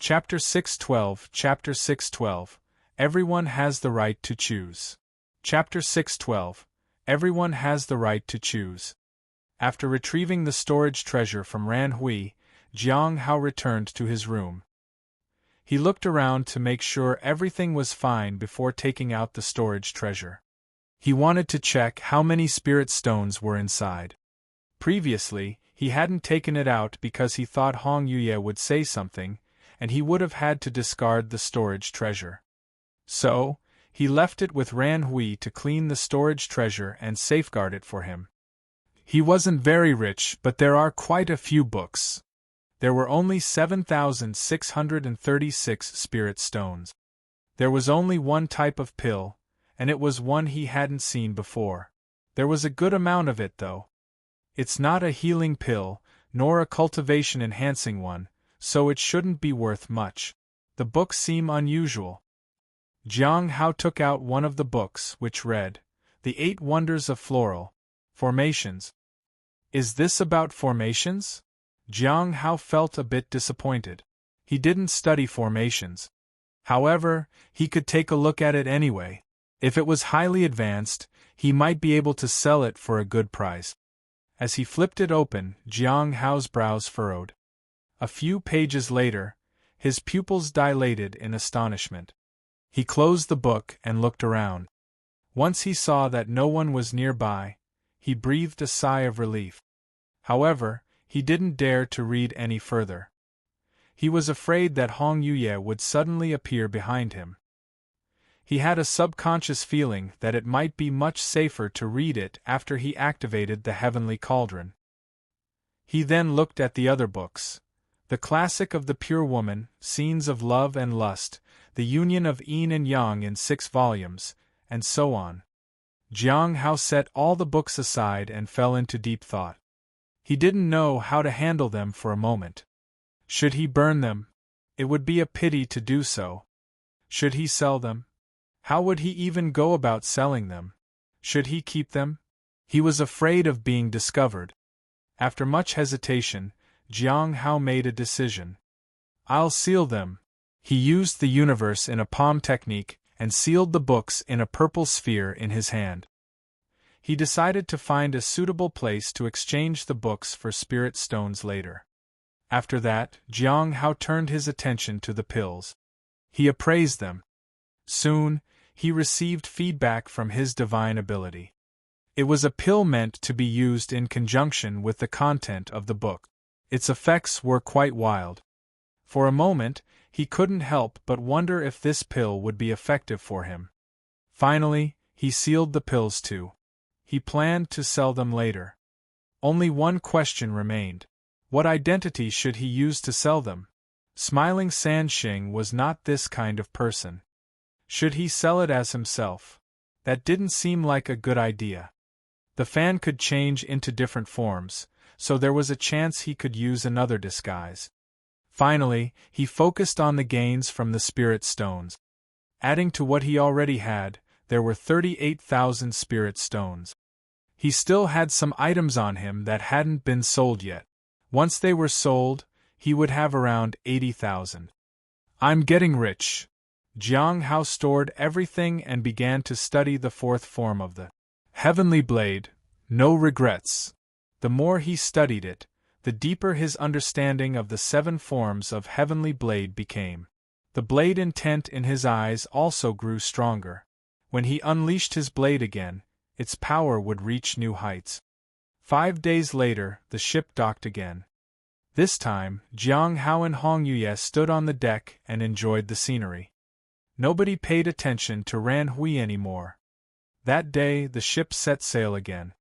Chapter 612 Chapter 612 Everyone has the right to choose. Chapter 612 Everyone has the right to choose. After retrieving the storage treasure from Ran Hui, Jiang Hao returned to his room. He looked around to make sure everything was fine before taking out the storage treasure. He wanted to check how many spirit stones were inside. Previously, he hadn't taken it out because he thought Hong Yuye would say something, and he would have had to discard the storage treasure. So, he left it with Ran Hui to clean the storage treasure and safeguard it for him. He wasn't very rich, but there are quite a few books. There were only 7,636 spirit stones. There was only one type of pill, and it was one he hadn't seen before. There was a good amount of it, though. It's not a healing pill, nor a cultivation-enhancing one, so it shouldn't be worth much. The books seem unusual. Jiang Hao took out one of the books, which read, The 8 Wonders of Floral Formations. Is this about formations? Jiang Hao felt a bit disappointed. He didn't study formations. However, he could take a look at it anyway. If it was highly advanced, he might be able to sell it for a good price. As he flipped it open, Jiang Hao's brows furrowed. A few pages later, his pupils dilated in astonishment. He closed the book and looked around. Once he saw that no one was nearby, he breathed a sigh of relief. However, he didn't dare to read any further. He was afraid that Hong Yuye would suddenly appear behind him. He had a subconscious feeling that it might be much safer to read it after he activated the Heavenly Cauldron. He then looked at the other books. The Classic of the Pure Woman, Scenes of Love and Lust, The Union of Yin and Yang in 6 volumes, and so on. Jiang Hao set all the books aside and fell into deep thought. He didn't know how to handle them for a moment. Should he burn them? It would be a pity to do so. Should he sell them? How would he even go about selling them? Should he keep them? He was afraid of being discovered. After much hesitation, Jiang Hao made a decision. I'll seal them. He used the universe in a palm technique and sealed the books in a purple sphere in his hand. He decided to find a suitable place to exchange the books for spirit stones later. After that, Jiang Hao turned his attention to the pills. He appraised them. Soon, he received feedback from his divine ability. It was a pill meant to be used in conjunction with the content of the book. Its effects were quite wild. For a moment, he couldn't help but wonder if this pill would be effective for him. Finally, he sealed the pills too. He planned to sell them later. Only one question remained. What identity should he use to sell them? Smiling Sand Sheng was not this kind of person. Should he sell it as himself? That didn't seem like a good idea. The fan could change into different forms, so there was a chance he could use another disguise. Finally, he focused on the gains from the spirit stones. Adding to what he already had, there were 38,000 spirit stones. He still had some items on him that hadn't been sold yet. Once they were sold, he would have around 80,000. I'm getting rich. Jiang Hao stored everything and began to study the 4th form of the Heavenly Blade, No Regrets. The more he studied it, the deeper his understanding of the 7 forms of Heavenly Blade became. The blade intent in his eyes also grew stronger. When he unleashed his blade again, its power would reach new heights. 5 days later, the ship docked again. This time, Jiang Hao and Hong Yuye stood on the deck and enjoyed the scenery. Nobody paid attention to Ran Hui anymore. That day, the ship set sail again.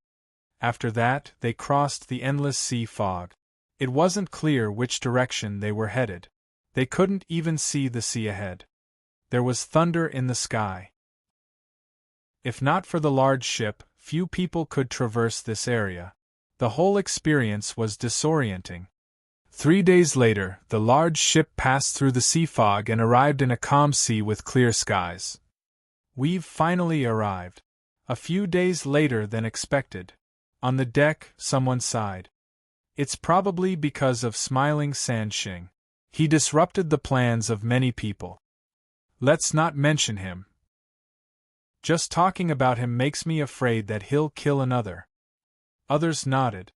After that, they crossed the endless sea fog. It wasn't clear which direction they were headed. They couldn't even see the sea ahead. There was thunder in the sky. If not for the large ship, few people could traverse this area. The whole experience was disorienting. 3 days later, the large ship passed through the sea fog and arrived in a calm sea with clear skies. We've finally arrived. A few days later than expected. On the deck, someone sighed. It's probably because of Smiling Sand Sheng. He disrupted the plans of many people. Let's not mention him. Just talking about him makes me afraid that he'll kill another. Others nodded.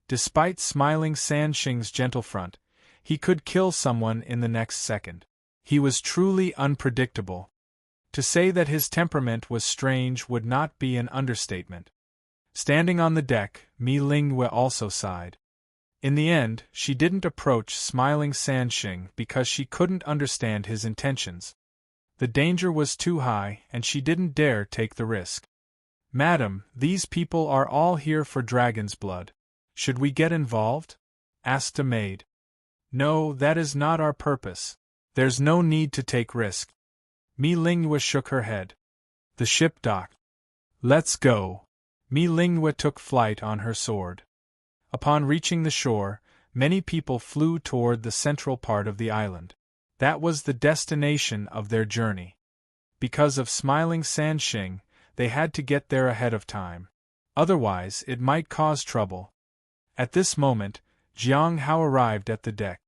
Despite smiling Sheng's gentle front, he could kill someone in the next second. He was truly unpredictable. To say that his temperament was strange would not be an understatement. Standing on the deck, Mi Lingwe also sighed. In the end, she didn't approach smiling Sheng because she couldn't understand his intentions. The danger was too high, and she didn't dare take the risk. "Madam, these people are all here for dragon's blood. Should we get involved?" asked a maid. "No, that is not our purpose. There's no need to take risk." Mi Lingwe shook her head. The ship docked. "Let's go." Mi Lingwe took flight on her sword. Upon reaching the shore, many people flew toward the central part of the island. That was the destination of their journey. Because of smiling Sheng, they had to get there ahead of time. Otherwise, it might cause trouble. At this moment, Jiang Hao arrived at the deck.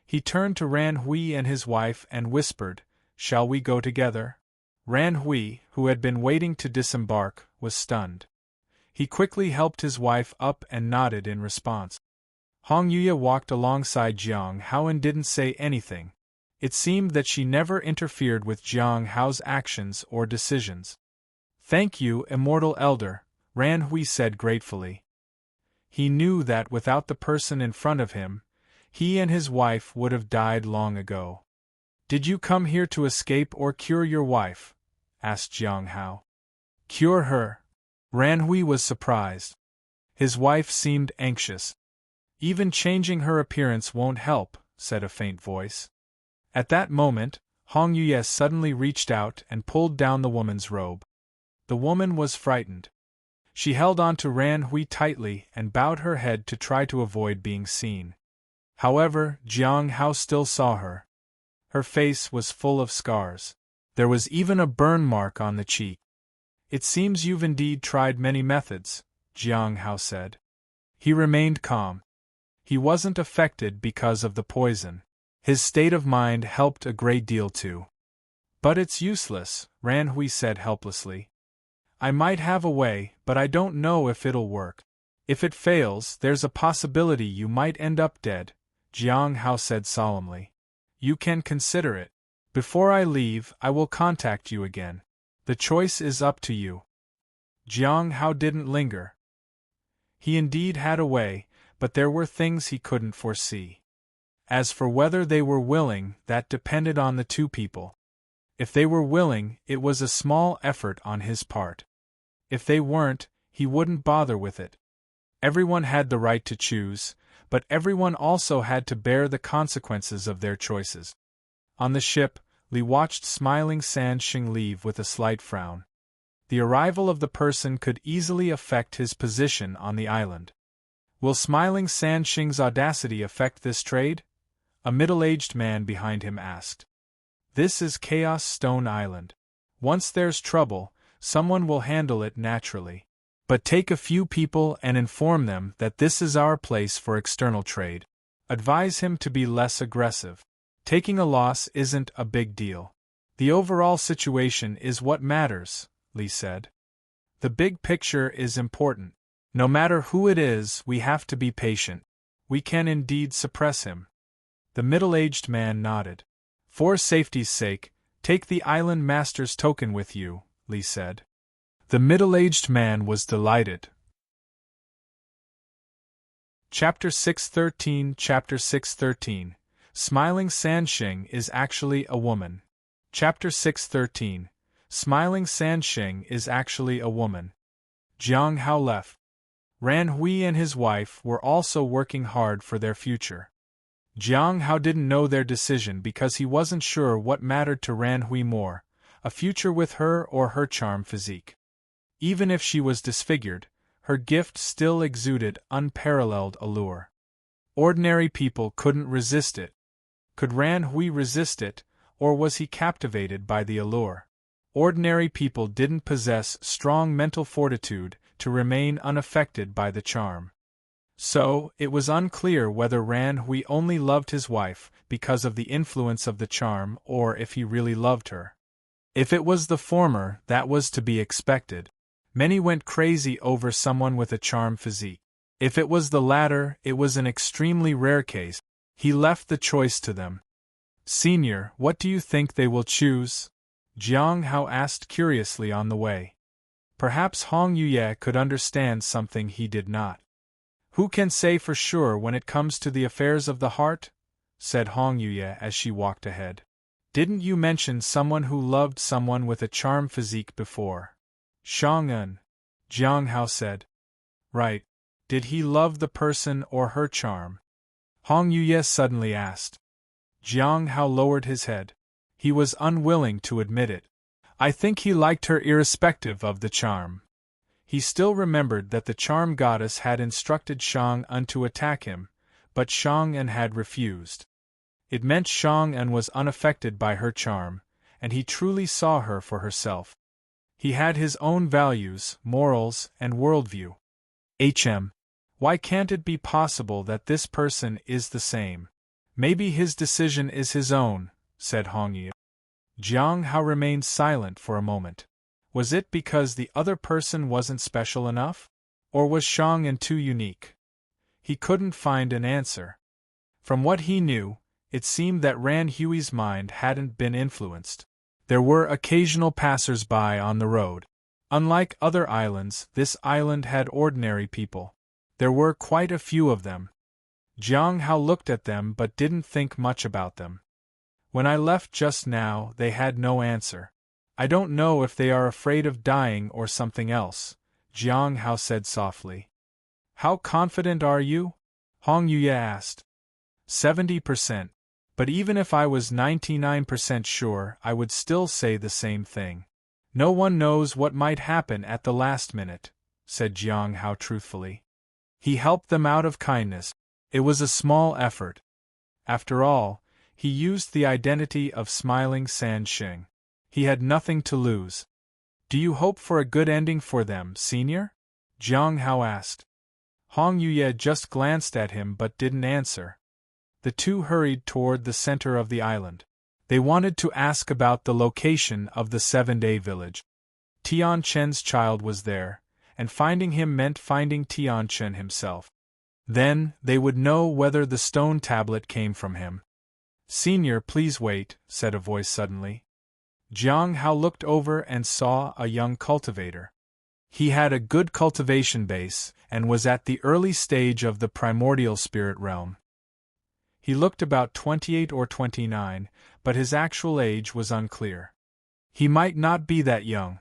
He turned to Ran Hui and his wife and whispered, "Shall we go together?" Ran Hui, who had been waiting to disembark, was stunned. He quickly helped his wife up and nodded in response. Hong Yuya walked alongside Jiang Hao and didn't say anything. It seemed that she never interfered with Jiang Hao's actions or decisions. "Thank you, Immortal Elder," Ran Hui said gratefully. He knew that without the person in front of him, he and his wife would have died long ago. "Did you come here to escape or cure your wife?" asked Jiang Hao. "Cure her?" Ran Hui was surprised. His wife seemed anxious. "Even changing her appearance won't help," said a faint voice. At that moment, Hong Yuye suddenly reached out and pulled down the woman's robe. The woman was frightened. She held on to Ran Hui tightly and bowed her head to try to avoid being seen. However, Jiang Hao still saw her. Her face was full of scars. There was even a burn mark on the cheek. "It seems you've indeed tried many methods," Jiang Hao said. He remained calm. He wasn't affected because of the poison. His state of mind helped a great deal too. "But it's useless," Ran Hui said helplessly. "I might have a way, but I don't know if it'll work. If it fails, there's a possibility you might end up dead," Jiang Hao said solemnly. "You can consider it. Before I leave, I will contact you again. The choice is up to you." Jiang Hao didn't linger. He indeed had a way, but there were things he couldn't foresee. As for whether they were willing, that depended on the two people. If they were willing, it was a small effort on his part. If they weren't, he wouldn't bother with it. Everyone had the right to choose, but everyone also had to bear the consequences of their choices. On the ship, Li watched smiling Sheng leave with a slight frown. The arrival of the person could easily affect his position on the island. Will smiling Sheng's audacity affect this trade? A middle-aged man behind him asked. "This is Chaos Stone Island. Once there's trouble, someone will handle it naturally. But take a few people and inform them that this is our place for external trade. Advise him to be less aggressive. Taking a loss isn't a big deal. The overall situation is what matters," Li said. "The big picture is important. No matter who it is, we have to be patient. We can indeed suppress him." The middle-aged man nodded. "For safety's sake, take the island master's token with you," Li said. The middle-aged man was delighted. Chapter 613 Chapter 613 Smiling Sheng is actually a woman. Chapter 613 Smiling Sheng is actually a woman. Jiang Hao left. Ran Hui and his wife were also working hard for their future. Jiang Hao didn't know their decision because he wasn't sure what mattered to Ran Hui more, a future with her or her charm physique. Even if she was disfigured, her gift still exuded unparalleled allure. Ordinary people couldn't resist it. Could Ran Hui resist it, or was he captivated by the allure? Ordinary people didn't possess strong mental fortitude to remain unaffected by the charm. So, it was unclear whether Ran Hui only loved his wife because of the influence of the charm or if he really loved her. If it was the former, that was to be expected. Many went crazy over someone with a charm physique. If it was the latter, it was an extremely rare case. He left the choice to them. Senior, what do you think they will choose? Jiang Hao asked curiously on the way. Perhaps Hong Yuye could understand something he did not. Who can say for sure when it comes to the affairs of the heart? Said Hong Yuye as she walked ahead. Didn't you mention someone who loved someone with a charm physique before? Shang-un, Jiang Hao said. Right. Did he love the person or her charm? Hong Yuye suddenly asked. Jiang Hao lowered his head. He was unwilling to admit it. I think he liked her irrespective of the charm. He still remembered that the charm goddess had instructed Shang-un to attack him, but Shang-un had refused. It meant Shang-un was unaffected by her charm, and he truly saw her for herself. He had his own values, morals, and worldview. Why can't it be possible that this person is the same? Maybe his decision is his own, said Hong Yi. Jiang Hao remained silent for a moment. Was it because the other person wasn't special enough? Or was Shang-un too unique? He couldn't find an answer. From what he knew, it seemed that Ran Hui's mind hadn't been influenced. There were occasional passers-by on the road. Unlike other islands, this island had ordinary people. There were quite a few of them. Jiang Hao looked at them but didn't think much about them. When I left just now, they had no answer. I don't know if they are afraid of dying or something else, Jiang Hao said softly. How confident are you? Hong Yuye asked. 70%. But even if I was 99% sure, I would still say the same thing. No one knows what might happen at the last minute, said Jiang Hao truthfully. He helped them out of kindness. It was a small effort. After all, he used the identity of Smiling San Sheng. He had nothing to lose. Do you hope for a good ending for them, Senior? Jiang Hao asked. Hong Yuye just glanced at him but didn't answer. The two hurried toward the center of the island. They wanted to ask about the location of the 7-day village. Tian Chen's child was there, and finding him meant finding Tian Chen himself. Then, they would know whether the stone tablet came from him. Senior, please wait, said a voice suddenly. Jiang Hao looked over and saw a young cultivator. He had a good cultivation base, and was at the early stage of the primordial spirit realm. He looked about 28 or 29, but his actual age was unclear. He might not be that young.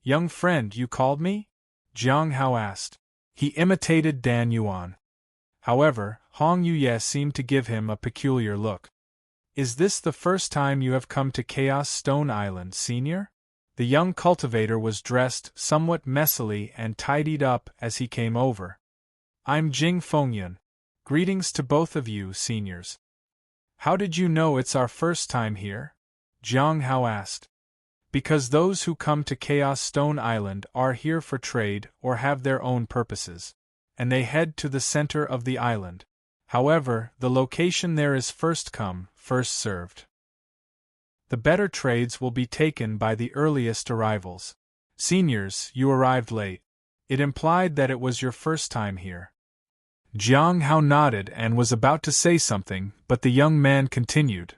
Young friend, you called me? Jiang Hao asked. He imitated Dan Yuan. However, Hong Yuye seemed to give him a peculiar look. Is this the first time you have come to Chaos Stone Island, Senior? The young cultivator was dressed somewhat messily and tidied up as he came over. I'm Jing Fengyun. Greetings to both of you, seniors. How did you know it's our first time here? Jiang Hao asked. Because those who come to Chaos Stone Island are here for trade or have their own purposes, and they head to the center of the island. However, the location there is first come, first served. The better trades will be taken by the earliest arrivals. Seniors, you arrived late. It implied that it was your first time here. Jiang Hao nodded and was about to say something, but the young man continued.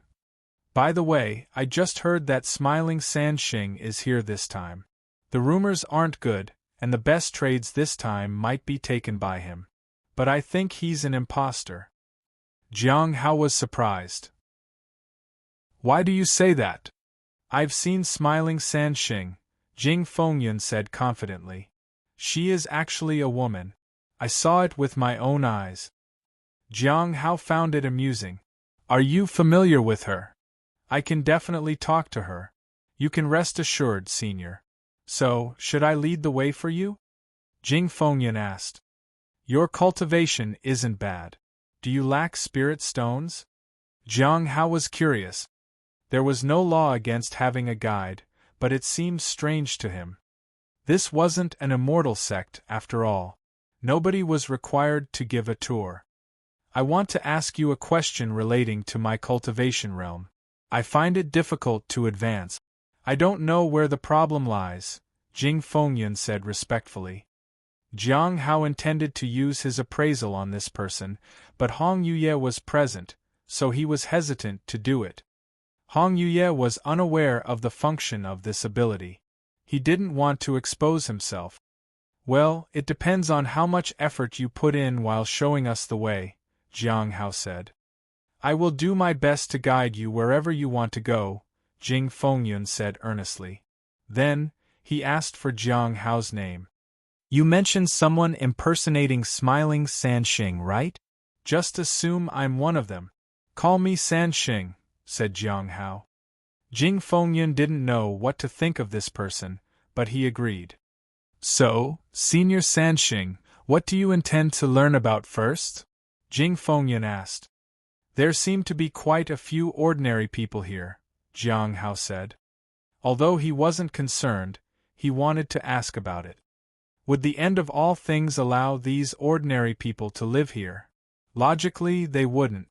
By the way, I just heard that Smiling San Sheng is here this time. The rumors aren't good, and the best trades this time might be taken by him. But I think he's an imposter. Jiang Hao was surprised. Why do you say that? I've seen Smiling San Sheng, Jing Fengyun said confidently. She is actually a woman. I saw it with my own eyes. Jiang Hao found it amusing. Are you familiar with her? I can definitely talk to her. You can rest assured, Senior. So, should I lead the way for you? Jing Fengyun asked. Your cultivation isn't bad. Do you lack spirit stones? Jiang Hao was curious. There was no law against having a guide, but it seemed strange to him. This wasn't an immortal sect, after all. Nobody was required to give a tour. I want to ask you a question relating to my cultivation realm. I find it difficult to advance. I don't know where the problem lies, Jing Fengyun said respectfully. Jiang Hao intended to use his appraisal on this person, but Hong Yuye was present, so he was hesitant to do it. Hong Yuye was unaware of the function of this ability. He didn't want to expose himself. Well, it depends on how much effort you put in while showing us the way, Jiang Hao said. I will do my best to guide you wherever you want to go, Jing Fengyun said earnestly. Then, he asked for Jiang Hao's name. You mentioned someone impersonating smiling San Sheng, right? Just assume I'm one of them. Call me San Sheng, said Jiang Hao. Jing Fengyun didn't know what to think of this person, but he agreed. So, Senior San Sheng, what do you intend to learn about first? Jing Fengyun asked. There seem to be quite a few ordinary people here, Jiang Hao said. Although he wasn't concerned, he wanted to ask about it. Would the end of all things allow these ordinary people to live here? Logically, they wouldn't.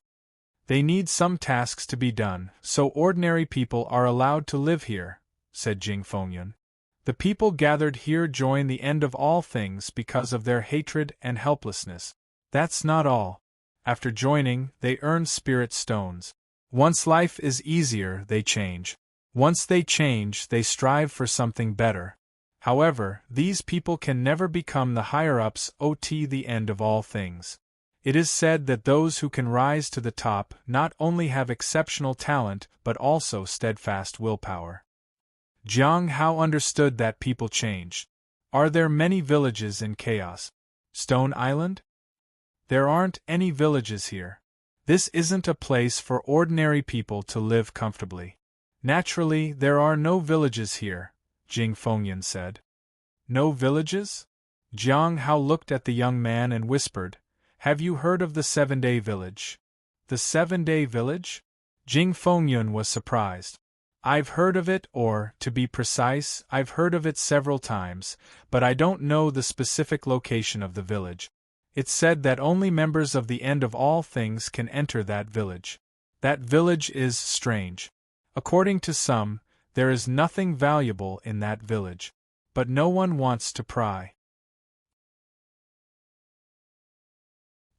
They need some tasks to be done, so ordinary people are allowed to live here, said Jing Fengyun. The people gathered here join the end of all things because of their hatred and helplessness. That's not all. After joining, they earn spirit stones. Once life is easier, they change. Once they change, they strive for something better. However, these people can never become the higher-ups ot the end of all things. It is said that those who can rise to the top not only have exceptional talent but also steadfast willpower. Jiang Hao understood that people change. Are there many villages in Chaos Stone Island? There aren't any villages here. This isn't a place for ordinary people to live comfortably. Naturally, there are no villages here, Jing Fengyun said. No villages? Jiang Hao looked at the young man and whispered, Have you heard of the 7-Day Village? The 7-Day Village? Jing Fengyun was surprised. I've heard of it, or, to be precise, I've heard of it several times, but I don't know the specific location of the village. It's said that only members of the end of all things can enter that village. That village is strange. According to some, there is nothing valuable in that village. But no one wants to pry.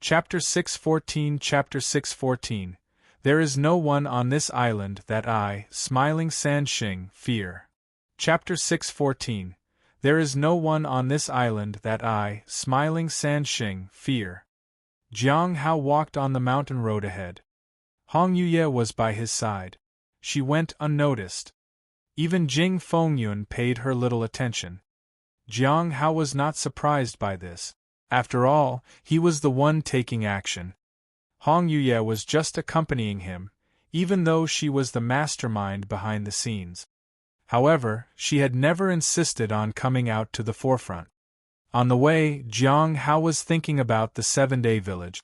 Chapter 614 Chapter 614 There is no one on this island that I, smiling San Sheng, fear. Chapter 614 There is no one on this island that I, smiling San Sheng, fear. Jiang Hao walked on the mountain road ahead. Hong Yuye was by his side. She went unnoticed. Even Jing Fengyun paid her little attention. Jiang Hao was not surprised by this. After all, he was the one taking action. Hong Yuye was just accompanying him, even though she was the mastermind behind the scenes. However, she had never insisted on coming out to the forefront. On the way, Jiang Hao was thinking about the 7-Day Village.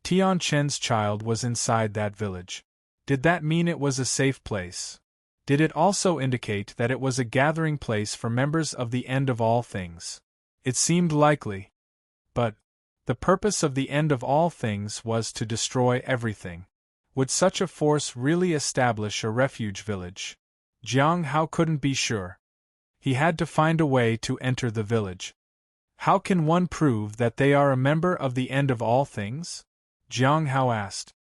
Tian Chen's child was inside that village. Did that mean it was a safe place? Did it also indicate that it was a gathering place for members of the end of all things? It seemed likely. But the purpose of the end of all things was to destroy everything. Would such a force really establish a refuge village? Jiang Hao couldn't be sure. He had to find a way to enter the village. How can one prove that they are a member of the end of all things? Jiang Hao asked.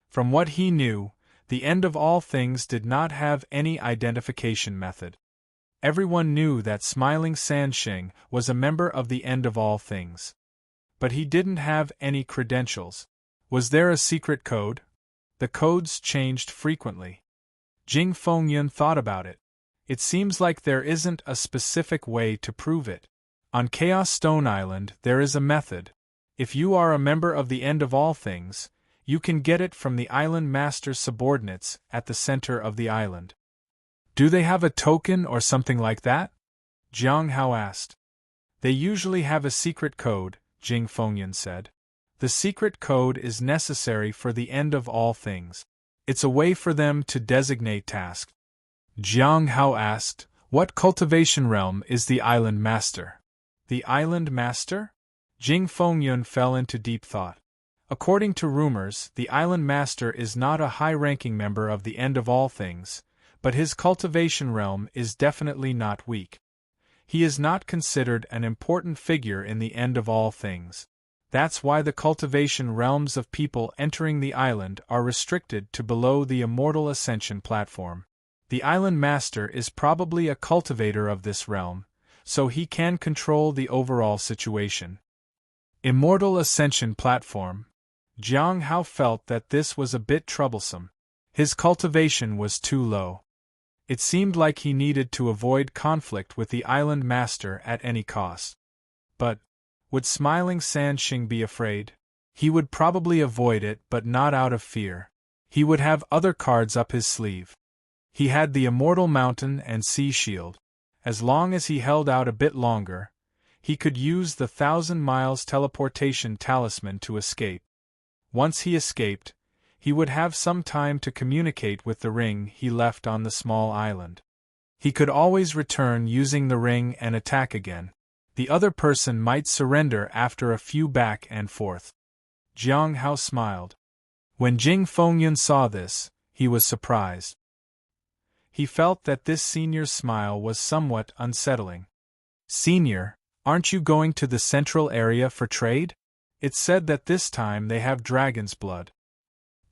From what he knew, the end of all things did not have any identification method. Everyone knew that Smiling San Sheng was a member of the end of all things. But he didn't have any credentials. Was there a secret code? The codes changed frequently. Jing Fengyun thought about it. It seems like there isn't a specific way to prove it. On Chaos Stone Island there is a method. If you are a member of the end of all things, you can get it from the island master's subordinates at the center of the island. Do they have a token or something like that? Jiang Hao asked. They usually have a secret code, Jing Fengyun said. The secret code is necessary for the end of all things. It's a way for them to designate tasks. Jiang Hao asked, What cultivation realm is the island master? The island master? Jing Fengyun fell into deep thought. According to rumors, the Island Master is not a high-ranking member of the End of All Things, but his cultivation realm is definitely not weak. He is not considered an important figure in the End of All Things. That's why the cultivation realms of people entering the island are restricted to below the Immortal Ascension platform. The Island Master is probably a cultivator of this realm, so he can control the overall situation. Immortal Ascension platform. Jiang Hao felt that this was a bit troublesome. His cultivation was too low. It seemed like he needed to avoid conflict with the Island Master at any cost. But would Smiling Sheng be afraid? He would probably avoid it, but not out of fear. He would have other cards up his sleeve. He had the Immortal Mountain and Sea Shield. As long as he held out a bit longer, he could use the 1,000 miles teleportation talisman to escape. Once he escaped, he would have some time to communicate with the ring he left on the small island. He could always return using the ring and attack again. The other person might surrender after a few back and forth. Jiang Hao smiled. When Jing Fengyun saw this, he was surprised. He felt that this senior's smile was somewhat unsettling. Senior, aren't you going to the central area for trade? It's said that this time they have dragon's blood.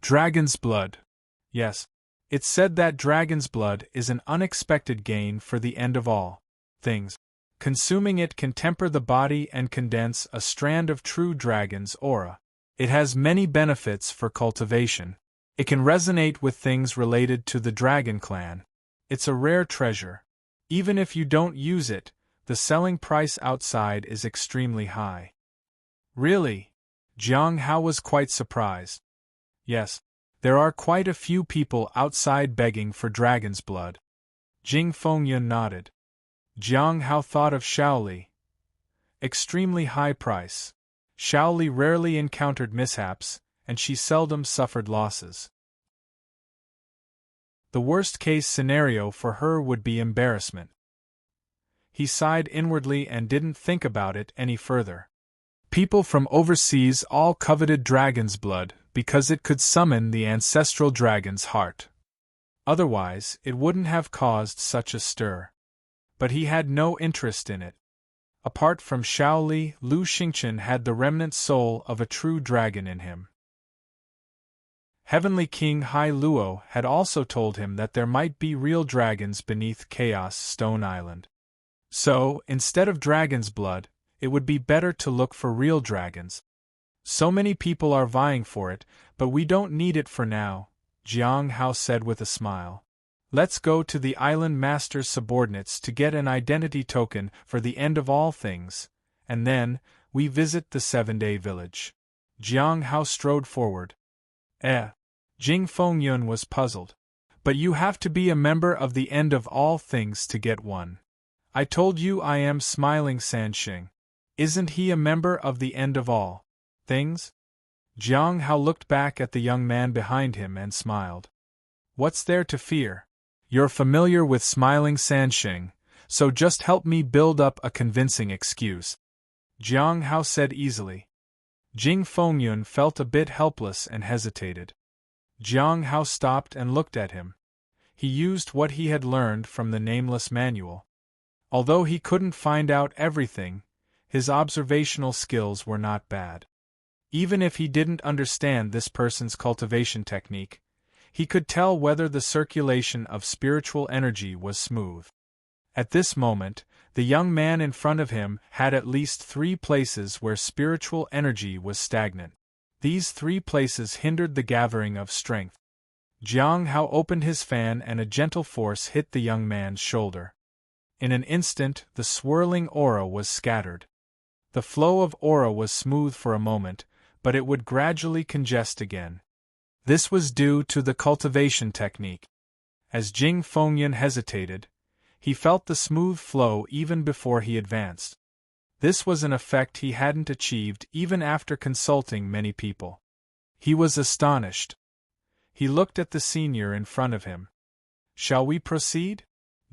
Dragon's blood. Yes. It's said that dragon's blood is an unexpected gain for the End of All Things. Consuming it can temper the body and condense a strand of true dragon's aura. It has many benefits for cultivation. It can resonate with things related to the dragon clan. It's a rare treasure. Even if you don't use it, the selling price outside is extremely high. Really? Jiang Hao was quite surprised. Yes, there are quite a few people outside begging for dragon's blood. Jing Fengyun nodded. Jiang Hao thought of Shaoli. Extremely high price. Shaoli rarely encountered mishaps, and she seldom suffered losses. The worst-case scenario for her would be embarrassment. He sighed inwardly and didn't think about it any further. People from overseas all coveted dragon's blood because it could summon the ancestral dragon's heart. Otherwise, it wouldn't have caused such a stir. But he had no interest in it. Apart from Shaoli, Lu Xingchen had the remnant soul of a true dragon in him. Heavenly King Hai Luo had also told him that there might be real dragons beneath Chaos Stone Island. So, instead of dragon's blood, it would be better to look for real dragons. So many people are vying for it, but we don't need it for now, Jiang Hao said with a smile. Let's go to the Island Master's subordinates to get an identity token for the End of All Things, and then, we visit the 7-day village. Jiang Hao strode forward. Jing Fengyun was puzzled. But you have to be a member of the End of All Things to get one. I told you I am Smiling Sheng. Isn't he a member of the End of All Things? Jiang Hao looked back at the young man behind him and smiled. What's there to fear? You're familiar with Smiling Sheng, so just help me build up a convincing excuse. Jiang Hao said easily. Jing Fengyun felt a bit helpless and hesitated. Jiang Hao stopped and looked at him. He used what he had learned from the Nameless Manual. Although he couldn't find out everything, his observational skills were not bad. Even if he didn't understand this person's cultivation technique, he could tell whether the circulation of spiritual energy was smooth. At this moment, the young man in front of him had at least 3 places where spiritual energy was stagnant. These 3 places hindered the gathering of strength. Jiang Hao opened his fan and a gentle force hit the young man's shoulder. In an instant, the swirling aura was scattered. The flow of aura was smooth for a moment, but it would gradually congest again. This was due to the cultivation technique. As Jing Fengyun hesitated, he felt the smooth flow even before he advanced. This was an effect he hadn't achieved even after consulting many people. He was astonished. He looked at the senior in front of him. Shall we proceed?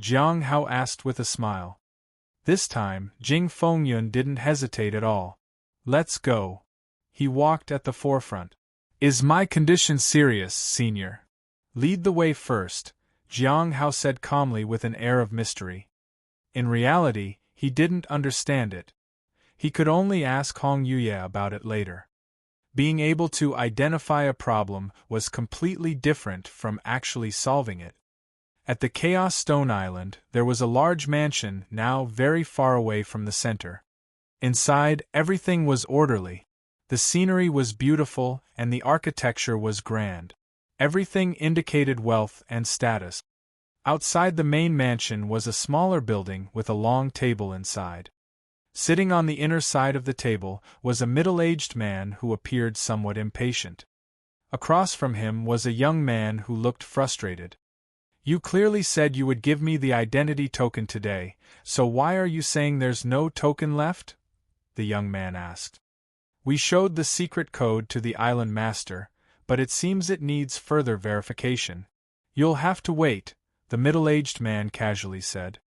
Jiang Hao asked with a smile. This time, Jing Fengyun didn't hesitate at all. Let's go. He walked at the forefront. Is my condition serious, senior? Lead the way first, Jiang Hao said calmly with an air of mystery. In reality, he didn't understand it. He could only ask Hong Yuye about it later. Being able to identify a problem was completely different from actually solving it. At the Chaos Stone Island, there was a large mansion now very far away from the center. Inside, everything was orderly. The scenery was beautiful and the architecture was grand. Everything indicated wealth and status. Outside the main mansion was a smaller building with a long table inside. Sitting on the inner side of the table was a middle-aged man who appeared somewhat impatient. Across from him was a young man who looked frustrated. You clearly said you would give me the identity token today, so why are you saying there's no token left? The young man asked. We showed the secret code to the island master, but it seems it needs further verification. You'll have to wait, the middle-aged man casually said.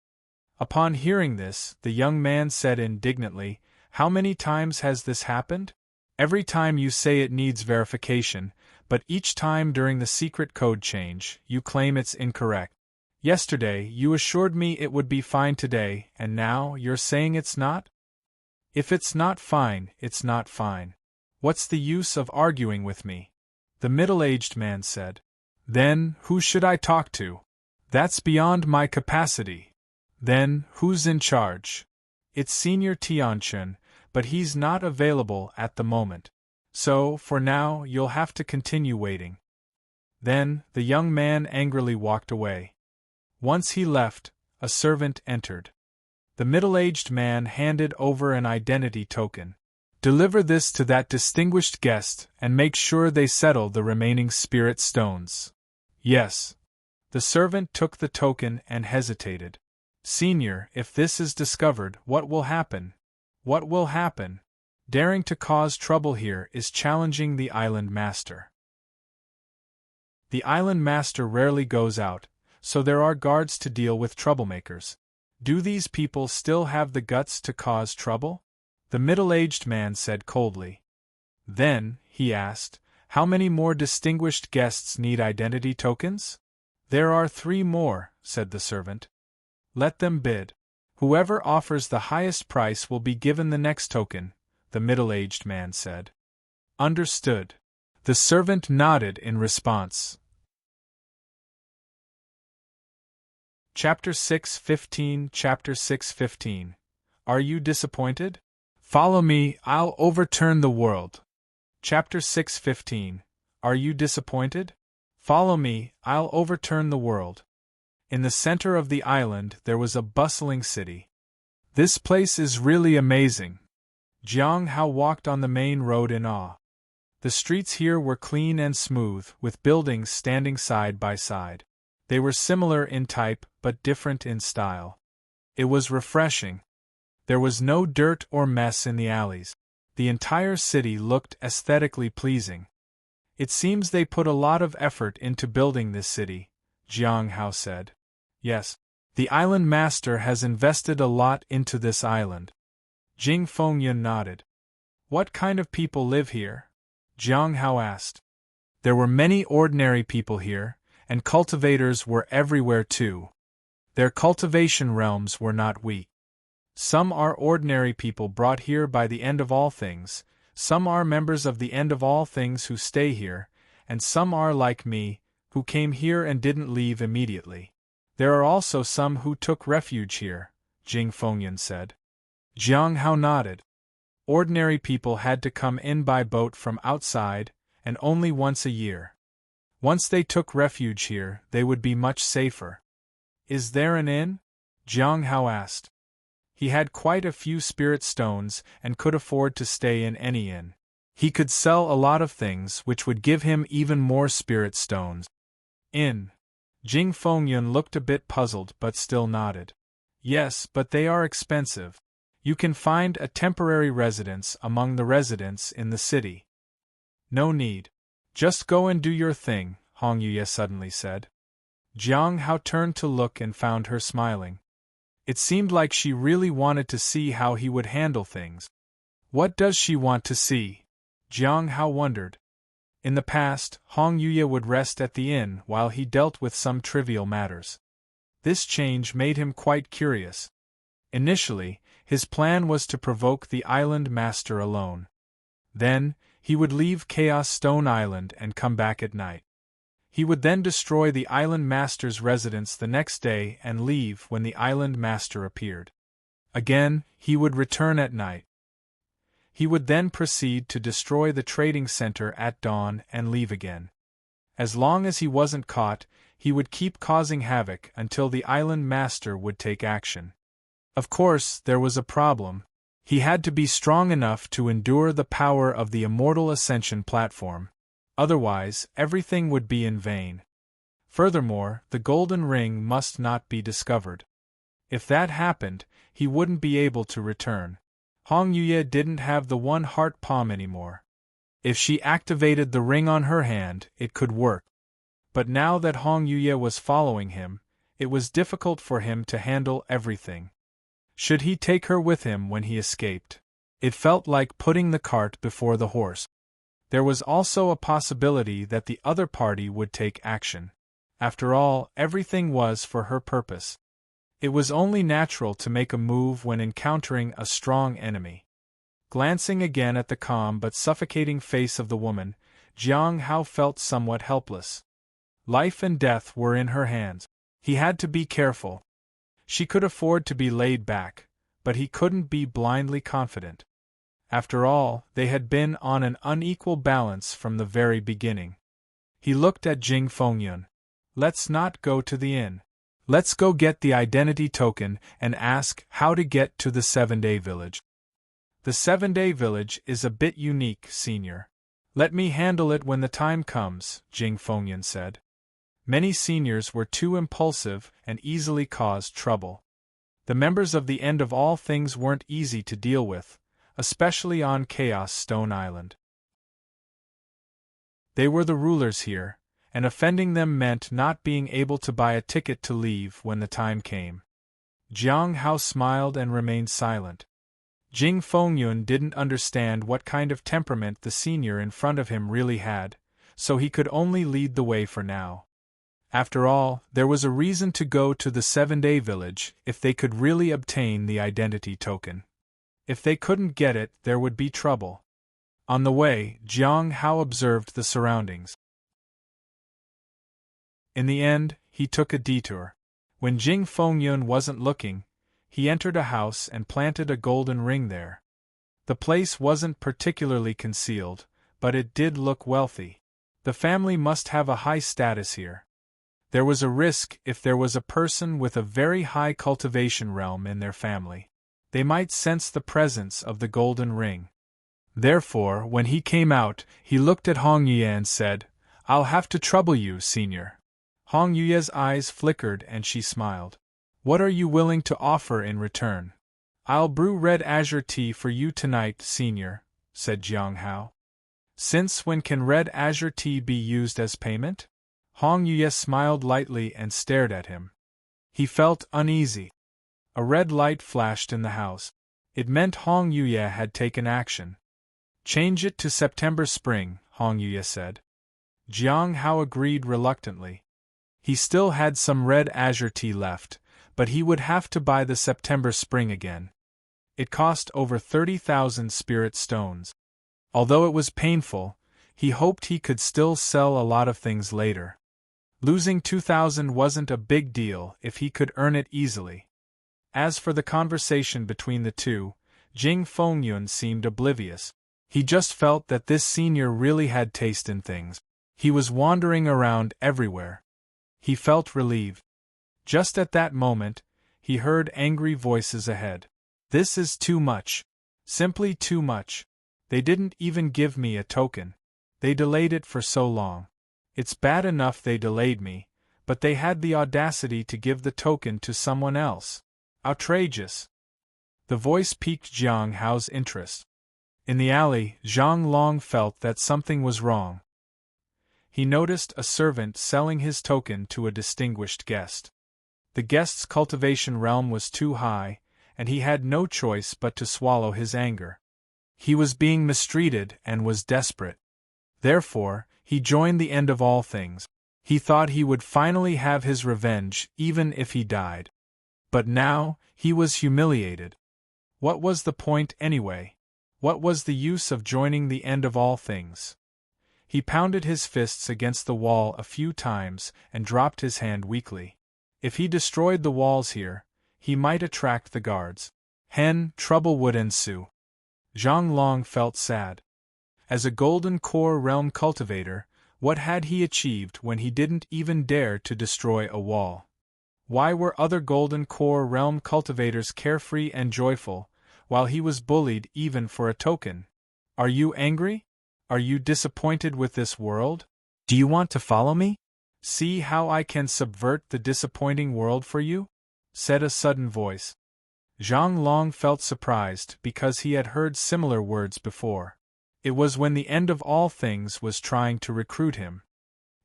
Upon hearing this, the young man said indignantly, How many times has this happened? Every time you say it needs verification, but each time during the secret code change, you claim it's incorrect. Yesterday, you assured me it would be fine today, and now you're saying it's not? If it's not fine, it's not fine. What's the use of arguing with me? The middle-aged man said. Then, who should I talk to? That's beyond my capacity. Then, who's in charge? It's Senior Tianchun, but he's not available at the moment. So, for now, you'll have to continue waiting. Then, the young man angrily walked away. Once he left, a servant entered. The middle-aged man handed over an identity token. Deliver this to that distinguished guest and make sure they settle the remaining spirit stones. Yes. The servant took the token and hesitated. Senior, if this is discovered, what will happen? What will happen? Daring to cause trouble here is challenging the island master. The island master rarely goes out, so there are guards to deal with troublemakers. Do these people still have the guts to cause trouble? The middle-aged man said coldly. Then, he asked, how many more distinguished guests need identity tokens? There are 3 more, said the servant. Let them bid. Whoever offers the highest price will be given the next token, the middle-aged man said. Understood. The servant nodded in response. Chapter 6:15 Chapter 6:15 Are you disappointed? Follow me, I'll overturn the world. Chapter 6:15 Are you disappointed? Follow me, I'll overturn the world. In the center of the island there was a bustling city. This place is really amazing. Jiang Hao walked on the main road in awe. The streets here were clean and smooth, with buildings standing side by side. They were similar in type, but different in style. It was refreshing. There was no dirt or mess in the alleys. The entire city looked aesthetically pleasing. It seems they put a lot of effort into building this city, Jiang Hao said. Yes, the island master has invested a lot into this island. Jing Fengyun nodded. What kind of people live here? Jiang Hao asked. There were many ordinary people here, and cultivators were everywhere too. Their cultivation realms were not weak. Some are ordinary people brought here by the End of All Things, some are members of the End of All Things who stay here, and some are like me, who came here and didn't leave immediately. There are also some who took refuge here, Jing Fengyun said. Jiang Hao nodded. Ordinary people had to come in by boat from outside, and only once a year. Once they took refuge here, they would be much safer. Is there an inn? Jiang Hao asked. He had quite a few spirit stones and could afford to stay in any inn. He could sell a lot of things which would give him even more spirit stones. Inn. Jing Fengyun looked a bit puzzled but still nodded. Yes, but they are expensive. You can find a temporary residence among the residents in the city. No need. Just go and do your thing, Hong Yuye suddenly said. Jiang Hao turned to look and found her smiling. It seemed like she really wanted to see how he would handle things. What does she want to see? Jiang Hao wondered. In the past, Hong Yuya would rest at the inn while he dealt with some trivial matters. This change made him quite curious. Initially, his plan was to provoke the island master alone. Then, he would leave Chaos Stone Island and come back at night. He would then destroy the island master's residence the next day and leave when the island master appeared. Again, he would return at night. He would then proceed to destroy the trading center at dawn and leave again. As long as he wasn't caught, he would keep causing havoc until the island master would take action. Of course, there was a problem. He had to be strong enough to endure the power of the Immortal Ascension platform. Otherwise, everything would be in vain. Furthermore, the golden ring must not be discovered. If that happened, he wouldn't be able to return. Hong Yuya didn't have the one heart palm anymore. If she activated the ring on her hand, it could work. But now that Hong Yuya was following him, it was difficult for him to handle everything. Should he take her with him when he escaped? It felt like putting the cart before the horse. There was also a possibility that the other party would take action. After all, everything was for her purpose. It was only natural to make a move when encountering a strong enemy. Glancing again at the calm but suffocating face of the woman, Jiang Hao felt somewhat helpless. Life and death were in her hands. He had to be careful. She could afford to be laid back, but he couldn't be blindly confident. After all, they had been on an unequal balance from the very beginning. He looked at Jing Fengyun. Let's not go to the inn. Let's go get the identity token and ask how to get to the 7-day village. The 7-day village is a bit unique, senior. Let me handle it when the time comes, Jing Fengyun said. Many seniors were too impulsive and easily caused trouble. The members of the End of All Things weren't easy to deal with, especially on Chaos Stone Island. They were the rulers here, and offending them meant not being able to buy a ticket to leave when the time came. Jiang Hao smiled and remained silent. Jing Fengyun didn't understand what kind of temperament the senior in front of him really had, so he could only lead the way for now. After all, there was a reason to go to the 7-day village if they could really obtain the identity token. If they couldn't get it, there would be trouble. On the way, Jiang Hao observed the surroundings. In the end, he took a detour. When Jing Fengyun wasn't looking, he entered a house and planted a golden ring there. The place wasn't particularly concealed, but it did look wealthy. The family must have a high status here. There was a risk if there was a person with a very high cultivation realm in their family. They might sense the presence of the golden ring. Therefore, when he came out, he looked at Hong Yuya and said, "I'll have to trouble you, senior." Hong Yuya's eyes flickered and she smiled. "What are you willing to offer in return?" "I'll brew red azure tea for you tonight, senior," said Jiang Hao. "Since when can red azure tea be used as payment?" Hong Yuya smiled lightly and stared at him. He felt uneasy. A red light flashed in the house. It meant Hong Yuya had taken action. "Change it to September-spring," Hong Yuya said. Jiang Hao agreed reluctantly. He still had some red azure tea left, but he would have to buy the September-spring again. It cost over 30,000 spirit stones. Although it was painful, he hoped he could still sell a lot of things later. Losing 2,000 wasn't a big deal if he could earn it easily. As for the conversation between the two, Jing Fengyun seemed oblivious. He just felt that this senior really had taste in things. He was wandering around everywhere. He felt relieved. Just at that moment, he heard angry voices ahead. "This is too much. Simply too much. They didn't even give me a token. They delayed it for so long. It's bad enough they delayed me, but they had the audacity to give the token to someone else. Outrageous." The voice piqued Jiang Hao's interest. In the alley, Zhang Long felt that something was wrong. He noticed a servant selling his token to a distinguished guest. The guest's cultivation realm was too high, and he had no choice but to swallow his anger. He was being mistreated and was desperate. Therefore, he joined the end of all things. He thought he would finally have his revenge, even if he died. But now, he was humiliated. What was the point anyway? What was the use of joining the end of all things? He pounded his fists against the wall a few times and dropped his hand weakly. If he destroyed the walls here, he might attract the guards. Trouble would ensue. Zhang Long felt sad. As a Golden Core Realm cultivator, what had he achieved when he didn't even dare to destroy a wall? Why were other Golden Core Realm cultivators carefree and joyful, while he was bullied even for a token? Are you angry? Are you disappointed with this world? Do you want to follow me? See how I can subvert the disappointing world for you? Said a sudden voice. Zhang Long felt surprised because he had heard similar words before. It was when the end of all things was trying to recruit him.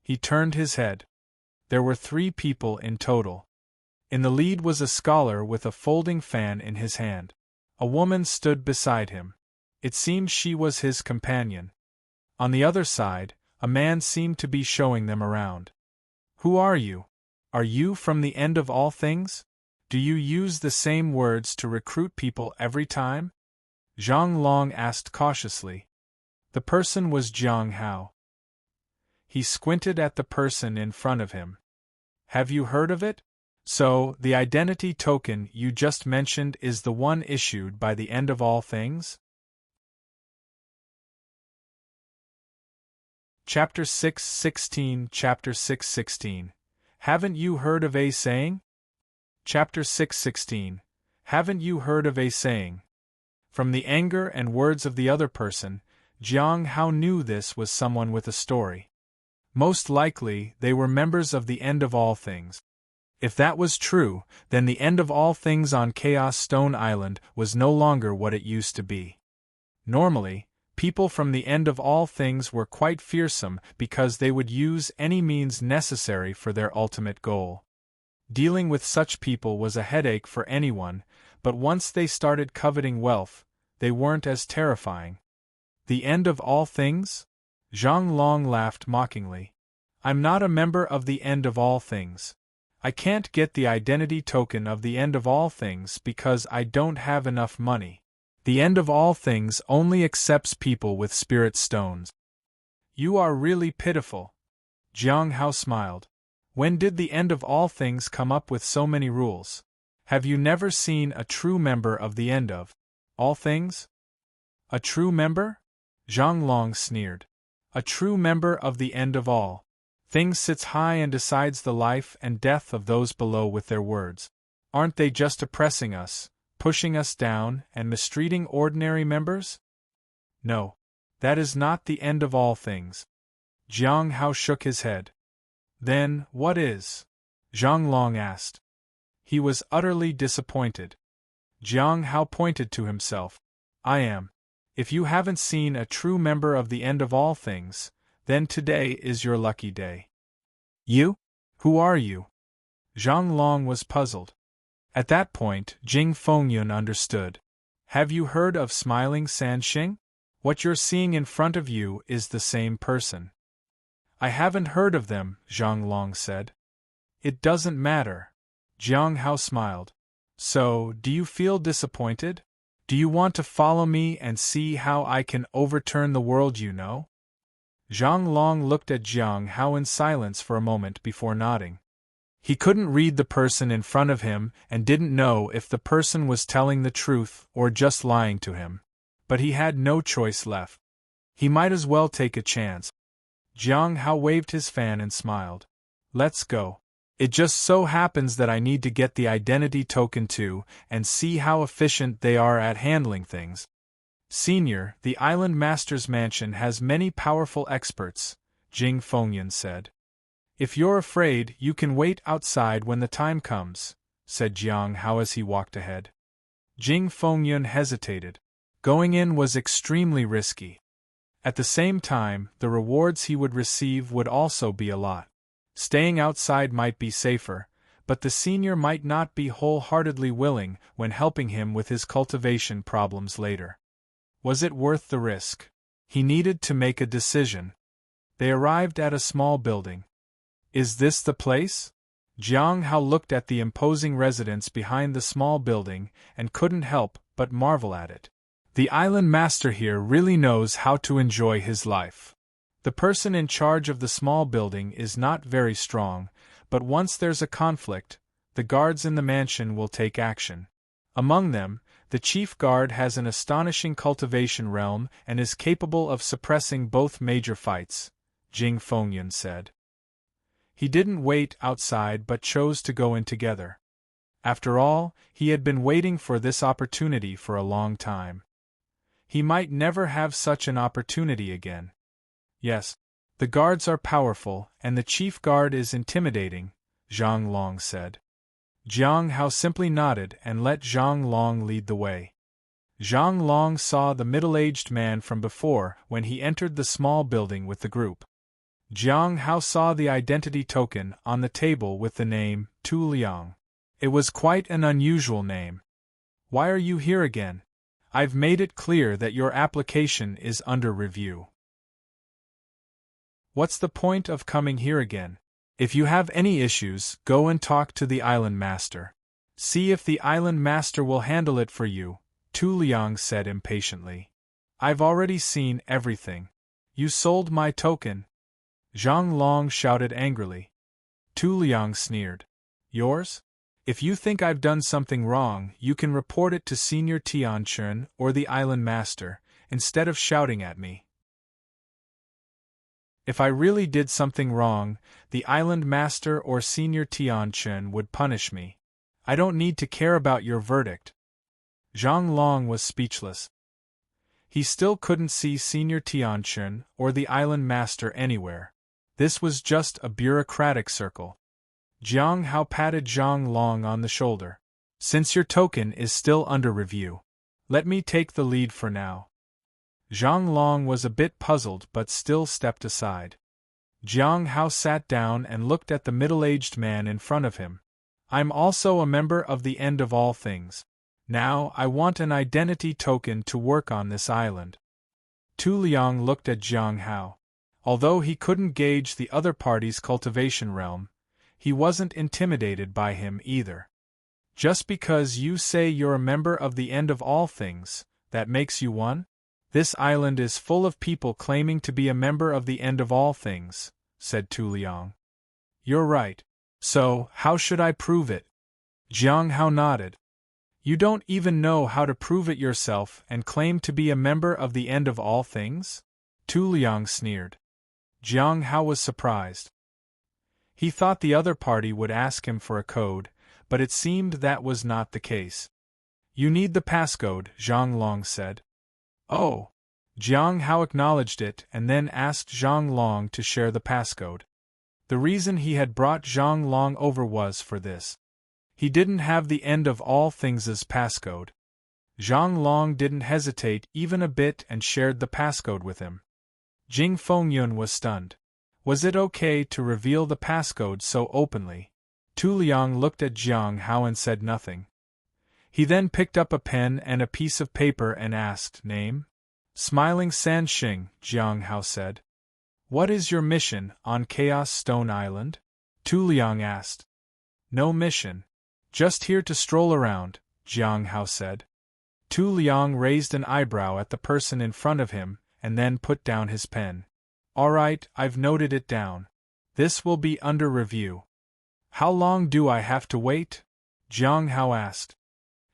He turned his head. There were 3 people in total. In the lead was a scholar with a folding fan in his hand. A woman stood beside him. It seemed she was his companion. On the other side, a man seemed to be showing them around. Who are you? Are you from the end of all things? Do you use the same words to recruit people every time? Zhang Long asked cautiously. The person was Jiang Hao. He squinted at the person in front of him. Have you heard of it? So, the identity token you just mentioned is the one issued by the end of all things? Chapter 6:16 Chapter 6:16 Haven't you heard of a saying? Chapter 6:16 Haven't you heard of a saying? From the anger and words of the other person, Jiang Hao knew this was someone with a story. Most likely, they were members of the end of all things. If that was true, then the end of all things on Chaos Stone Island was no longer what it used to be. Normally, people from the end of all things were quite fearsome because they would use any means necessary for their ultimate goal. Dealing with such people was a headache for anyone, but once they started coveting wealth, they weren't as terrifying. The end of all things? Zhang Long laughed mockingly. I'm not a member of the end of all things. I can't get the identity token of the end of all things because I don't have enough money. The end of all things only accepts people with spirit stones. You are really pitiful. Jiang Hao smiled. When did the end of all things come up with so many rules? Have you never seen a true member of the end of all things? A true member? Zhang Long sneered. A true member of the end of all things sits high and decides the life and death of those below with their words. Aren't they just oppressing us, pushing us down, and mistreating ordinary members? No. That is not the end of all things. Jiang Hao shook his head. Then, what is? Zhang Long asked. He was utterly disappointed. Jiang Hao pointed to himself. I am. If you haven't seen a true member of the end of all things, then today is your lucky day. You? Who are you? Zhang Long was puzzled. At that point, Jing Fengyun understood. Have you heard of Smiling San Sheng? What you're seeing in front of you is the same person. I haven't heard of them, Zhang Long said. It doesn't matter. Jiang Hao smiled. So, do you feel disappointed? Do you want to follow me and see how I can overturn the world you know? Zhang Long looked at Jiang Hao in silence for a moment before nodding. He couldn't read the person in front of him and didn't know if the person was telling the truth or just lying to him. But he had no choice left. He might as well take a chance. Jiang Hao waved his fan and smiled. Let's go. It just so happens that I need to get the identity token too and see how efficient they are at handling things. Senior, the Island Master's Mansion has many powerful experts, Jing Fengyun said. If you're afraid, you can wait outside when the time comes, said Jiang Hao as he walked ahead. Jing Fengyun hesitated. Going in was extremely risky. At the same time, the rewards he would receive would also be a lot. Staying outside might be safer, but the senior might not be wholeheartedly willing when helping him with his cultivation problems later. Was it worth the risk? He needed to make a decision. They arrived at a small building. Is this the place? Jiang Hao looked at the imposing residence behind the small building and couldn't help but marvel at it. The island master here really knows how to enjoy his life. The person in charge of the small building is not very strong, but once there's a conflict, the guards in the mansion will take action. Among them, the chief guard has an astonishing cultivation realm and is capable of suppressing both major fights, Jing Fengyun said. He didn't wait outside but chose to go in together. After all, he had been waiting for this opportunity for a long time. He might never have such an opportunity again. Yes, the guards are powerful, and the chief guard is intimidating, Zhang Long said. Jiang Hao simply nodded and let Zhang Long lead the way. Zhang Long saw the middle-aged man from before when he entered the small building with the group. Jiang Hao saw the identity token on the table with the name Tu Liang. It was quite an unusual name. Why are you here again? I've made it clear that your application is under review. What's the point of coming here again? If you have any issues, go and talk to the island master. See if the island master will handle it for you, Tu Liang said impatiently. I've already seen everything. You sold my token. Zhang Long shouted angrily. Tu Liang sneered. Yours? If you think I've done something wrong, you can report it to Senior Tianchun or the island master, instead of shouting at me. If I really did something wrong, the island master or Senior Tianchun would punish me. I don't need to care about your verdict. Zhang Long was speechless. He still couldn't see Senior Tianchun or the island master anywhere. This was just a bureaucratic circle. Jiang Hao patted Zhang Long on the shoulder. Since your token is still under review, let me take the lead for now. Zhang Long was a bit puzzled but still stepped aside. Jiang Hao sat down and looked at the middle-aged man in front of him. I'm also a member of the End of All Things. Now I want an identity token to work on this island. Tu Liang looked at Jiang Hao. Although he couldn't gauge the other party's cultivation realm, he wasn't intimidated by him either. Just because you say you're a member of the End of All Things, that makes you one? This island is full of people claiming to be a member of the End of All Things, said Tu Liang. You're right. So, how should I prove it? Jiang Hao nodded. You don't even know how to prove it yourself and claim to be a member of the End of All Things? Tu Liang sneered. Jiang Hao was surprised. He thought the other party would ask him for a code, but it seemed that was not the case. You need the passcode, Zhang Long said. Oh. Jiang Hao acknowledged it and then asked Zhang Long to share the passcode. The reason he had brought Zhang Long over was for this. He didn't have the End of All Things' passcode. Zhang Long didn't hesitate even a bit and shared the passcode with him. Jing Fengyun was stunned. Was it okay to reveal the passcode so openly? Tu Liang looked at Jiang Hao and said nothing. He then picked up a pen and a piece of paper and asked, Name? Smiling San Sheng, Jiang Hao said. What is your mission on Chaos Stone Island? Tu Liang asked. No mission. Just here to stroll around, Jiang Hao said. Tu Liang raised an eyebrow at the person in front of him and then put down his pen. All right, I've noted it down. This will be under review. How long do I have to wait? Jiang Hao asked.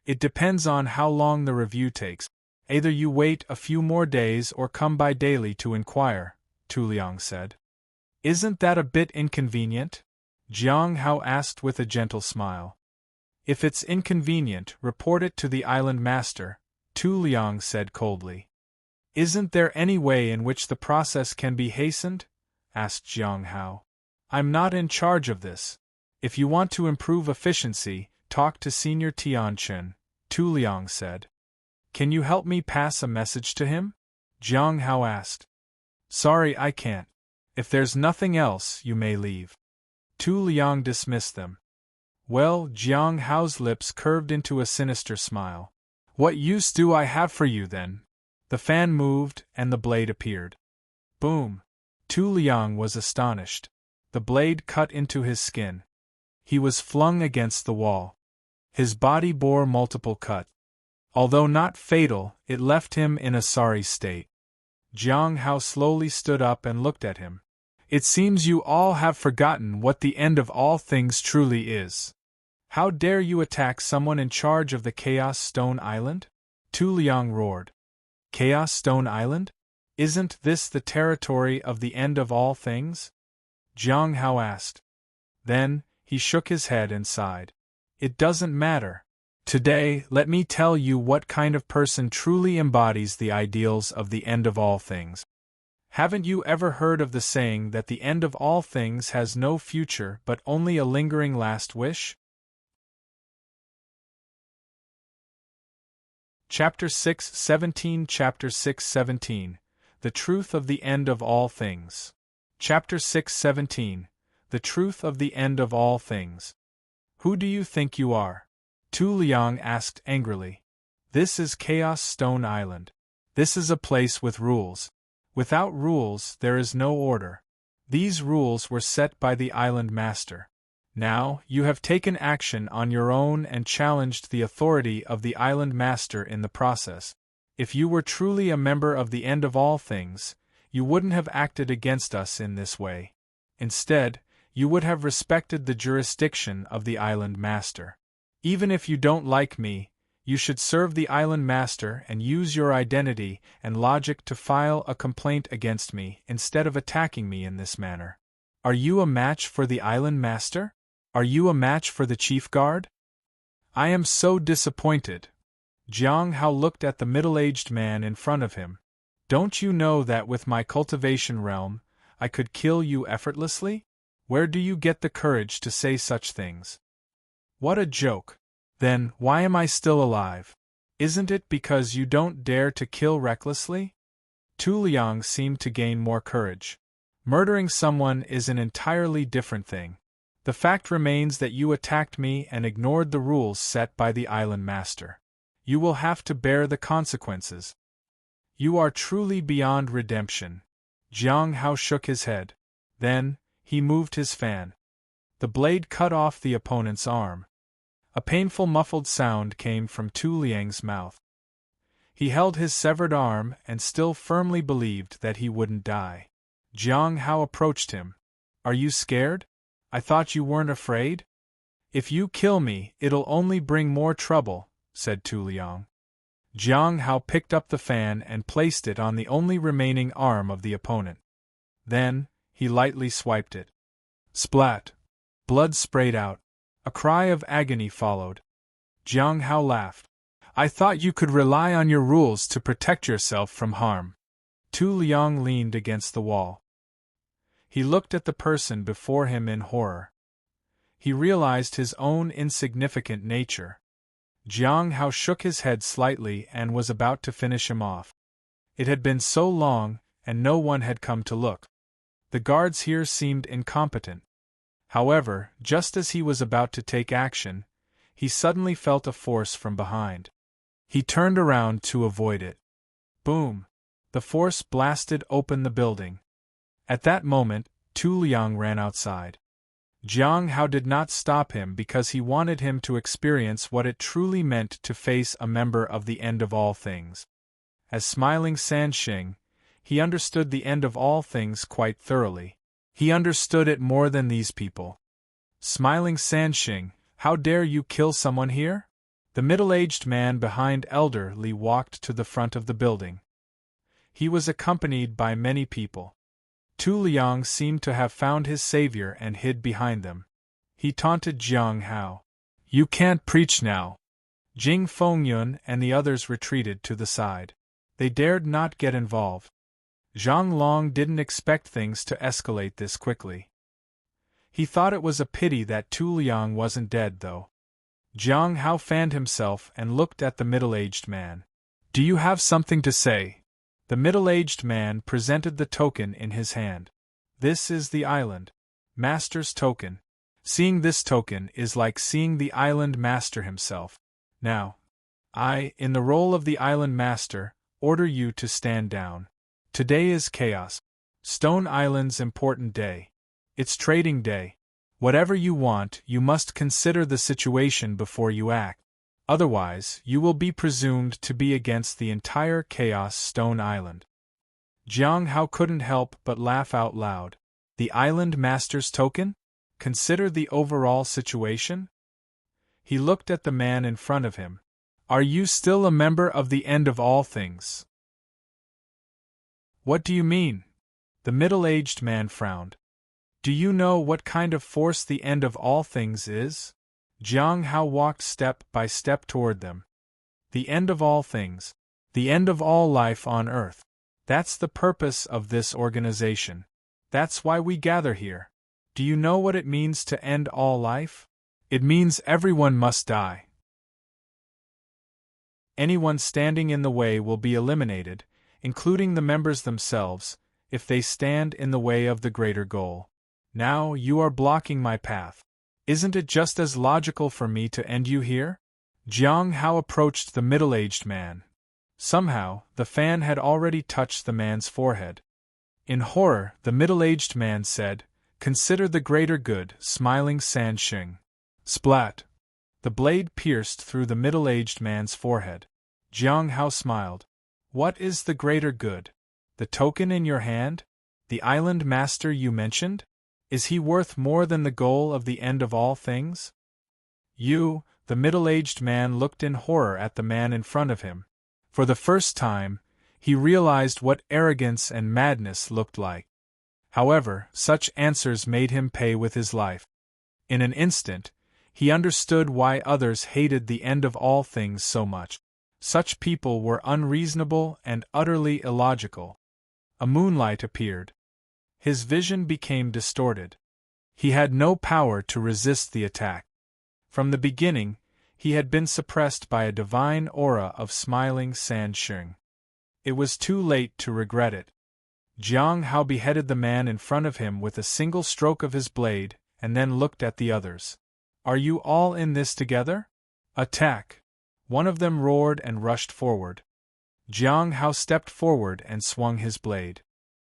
It depends on how long the review takes. Either you wait a few more days or come by daily to inquire, Tu Liang said. Isn't that a bit inconvenient? Jiang Hao asked with a gentle smile. If it's inconvenient, report it to the island master, Tu Liang said coldly. Isn't there any way in which the process can be hastened? Asked Jiang Hao. I'm not in charge of this. If you want to improve efficiency, talk to Senior Tianchun, Tu Liang said. Can you help me pass a message to him? Jiang Hao asked. Sorry, I can't. If there's nothing else, you may leave. Tu Liang dismissed them. Well, Jiang Hao's lips curved into a sinister smile. What use do I have for you then? The fan moved, and the blade appeared. Boom! Tu Liang was astonished. The blade cut into his skin. He was flung against the wall. His body bore multiple cuts. Although not fatal, it left him in a sorry state. Jiang Hao slowly stood up and looked at him. It seems you all have forgotten what the end of all things truly is. How dare you attack someone in charge of the Chaos Stone Island? Tu Liang roared. Chaos Stone Island? Isn't this the territory of the end of all things? Jiang Hao asked. Then, he shook his head and sighed. It doesn't matter. Today, let me tell you what kind of person truly embodies the ideals of the end of all things. Haven't you ever heard of the saying that the end of all things has no future but only a lingering last wish? Chapter 6:17 Chapter 6:17 The Truth of the End of All Things. Chapter 6:17 The Truth of the End of All Things. Who do you think you are? Tu Liang asked angrily. This is Chaos Stone Island. This is a place with rules. Without rules, there is no order. These rules were set by the island master. Now, you have taken action on your own and challenged the authority of the island master in the process. If you were truly a member of the end of all things, you wouldn't have acted against us in this way. Instead, you would have respected the jurisdiction of the island master. Even if you don't like me, you should serve the island master and use your identity and logic to file a complaint against me instead of attacking me in this manner. Are you a match for the island master? Are you a match for the chief guard? I am so disappointed. Jiang Hao looked at the middle-aged man in front of him. Don't you know that with my cultivation realm, I could kill you effortlessly? Where do you get the courage to say such things? What a joke. Then, why am I still alive? Isn't it because you don't dare to kill recklessly? Tu Liang seemed to gain more courage. Murdering someone is an entirely different thing. The fact remains that you attacked me and ignored the rules set by the island master. You will have to bear the consequences. You are truly beyond redemption. Jiang Hao shook his head. Then, he moved his fan. The blade cut off the opponent's arm. A painful muffled sound came from Tu Liang's mouth. He held his severed arm and still firmly believed that he wouldn't die. Jiang Hao approached him. Are you scared? I thought you weren't afraid? If you kill me, it'll only bring more trouble, said Tu Liang. Jiang Hao picked up the fan and placed it on the only remaining arm of the opponent. Then, he lightly swiped it. Splat! Blood sprayed out. A cry of agony followed. Jiang Hao laughed. I thought you could rely on your rules to protect yourself from harm. Tu Liang leaned against the wall. He looked at the person before him in horror. He realized his own insignificant nature. Jiang Hao shook his head slightly and was about to finish him off. It had been so long, and no one had come to look. The guards here seemed incompetent. However, just as he was about to take action, he suddenly felt a force from behind. He turned around to avoid it. Boom! The force blasted open the building. At that moment, Tu Liang ran outside. Jiang Hao did not stop him because he wanted him to experience what it truly meant to face a member of the end of all things. As smiling Sheng, he understood the end of all things quite thoroughly. He understood it more than these people. Smiling Sheng, how dare you kill someone here? The middle-aged man behind Elder Li walked to the front of the building. He was accompanied by many people. Tu Liang seemed to have found his savior and hid behind them. He taunted Jiang Hao. You can't preach now. Jing Fengyun and the others retreated to the side. They dared not get involved. Zhang Long didn't expect things to escalate this quickly. He thought it was a pity that Tu Liang wasn't dead, though. Jiang Hao fanned himself and looked at the middle-aged man. Do you have something to say? The middle-aged man presented the token in his hand. This is the island master's token. Seeing this token is like seeing the island master himself. Now, I, in the role of the island master, order you to stand down. Today is Chaos. Stone Island's important day. It's trading day. Whatever you want, you must consider the situation before you act. Otherwise, you will be presumed to be against the entire Chaos Stone Island. Jiang Hao couldn't help but laugh out loud. The Island Master's token? Consider the overall situation? He looked at the man in front of him. Are you still a member of the End of All Things? What do you mean? The middle-aged man frowned. Do you know what kind of force the End of All Things is? Jiang Hao walked step by step toward them. The end of all things. The end of all life on Earth. That's the purpose of this organization. That's why we gather here. Do you know what it means to end all life? It means everyone must die. Anyone standing in the way will be eliminated, including the members themselves, if they stand in the way of the greater goal. Now you are blocking my path. Isn't it just as logical for me to end you here? Jiang Hao approached the middle-aged man. Somehow, the fan had already touched the man's forehead. In horror, the middle-aged man said, "Consider the greater good," smiling San Sheng. Splat! The blade pierced through the middle-aged man's forehead. Jiang Hao smiled. What is the greater good? The token in your hand? The island master you mentioned? Is he worth more than the goal of the end of all things? The middle-aged man looked in horror at the man in front of him. For the first time, he realized what arrogance and madness looked like. However, such answers made him pay with his life. In an instant, he understood why others hated the end of all things so much. Such people were unreasonable and utterly illogical. A moonlight appeared. His vision became distorted. He had no power to resist the attack. From the beginning, he had been suppressed by a divine aura of smiling San Sheng. It was too late to regret it. Jiang Hao beheaded the man in front of him with a single stroke of his blade, and then looked at the others. Are you all in this together? Attack! One of them roared and rushed forward. Jiang Hao stepped forward and swung his blade.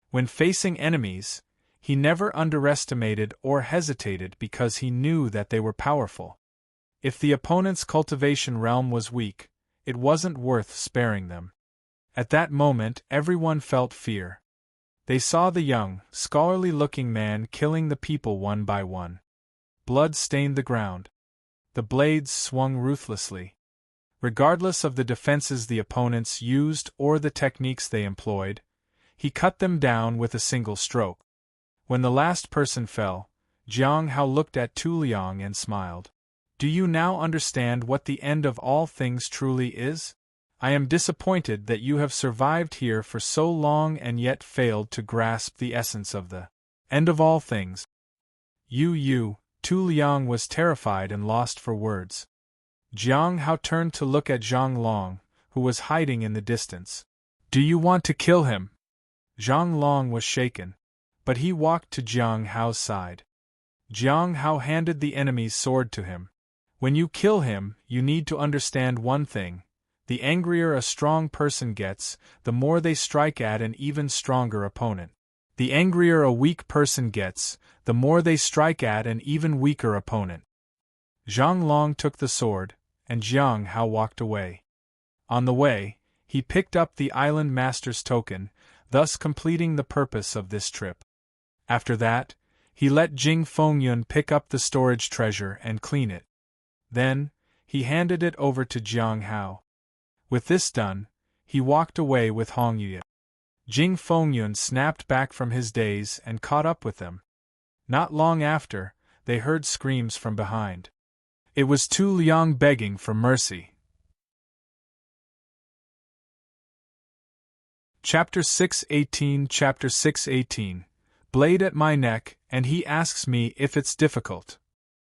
When facing enemies, he never underestimated or hesitated because he knew that they were powerful. If the opponent's cultivation realm was weak, it wasn't worth sparing them. At that moment, everyone felt fear. They saw the young, scholarly-looking man killing the people one by one. Blood stained the ground. The blades swung ruthlessly. Regardless of the defenses the opponents used or the techniques they employed, he cut them down with a single stroke. When the last person fell, Jiang Hao looked at Tu Liang and smiled. Do you now understand what the end of all things truly is? I am disappointed that you have survived here for so long and yet failed to grasp the essence of the end of all things. Tu Liang was terrified and lost for words. Jiang Hao turned to look at Zhang Long, who was hiding in the distance. Do you want to kill him? Zhang Long was shaken, but he walked to Jiang Hao's side. Jiang Hao handed the enemy's sword to him. When you kill him, you need to understand one thing. The angrier a strong person gets, the more they strike at an even stronger opponent. The angrier a weak person gets, the more they strike at an even weaker opponent. Zhang Long took the sword, and Jiang Hao walked away. On the way, he picked up the Island Master's token, thus completing the purpose of this trip. After that, he let Jing Fengyun pick up the storage treasure and clean it. Then, he handed it over to Jiang Hao. With this done, he walked away with Hong Yuye. Jing Fengyun snapped back from his daze and caught up with them. Not long after, they heard screams from behind. It was Tu Liang begging for mercy. Chapter 618 Chapter 618 Blade at my neck, and he asks me if it's difficult.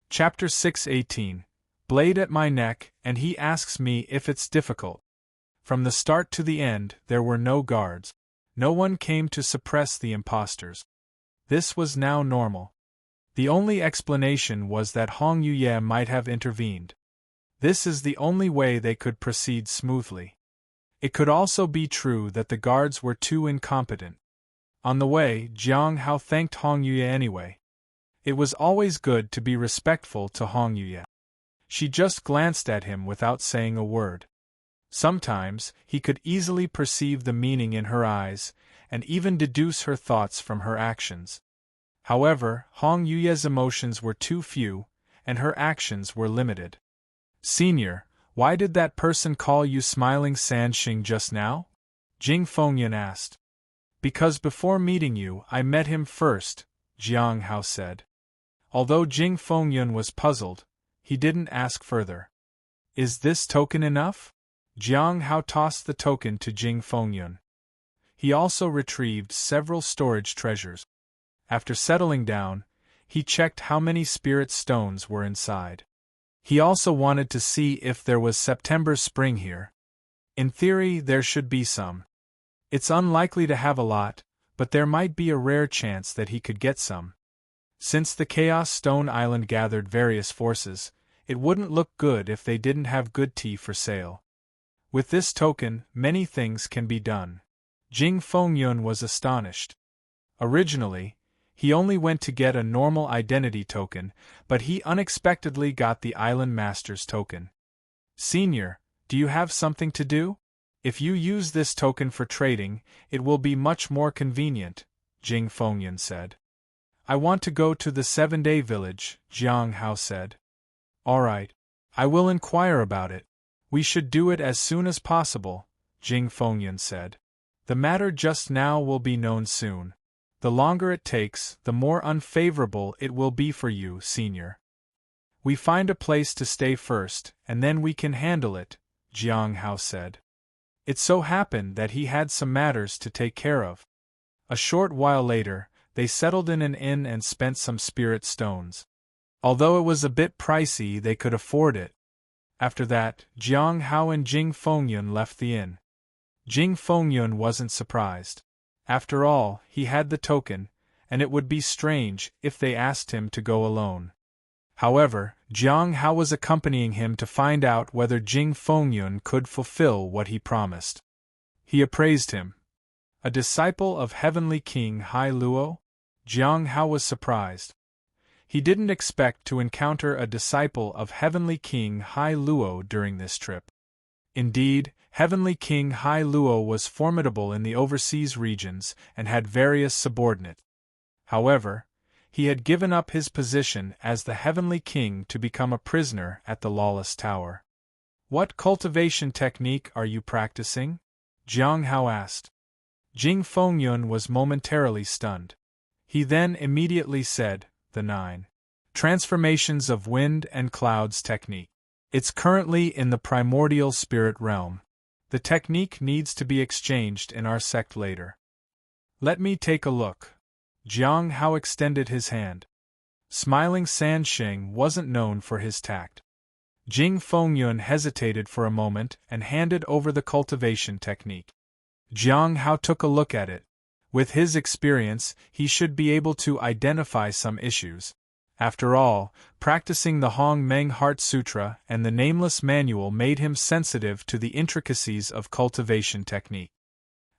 Chapter 618 Blade at my neck, and he asks me if it's difficult. From the start to the end, there were no guards. No one came to suppress the impostors. This was now normal. The only explanation was that Hong Yuye might have intervened. This is the only way they could proceed smoothly. It could also be true that the guards were too incompetent. On the way, Jiang Hao thanked Hong Yuya anyway. It was always good to be respectful to Hong Yuya. She just glanced at him without saying a word. Sometimes, he could easily perceive the meaning in her eyes, and even deduce her thoughts from her actions. However, Hong Yuya's emotions were too few, and her actions were limited. "Senior, why did that person call you Smiling San Sheng just now?" Jing Fengyun asked. "Because before meeting you, I met him first," Jiang Hao said. Although Jing Fengyun was puzzled, he didn't ask further. "Is this token enough?" Jiang Hao tossed the token to Jing Fengyun. He also retrieved several storage treasures. After settling down, he checked how many spirit stones were inside. He also wanted to see if there was September spring here. In theory, there should be some. It's unlikely to have a lot, but there might be a rare chance that he could get some. Since the Chaos Stone Island gathered various forces, it wouldn't look good if they didn't have good tea for sale. With this token, many things can be done. Jing Fengyun was astonished. Originally, he only went to get a normal identity token, but he unexpectedly got the Island Master's token. "Senior, do you have something to do? If you use this token for trading, it will be much more convenient," Jing Fengyun said. "I want to go to the 7-day village," Jiang Hao said. "All right. I will inquire about it. We should do it as soon as possible," Jing Fengyun said. "The matter just now will be known soon. The longer it takes, the more unfavorable it will be for you, Senior. We find a place to stay first, and then we can handle it," Jiang Hao said. It so happened that he had some matters to take care of. A short while later, they settled in an inn and spent some spirit stones. Although it was a bit pricey, they could afford it. After that, Jiang Hao and Jing Fengyun left the inn. Jing Fengyun wasn't surprised. After all, he had the token, and it would be strange if they asked him to go alone. However, Jiang Hao was accompanying him to find out whether Jing Fengyun could fulfill what he promised. He appraised him. A disciple of Heavenly King Hai Luo? Jiang Hao was surprised. He didn't expect to encounter a disciple of Heavenly King Hai Luo during this trip. Indeed, Heavenly King Hai Luo was formidable in the overseas regions and had various subordinates. However, he had given up his position as the Heavenly King to become a prisoner at the Lawless Tower. "What cultivation technique are you practicing?" Jiang Hao asked. Jing Fengyun was momentarily stunned. He then immediately said, "The 9 transformations of wind and clouds technique. It's currently in the primordial spirit realm. The technique needs to be exchanged in our sect later." "Let me take a look." Jiang Hao extended his hand. Smiling San Sheng wasn't known for his tact. Jing Fengyun hesitated for a moment and handed over the cultivation technique. Jiang Hao took a look at it. With his experience, he should be able to identify some issues. After all, practicing the Hong Meng Heart Sutra and the Nameless Manual made him sensitive to the intricacies of cultivation technique.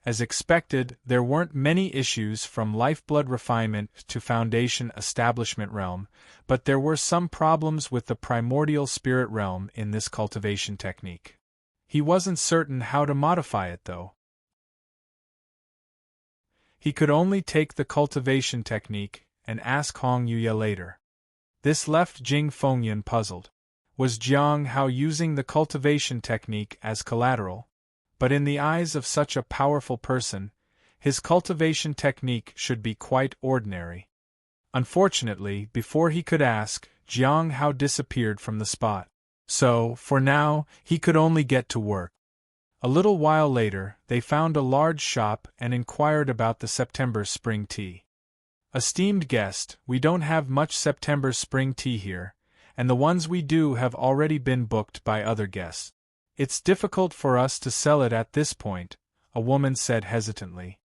As expected, there weren't many issues from lifeblood refinement to foundation establishment realm, but there were some problems with the primordial spirit realm in this cultivation technique. He wasn't certain how to modify it though. He could only take the cultivation technique and ask Hong Yuya later. This left Jing Fengyun puzzled. Was Jiang Hao using the cultivation technique as collateral? But in the eyes of such a powerful person, his cultivation technique should be quite ordinary. Unfortunately, before he could ask, Jiang Hao disappeared from the spot. So, for now, he could only get to work. A little while later, they found a large shop and inquired about the September spring tea. "Esteemed guest, we don't have much September spring tea here, and the ones we do have already been booked by other guests. It's difficult for us to sell it at this point," a woman said hesitantly.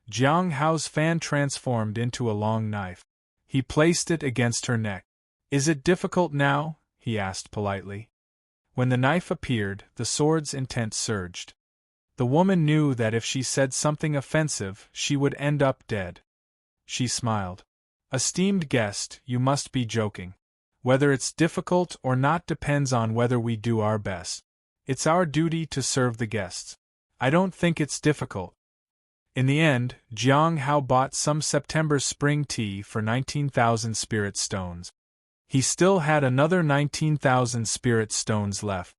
Jiang Hao's fan transformed into a long knife. He placed it against her neck. "Is it difficult now?" he asked politely. When the knife appeared, the sword's intent surged. The woman knew that if she said something offensive, she would end up dead. She smiled. Esteemed guest, you must be joking. Whether it's difficult or not depends on whether we do our best. It's our duty to serve the guests. I don't think it's difficult. In the end, Jiang Hao bought some September spring tea for 19,000 spirit stones. He still had another 19,000 spirit stones left.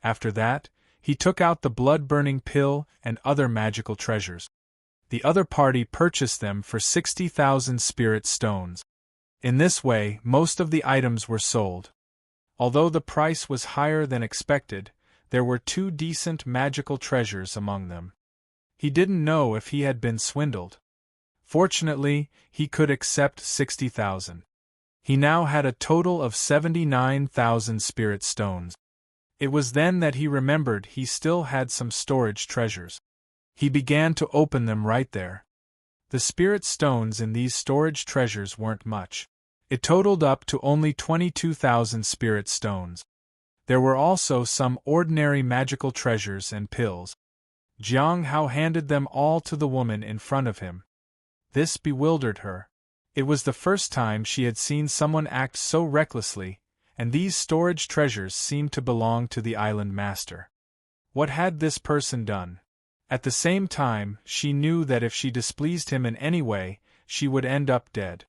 After that, he took out the blood-burning pill and other magical treasures. The other party purchased them for 60,000 spirit stones. In this way, most of the items were sold. Although the price was higher than expected, there were 2 decent magical treasures among them. He didn't know if he had been swindled. Fortunately, he could accept 60,000. He now had a total of 79,000 spirit stones. It was then that he remembered he still had some storage treasures. He began to open them right there. The spirit stones in these storage treasures weren't much. It totaled up to only 22,000 spirit stones. There were also some ordinary magical treasures and pills. Jiang Hao handed them all to the woman in front of him. This bewildered her. It was the first time she had seen someone act so recklessly, and these storage treasures seemed to belong to the island master. What had this person done? At the same time, she knew that if she displeased him in any way, she would end up dead.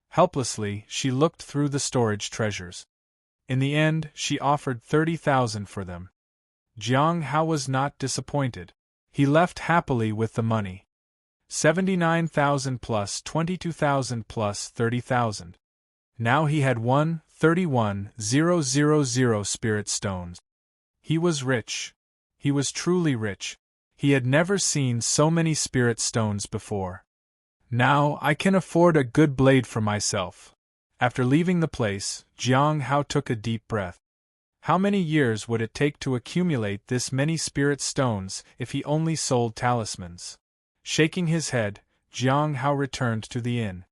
Helplessly, she looked through the storage treasures. In the end, she offered 30,000 for them. Jiang Hao was not disappointed. He left happily with the money. 79,000 plus 22,000 plus 30,000. Now he had 131,000 spirit stones. He was rich. He was truly rich. He had never seen so many spirit stones before. Now I can afford a good blade for myself. After leaving the place, Jiang Hao took a deep breath. How many years would it take to accumulate this many spirit stones if he only sold talismans? Shaking his head, Jiang Hao returned to the inn.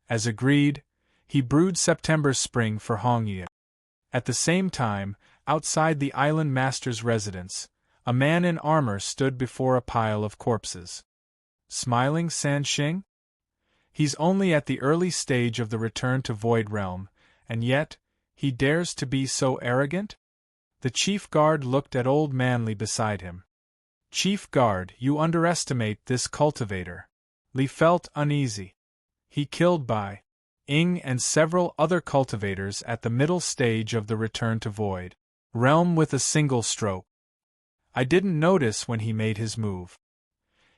As agreed, he brewed September spring for Hongye. At the same time, outside the island master's residence, a man in armor stood before a pile of corpses. Smiling Sheng? He's only at the early stage of the return to Void Realm, and yet, he dares to be so arrogant? The chief guard looked at old Manly beside him. Chief guard, you underestimate this cultivator. Li felt uneasy. He killed Bai Ying and several other cultivators at the middle stage of the return to Void Realm with a single stroke. I didn't notice when he made his move.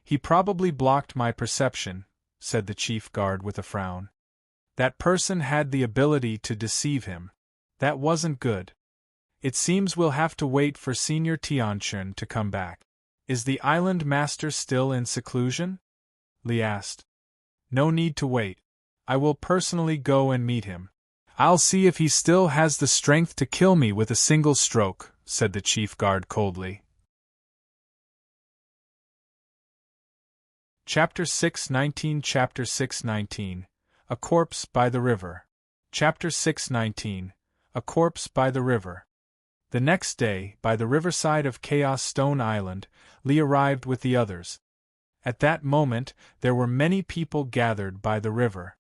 He probably blocked my perception, said the chief guard with a frown. That person had the ability to deceive him. That wasn't good. It seems we'll have to wait for Senior Tianchun to come back. Is the island master still in seclusion? Li asked. No need to wait. I will personally go and meet him. I'll see if he still has the strength to kill me with a single stroke, said the chief guard coldly. Chapter 619 Chapter 619 A Corpse by the River. Chapter 619 A Corpse by the River. The next day, by the riverside of Chaos Stone Island, Li arrived with the others. At that moment, there were many people gathered by the river.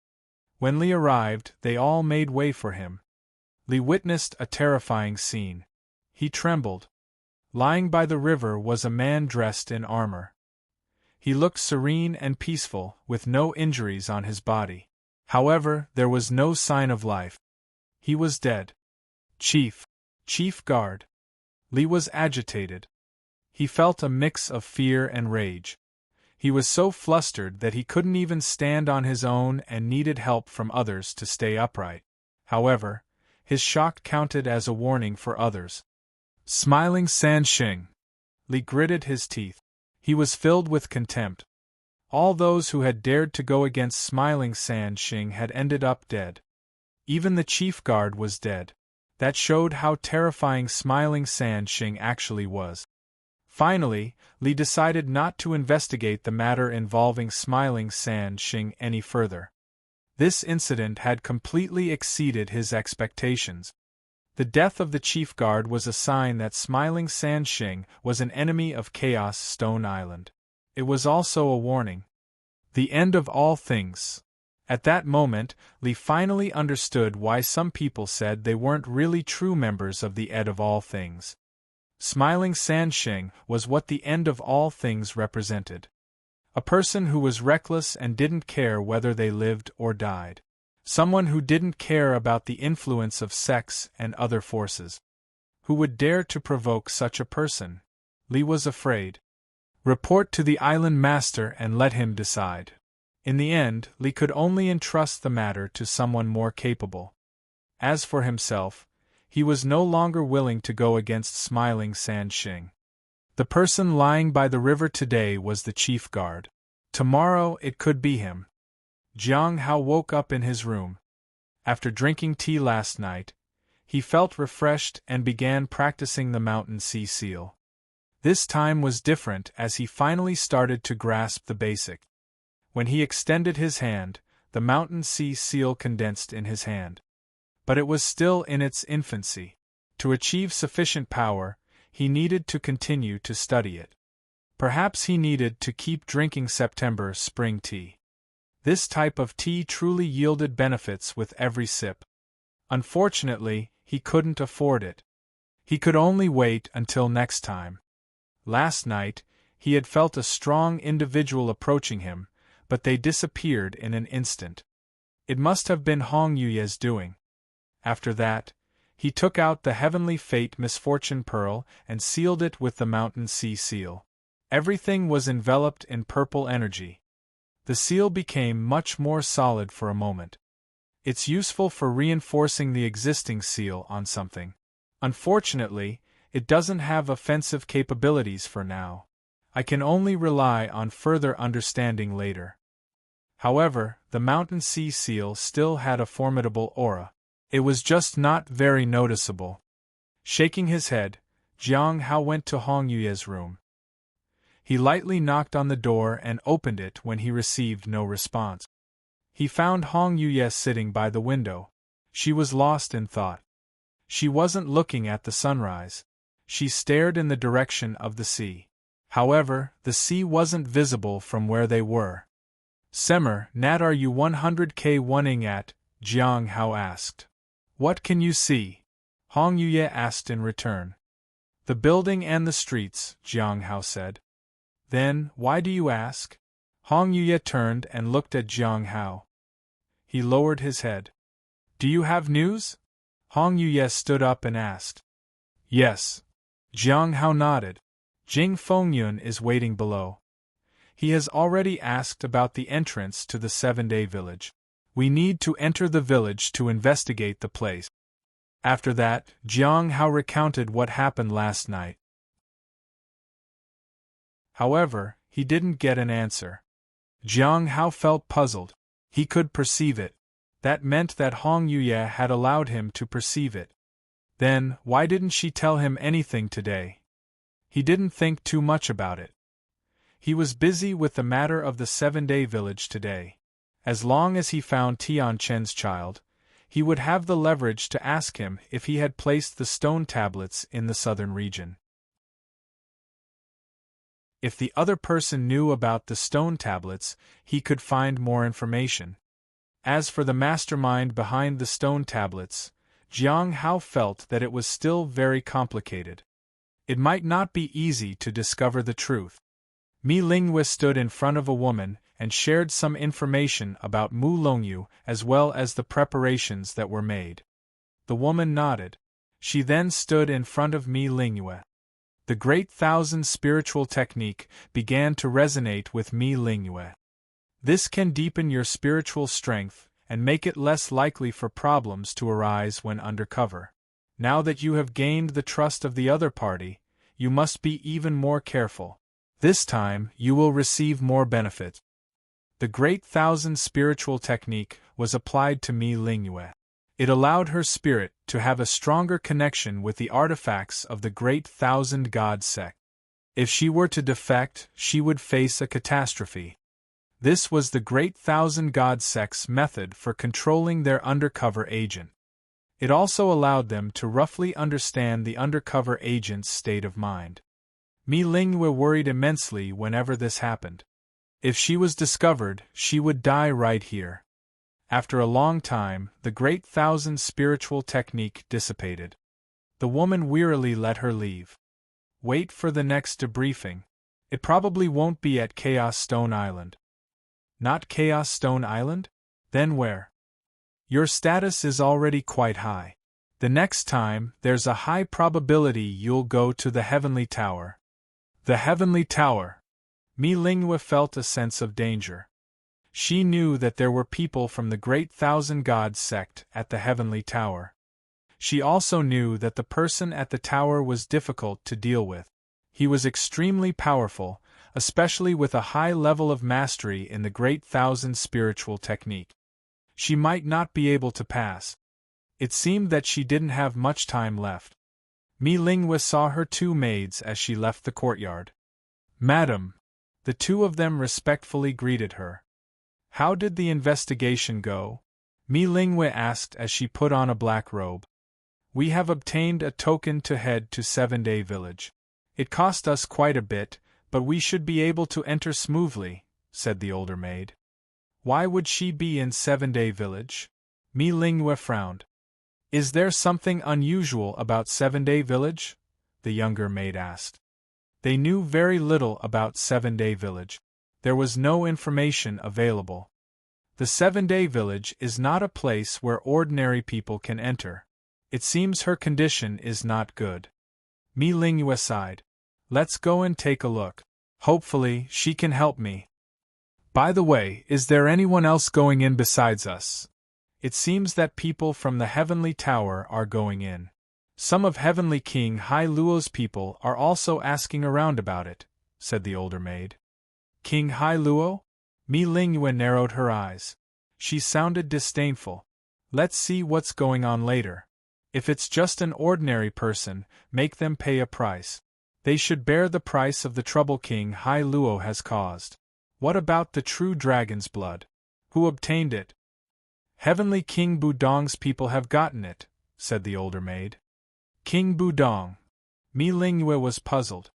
When Li arrived, they all made way for him. Li witnessed a terrifying scene. He trembled. Lying by the river was a man dressed in armor. He looked serene and peaceful, with no injuries on his body. However, there was no sign of life. He was dead. Chief guard. Li was agitated. He felt a mix of fear and rage. He was so flustered that he couldn't even stand on his own and needed help from others to stay upright. However, his shock counted as a warning for others. Smiling Sheng. Li gritted his teeth. He was filled with contempt. All those who had dared to go against Smiling Sheng had ended up dead. Even the chief guard was dead. That showed how terrifying Smiling Sheng actually was. Finally, Li decided not to investigate the matter involving Smiling Sheng any further. This incident had completely exceeded his expectations. The death of the chief guard was a sign that Smiling Sand Sheng was an enemy of Chaos Stone Island. It was also a warning. The end of all things. At that moment, Li finally understood why some people said they weren't really true members of the Ed of all things. Smiling Sand Sheng was what the end of all things represented. A person who was reckless and didn't care whether they lived or died. Someone who didn't care about the influence of sex and other forces. Who would dare to provoke such a person? Li was afraid. Report to the island master and let him decide. In the end, Li could only entrust the matter to someone more capable. As for himself, he was no longer willing to go against Smiling Sand Sheng. The person lying by the river today was the chief guard. Tomorrow it could be him. Jiang Hao woke up in his room. After drinking tea last night, he felt refreshed and began practicing the Mountain Sea Seal. This time was different as he finally started to grasp the basic. When he extended his hand, the Mountain Sea Seal condensed in his hand. But it was still in its infancy. To achieve sufficient power, he needed to continue to study it. Perhaps he needed to keep drinking September spring tea. This type of tea truly yielded benefits with every sip. Unfortunately, he couldn't afford it. He could only wait until next time. Last night, he had felt a strong individual approaching him, but they disappeared in an instant. It must have been Hong Yuye's doing. After that, he took out the Heavenly Fate Misfortune Pearl and sealed it with the Mountain Sea Seal. Everything was enveloped in purple energy. The seal became much more solid for a moment. It's useful for reinforcing the existing seal on something. Unfortunately, it doesn't have offensive capabilities for now. I can only rely on further understanding later. However, the Mountain Sea Seal still had a formidable aura. It was just not very noticeable. Shaking his head, Jiang Hao went to Hong Yuye's room. He lightly knocked on the door and opened it when he received no response. He found Hong Yuye sitting by the window. She was lost in thought. She wasn't looking at the sunrise. She stared in the direction of the sea. However, the sea wasn't visible from where they were. Semmer, Nat, are you 100k wonning at? Jiang Hao asked. What can you see? Hong Yuye asked in return. The building and the streets, Jiang Hao said. Then, why do you ask? Hong Yuye turned and looked at Jiang Hao. He lowered his head. Do you have news? Hong Yuye stood up and asked. Yes. Jiang Hao nodded. Jing Fengyun is waiting below. He has already asked about the entrance to the 7-day village. We need to enter the village to investigate the place. After that, Jiang Hao recounted what happened last night. However, he didn't get an answer. Jiang Hao felt puzzled. He could perceive it. That meant that Hong Yuye had allowed him to perceive it. Then, why didn't she tell him anything today? He didn't think too much about it. He was busy with the matter of the 7-day village today. As long as he found Tian Chen's child, he would have the leverage to ask him if he had placed the stone tablets in the southern region. If the other person knew about the stone tablets, he could find more information. As for the mastermind behind the stone tablets, Jiang Hao felt that it was still very complicated. It might not be easy to discover the truth. Mi Lingyue stood in front of a woman and shared some information about Mu Longyu as well as the preparations that were made. The woman nodded. She then stood in front of Mi Lingyue. The Great Thousand Spiritual Technique began to resonate with Mi Lingyue. This can deepen your spiritual strength and make it less likely for problems to arise when undercover. Now that you have gained the trust of the other party, you must be even more careful. This time, you will receive more benefit. The Great Thousand Spiritual Technique was applied to Mi Lingyue. It allowed her spirit to have a stronger connection with the artifacts of the Great Thousand God sect. If she were to defect, she would face a catastrophe. This was the Great Thousand God sect's method for controlling their undercover agent. It also allowed them to roughly understand the undercover agent's state of mind. Mi Lingwe worried immensely whenever this happened. If she was discovered, she would die right here. After a long time, the great thousand spiritual technique dissipated. The woman wearily let her leave. Wait for the next debriefing. It probably won't be at Chaos Stone Island. Not Chaos Stone Island? Then where? Your status is already quite high. The next time, there's a high probability you'll go to the Heavenly Tower. The Heavenly Tower. Mi Lingwe felt a sense of danger. She knew that there were people from the Great Thousand Gods sect at the Heavenly Tower. She also knew that the person at the tower was difficult to deal with. He was extremely powerful, especially with a high level of mastery in the Great Thousand spiritual technique. She might not be able to pass. It seemed that she didn't have much time left. Mi Lingwe saw her two maids as she left the courtyard. Madam. The two of them respectfully greeted her. How did the investigation go? Mi Lingwe asked as she put on a black robe. We have obtained a token to head to 7-Day Village. It cost us quite a bit, but we should be able to enter smoothly, said the older maid. Why would she be in 7-Day Village? Mi Lingwe frowned. Is there something unusual about 7-Day Village? The younger maid asked. They knew very little about 7-Day Village. There was no information available. The 7-Day Village is not a place where ordinary people can enter. It seems her condition is not good. Mi Lingwe sighed. Let's go and take a look. Hopefully, she can help me. By the way, is there anyone else going in besides us? It seems that people from the Heavenly Tower are going in. Some of Heavenly King Hai Luo's people are also asking around about it, said the older maid. King Hai Luo? Mi Lingwe narrowed her eyes. She sounded disdainful. Let's see what's going on later. If it's just an ordinary person, make them pay a price. They should bear the price of the trouble King Hai Luo has caused. What about the true dragon's blood? Who obtained it? Heavenly King Budong's people have gotten it, said the older maid. King Budong. Mi Lingwe was puzzled.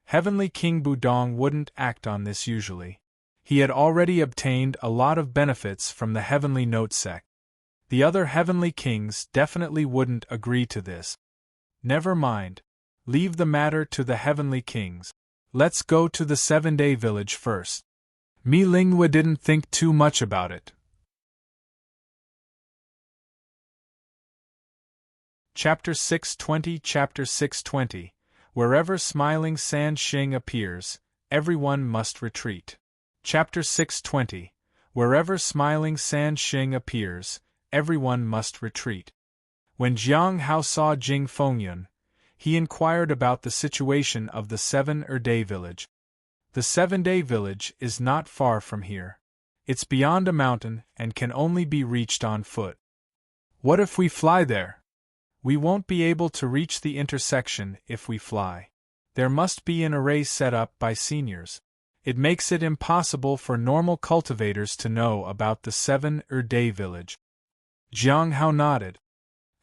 Heavenly King Budong wouldn't act on this usually. He had already obtained a lot of benefits from the Heavenly Note sect. The other Heavenly Kings definitely wouldn't agree to this. Never mind. Leave the matter to the Heavenly Kings. Let's go to the 7-Day Village first. Mi Lingwe didn't think too much about it. Chapter 620 Chapter 620 Wherever smiling Sand Sheng appears, everyone must retreat. Chapter 620 Wherever smiling Sand Sheng appears, everyone must retreat. When Jiang Hao saw Jing Fengyun, he inquired about the situation of the 7-Day Village. The 7-Day Village is not far from here. It's beyond a mountain and can only be reached on foot. What if we fly there? We won't be able to reach the intersection if we fly. There must be an array set up by seniors. It makes it impossible for normal cultivators to know about the 7-Day Village. Jiang Hao nodded.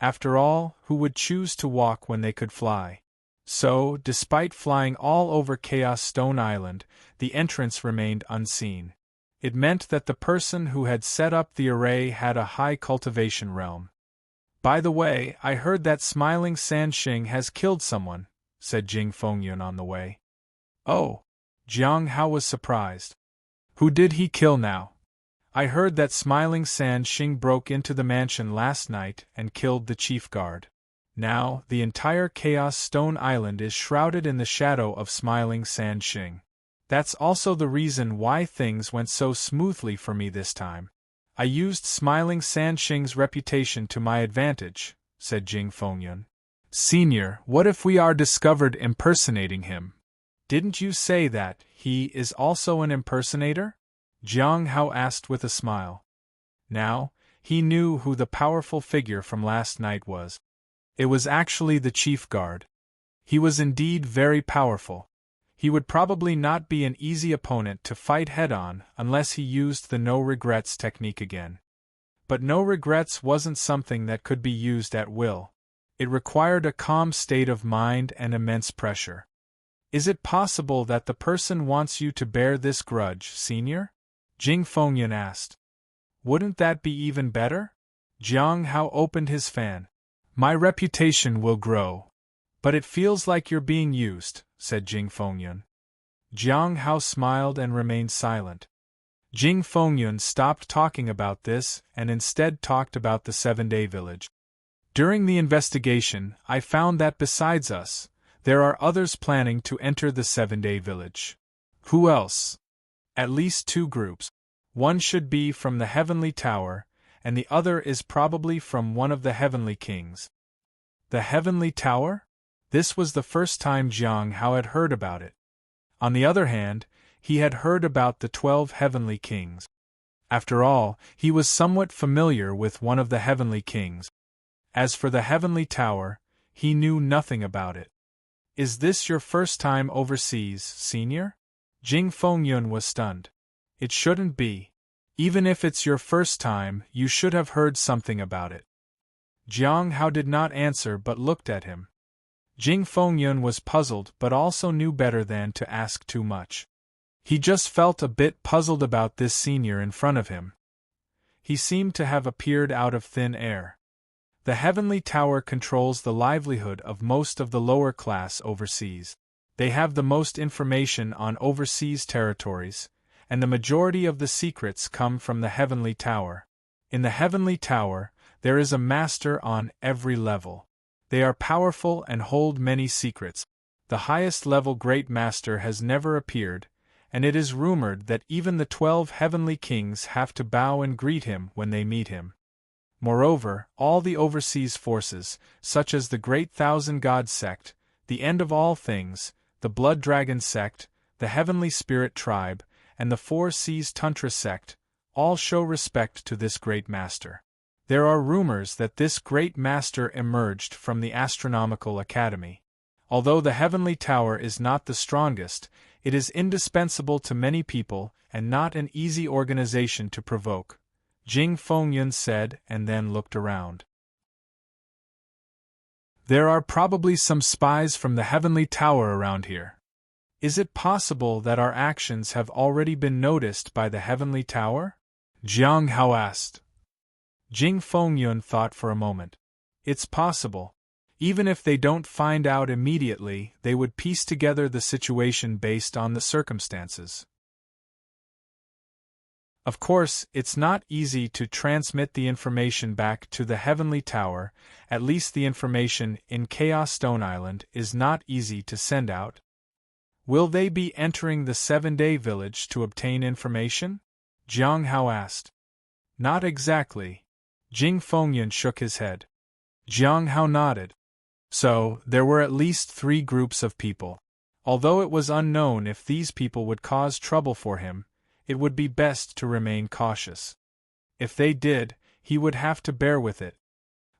After all, who would choose to walk when they could fly? So, despite flying all over Chaos Stone Island, the entrance remained unseen. It meant that the person who had set up the array had a high cultivation realm. By the way, I heard that smiling Sand Sheng has killed someone, said Jing Fengyun on the way. Oh! Jiang Hao was surprised. Who did he kill now? I heard that smiling Sand Sheng broke into the mansion last night and killed the chief guard. Now, the entire Chaos Stone Island is shrouded in the shadow of smiling Sand Sheng. That's also the reason why things went so smoothly for me this time. I used smiling Sand Sheng's reputation to my advantage, said Jing Fengyun. Senior, what if we are discovered impersonating him? Didn't you say that he is also an impersonator? Jiang Hao asked with a smile. Now, he knew who the powerful figure from last night was. It was actually the chief guard. He was indeed very powerful. He would probably not be an easy opponent to fight head-on unless he used the no-regrets technique again. But no regrets wasn't something that could be used at will. It required a calm state of mind and immense pressure. Is it possible that the person wants you to bear this grudge, Senior? Jing Fengyan asked. Wouldn't that be even better? Jiang Hao opened his fan. My reputation will grow. But it feels like you're being used, said Jing Fengyan. Jiang Hao smiled and remained silent. Jing Fengyan stopped talking about this and instead talked about the 7-day village. During the investigation, I found that besides us, there are others planning to enter the 7-day village. Who else? At least 2 groups. One should be from the Heavenly Tower, and the other is probably from one of the Heavenly Kings. The Heavenly Tower? This was the first time Jiang Hao had heard about it. On the other hand, he had heard about the 12 Heavenly Kings. After all, he was somewhat familiar with one of the Heavenly Kings. As for the Heavenly Tower, he knew nothing about it. Is this your first time overseas, Senior? Jing Fengyan was stunned. It shouldn't be. Even if it's your first time, you should have heard something about it. Jiang Hao did not answer but looked at him. Jing Fengyan was puzzled but also knew better than to ask too much. He just felt a bit puzzled about this senior in front of him. He seemed to have appeared out of thin air. The Heavenly Tower controls the livelihood of most of the lower class overseas. They have the most information on overseas territories, and the majority of the secrets come from the Heavenly Tower. In the Heavenly Tower, there is a master on every level. They are powerful and hold many secrets. The highest level Great Master has never appeared, and it is rumored that even the 12 Heavenly Kings have to bow and greet him when they meet him. Moreover, all the overseas forces, such as the Great Thousand God Sect, the End of All Things, the Blood Dragon Sect, the Heavenly Spirit Tribe, and the Four Seas Tantra Sect, all show respect to this Great Master. There are rumors that this Great Master emerged from the Astronomical Academy. Although the Heavenly Tower is not the strongest, it is indispensable to many people and not an easy organization to provoke, Jing Fengyan said and then looked around. There are probably some spies from the Heavenly Tower around here. Is it possible that our actions have already been noticed by the Heavenly Tower? Jiang Hao asked. Jing Fengyan thought for a moment. It's possible. Even if they don't find out immediately, they would piece together the situation based on the circumstances. Of course, it's not easy to transmit the information back to the Heavenly Tower, at least the information in Chaos Stone Island is not easy to send out. Will they be entering the 7-day village to obtain information? Jiang Hao asked. Not exactly. Jing Fengyan shook his head. Jiang Hao nodded. So, there were at least 3 groups of people. Although it was unknown if these people would cause trouble for him, it would be best to remain cautious. If they did, he would have to bear with it.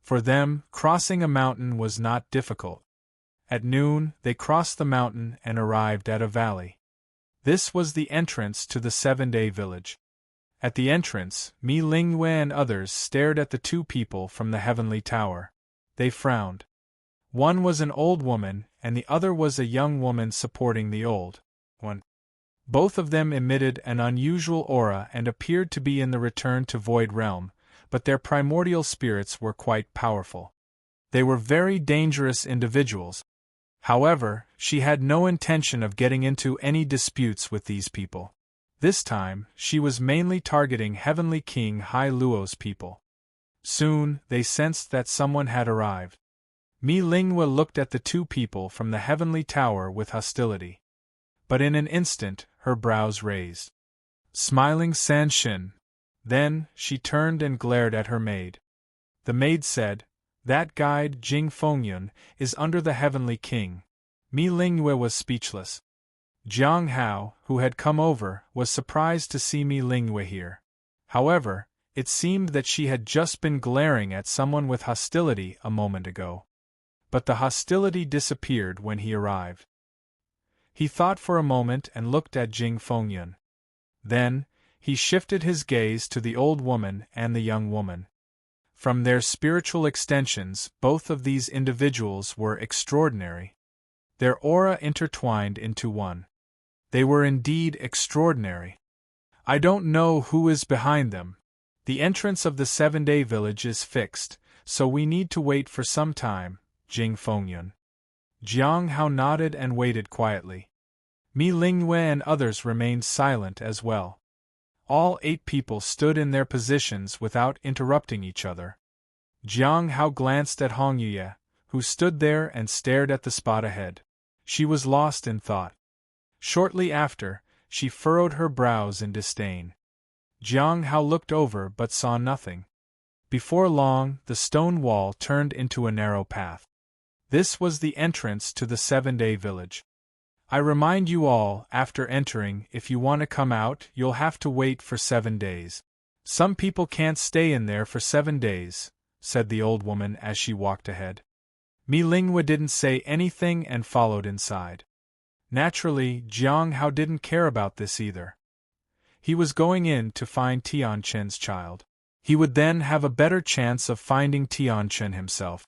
For them, crossing a mountain was not difficult. At noon, they crossed the mountain and arrived at a valley. This was the entrance to the 7-day village. At the entrance, Mi Lingyue and others stared at the 2 people from the Heavenly Tower. They frowned. One was an old woman, and the other was a young woman supporting the old one. Both of them emitted an unusual aura and appeared to be in the Return to Void realm, but their primordial spirits were quite powerful. They were very dangerous individuals. However, she had no intention of getting into any disputes with these people. This time, she was mainly targeting Heavenly King Hai Luo's people. Soon, they sensed that someone had arrived. Mi Lingyue looked at the 2 people from the Heavenly Tower with hostility. But in an instant, her brows raised. Smiling San Shin. Then, she turned and glared at her maid. The maid said, That guide, Jing Fengyan, is under the Heavenly King. Mi Lingyue was speechless. Jiang Hao, who had come over, was surprised to see Mi Lingyue here. However, it seemed that she had just been glaring at someone with hostility a moment ago. But the hostility disappeared when he arrived. He thought for a moment and looked at Jing Fengyan. Then, He shifted his gaze to the old woman and the young woman. From their spiritual extensions, both of these individuals were extraordinary. Their aura intertwined into one. They were indeed extraordinary. I don't know who is behind them. The entrance of the 7-day village is fixed, so we need to wait for some time, Jing Fengyun. Jiang Hao nodded and waited quietly. Mi Lingyue and others remained silent as well. All 8 people stood in their positions without interrupting each other. Jiang Hao glanced at Hong Yuye, who stood there and stared at the spot ahead. She was lost in thought. Shortly after, she furrowed her brows in disdain. Jiang Hao looked over but saw nothing. Before long, the stone wall turned into a narrow path. This was the entrance to the 7-day village. I remind you all, after entering, if you want to come out, you'll have to wait for 7 days. Some people can't stay in there for 7 days, said the old woman as she walked ahead. Mi Lingyue didn't say anything and followed inside. Naturally, Jiang Hao didn't care about this either. He was going in to find Tianchen's child. He would then have a better chance of finding Tianchen himself.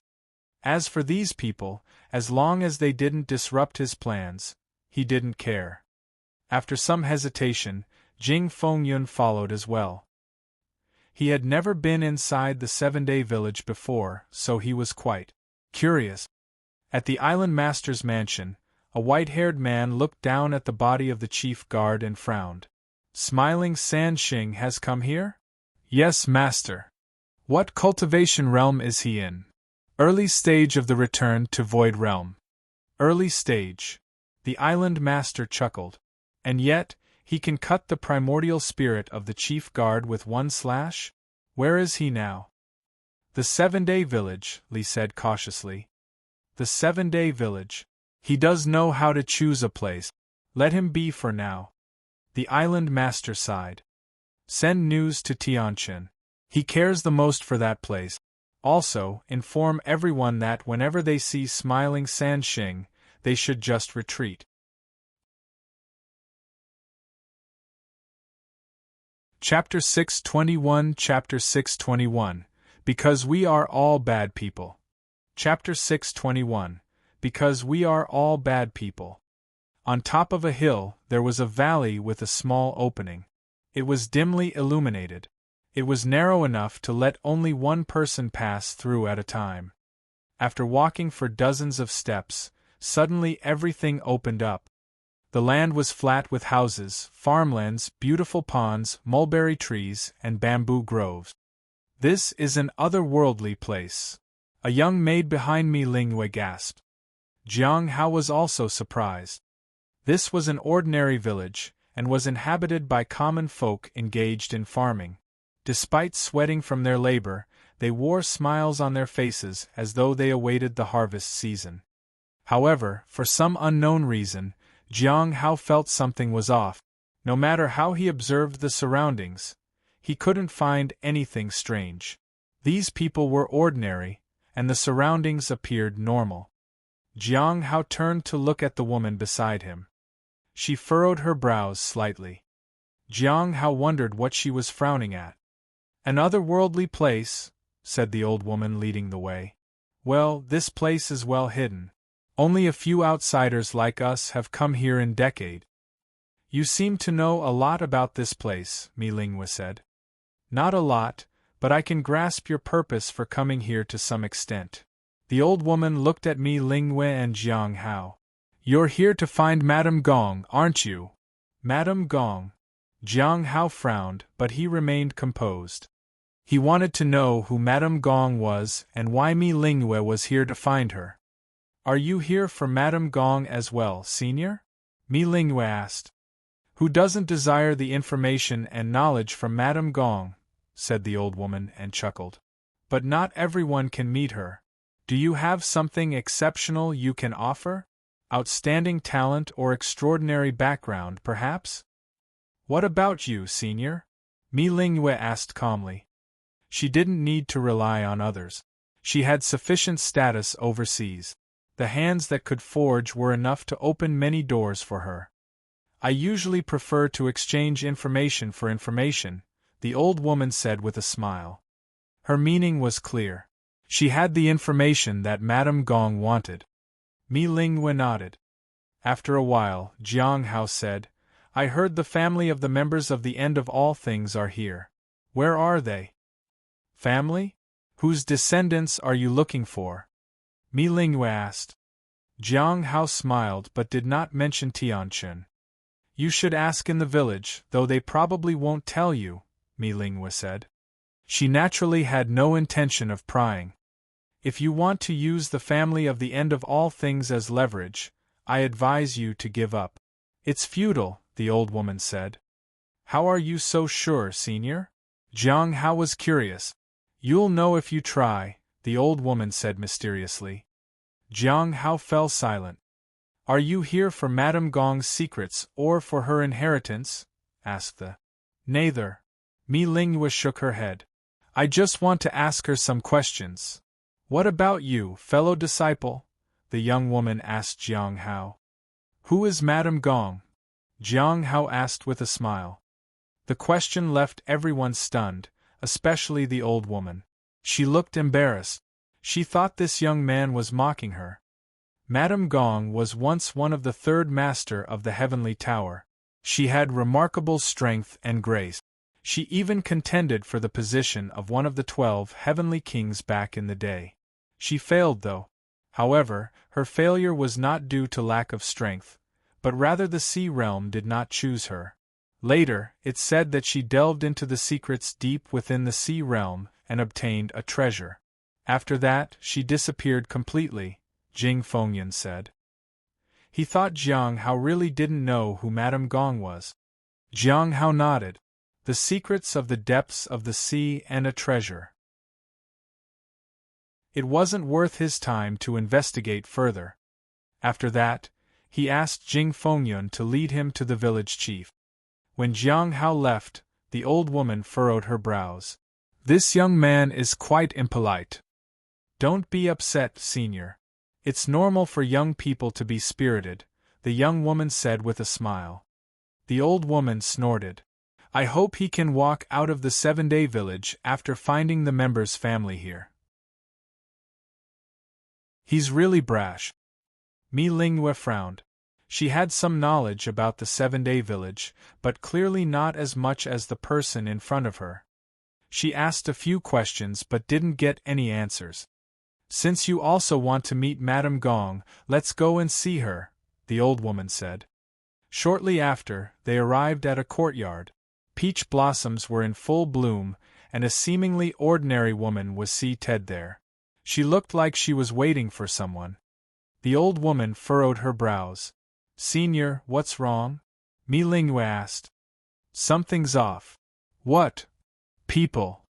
As for these people, as long as they didn't disrupt his plans, he didn't care. After some hesitation, Jing Fengyun followed as well. He had never been inside the 7-day village before, so he was quite curious. At the island master's mansion, a white-haired man looked down at the body of the chief guard and frowned. Smiling Sheng has come here? Yes, master. What cultivation realm is he in? Early stage of the return to Void Realm. Early stage. The island master chuckled. And yet, he can cut the primordial spirit of the chief guard with one slash? Where is he now? The 7-day village, Li said cautiously. The 7-day village. He does know how to choose a place. Let him be for now. The island master sighed. Send news to Tianchen. He cares the most for that place. Also, inform everyone that whenever they see smiling Sheng, they should just retreat. Chapter 621 Chapter 621 Because we are all bad people. Chapter 621 Because we are all bad people. On top of a hill, there was a valley with a small opening. It was dimly illuminated. It was narrow enough to let only one person pass through at a time. After walking for dozens of steps, suddenly everything opened up. The land was flat with houses, farmlands, beautiful ponds, mulberry trees, and bamboo groves. This is an otherworldly place. A young maid behind me, Lingyue gasped. Jiang Hao was also surprised. This was an ordinary village, and was inhabited by common folk engaged in farming. Despite sweating from their labor, they wore smiles on their faces as though they awaited the harvest season. However, for some unknown reason, Jiang Hao felt something was off. No matter how he observed the surroundings, he couldn't find anything strange. These people were ordinary, and the surroundings appeared normal. Jiang Hao turned to look at the woman beside him. She furrowed her brows slightly. Jiang Hao wondered what she was frowning at. An otherworldly place, said the old woman leading the way. Well, this place is well hidden. Only a few outsiders like us have come here in decade. You seem to know a lot about this place, Mi Lingyue said. Not a lot, but I can grasp your purpose for coming here to some extent. The old woman looked at Mi Lingyue and Jiang Hao. You're here to find Madame Gong, aren't you? Madame Gong. Jiang Hao frowned, but he remained composed. He wanted to know who Madame Gong was and why Mi Lingyue was here to find her. Are you here for Madame Gong as well, Senior? Mi Lingyue asked. Who doesn't desire the information and knowledge from Madame Gong, said the old woman and chuckled. But not everyone can meet her. Do you have something exceptional you can offer? Outstanding talent or extraordinary background, perhaps? What about you, Senior? Mi Lingyue asked calmly. She didn't need to rely on others. She had sufficient status overseas. The hands that could forge were enough to open many doors for her. I usually prefer to exchange information for information, the old woman said with a smile. Her meaning was clear. She had the information that Madame Gong wanted. Mi Lingwe nodded. After a while, Jiang Hao said, I heard the family of the members of the End of All Things are here. Where are they? Family? Whose descendants are you looking for? Mi Lingwe asked. Jiang Hao smiled but did not mention Tianchun. You should ask in the village, though they probably won't tell you, Mi Lingwe said. She naturally had no intention of prying. If you want to use the family of the End of All Things as leverage, I advise you to give up. It's futile, the old woman said. How are you so sure, senior? Jiang Hao was curious. You'll know if you try, the old woman said mysteriously. Jiang Hao fell silent. Are you here for Madame Gong's secrets or for her inheritance? Asked the. Neither. Mi Lingwe shook her head. I just want to ask her some questions. What about you, fellow disciple? The young woman asked Jiang Hao. Who is Madame Gong? Jiang Hao asked with a smile. The question left everyone stunned, especially the old woman. She looked embarrassed. She thought this young man was mocking her. Madame Gong was once one of the third master of the Heavenly Tower. She had remarkable strength and grace. She even contended for the position of one of the 12 heavenly kings back in the day. She failed though. However, her failure was not due to lack of strength, but rather the sea realm did not choose her. Later, it said that she delved into the secrets deep within the sea realm and obtained a treasure. After that, she disappeared completely, Jing Fengyan said. He thought Jiang Hao really didn't know who Madame Gong was. Jiang Hao nodded. The secrets of the depths of the sea and a treasure. It wasn't worth his time to investigate further. After that, he asked Jing Fengyan to lead him to the village chief. When Jiang Hao left, the old woman furrowed her brows. This young man is quite impolite. Don't be upset, senior. It's normal for young people to be spirited, the young woman said with a smile. The old woman snorted. I hope he can walk out of the 7-day village after finding the member's family here. He's really brash. Mi Lingwe frowned. She had some knowledge about the 7-day village, but clearly not as much as the person in front of her. She asked a few questions but didn't get any answers. Since you also want to meet Madame Gong, let's go and see her, the old woman said. Shortly after, they arrived at a courtyard. Peach blossoms were in full bloom, and a seemingly ordinary woman was seated there. She looked like she was waiting for someone. The old woman furrowed her brows. Senior, what's wrong? Mi Lingwe asked. Something's off. What? People.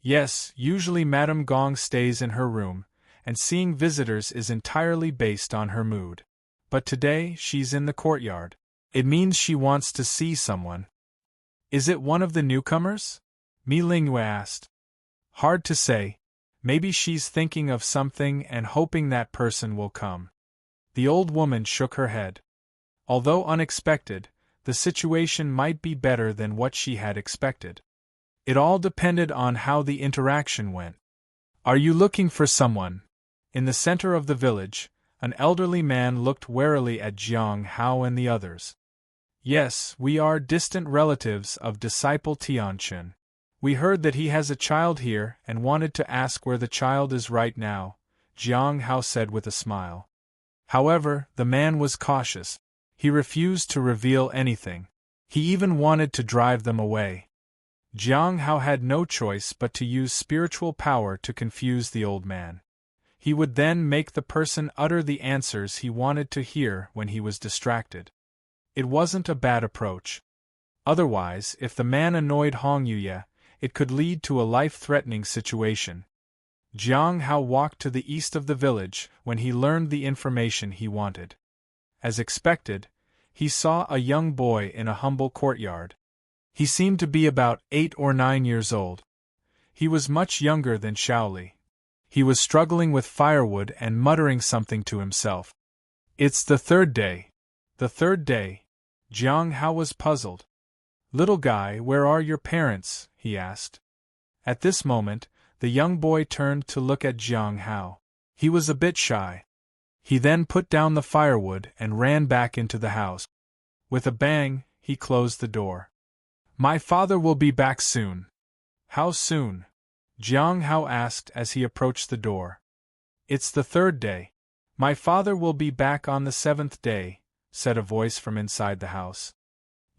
Yes, usually Madame Gong stays in her room, and seeing visitors is entirely based on her mood. But today, she's in the courtyard. It means she wants to see someone. Is it one of the newcomers? Mi Lingwe asked. Hard to say. Maybe she's thinking of something and hoping that person will come. The old woman shook her head. Although unexpected, the situation might be better than what she had expected. It all depended on how the interaction went. Are you looking for someone? In the center of the village, an elderly man looked warily at Jiang Hao and the others. Yes, we are distant relatives of disciple Tianchun. We heard that he has a child here and wanted to ask where the child is right now, Jiang Hao said with a smile. However, the man was cautious. He refused to reveal anything. He even wanted to drive them away. Jiang Hao had no choice but to use spiritual power to confuse the old man. He would then make the person utter the answers he wanted to hear when he was distracted. It wasn't a bad approach. Otherwise, if the man annoyed Hong Yuye, it could lead to a life-threatening situation. Jiang Hao walked to the east of the village when he learned the information he wanted. As expected, he saw a young boy in a humble courtyard. He seemed to be about 8 or 9 years old. He was much younger than Shaoli. He was struggling with firewood and muttering something to himself. It's the 3rd day. The third day. Jiang Hao was puzzled. "Little guy, where are your parents?" he asked. At this moment, the young boy turned to look at Jiang Hao. He was a bit shy. He then put down the firewood and ran back into the house. With a bang, he closed the door. "My father will be back soon." "How soon?" Jiang Hao asked as he approached the door. "It's the third day. My father will be back on the seventh day," said a voice from inside the house.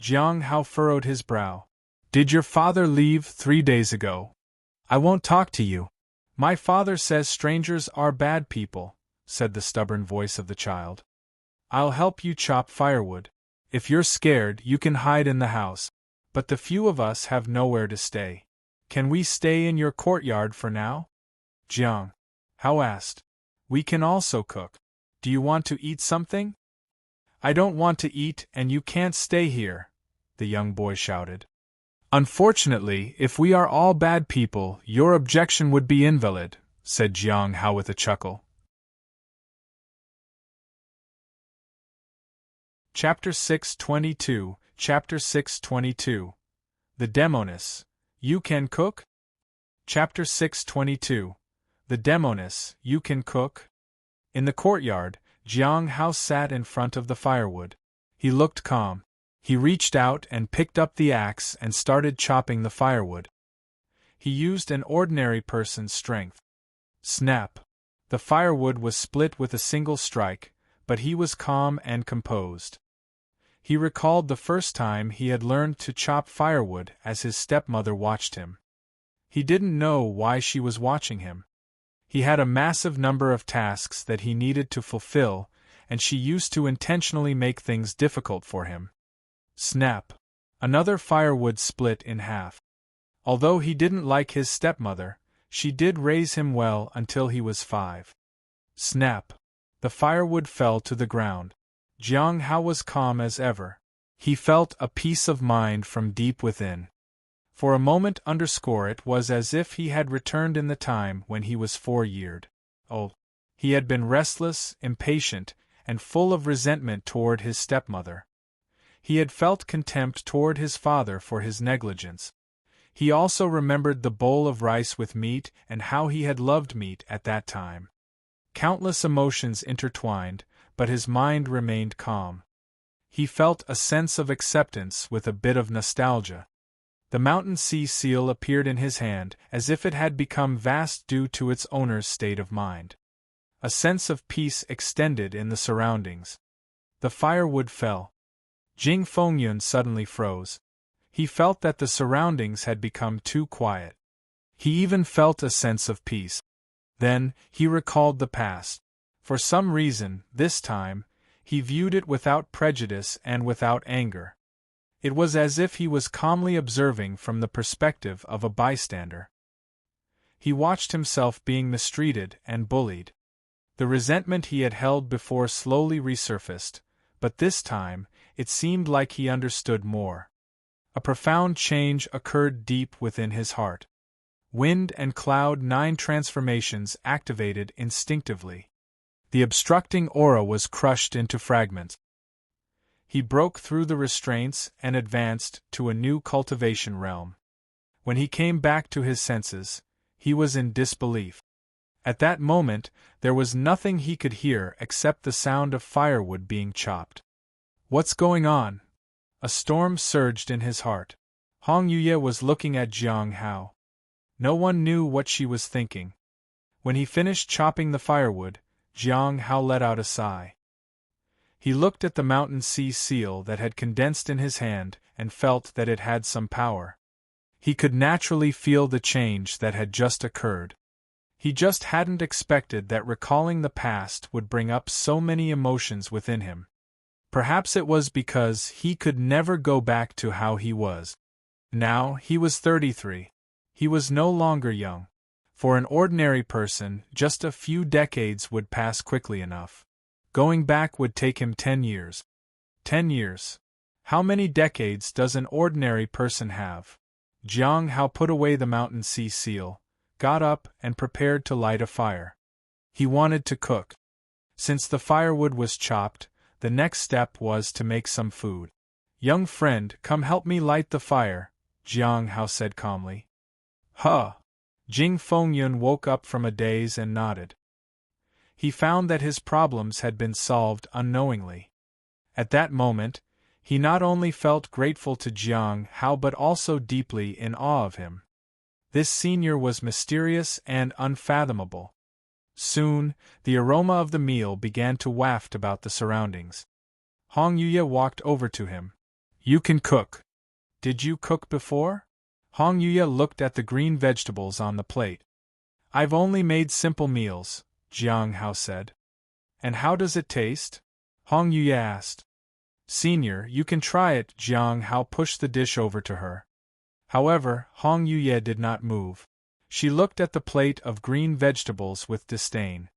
Jiang Hao furrowed his brow. "Did your father leave 3 days ago?" "I won't talk to you. My father says strangers are bad people," said the stubborn voice of the child. "I'll help you chop firewood. If you're scared, you can hide in the house. But the few of us have nowhere to stay. Can we stay in your courtyard for now?" Jiang Hao asked. "We can also cook. Do you want to eat something?" "I don't want to eat and you can't stay here," the young boy shouted. "Unfortunately, if we are all bad people, your objection would be invalid," said Jiang Hao with a chuckle. Chapter 622, Chapter 622. The Demoness. You can cook? Chapter 622. The Demoness. You can cook? In the courtyard, Jiang Hao sat in front of the firewood. He looked calm. He reached out and picked up the axe and started chopping the firewood. He used an ordinary person's strength. Snap! The firewood was split with a single strike, but he was calm and composed. He recalled the first time he had learned to chop firewood as his stepmother watched him. He didn't know why she was watching him. He had a massive number of tasks that he needed to fulfill, and she used to intentionally make things difficult for him. Snap! Another firewood split in half. Although he didn't like his stepmother, she did raise him well until he was 5. Snap! The firewood fell to the ground. Jiang Hao was calm as ever. He felt a peace of mind from deep within. For a moment it was as if he had returned in the time when he was 4 years old. He had been restless, impatient, and full of resentment toward his stepmother. He had felt contempt toward his father for his negligence. He also remembered the bowl of rice with meat and how he had loved meat at that time. Countless emotions intertwined, but his mind remained calm. He felt a sense of acceptance with a bit of nostalgia. The mountain sea seal appeared in his hand, as if it had become vast due to its owner's state of mind. A sense of peace extended in the surroundings. The firewood fell. Jing Fengyun suddenly froze. He felt that the surroundings had become too quiet. He even felt a sense of peace. Then, he recalled the past. For some reason, this time, he viewed it without prejudice and without anger. It was as if he was calmly observing from the perspective of a bystander. He watched himself being mistreated and bullied. The resentment he had held before slowly resurfaced, but this time, it seemed like he understood more. A profound change occurred deep within his heart. Wind and cloud 9 transformations activated instinctively. The obstructing aura was crushed into fragments. He broke through the restraints and advanced to a new cultivation realm. When he came back to his senses, he was in disbelief. At that moment, there was nothing he could hear except the sound of firewood being chopped. What's going on? A storm surged in his heart. Hong Yuye was looking at Jiang Hao. No one knew what she was thinking. When he finished chopping the firewood, Jiang Hao let out a sigh. He looked at the mountain sea seal that had condensed in his hand and felt that it had some power. He could naturally feel the change that had just occurred. He just hadn't expected that recalling the past would bring up so many emotions within him. Perhaps it was because he could never go back to how he was. Now he was 33. He was no longer young. For an ordinary person, just a few decades would pass quickly enough. Going back would take him 10 years. 10 years. How many decades does an ordinary person have? Jiang Hao put away the mountain sea seal, got up and prepared to light a fire. He wanted to cook. Since the firewood was chopped, The next step was to make some food. Young friend, come help me light the fire, Jiang Hao said calmly. Huh! Jing Fengyun woke up from a daze and nodded. He found that his problems had been solved unknowingly. At that moment, he not only felt grateful to Jiang Hao but also deeply in awe of him. This senior was mysterious and unfathomable. Soon, the aroma of the meal began to waft about the surroundings. Hong Yuya walked over to him. You can cook. Did you cook before? Hong Yuya looked at the green vegetables on the plate. I've only made simple meals, Jiang Hao said. And how does it taste? Hong Yuya asked. Senior, you can try it, Jiang Hao pushed the dish over to her. However, Hong Yuya did not move. She looked at the plate of green vegetables with disdain.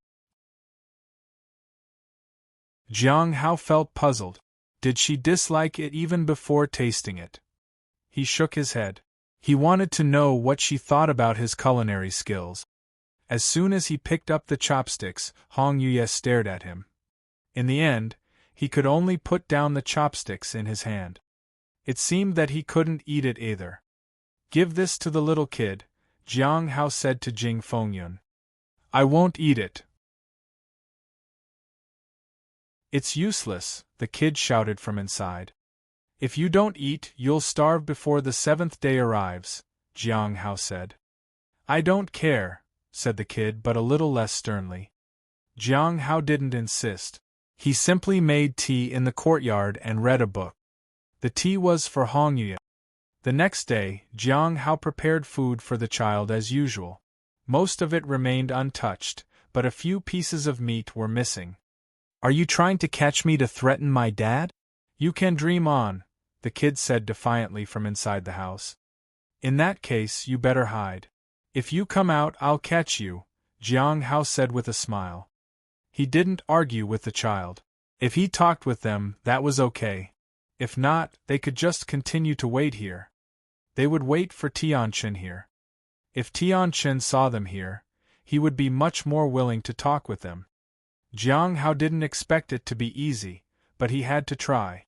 Jiang Hao felt puzzled. Did she dislike it even before tasting it? He shook his head. He wanted to know what she thought about his culinary skills. As soon as he picked up the chopsticks, Hong Yuya stared at him. In the end, he could only put down the chopsticks in his hand. It seemed that he couldn't eat it either. Give this to the little kid, Jiang Hao said to Jing Fengyun. I won't eat it. It's useless, the kid shouted from inside. If you don't eat, you'll starve before the 7th day arrives, Jiang Hao said. I don't care, said the kid but a little less sternly. Jiang Hao didn't insist. He simply made tea in the courtyard and read a book. The tea was for Hong Yuya. The next day, Jiang Hao prepared food for the child as usual. Most of it remained untouched, but a few pieces of meat were missing. Are you trying to catch me to threaten my dad? You can dream on, the kid said defiantly from inside the house. In that case, you better hide. If you come out, I'll catch you, Jiang Hao said with a smile. He didn't argue with the child. If he talked with them, that was okay. If not, they could just continue to wait here. They would wait for Tianqin here. If Tianqin saw them here, he would be much more willing to talk with them. Jiang Hao didn't expect it to be easy, but he had to try.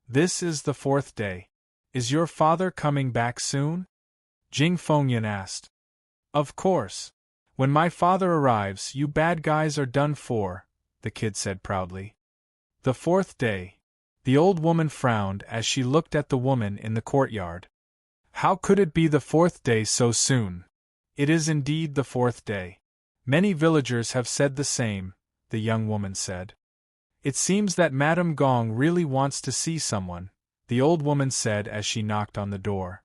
This is the 4th day. Is your father coming back soon? Jing Fengyun asked. Of course. When my father arrives, you bad guys are done for, the kid said proudly. The 4th day. The old woman frowned as she looked at the woman in the courtyard. How could it be the 4th day so soon? It is indeed the 4th day. Many villagers have said the same, the young woman said. It seems that Madame Gong really wants to see someone, the old woman said as she knocked on the door.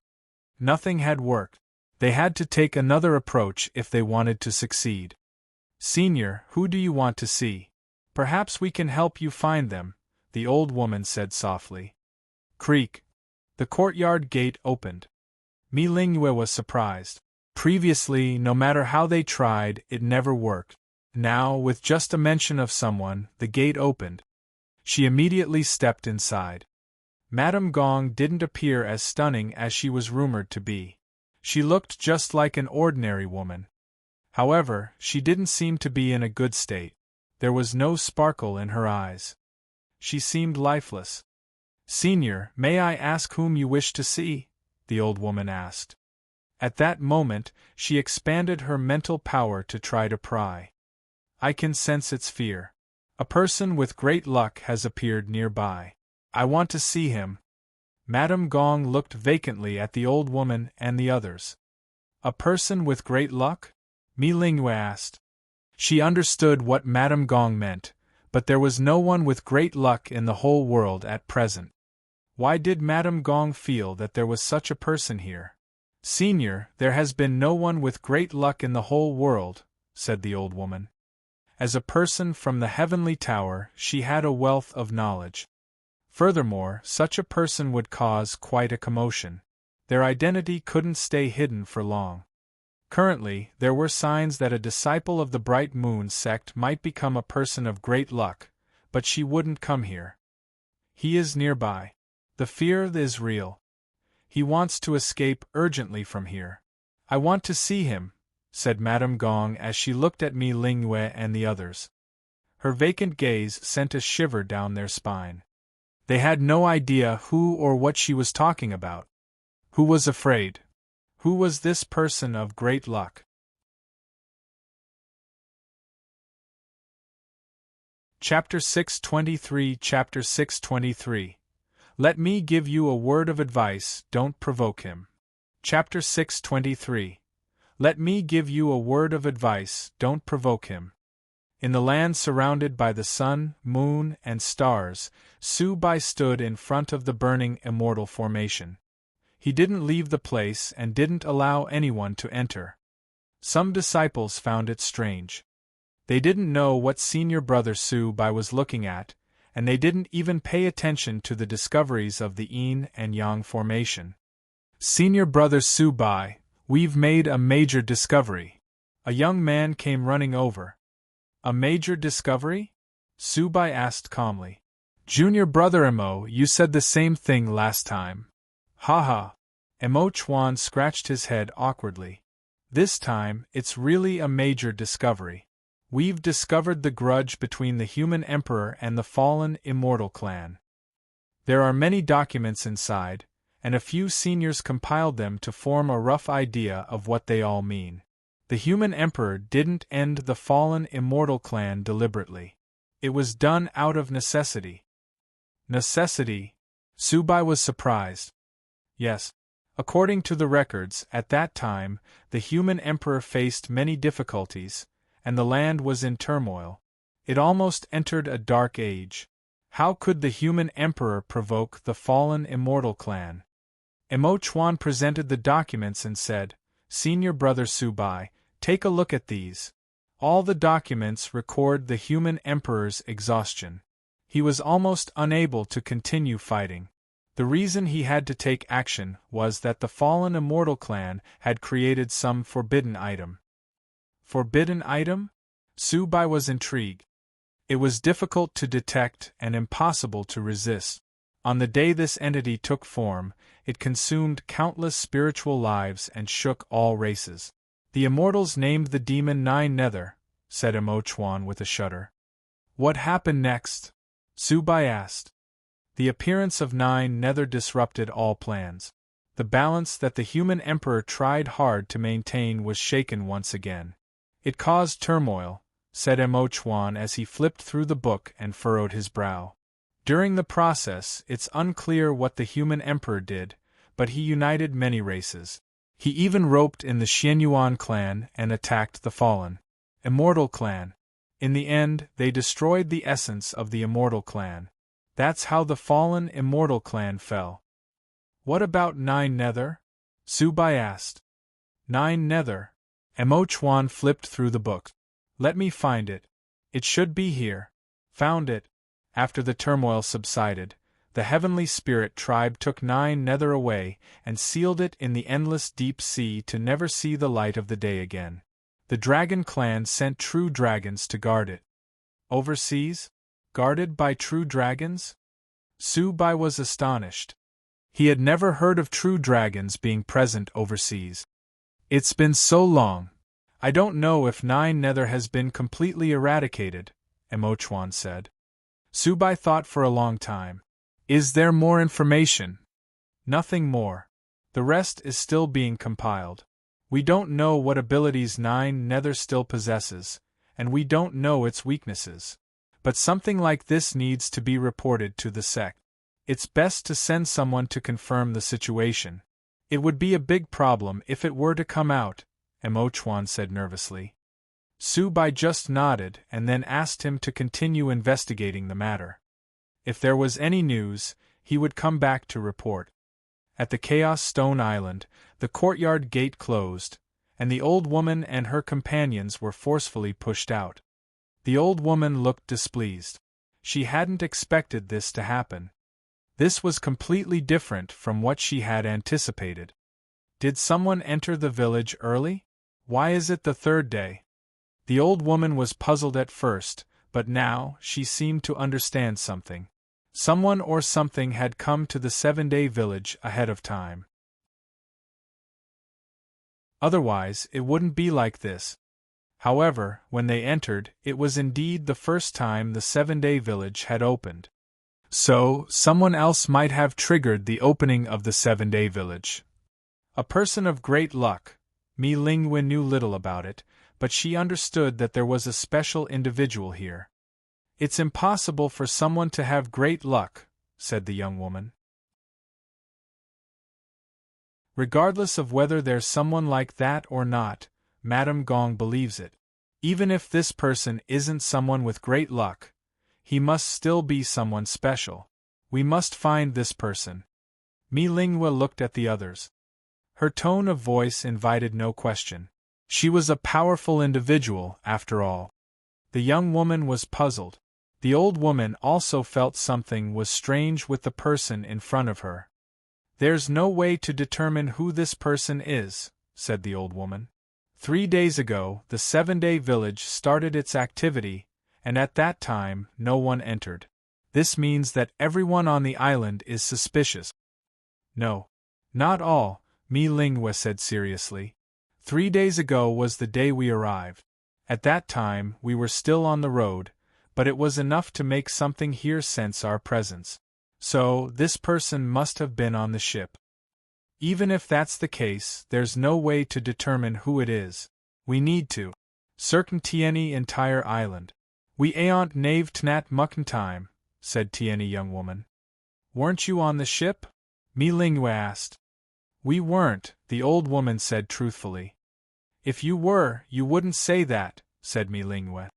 Nothing had worked. They had to take another approach if they wanted to succeed. Senior, who do you want to see? Perhaps we can help you find them, the old woman said softly. Creak. The courtyard gate opened. Mi Lingyue was surprised. Previously, no matter how they tried, it never worked. Now, with just a mention of someone, the gate opened. She immediately stepped inside. Madame Gong didn't appear as stunning as she was rumored to be. She looked just like an ordinary woman. However, she didn't seem to be in a good state. There was no sparkle in her eyes. She seemed lifeless. Senior, may I ask whom you wish to see? The old woman asked. At that moment, she expanded her mental power to try to pry. I can sense its fear. A person with great luck has appeared nearby. I want to see him. Madame Gong looked vacantly at the old woman and the others. A person with great luck? Mi Lingyue asked. She understood what Madame Gong meant, but there was no one with great luck in the whole world at present. Why did Madame Gong feel that there was such a person here? Senior, there has been no one with great luck in the whole world, said the old woman. As a person from the heavenly tower, she had a wealth of knowledge. Furthermore, such a person would cause quite a commotion. Their identity couldn't stay hidden for long. Currently, there were signs that a disciple of the Bright Moon sect might become a person of great luck, but she wouldn't come here. He is nearby. The fear is real. He wants to escape urgently from here. I want to see him, said Madame Gong as she looked at Mi Lingyue and the others. Her vacant gaze sent a shiver down their spine. They had no idea who or what she was talking about. Who was afraid? Who was this person of great luck? Chapter 623 Chapter 623 Let me give you a word of advice, don't provoke him. Chapter 623 Let me give you a word of advice, don't provoke him. In the land surrounded by the sun, moon, and stars, Su-bai stood in front of the burning immortal formation. He didn't leave the place and didn't allow anyone to enter. Some disciples found it strange. They didn't know what senior brother Su-bai was looking at, and they didn't even pay attention to the discoveries of the yin and yang formation. Senior brother Su-bai, we've made a major discovery. A young man came running over. A major discovery? Su-bai asked calmly. Junior brother Emo, you said the same thing last time. Haha. Emo Chuan scratched his head awkwardly. This time, it's really a major discovery. We've discovered the grudge between the human emperor and the fallen immortal clan. There are many documents inside, and a few seniors compiled them to form a rough idea of what they all mean. The human emperor didn't end the fallen immortal clan deliberately. It was done out of necessity. Necessity? Su-bai was surprised. Yes. According to the records, at that time, the human emperor faced many difficulties, and the land was in turmoil. It almost entered a dark age. How could the human emperor provoke the fallen immortal clan? Emo Chuan presented the documents and said, Senior brother Su-bai, take a look at these. All the documents record the human emperor's exhaustion. He was almost unable to continue fighting. The reason he had to take action was that the fallen immortal clan had created some forbidden item. Forbidden item? Su-bai was intrigued. It was difficult to detect and impossible to resist. On the day this entity took form, it consumed countless spiritual lives and shook all races. The immortals named the demon Nether, said Emo Chuan with a shudder. What happened next? Su-bai asked. The appearance of Nether disrupted all plans. The balance that the human emperor tried hard to maintain was shaken once again. It caused turmoil, said Emo Chuan as he flipped through the book and furrowed his brow. During the process, it's unclear what the human emperor did, but he united many races. He even roped in the Xianyuan clan and attacked the fallen immortal clan. In the end, they destroyed the essence of the immortal clan. That's how the fallen immortal clan fell. What about Nether? Su-bai asked. Nether? Emo Chuan flipped through the book. Let me find it. It should be here. Found it. After the turmoil subsided, the heavenly spirit tribe took Nether away and sealed it in the endless deep sea to never see the light of the day again. The dragon clan sent true dragons to guard it. Overseas? Guarded by true dragons? Su-bai was astonished. He had never heard of true dragons being present overseas. It's been so long. I don't know if Nether has been completely eradicated, Emo Chuan said. Su-bai thought for a long time. Is there more information? Nothing more. The rest is still being compiled. We don't know what abilities Nether still possesses, and we don't know its weaknesses. But something like this needs to be reported to the sect. It's best to send someone to confirm the situation. It would be a big problem if it were to come out, Emo Chuan said nervously. Su-bai just nodded and then asked him to continue investigating the matter. If there was any news, he would come back to report. At the Chaos Stone Island, the courtyard gate closed, and the old woman and her companions were forcefully pushed out. The old woman looked displeased. She hadn't expected this to happen. This was completely different from what she had anticipated. Did someone enter the village early? Why is it the third day? The old woman was puzzled at first, but now she seemed to understand something. Someone or something had come to the 7-day village ahead of time. Otherwise, it wouldn't be like this. However, when they entered, it was indeed the first time the 7-day village had opened. So, someone else might have triggered the opening of the 7-day village. A person of great luck. Mi Lingwen knew little about it, but she understood that there was a special individual here. It's impossible for someone to have great luck, said the young woman. Regardless of whether there's someone like that or not, Madame Gong believes it. Even if this person isn't someone with great luck, he must still be someone special. We must find this person. Mi Lingwen looked at the others. Her tone of voice invited no question. She was a powerful individual, after all. The young woman was puzzled. The old woman also felt something was strange with the person in front of her. There's no way to determine who this person is, said the old woman. 3 days ago, the 7-day village started its activity, and at that time, no one entered. This means that everyone on the island is suspicious. No. Not all, Mi Lingwen said seriously. 3 days ago was the day we arrived. At that time, we were still on the road, but it was enough to make something here sense our presence. So, this person must have been on the ship. Even if that's the case, there's no way to determine who it is. We need to certain Tieni entire island. We ain't nave tnat mucken time, said Tieni young woman. Weren't you on the ship? Mi Lingwen asked. We weren't, the old woman said truthfully. If you were, you wouldn't say that, said Mi Lingwen.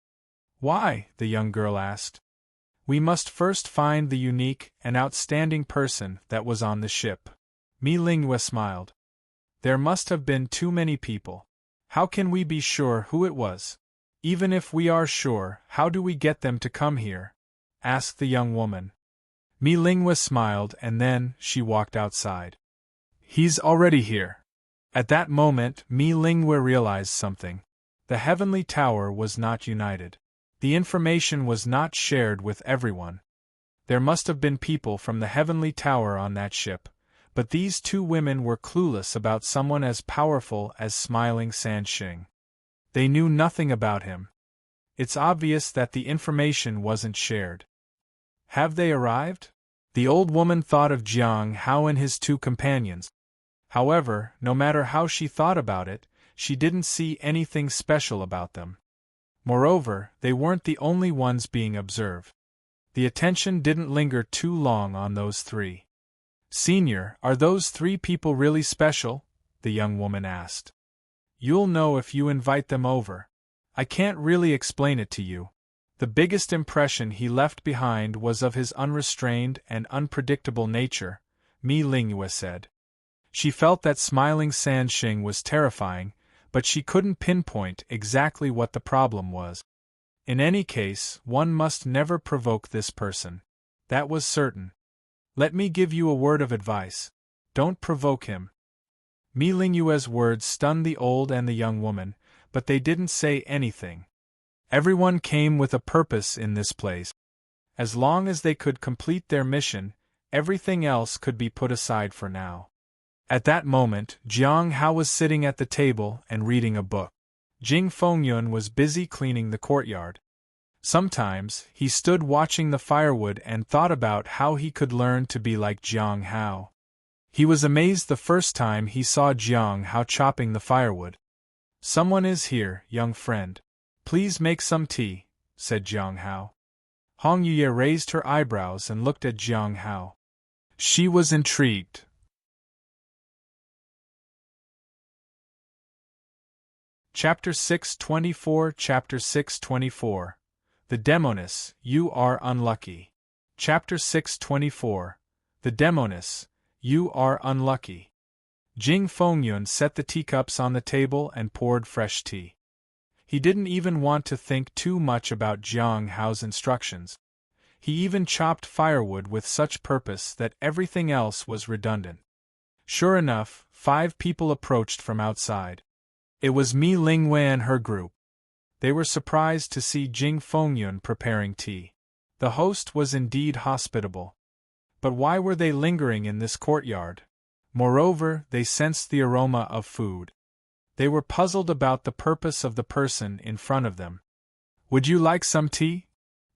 Why? The young girl asked. We must first find the unique and outstanding person that was on the ship. Mi Lingwen smiled. There must have been too many people. How can we be sure who it was? Even if we are sure, how do we get them to come here? Asked the young woman. Mi Lingwen smiled and then she walked outside. He's already here. At that moment, Mi Lingwen realized something. The heavenly tower was not united. The information was not shared with everyone. There must have been people from the heavenly tower on that ship, but these 2 women were clueless about someone as powerful as Smiling Sand Sheng. They knew nothing about him. It's obvious that the information wasn't shared. Have they arrived? The old woman thought of Jiang Hao and his 2 companions. However, no matter how she thought about it, she didn't see anything special about them. Moreover, they weren't the only ones being observed. The attention didn't linger too long on those 3. Senior, are those 3 people really special? The young woman asked. You'll know if you invite them over. I can't really explain it to you. The biggest impression he left behind was of his unrestrained and unpredictable nature, Mi Lingwen said. She felt that Smiling Sand Sheng was terrifying, but she couldn't pinpoint exactly what the problem was. In any case, one must never provoke this person. That was certain. Let me give you a word of advice. Don't provoke him. Mi Lingwen's words stunned the old and the young woman, but they didn't say anything. Everyone came with a purpose in this place. As long as they could complete their mission, everything else could be put aside for now. At that moment, Jiang Hao was sitting at the table and reading a book. Jing Fengyun was busy cleaning the courtyard. Sometimes, he stood watching the firewood and thought about how he could learn to be like Jiang Hao. He was amazed the first time he saw Jiang Hao chopping the firewood. Someone is here, young friend. Please make some tea, said Jiang Hao. Hong Yuye raised her eyebrows and looked at Jiang Hao. She was intrigued. Chapter 624 Chapter 624 The Demoness, you are unlucky. Chapter 624 The Demoness, you are unlucky. Jing Fengyun set the teacups on the table and poured fresh tea. He didn't even want to think too much about Jiang Hao's instructions. He even chopped firewood with such purpose that everything else was redundant. Sure enough, 5 people approached from outside. It was Mi Lingwen and her group. They were surprised to see Jing Fengyun preparing tea. The host was indeed hospitable. But why were they lingering in this courtyard? Moreover, they sensed the aroma of food. They were puzzled about the purpose of the person in front of them. "Would you like some tea?"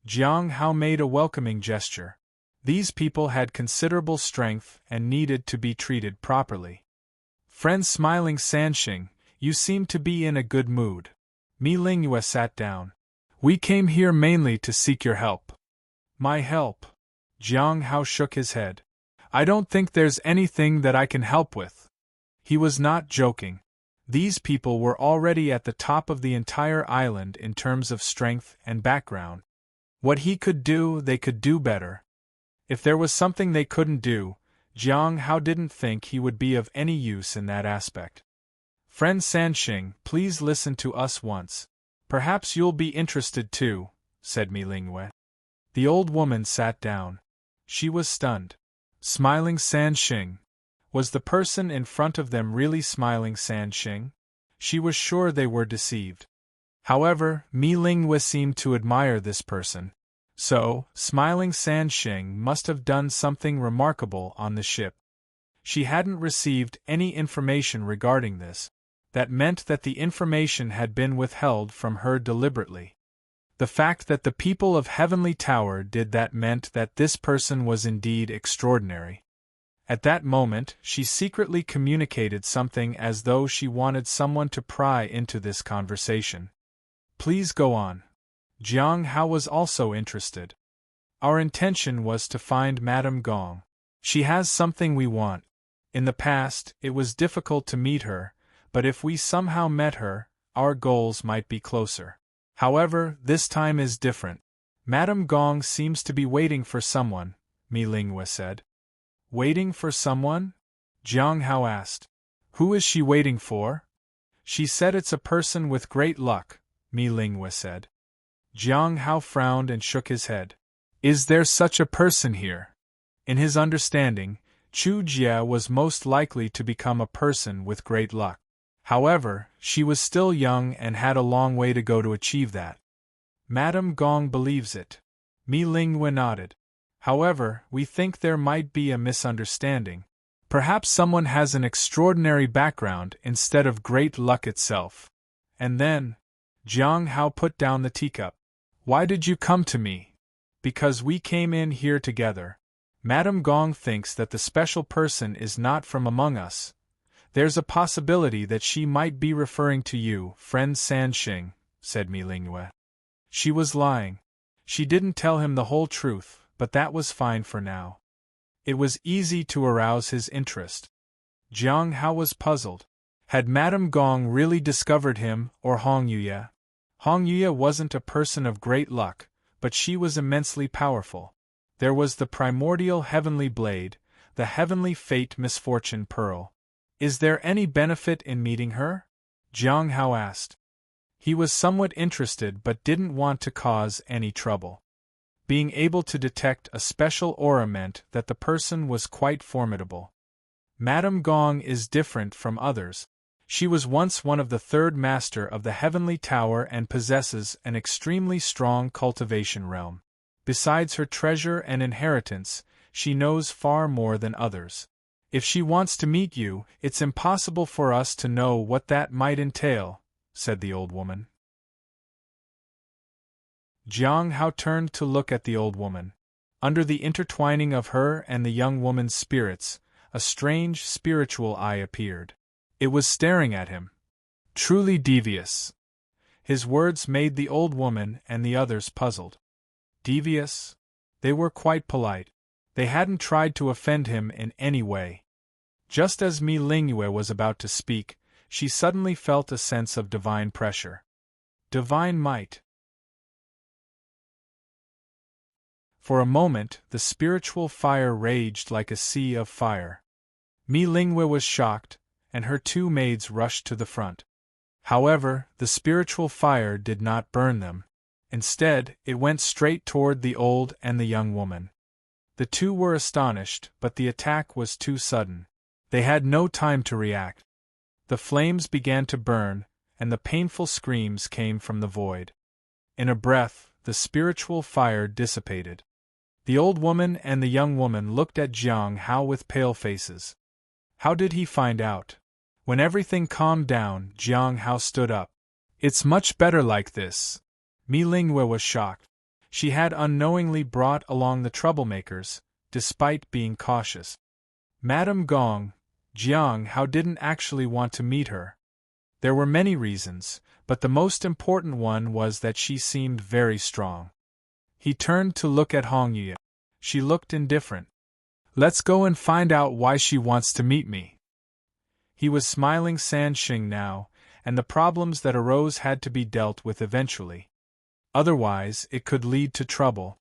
Jiang Hao made a welcoming gesture. These people had considerable strength and needed to be treated properly. Friend smiling Sansheng, you seem to be in a good mood. Mi Lingyue sat down. "We came here mainly to seek your help." "My help?" Jiang Hao shook his head. "I don't think there's anything that I can help with." He was not joking. These people were already at the top of the entire island in terms of strength and background. What he could do, they could do better. If there was something they couldn't do, Jiang Hao didn't think he would be of any use in that aspect. "Friend Sansheng, please listen to us once. Perhaps you'll be interested too," said Mi Lingyue. The old woman sat down. She was stunned. Smiling Sansheng. Was the person in front of them really smiling Sansheng? She was sure they were deceived. However, Mi Lingyue seemed to admire this person. So, smiling Sansheng must have done something remarkable on the ship. She hadn't received any information regarding this. That meant that the information had been withheld from her deliberately. The fact that the people of Heavenly Tower did that meant that this person was indeed extraordinary. At that moment, she secretly communicated something as though she wanted someone to pry into this conversation. "Please go on." Jiang Hao was also interested. "Our intention was to find Madame Gong. She has something we want. In the past, it was difficult to meet her, but if we somehow met her, our goals might be closer. However, this time is different. Madame Gong seems to be waiting for someone," Mi Lingyue said. "Waiting for someone?" Jiang Hao asked. "Who is she waiting for?" "She said it's a person with great luck," Mi Lingyue said. Jiang Hao frowned and shook his head. "Is there such a person here?" In his understanding, Chu Jie was most likely to become a person with great luck. However, she was still young and had a long way to go to achieve that. "Madame Gong believes it." Mi Lingyue nodded. "However, we think there might be a misunderstanding. Perhaps someone has an extraordinary background instead of great luck itself." And then, Jiang Hao put down the teacup. "Why did you come to me?" "Because we came in here together. Madame Gong thinks that the special person is not from among us. There's a possibility that she might be referring to you, friend Sansheng," said Mi Lingyue. She was lying. She didn't tell him the whole truth, but that was fine for now. It was easy to arouse his interest. Jiang Hao was puzzled. Had Madame Gong really discovered him, or Hong Yuye? Hong Yuye wasn't a person of great luck, but she was immensely powerful. There was the primordial heavenly blade, the heavenly fate misfortune pearl. "Is there any benefit in meeting her?" Jiang Hao asked. He was somewhat interested but didn't want to cause any trouble. Being able to detect a special aura meant that the person was quite formidable. Madame Gong is different from others. She was once one of the third master of the Heavenly Tower and possesses an extremely strong cultivation realm. Besides her treasure and inheritance, she knows far more than others. If she wants to meet you, it's impossible for us to know what that might entail," said the old woman. Jiang Hao turned to look at the old woman. Under the intertwining of her and the young woman's spirits, a strange spiritual eye appeared. It was staring at him. Truly devious. His words made the old woman and the others puzzled. Devious? They were quite polite. They hadn't tried to offend him in any way. Just as Mi Lingyue was about to speak, she suddenly felt a sense of divine pressure. Divine might. For a moment, the spiritual fire raged like a sea of fire. Mi Lingyue was shocked, and her two maids rushed to the front. However, the spiritual fire did not burn them. Instead, it went straight toward the old and the young woman. The two were astonished, but the attack was too sudden. They had no time to react. The flames began to burn, and the painful screams came from the void. In a breath, the spiritual fire dissipated. The old woman and the young woman looked at Jiang Hao with pale faces. How did he find out? When everything calmed down, Jiang Hao stood up. It's much better like this. Mi Lingwe was shocked. She had unknowingly brought along the troublemakers, despite being cautious. Madame Gong, Jiang Hao didn't actually want to meet her. There were many reasons, but the most important one was that she seemed very strong. He turned to look at Hong Yue. She looked indifferent. Let's go and find out why she wants to meet me. He was smiling San Sheng now, and the problems that arose had to be dealt with eventually. Otherwise, it could lead to trouble.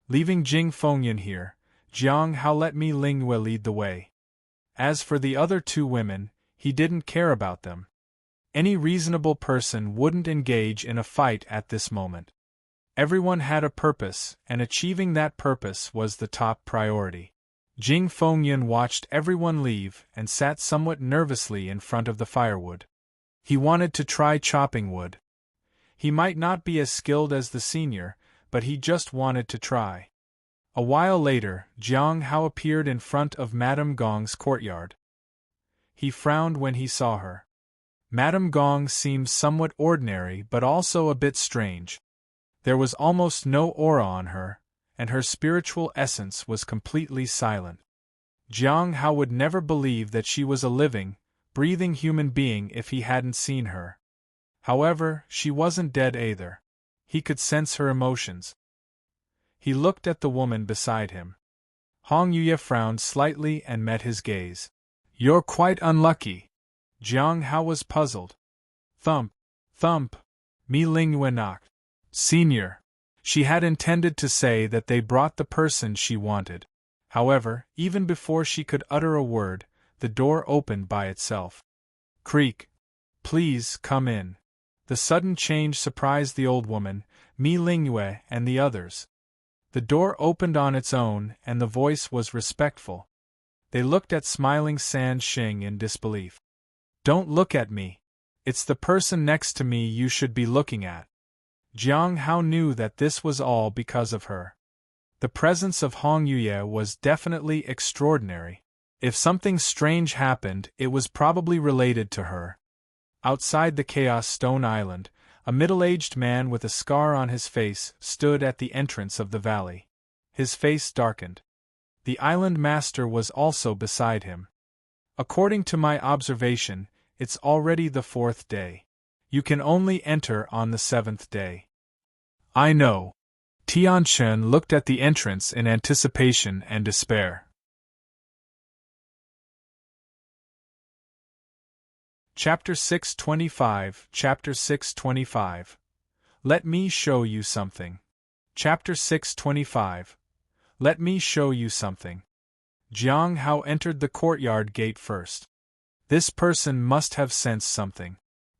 Leaving Jing Fengyan here, Jiang Hao let Mi Lingwe lead the way. As for the other two women, he didn't care about them. Any reasonable person wouldn't engage in a fight at this moment. Everyone had a purpose, and achieving that purpose was the top priority. Jing Fengyan watched everyone leave and sat somewhat nervously in front of the firewood. He wanted to try chopping wood. He might not be as skilled as the senior, but he just wanted to try. A while later, Jiang Hao appeared in front of Madame Gong's courtyard. He frowned when he saw her. Madame Gong seemed somewhat ordinary but also a bit strange. There was almost no aura on her, and her spiritual essence was completely silent. Jiang Hao would never believe that she was a living, breathing human being if he hadn't seen her. However, she wasn't dead either. He could sense her emotions. He looked at the woman beside him. Hong Yue frowned slightly and met his gaze. You're quite unlucky. Jiang Hao was puzzled. Thump, thump. Mi Lingwe knocked. Senior. She had intended to say that they brought the person she wanted. However, even before she could utter a word, the door opened by itself. Creak. Please, come in. The sudden change surprised the old woman, Mi Lingwe, and the others. The door opened on its own, and the voice was respectful. They looked at smiling San Sheng in disbelief. Don't look at me. It's the person next to me you should be looking at. Jiang Hao knew that this was all because of her. The presence of Hong Yue was definitely extraordinary. If something strange happened, it was probably related to her. Outside the Chaos Stone Island, a middle-aged man with a scar on his face stood at the entrance of the valley. His face darkened. The island master was also beside him. According to my observation, it's already the 4th day. You can only enter on the 7th day. I know. Tianchen looked at the entrance in anticipation and despair. Chapter 625. Chapter 625. Let me show you something. Chapter 625. Let me show you something. Jiang Hao entered the courtyard gate first. This person must have sensed something.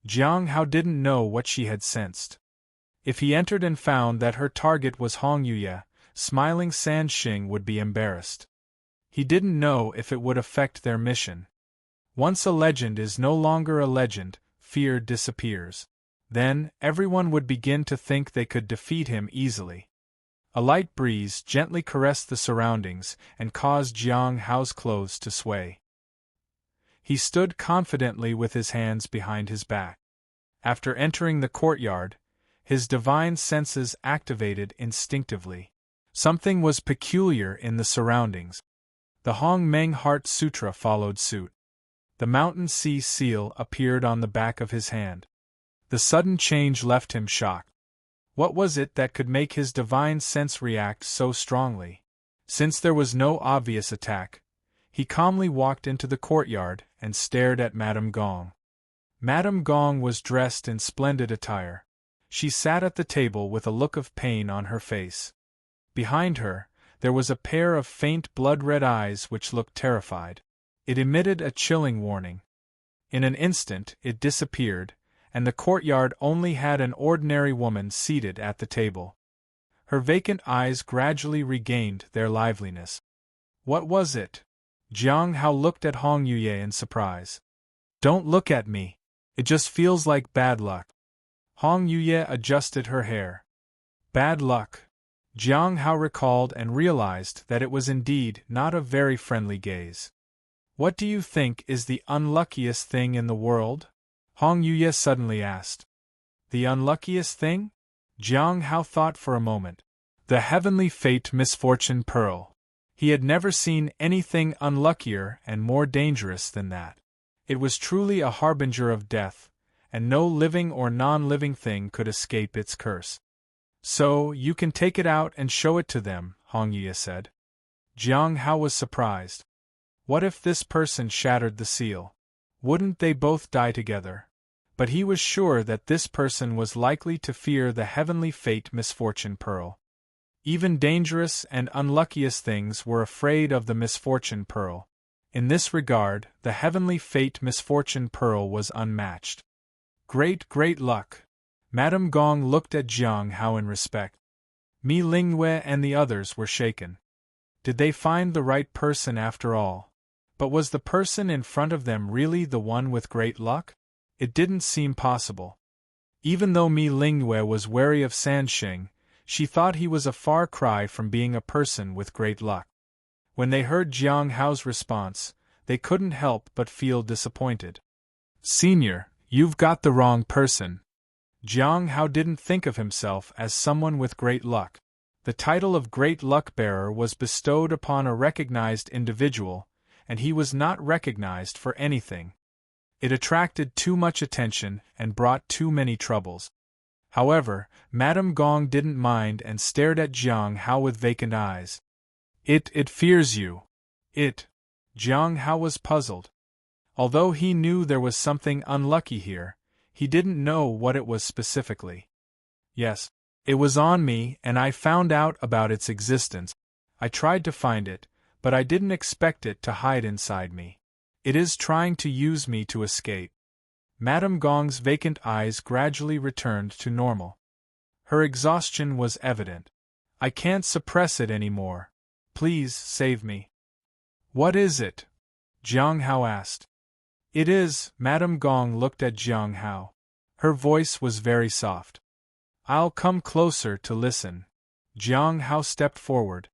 Jiang Hao didn't know what she had sensed. If he entered and found that her target was Hong Yue, smiling San Sheng would be embarrassed. He didn't know if it would affect their mission. Once a legend is no longer a legend, fear disappears. Then, everyone would begin to think they could defeat him easily. A light breeze gently caressed the surroundings and caused Jiang Hao's clothes to sway. He stood confidently with his hands behind his back. After entering the courtyard, his divine senses activated instinctively. Something was peculiar in the surroundings. The Hong Meng Heart Sutra followed suit. The Mountain Sea seal appeared on the back of his hand. The sudden change left him shocked. What was it that could make his divine sense react so strongly? Since there was no obvious attack, he calmly walked into the courtyard and stared at Madame Gong. Madame Gong was dressed in splendid attire. She sat at the table with a look of pain on her face. Behind her, there was a pair of faint blood-red eyes which looked terrified. It emitted a chilling warning. In an instant, it disappeared, and the courtyard only had an ordinary woman seated at the table. Her vacant eyes gradually regained their liveliness. What was it? Jiang Hao looked at Hong Yue in surprise. Don't look at me. It just feels like bad luck. Hong Yue adjusted her hair. Bad luck. Jiang Hao recalled and realized that it was indeed not a very friendly gaze. What do you think is the unluckiest thing in the world? Hong Yuye suddenly asked. The unluckiest thing? Jiang Hao thought for a moment. The heavenly fate misfortune pearl. He had never seen anything unluckier and more dangerous than that. It was truly a harbinger of death, and no living or non-living thing could escape its curse. So, you can take it out and show it to them, Hong Yuye said. Jiang Hao was surprised. What if this person shattered the seal? Wouldn't they both die together? But he was sure that this person was likely to fear the heavenly fate misfortune pearl. Even dangerous and unluckiest things were afraid of the misfortune pearl. In this regard, the heavenly fate misfortune pearl was unmatched. Great luck! Madame Gong looked at Jiang Hao in respect. Mi Lingyue and the others were shaken. Did they find the right person after all? But was the person in front of them really the one with great luck? It didn't seem possible. Even though Mi Lingyue was wary of Sheng, she thought he was a far cry from being a person with great luck. When they heard Jiang Hao's response, they couldn't help but feel disappointed. Senior, you've got the wrong person. Jiang Hao didn't think of himself as someone with great luck. The title of Great Luck Bearer was bestowed upon a recognized individual, and he was not recognized for anything. It attracted too much attention and brought too many troubles. However, Madame Gong didn't mind and stared at Jiang Hao with vacant eyes. It fears you. Jiang Hao was puzzled. Although he knew there was something unlucky here, he didn't know what it was specifically. Yes, it was on me and I found out about its existence. I tried to find it, but I didn't expect it to hide inside me. It is trying to use me to escape. Madame Gong's vacant eyes gradually returned to normal. Her exhaustion was evident. I can't suppress it anymore. Please save me. What is it? Jiang Hao asked. It is, Madame Gong looked at Jiang Hao. Her voice was very soft. I'll come closer to listen. Jiang Hao stepped forward.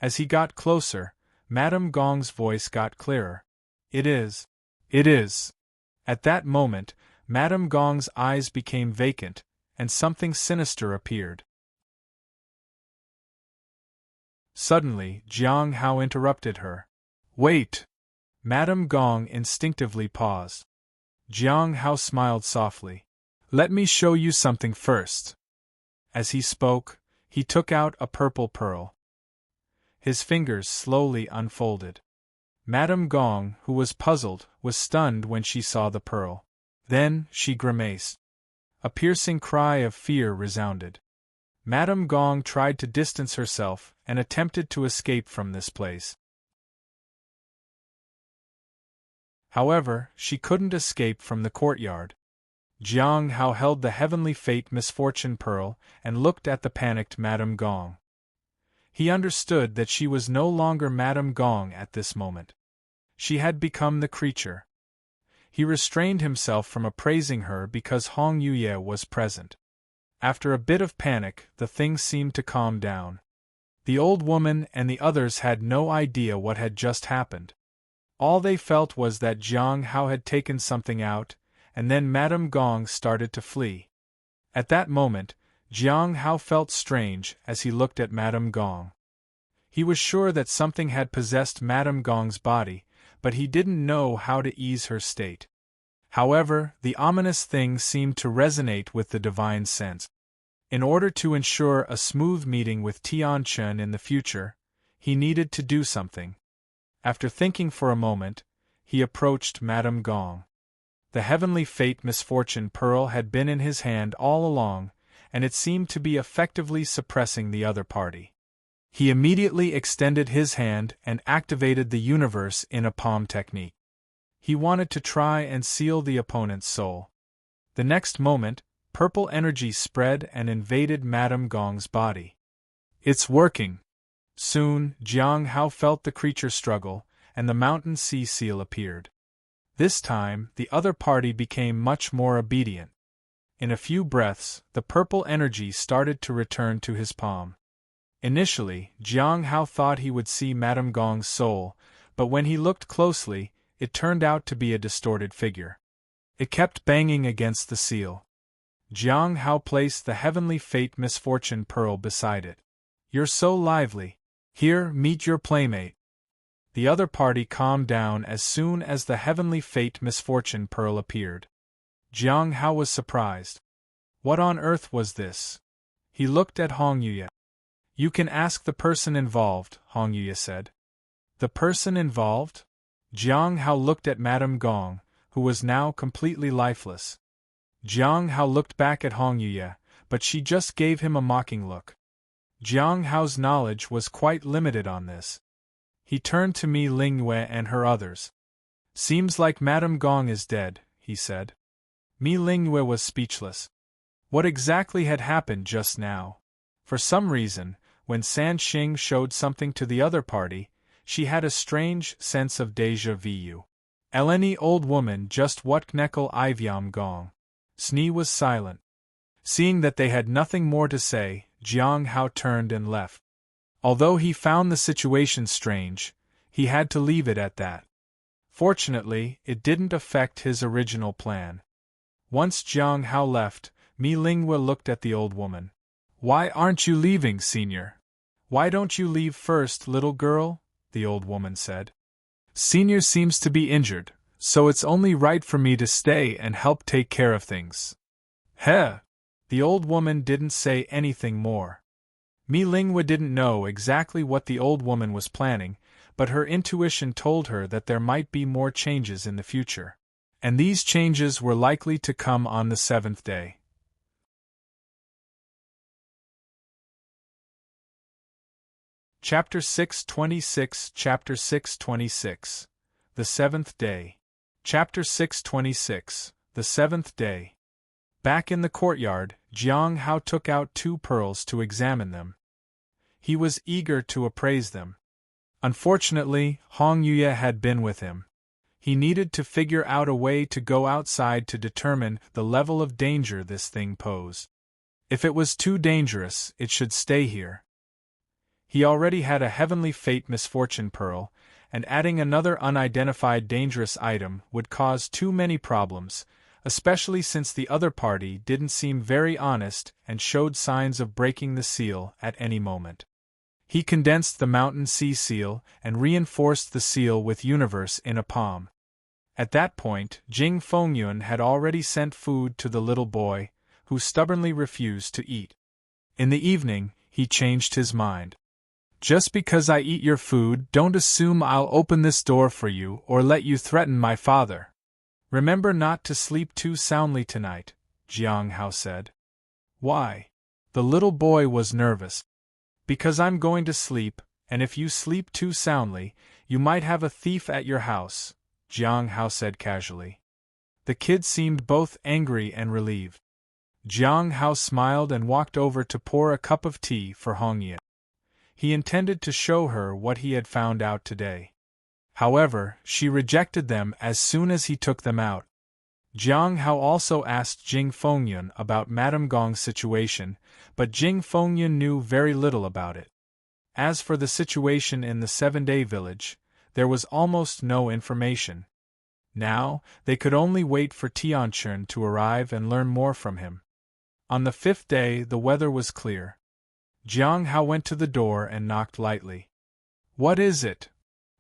As he got closer, Madame Gong's voice got clearer. It is. At that moment, Madame Gong's eyes became vacant, and something sinister appeared. Suddenly, Jiang Hao interrupted her. Wait! Madame Gong instinctively paused. Jiang Hao smiled softly. Let me show you something first. As he spoke, he took out a purple pearl. His fingers slowly unfolded. Madame Gong, who was puzzled, was stunned when she saw the pearl. Then, she grimaced. A piercing cry of fear resounded. Madame Gong tried to distance herself and attempted to escape from this place. However, she couldn't escape from the courtyard. Jiang Hao held the heavenly fate misfortune pearl and looked at the panicked Madame Gong. He understood that she was no longer Madame Gong at this moment. She had become the creature. He restrained himself from appraising her because Hong Yuye was present. After a bit of panic, the thing seemed to calm down. The old woman and the others had no idea what had just happened. All they felt was that Jiang Hao had taken something out, and then Madame Gong started to flee. At that moment, Jiang Hao felt strange as he looked at Madame Gong. He was sure that something had possessed Madame Gong's body, but he didn't know how to ease her state. However, the ominous thing seemed to resonate with the divine sense. In order to ensure a smooth meeting with Tianchen in the future, he needed to do something. After thinking for a moment, he approached Madame Gong. The heavenly fate misfortune pearl had been in his hand all along, and it seemed to be effectively suppressing the other party. He immediately extended his hand and activated the universe in a palm technique. He wanted to try and seal the opponent's soul. The next moment, purple energy spread and invaded Madame Gong's body. It's working! Soon, Jiang Hao felt the creature struggle, and the mountain sea seal appeared. This time, the other party became much more obedient. In a few breaths, the purple energy started to return to his palm. Initially, Jiang Hao thought he would see Madame Gong's soul, but when he looked closely, it turned out to be a distorted figure. It kept banging against the seal. Jiang Hao placed the Heavenly Fate Misfortune Pearl beside it. "You're so lively. Here, meet your playmate." The other party calmed down as soon as the Heavenly Fate Misfortune Pearl appeared. Jiang Hao was surprised. What on earth was this? He looked at Hong Yuya. "You can ask the person involved," Hong Yuya said. "The person involved?" Jiang Hao looked at Madame Gong, who was now completely lifeless. Jiang Hao looked back at Hong Yuya, but she just gave him a mocking look. Jiang Hao's knowledge was quite limited on this. He turned to Mi Lingyue and her others. "Seems like Madame Gong is dead," he said. Mi Lingyue was speechless. What exactly had happened just now? For some reason, when San Sheng showed something to the other party, she had a strange sense of déjà vu. "Eleni old woman just what knekel Ivyam Gong." Sni was silent. Seeing that they had nothing more to say, Jiang Hao turned and left. Although he found the situation strange, he had to leave it at that. Fortunately, it didn't affect his original plan. Once Jiang Hao left, Mi Lingyue looked at the old woman. "Why aren't you leaving, senior?" "Why don't you leave first, little girl?" the old woman said. "Senior seems to be injured, so it's only right for me to stay and help take care of things." "Heh!" The old woman didn't say anything more. Mi Lingyue didn't know exactly what the old woman was planning, but her intuition told her that there might be more changes in the future. And these changes were likely to come on the 7th day. Chapter 626 Chapter 626 The 7th Day. Chapter 626 The 7th Day. Back in the courtyard, Jiang Hao took out 2 pearls to examine them. He was eager to appraise them. Unfortunately, Hong Yuya had been with him. He needed to figure out a way to go outside to determine the level of danger this thing posed. If it was too dangerous, it should stay here. He already had a Heavenly Fate Misfortune Pearl, and adding another unidentified dangerous item would cause too many problems, especially since the other party didn't seem very honest and showed signs of breaking the seal at any moment. He condensed the Mountain Sea seal and reinforced the seal with Universe in a palm. At that point, Jing Fengyun had already sent food to the little boy, who stubbornly refused to eat. In the evening, he changed his mind. "Just because I eat your food, don't assume I'll open this door for you or let you threaten my father. Remember not to sleep too soundly tonight," Jiang Hao said. "Why?" The little boy was nervous. "Because I'm going to sleep, and if you sleep too soundly, you might have a thief at your house," Jiang Hao said casually. The kid seemed both angry and relieved. Jiang Hao smiled and walked over to pour a cup of tea for Hong Yuya. He intended to show her what he had found out today. However, she rejected them as soon as he took them out. Jiang Hao also asked Jing Fengyun about Madame Gong's situation, but Jing Fengyun knew very little about it. As for the situation in the 7-day village, there was almost no information. Now, they could only wait for Tianchun to arrive and learn more from him. On the 5th day, the weather was clear. Jiang Hao went to the door and knocked lightly. "What is it?"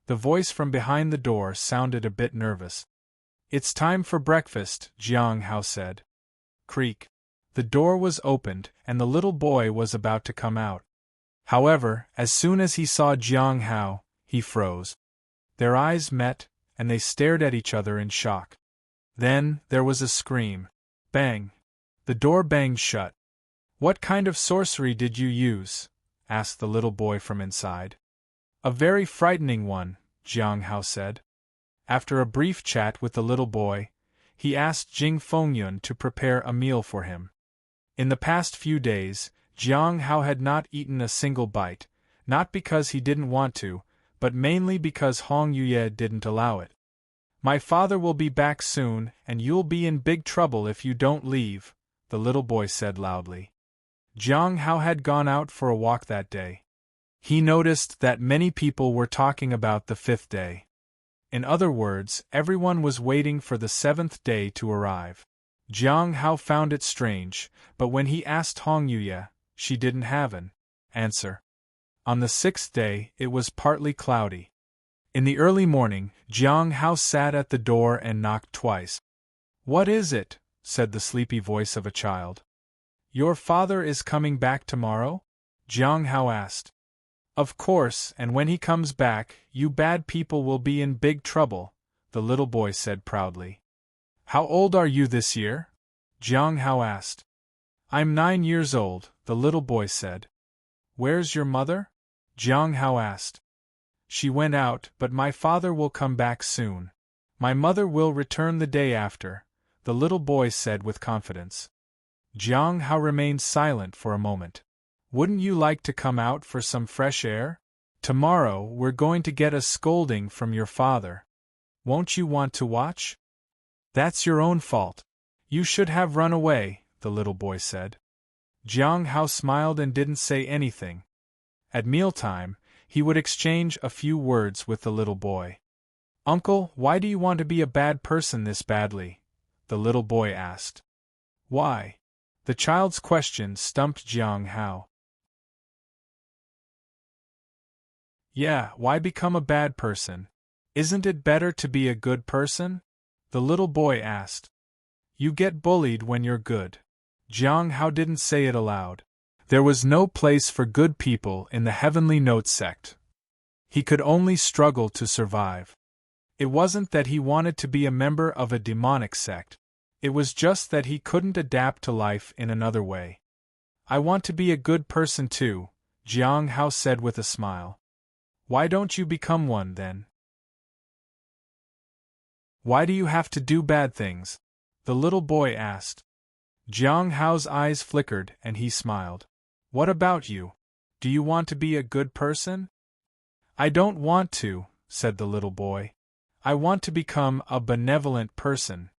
The voice from behind the door sounded a bit nervous. "It's time for breakfast," Jiang Hao said. Creak. The door was opened, and the little boy was about to come out. However, as soon as he saw Jiang Hao, he froze. Their eyes met, and they stared at each other in shock. Then, there was a scream. Bang! The door banged shut. "What kind of sorcery did you use?" asked the little boy from inside. "A very frightening one," Jiang Hao said. After a brief chat with the little boy, he asked Jing Fengyun to prepare a meal for him. In the past few days, Jiang Hao had not eaten a single bite, not because he didn't want to, but mainly because Hong Yuya didn't allow it. "My father will be back soon, and you'll be in big trouble if you don't leave," the little boy said loudly. Jiang Hao had gone out for a walk that day. He noticed that many people were talking about the 5th day. In other words, everyone was waiting for the 7th day to arrive. Jiang Hao found it strange, but when he asked Hong Yuya, she didn't have an answer. On the 6th day, it was partly cloudy. In the early morning, Jiang Hao sat at the door and knocked twice. "What is it?" said the sleepy voice of a child. "Your father is coming back tomorrow?" Jiang Hao asked. "Of course, and when he comes back, you bad people will be in big trouble," the little boy said proudly. "How old are you this year?" Jiang Hao asked. "I'm 9 years old," the little boy said. "Where's your mother?" Jiang Hao asked. "She went out, but my father will come back soon. My mother will return the day after," the little boy said with confidence. Jiang Hao remained silent for a moment. "Wouldn't you like to come out for some fresh air? Tomorrow we're going to get a scolding from your father. Won't you want to watch?" "That's your own fault. You should have run away," the little boy said. Jiang Hao smiled and didn't say anything. At mealtime, he would exchange a few words with the little boy. "Uncle, why do you want to be a bad person this badly?" the little boy asked. "Why?" The child's question stumped Jiang Hao. "Yeah, why become a bad person? Isn't it better to be a good person?" the little boy asked. "You get bullied when you're good." Jiang Hao didn't say it aloud. There was no place for good people in the Heavenly Note sect. He could only struggle to survive. It wasn't that he wanted to be a member of a demonic sect. It was just that he couldn't adapt to life in another way. "I want to be a good person too," Jiang Hao said with a smile. "Why don't you become one then?" "Why do you have to do bad things?" the little boy asked. Jiang Hao's eyes flickered and he smiled. "What about you? Do you want to be a good person?" "I don't want to," said the little boy. "I want to become a benevolent person."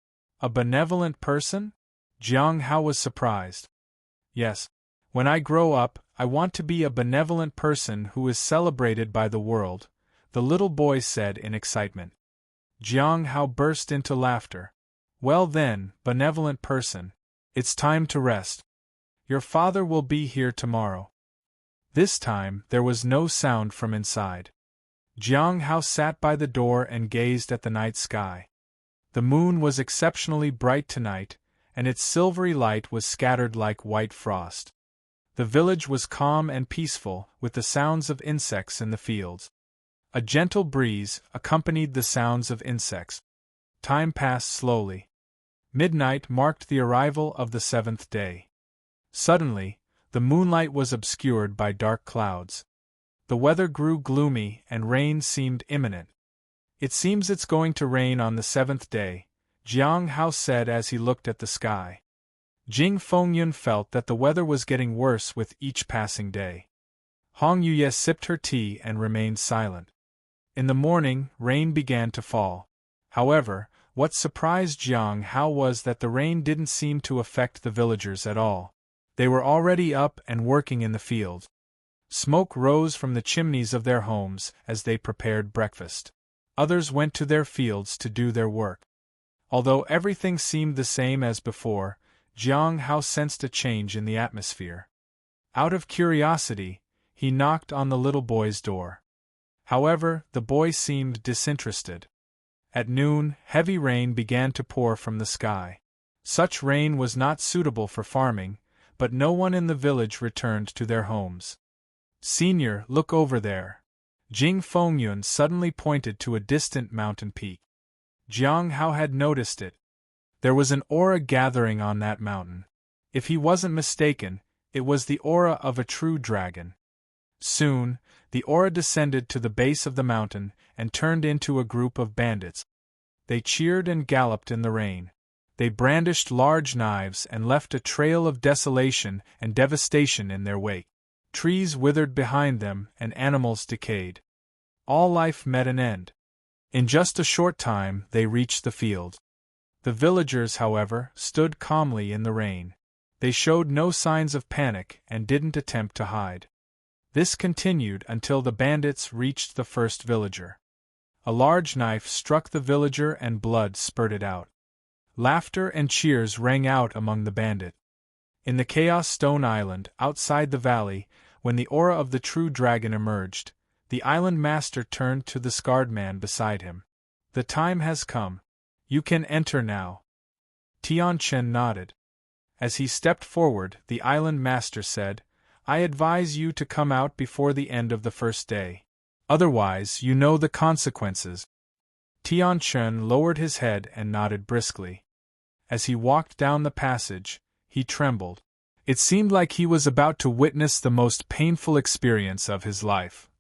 "A benevolent person?" Jiang Hao was surprised. "Yes. When I grow up, I want to be a benevolent person who is celebrated by the world," the little boy said in excitement. Jiang Hao burst into laughter. "Well then, benevolent person, it's time to rest. Your father will be here tomorrow." This time, there was no sound from inside. Jiang Hao sat by the door and gazed at the night sky. The moon was exceptionally bright tonight, and its silvery light was scattered like white frost. The village was calm and peaceful, with the sounds of insects in the fields. A gentle breeze accompanied the sounds of insects. Time passed slowly. Midnight marked the arrival of the 7th day. Suddenly, the moonlight was obscured by dark clouds. The weather grew gloomy and rain seemed imminent. "It seems it's going to rain on the 7th day," Jiang Hao said as he looked at the sky. Jing Fengyun felt that the weather was getting worse with each passing day. Hong Yuya sipped her tea and remained silent. In the morning, rain began to fall. However, what surprised Jiang Hao was that the rain didn't seem to affect the villagers at all. They were already up and working in the field. Smoke rose from the chimneys of their homes as they prepared breakfast. Others went to their fields to do their work. Although everything seemed the same as before, Jiang Hao sensed a change in the atmosphere. Out of curiosity, he knocked on the little boy's door. However, the boy seemed disinterested. At noon, heavy rain began to pour from the sky. Such rain was not suitable for farming, but no one in the village returned to their homes. "Senior, look over there." Jing Fengyun suddenly pointed to a distant mountain peak. Jiang Hao had noticed it. There was an aura gathering on that mountain. If he wasn't mistaken, it was the aura of a true dragon. Soon, the aura descended to the base of the mountain and turned into a group of bandits. They cheered and galloped in the rain. They brandished large knives and left a trail of desolation and devastation in their wake. Trees withered behind them and animals decayed. All life met an end. In just a short time, they reached the field. The villagers, however, stood calmly in the rain. They showed no signs of panic and didn't attempt to hide. This continued until the bandits reached the first villager. A large knife struck the villager and blood spurted out. Laughter and cheers rang out among the bandits. In the Chaos Stone Island, outside the valley, when the aura of the true dragon emerged, the island master turned to the scarred man beside him. The time has come. You can enter now. Tianchen nodded. As he stepped forward, the island master said, I advise you to come out before the end of the first day. Otherwise, you know the consequences. Tianchen lowered his head and nodded briskly. As he walked down the passage, he trembled. It seemed like he was about to witness the most painful experience of his life.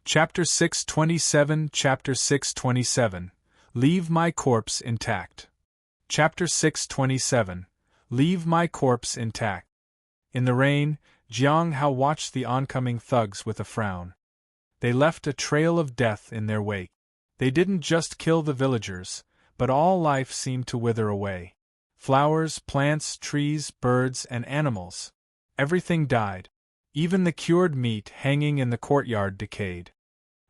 Chapter 627 Chapter 627 Leave my corpse intact. Chapter 627 Leave my corpse intact. In the rain, Jiang Hao watched the oncoming thugs with a frown. They left a trail of death in their wake. They didn't just kill the villagers, but all life seemed to wither away. Flowers, plants, trees, birds, and animals. Everything died. Even the cured meat hanging in the courtyard decayed.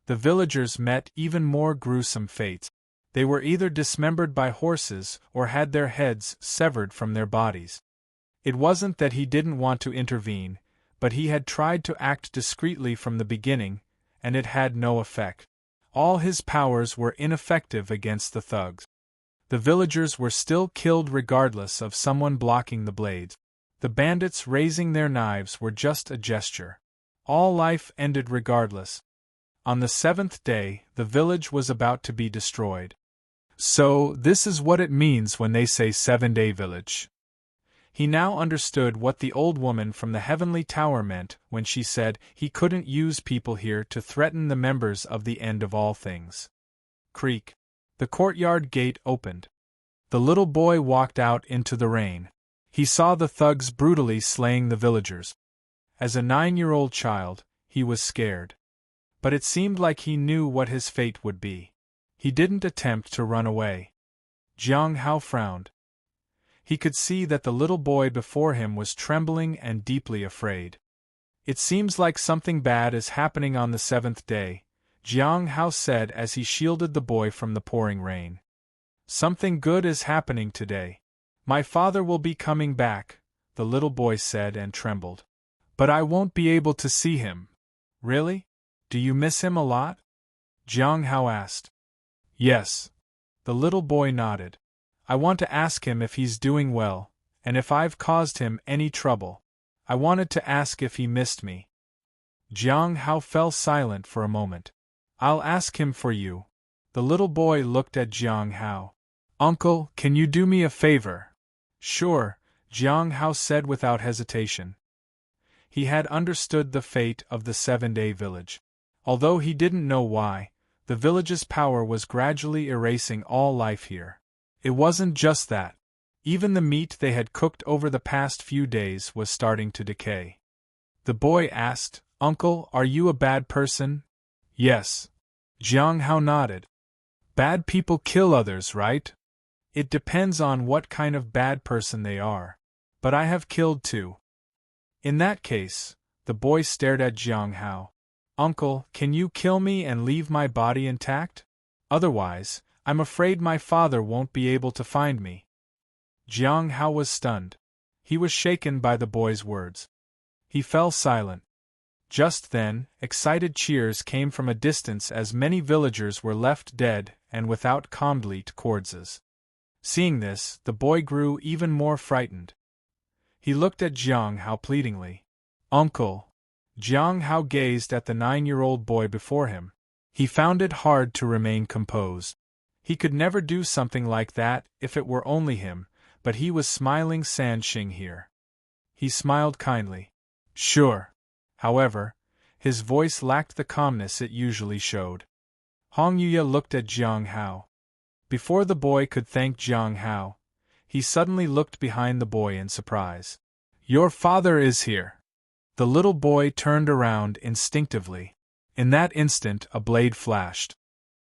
The villagers met even more gruesome fates. They were either dismembered by horses or had their heads severed from their bodies. It wasn't that he didn't want to intervene, but he had tried to act discreetly from the beginning, and it had no effect. All his powers were ineffective against the thugs. The villagers were still killed regardless of someone blocking the blades. The bandits raising their knives were just a gesture. All life ended regardless. On the seventh day, the village was about to be destroyed. So, this is what it means when they say 7-day village. He now understood what the old woman from the heavenly tower meant when she said he couldn't use people here to threaten the members of the end of all things. Creak. The courtyard gate opened. The little boy walked out into the rain. He saw the thugs brutally slaying the villagers. As a 9-year-old child, he was scared. But it seemed like he knew what his fate would be. He didn't attempt to run away. Jiang Hao frowned. He could see that the little boy before him was trembling and deeply afraid. It seems like something bad is happening on the 7th day, Jiang Hao said as he shielded the boy from the pouring rain. Something good is happening today. My father will be coming back, the little boy said and trembled. But I won't be able to see him. Really? Do you miss him a lot? Jiang Hao asked. Yes. The little boy nodded. I want to ask him if he's doing well, and if I've caused him any trouble. I wanted to ask if he missed me. Jiang Hao fell silent for a moment. I'll ask him for you. The little boy looked at Jiang Hao. Uncle, can you do me a favor? Sure, Jiang Hao said without hesitation. He had understood the fate of the 7-day village. Although he didn't know why, the village's power was gradually erasing all life here. It wasn't just that. Even the meat they had cooked over the past few days was starting to decay. The boy asked, Uncle, are you a bad person? Yes. Jiang Hao nodded. Bad people kill others, right? It depends on what kind of bad person they are. But I have killed too. In that case, the boy stared at Jiang Hao. Uncle, can you kill me and leave my body intact? Otherwise, I'm afraid my father won't be able to find me. Jiang Hao was stunned. He was shaken by the boy's words. He fell silent. Just then, excited cheers came from a distance as many villagers were left dead and without complete corpses. Seeing this, the boy grew even more frightened. He looked at Jiang Hao pleadingly. Uncle. Jiang Hao gazed at the 9-year-old boy before him. He found it hard to remain composed. He could never do something like that if it were only him, but he was smiling Sheng here. He smiled kindly. Sure. However, his voice lacked the calmness it usually showed. Hong Yuya looked at Jiang Hao. Before the boy could thank Jiang Hao, he suddenly looked behind the boy in surprise. Your father is here. The little boy turned around instinctively. In that instant a blade flashed.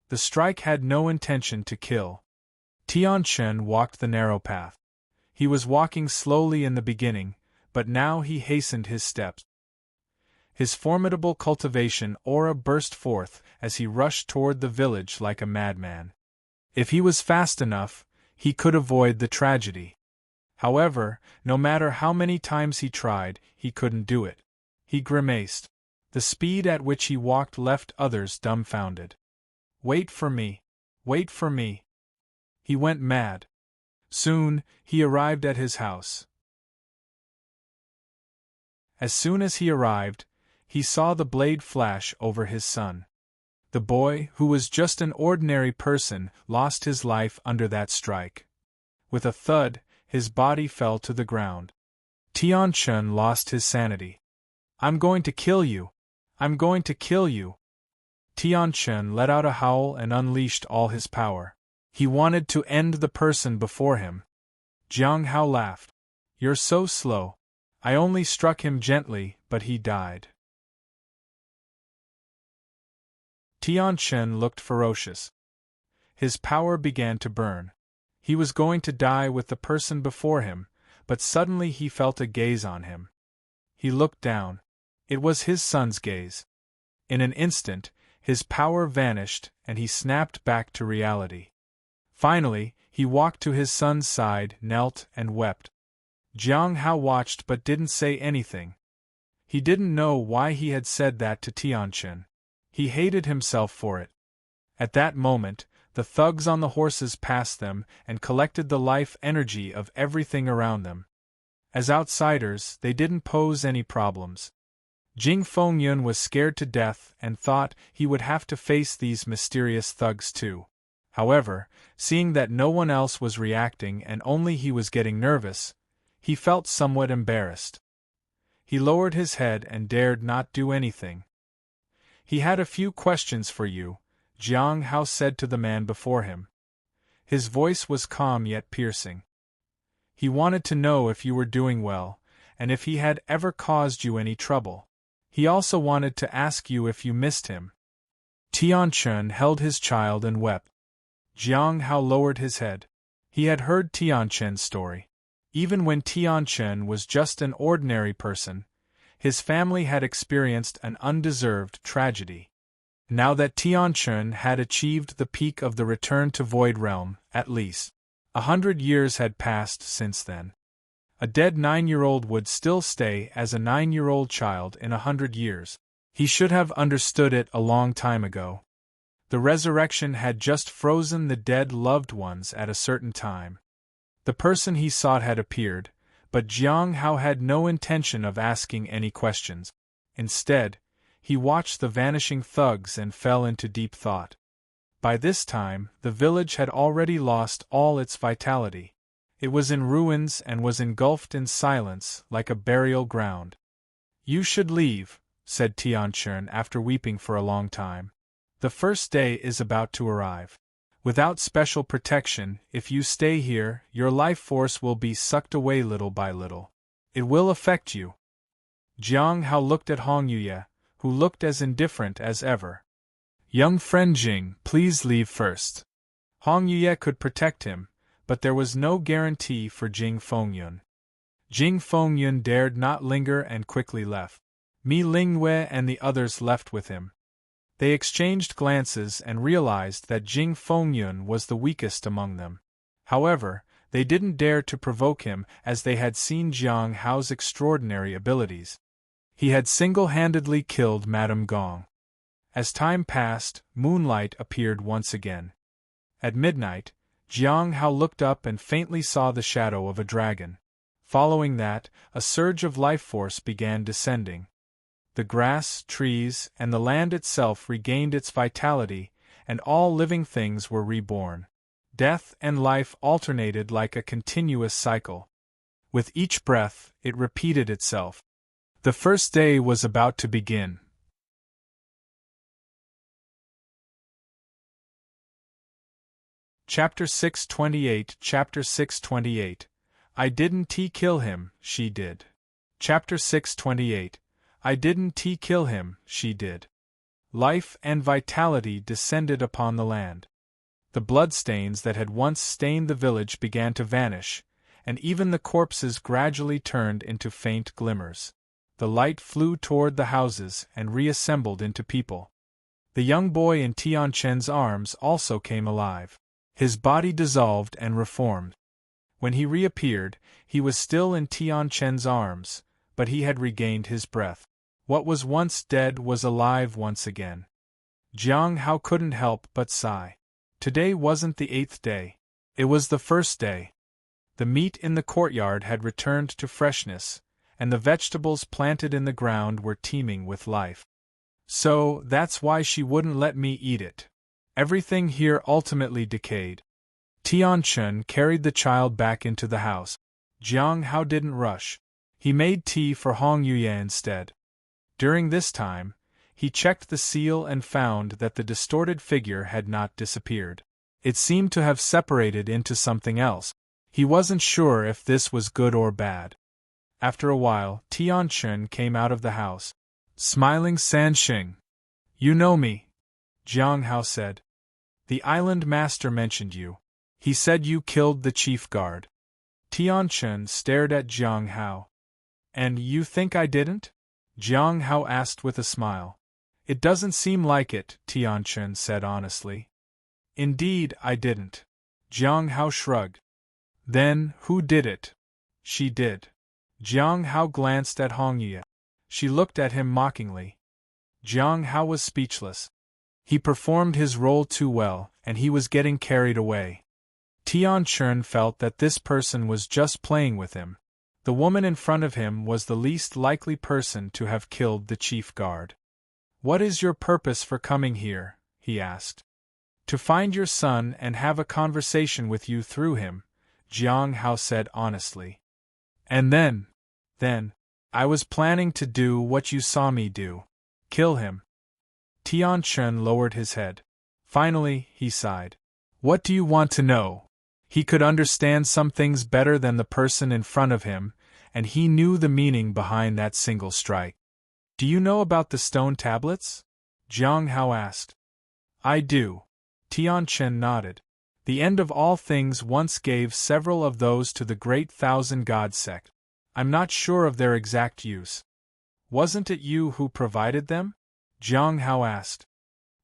The strike had no intention to kill. Tianchen walked the narrow path. He was walking slowly in the beginning, but now he hastened his steps. His formidable cultivation aura burst forth as he rushed toward the village like a madman. If he was fast enough, he could avoid the tragedy. However, no matter how many times he tried, he couldn't do it. He grimaced. The speed at which he walked left others dumbfounded. "Wait for me! Wait for me!" He went mad. Soon, he arrived at his house. As soon as he arrived, he saw the blade flash over his son. The boy, who was just an ordinary person, lost his life under that strike. With a thud, his body fell to the ground. Tianchun lost his sanity. "I'm going to kill you! I'm going to kill you!" Tianchun let out a howl and unleashed all his power. He wanted to end the person before him. Jiang Hao laughed. "You're so slow. I only struck him gently, but he died." Tianchun looked ferocious. His power began to burn. He was going to die with the person before him, but suddenly he felt a gaze on him. He looked down. It was his son's gaze. In an instant, his power vanished and he snapped back to reality. Finally, he walked to his son's side, knelt, and wept. Jiang Hao watched but didn't say anything. He didn't know why he had said that to Tianchun. He hated himself for it. At that moment, the thugs on the horses passed them and collected the life energy of everything around them. As outsiders, they didn't pose any problems. Jing Fengyun was scared to death and thought he would have to face these mysterious thugs too. However, seeing that no one else was reacting and only he was getting nervous, he felt somewhat embarrassed. He lowered his head and dared not do anything. "He had a few questions for you," Jiang Hao said to the man before him. His voice was calm yet piercing. "He wanted to know if you were doing well, and if he had ever caused you any trouble. He also wanted to ask you if you missed him." Tianchun held his child and wept. Jiang Hao lowered his head. He had heard Tianchun's story. Even when Tianchun was just an ordinary person, his family had experienced an undeserved tragedy. Now that Tianchun had achieved the peak of the return to Void Realm, at least 100 years had passed since then. A dead 9-year-old would still stay as a 9-year-old child in 100 years. He should have understood it a long time ago. The resurrection had just frozen the dead loved ones at a certain time. The person he sought had appeared, but Jiang Hao had no intention of asking any questions. Instead, he watched the vanishing thugs and fell into deep thought. By this time, the village had already lost all its vitality. It was in ruins and was engulfed in silence like a burial ground. "You should leave," said Tianchun after weeping for a long time. "The first day is about to arrive. Without special protection, if you stay here, your life force will be sucked away little by little. It will affect you." Jiang Hao looked at Hong Yuye, who looked as indifferent as ever. "Young friend Jing, please leave first." Hong Yuye could protect him, but there was no guarantee for Jing Fengyun. Jing Fengyun dared not linger and quickly left. Mi Lingwei and the others left with him. They exchanged glances and realized that Jing Fengyun was the weakest among them. However, they didn't dare to provoke him as they had seen Jiang Hao's extraordinary abilities. He had single-handedly killed Madame Gong. As time passed, moonlight appeared once again. At midnight, Jiang Hao looked up and faintly saw the shadow of a dragon. Following that, a surge of life force began descending. The grass, trees, and the land itself regained its vitality, and all living things were reborn. Death and life alternated like a continuous cycle. With each breath, it repeated itself. The first day was about to begin. Chapter 628 Chapter 628 I didn't kill him, she did. Chapter 628 I didn't kill him, she did. Life and vitality descended upon the land. The bloodstains that had once stained the village began to vanish, and even the corpses gradually turned into faint glimmers. the light flew toward the houses and reassembled into people. The young boy in Tianchen's arms also came alive. His body dissolved and reformed. When he reappeared, he was still in Tianchen's arms, but he had regained his breath. What was once dead was alive once again. Jiang Hao couldn't help but sigh. Today wasn't the 8th day. It was the first day. The meat in the courtyard had returned to freshness, and the vegetables planted in the ground were teeming with life. So, that's why she wouldn't let me eat it. Everything here ultimately decayed. Tianchen carried the child back into the house. Jiang Hao didn't rush. He made tea for Hong Yuye instead. During this time, he checked the seal and found that the distorted figure had not disappeared. It seemed to have separated into something else. He wasn't sure if this was good or bad. After a while, Tianchen came out of the house. Smiling San Sheng. You know me, Jiang Hao said. The island master mentioned you. He said you killed the chief guard. Tianchen stared at Jiang Hao. And you think I didn't? Jiang Hao asked with a smile. It doesn't seem like it, Tianchen said honestly. Indeed, I didn't. Jiang Hao shrugged. Then, who did it? She did. Jiang Hao glanced at Hong Ye. She looked at him mockingly. Jiang Hao was speechless. He performed his role too well, and he was getting carried away. Tianchen felt that this person was just playing with him. The woman in front of him was the least likely person to have killed the chief guard. What is your purpose for coming here? He asked. To find your son and have a conversation with you through him, Jiang Hao said honestly. And then, I was planning to do what you saw me do. Kill him. Tianchen lowered his head. Finally, he sighed. What do you want to know? He could understand some things better than the person in front of him, and he knew the meaning behind that single strike. Do you know about the stone tablets? Jiang Hao asked. I do. Tianchen nodded. The end of all things once gave several of those to the Great Thousand God sect. I'm not sure of their exact use. Wasn't it you who provided them? Jiang Hao asked.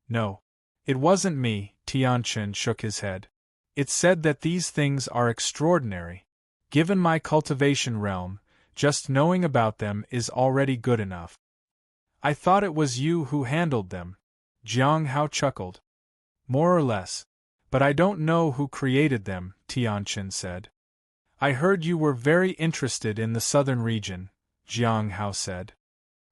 No. It wasn't me, Tianchen shook his head. It said that these things are extraordinary. Given my cultivation realm, just knowing about them is already good enough. I thought it was you who handled them. Jiang Hao chuckled. More or less. But I don't know who created them, Tianchen said. I heard you were very interested in the southern region, Jiang Hao said.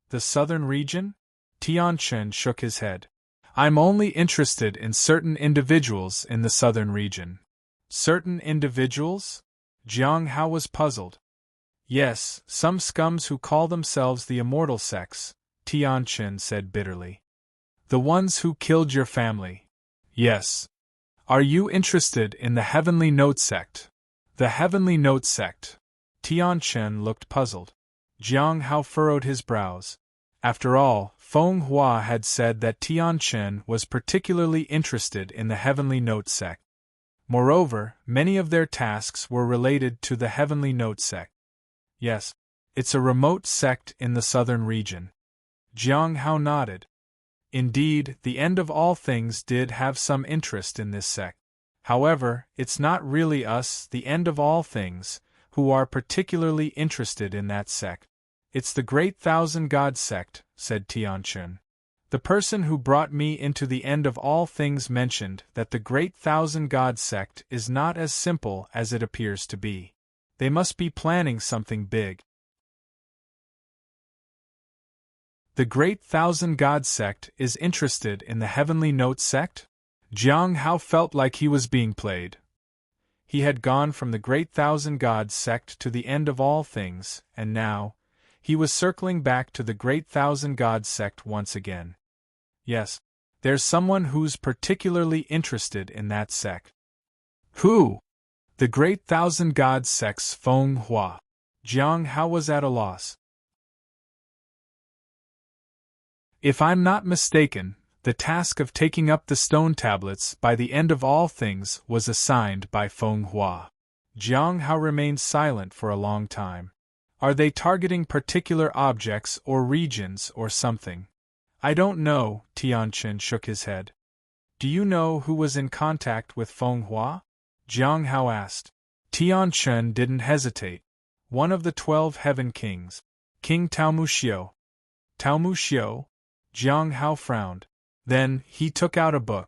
The southern region? Tianchen shook his head. I'm only interested in certain individuals in the southern region. Certain individuals? Jiang Hao was puzzled. Yes, some scums who call themselves the immortal sects, Tianchen said bitterly. The ones who killed your family. Yes. Are you interested in the Heavenly Note sect? The Heavenly Note sect. Tianchen looked puzzled. Jiang Hao furrowed his brows. After all, Feng Hua had said that Tianchen was particularly interested in the Heavenly Note sect. Moreover, many of their tasks were related to the Heavenly Note sect. Yes, it's a remote sect in the southern region. Jiang Hao nodded. Indeed, the end of all things did have some interest in this sect. However, it's not really us, the end of all things, who are particularly interested in that sect. It's the Great Thousand God sect, said Tianchen. The person who brought me into the end of all things mentioned that the Great Thousand God sect is not as simple as it appears to be. They must be planning something big. The Great Thousand God sect is interested in the Heavenly Note sect? Jiang Hao felt like he was being played. He had gone from the Great Thousand God sect to the end of all things, and now, he was circling back to the Great Thousand God sect once again. Yes, there's someone who's particularly interested in that sect. Who? The Great Thousand God sect's Feng Hua. Jiang Hao was at a loss. If I'm not mistaken, the task of taking up the stone tablets by the end of all things was assigned by Feng Hua. Jiang Hao remained silent for a long time. Are they targeting particular objects or regions or something? I don't know, Tianchen shook his head. Do you know who was in contact with Feng Hua? Jiang Hao asked. Tianchen didn't hesitate. One of the 12 Heaven Kings. King Taomuxiu. Taomuxiu? Jiang Hao frowned. Then, he took out a book.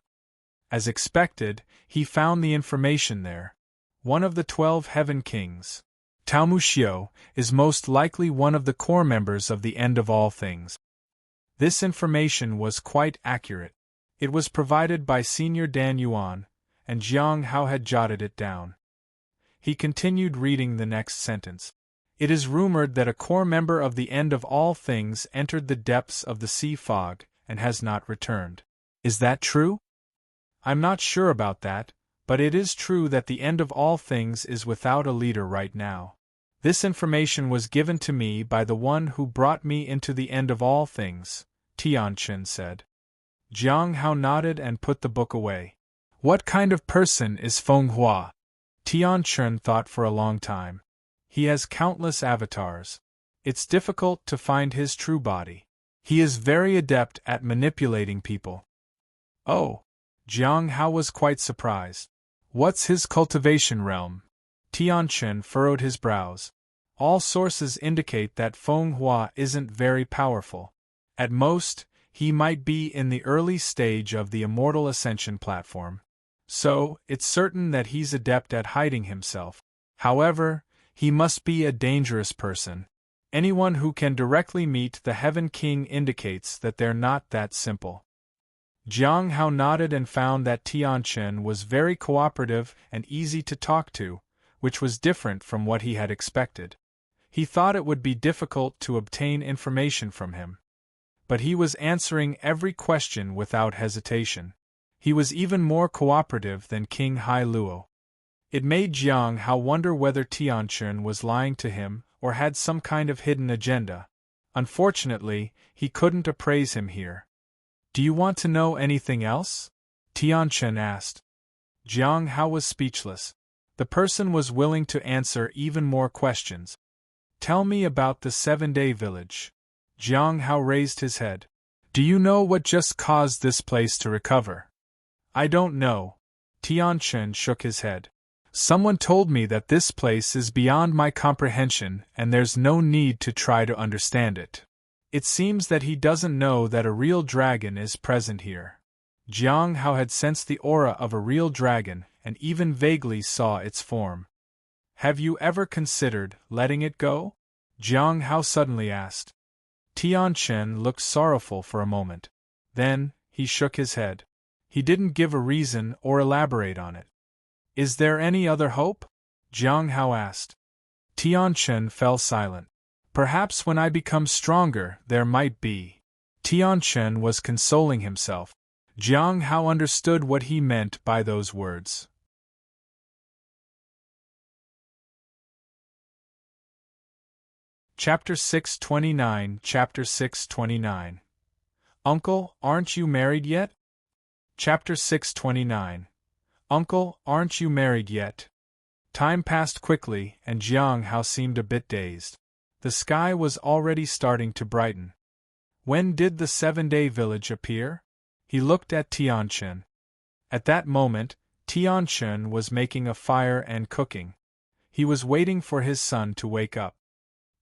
As expected, he found the information there. One of the 12 Heaven Kings. Taomuxiu is most likely one of the core members of the End of All Things. This information was quite accurate. It was provided by Senior Dan Yuan, and Jiang Hao had jotted it down. He continued reading the next sentence. It is rumored that a core member of the End of All Things entered the depths of the sea fog and has not returned. Is that true? I'm not sure about that, but it is true that the End of All Things is without a leader right now. This information was given to me by the one who brought me into the End of All Things, Tianchen said. Jiang Hao nodded and put the book away. What kind of person is Feng Hua? Tianchen thought for a long time. He has countless avatars. It's difficult to find his true body. He is very adept at manipulating people. Oh! Jiang Hao was quite surprised. What's his cultivation realm? Tianchen furrowed his brows. All sources indicate that Feng Hua isn't very powerful. At most, he might be in the early stage of the Immortal Ascension platform. So, it's certain that he's adept at hiding himself. However, he must be a dangerous person. Anyone who can directly meet the Heaven King indicates that they're not that simple. Jiang Hao nodded and found that Tianchen was very cooperative and easy to talk to, which was different from what he had expected. He thought it would be difficult to obtain information from him. But he was answering every question without hesitation. He was even more cooperative than King Hai Luo. It made Jiang Hao wonder whether Tianchen was lying to him or had some kind of hidden agenda. Unfortunately, he couldn't appraise him here. Do you want to know anything else? Tianchen asked. Jiang Hao was speechless. The person was willing to answer even more questions. Tell me about the 7-day village. Jiang Hao raised his head. Do you know what just caused this place to recover? I don't know. Tianchen shook his head. Someone told me that this place is beyond my comprehension and there's no need to try to understand it. It seems that he doesn't know that a real dragon is present here. Jiang Hao had sensed the aura of a real dragon and even vaguely saw its form. Have you ever considered letting it go? Jiang Hao suddenly asked. Tianchen looked sorrowful for a moment. Then, he shook his head. He didn't give a reason or elaborate on it. Is there any other hope? Jiang Hao asked. Tianchen fell silent. Perhaps when I become stronger, there might be. Tianchen was consoling himself. Jiang Hao understood what he meant by those words. Chapter 629. Chapter 629. Uncle, aren't you married yet? Chapter 629. Uncle, aren't you married yet? Time passed quickly, and Jiang Hao seemed a bit dazed. The sky was already starting to brighten. When did the 7-day village appear? He looked at Tianchen. At that moment, Tianchen was making a fire and cooking. He was waiting for his son to wake up.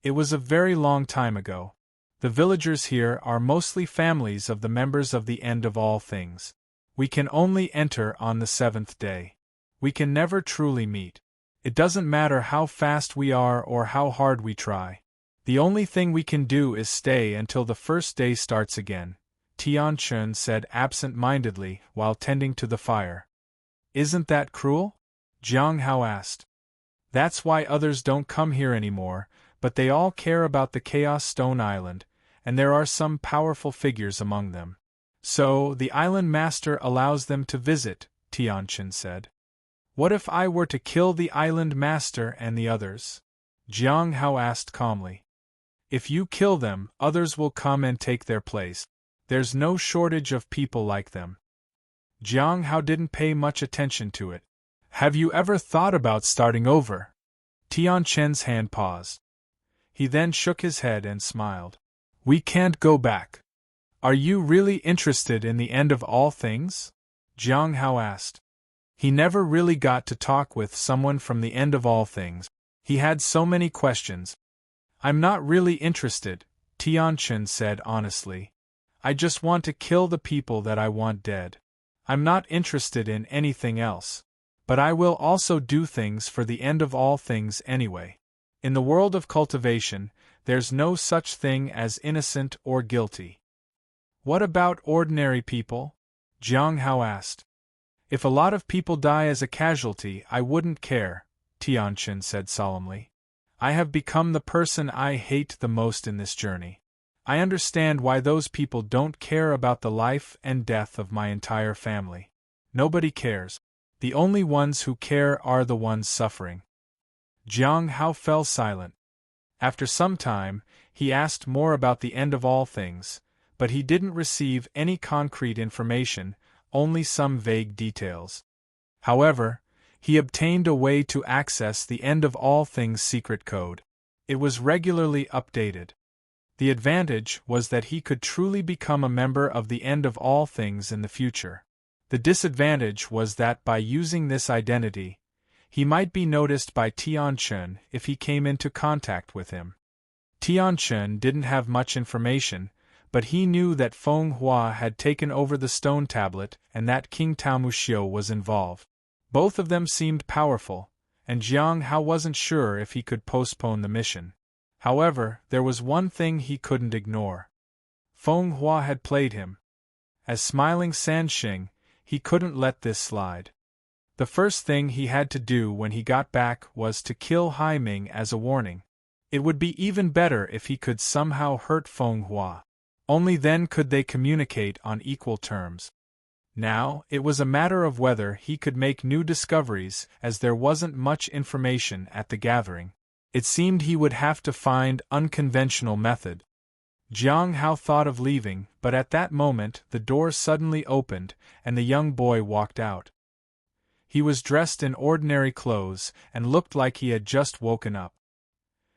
It was a very long time ago. The villagers here are mostly families of the members of the End of All Things. We can only enter on the 7th day. We can never truly meet. It doesn't matter how fast we are or how hard we try. The only thing we can do is stay until the first day starts again, Tianchen said absent-mindedly while tending to the fire. Isn't that cruel? Jiang Hao asked. That's why others don't come here anymore, but they all care about the Chaos Stone Island, and there are some powerful figures among them. So, the Island Master allows them to visit, Tianchen said. What if I were to kill the Island Master and the others? Jiang Hao asked calmly. If you kill them, others will come and take their place. There's no shortage of people like them. Jiang Hao didn't pay much attention to it. Have you ever thought about starting over? Tianchen's hand paused. He then shook his head and smiled. We can't go back. Are you really interested in the end of all things? Jiang Hao asked. He never really got to talk with someone from the end of all things. He had so many questions. I'm not really interested, Tianchen said honestly. I just want to kill the people that I want dead. I'm not interested in anything else. But I will also do things for the end of all things anyway. In the world of cultivation, there's no such thing as innocent or guilty. What about ordinary people? Jiang Hao asked. If a lot of people die as a casualty, I wouldn't care, Tianchen said solemnly. I have become the person I hate the most in this journey. I understand why those people don't care about the life and death of my entire family. Nobody cares. The only ones who care are the ones suffering. Jiang Hao fell silent. After some time, he asked more about the end of all things, but he didn't receive any concrete information, only some vague details. However, he obtained a way to access the end of all things secret code. It was regularly updated. The advantage was that he could truly become a member of the end of all things in the future. The disadvantage was that by using this identity, he might be noticed by Tianchen if he came into contact with him. Tianchen didn't have much information, but he knew that Feng Hua had taken over the stone tablet and that King Taomuxiu was involved. Both of them seemed powerful, and Jiang Hao wasn't sure if he could postpone the mission. However, there was one thing he couldn't ignore. Feng Hua had played him. As smiling Sheng, he couldn't let this slide. The first thing he had to do when he got back was to kill Hai Ming as a warning. It would be even better if he could somehow hurt Feng Hua. Only then could they communicate on equal terms. Now, it was a matter of whether he could make new discoveries, as there wasn't much information at the gathering. It seemed he would have to find unconventional method. Jiang Hao thought of leaving, but at that moment the door suddenly opened, and the young boy walked out. He was dressed in ordinary clothes, and looked like he had just woken up.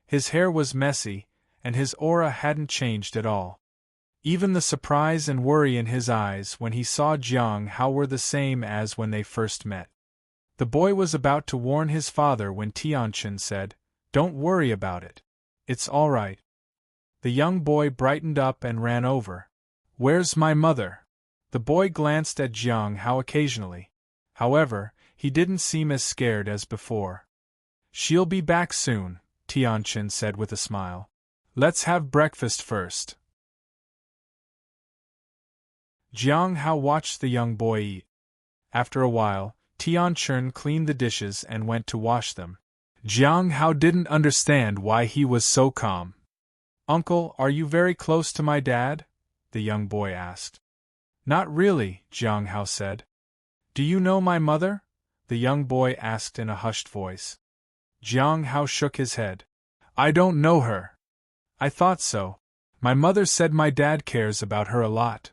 His hair was messy, and his aura hadn't changed at all. Even the surprise and worry in his eyes when he saw Jiang Hao were the same as when they first met. The boy was about to warn his father when Tianchen said, "Don't worry about it. It's all right." The young boy brightened up and ran over. "Where's my mother?" The boy glanced at Jiang Hao occasionally. However, he didn't seem as scared as before. "She'll be back soon," Tianchen said with a smile. "Let's have breakfast first." Jiang Hao watched the young boy eat. After a while, Tianchen cleaned the dishes and went to wash them. Jiang Hao didn't understand why he was so calm. "Uncle, are you very close to my dad?" the young boy asked. "Not really," Jiang Hao said. "Do you know my mother?" the young boy asked in a hushed voice. Jiang Hao shook his head. "I don't know her." "I thought so. My mother said my dad cares about her a lot.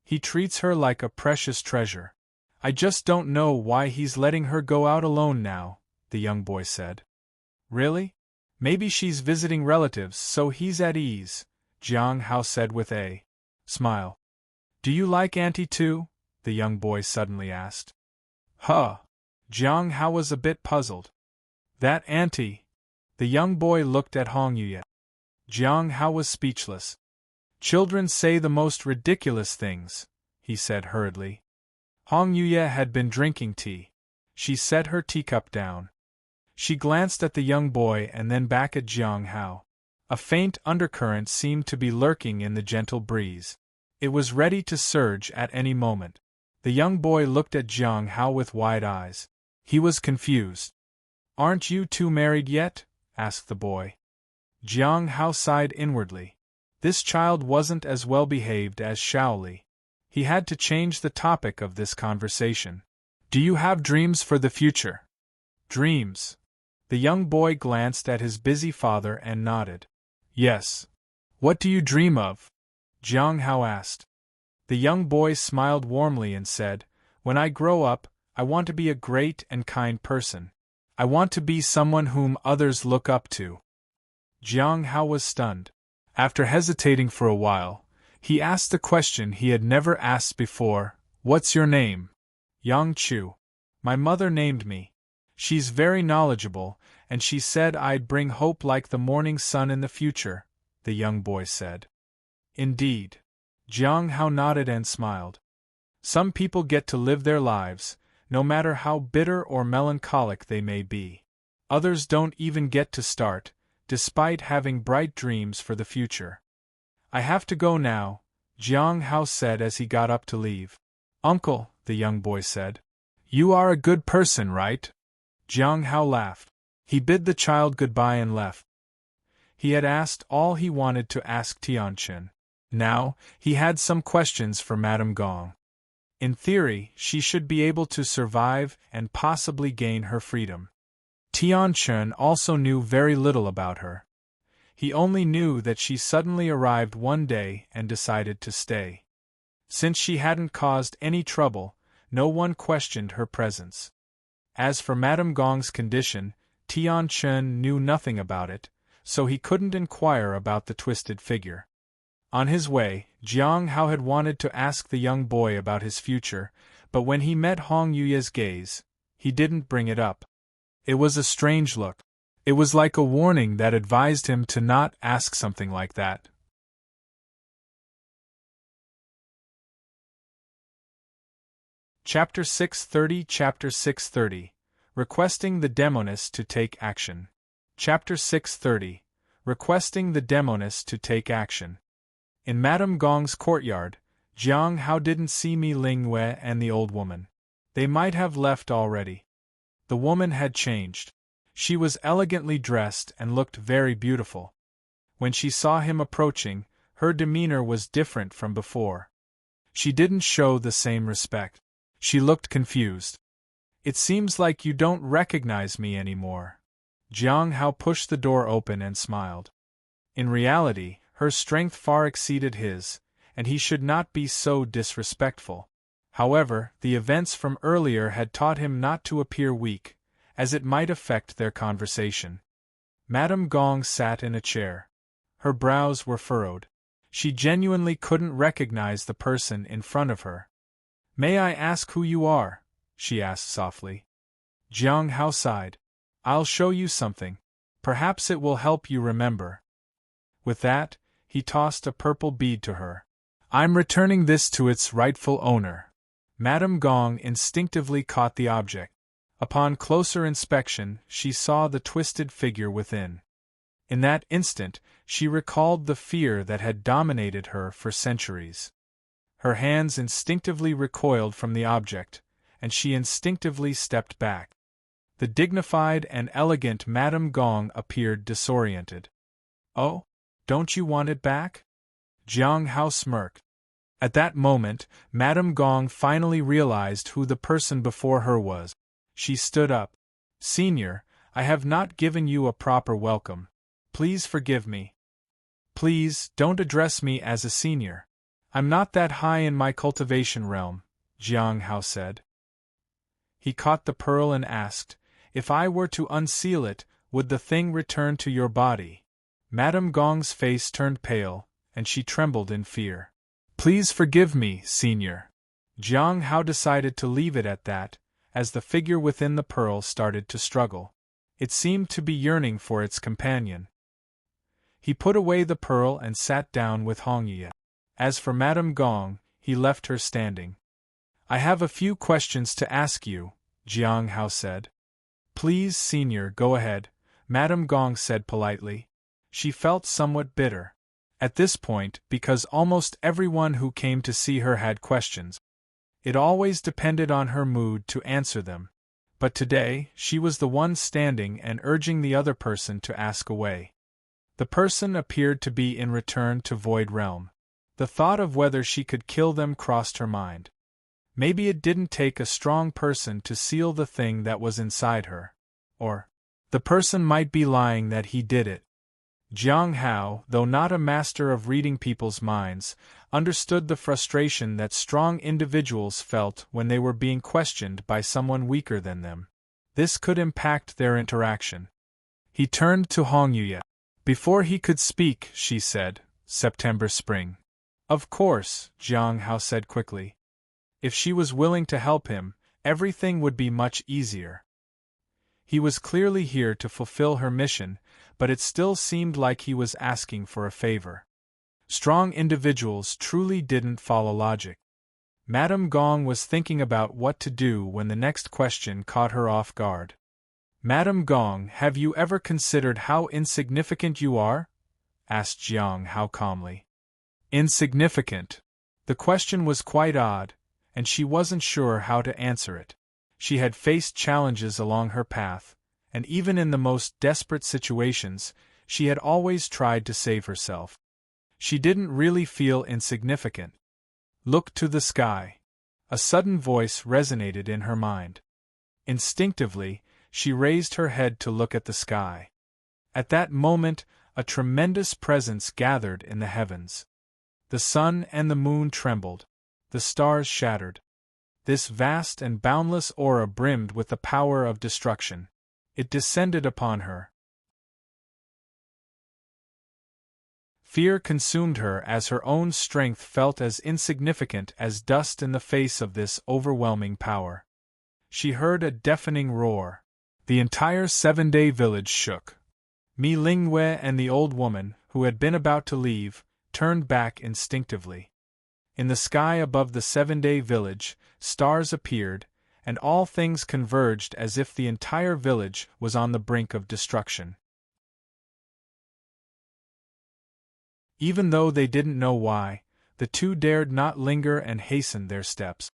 He treats her like a precious treasure. I just don't know why he's letting her go out alone now," the young boy said. "Really? Maybe she's visiting relatives, so he's at ease," Jiang Hao said with a smile. "Do you like Auntie too?" the young boy suddenly asked. "Huh." Jiang Hao was a bit puzzled. "That Auntie?" The young boy looked at Hong Yuye. Jiang Hao was speechless. "Children say the most ridiculous things," he said hurriedly. Hong Yuye had been drinking tea. She set her teacup down. She glanced at the young boy and then back at Jiang Hao. A faint undercurrent seemed to be lurking in the gentle breeze. It was ready to surge at any moment. The young boy looked at Jiang Hao with wide eyes. He was confused. "Aren't you two married yet?" asked the boy. Jiang Hao sighed inwardly. This child wasn't as well behaved as Shaoli. He had to change the topic of this conversation. "Do you have dreams for the future?" "Dreams?" The young boy glanced at his busy father and nodded. "Yes." "What do you dream of?" Jiang Hao asked. The young boy smiled warmly and said, "When I grow up, I want to be a great and kind person. I want to be someone whom others look up to. Jiang Hao was stunned. After hesitating for a while, he asked the question he had never asked before, "What's your name?" "Yang Chu. My mother named me. She's very knowledgeable, and she said I'd bring hope like the morning sun in the future," the young boy said. "Indeed." Jiang Hao nodded and smiled. Some people get to live their lives, no matter how bitter or melancholic they may be. Others don't even get to start, despite having bright dreams for the future. "I have to go now," Jiang Hao said as he got up to leave. "Uncle," the young boy said. "You are a good person, right?" Jiang Hao laughed. He bid the child goodbye and left. He had asked all he wanted to ask Tianqin. Now, he had some questions for Madame Gong. In theory, she should be able to survive and possibly gain her freedom. Tianqin also knew very little about her. He only knew that she suddenly arrived one day and decided to stay. Since she hadn't caused any trouble, no one questioned her presence. As for Madame Gong's condition, Tianqin knew nothing about it, so he couldn't inquire about the twisted figure. On his way, Jiang Hao had wanted to ask the young boy about his future, but when he met Hong Yuye's gaze, he didn't bring it up. It was a strange look. It was like a warning that advised him to not ask something like that. Chapter 630 Requesting the Demoness to take action. Chapter 630 Requesting the Demoness to take action. In Madame Gong's courtyard, Jiang Hao didn't see Mi Lingyue and the old woman. They might have left already. The woman had changed. She was elegantly dressed and looked very beautiful. When she saw him approaching, her demeanor was different from before. She didn't show the same respect. She looked confused. "It seems like you don't recognize me anymore." Jiang Hao pushed the door open and smiled. In reality, her strength far exceeded his, and he should not be so disrespectful. However, the events from earlier had taught him not to appear weak, as it might affect their conversation. Madame Gong sat in a chair. Her brows were furrowed. She genuinely couldn't recognize the person in front of her. "May I ask who you are?" she asked softly. Jiang Hao sighed. "I'll show you something. Perhaps it will help you remember." With that, he tossed a purple bead to her. "I'm returning this to its rightful owner." Madame Gong instinctively caught the object. Upon closer inspection, she saw the twisted figure within. In that instant, she recalled the fear that had dominated her for centuries. Her hands instinctively recoiled from the object, and she instinctively stepped back. The dignified and elegant Madame Gong appeared disoriented. "Oh? Don't you want it back?" Jiang Hao smirked. At that moment, Madame Gong finally realized who the person before her was. She stood up. "Senior, I have not given you a proper welcome. Please forgive me." "Please, don't address me as a senior. I'm not that high in my cultivation realm," Jiang Hao said. He caught the pearl and asked, "If I were to unseal it, would the thing return to your body?" Madame Gong's face turned pale, and she trembled in fear. "Please forgive me, senior." Jiang Hao decided to leave it at that, as the figure within the pearl started to struggle. It seemed to be yearning for its companion. He put away the pearl and sat down with Hong Ye. As for Madame Gong, he left her standing. "I have a few questions to ask you," Jiang Hao said. "Please, senior, go ahead," Madame Gong said politely. She felt somewhat bitter. At this point, because almost everyone who came to see her had questions. It always depended on her mood to answer them. But today, she was the one standing and urging the other person to ask away. The person appeared to be in return to Void Realm. The thought of whether she could kill them crossed her mind. Maybe it didn't take a strong person to seal the thing that was inside her. Or, the person might be lying that he did it. Jiang Hao, though not a master of reading people's minds, understood the frustration that strong individuals felt when they were being questioned by someone weaker than them. This could impact their interaction. He turned to Hongyue. Before he could speak, she said, September spring. Of course, Jiang Hao said quickly. If she was willing to help him, everything would be much easier. He was clearly here to fulfill her mission, but it still seemed like he was asking for a favor. Strong individuals truly didn't follow logic. Madame Gong was thinking about what to do when the next question caught her off guard. Madame Gong, have you ever considered how insignificant you are? Asked Jiang Hao calmly. Insignificant. The question was quite odd, and she wasn't sure how to answer it. She had faced challenges along her path, and even in the most desperate situations, she had always tried to save herself. She didn't really feel insignificant. Look to the sky. A sudden voice resonated in her mind. Instinctively, she raised her head to look at the sky. At that moment, a tremendous presence gathered in the heavens. The sun and the moon trembled. The stars shattered. This vast and boundless aura brimmed with the power of destruction. It descended upon her. Fear consumed her as her own strength felt as insignificant as dust in the face of this overwhelming power. She heard a deafening roar. The entire 7-day village shook. Mi Lingwei and the old woman, who had been about to leave, turned back instinctively. In the sky above the 7-day village, stars appeared, and all things converged as if the entire village was on the brink of destruction. Even though they didn't know why, the two dared not linger and hastened their steps.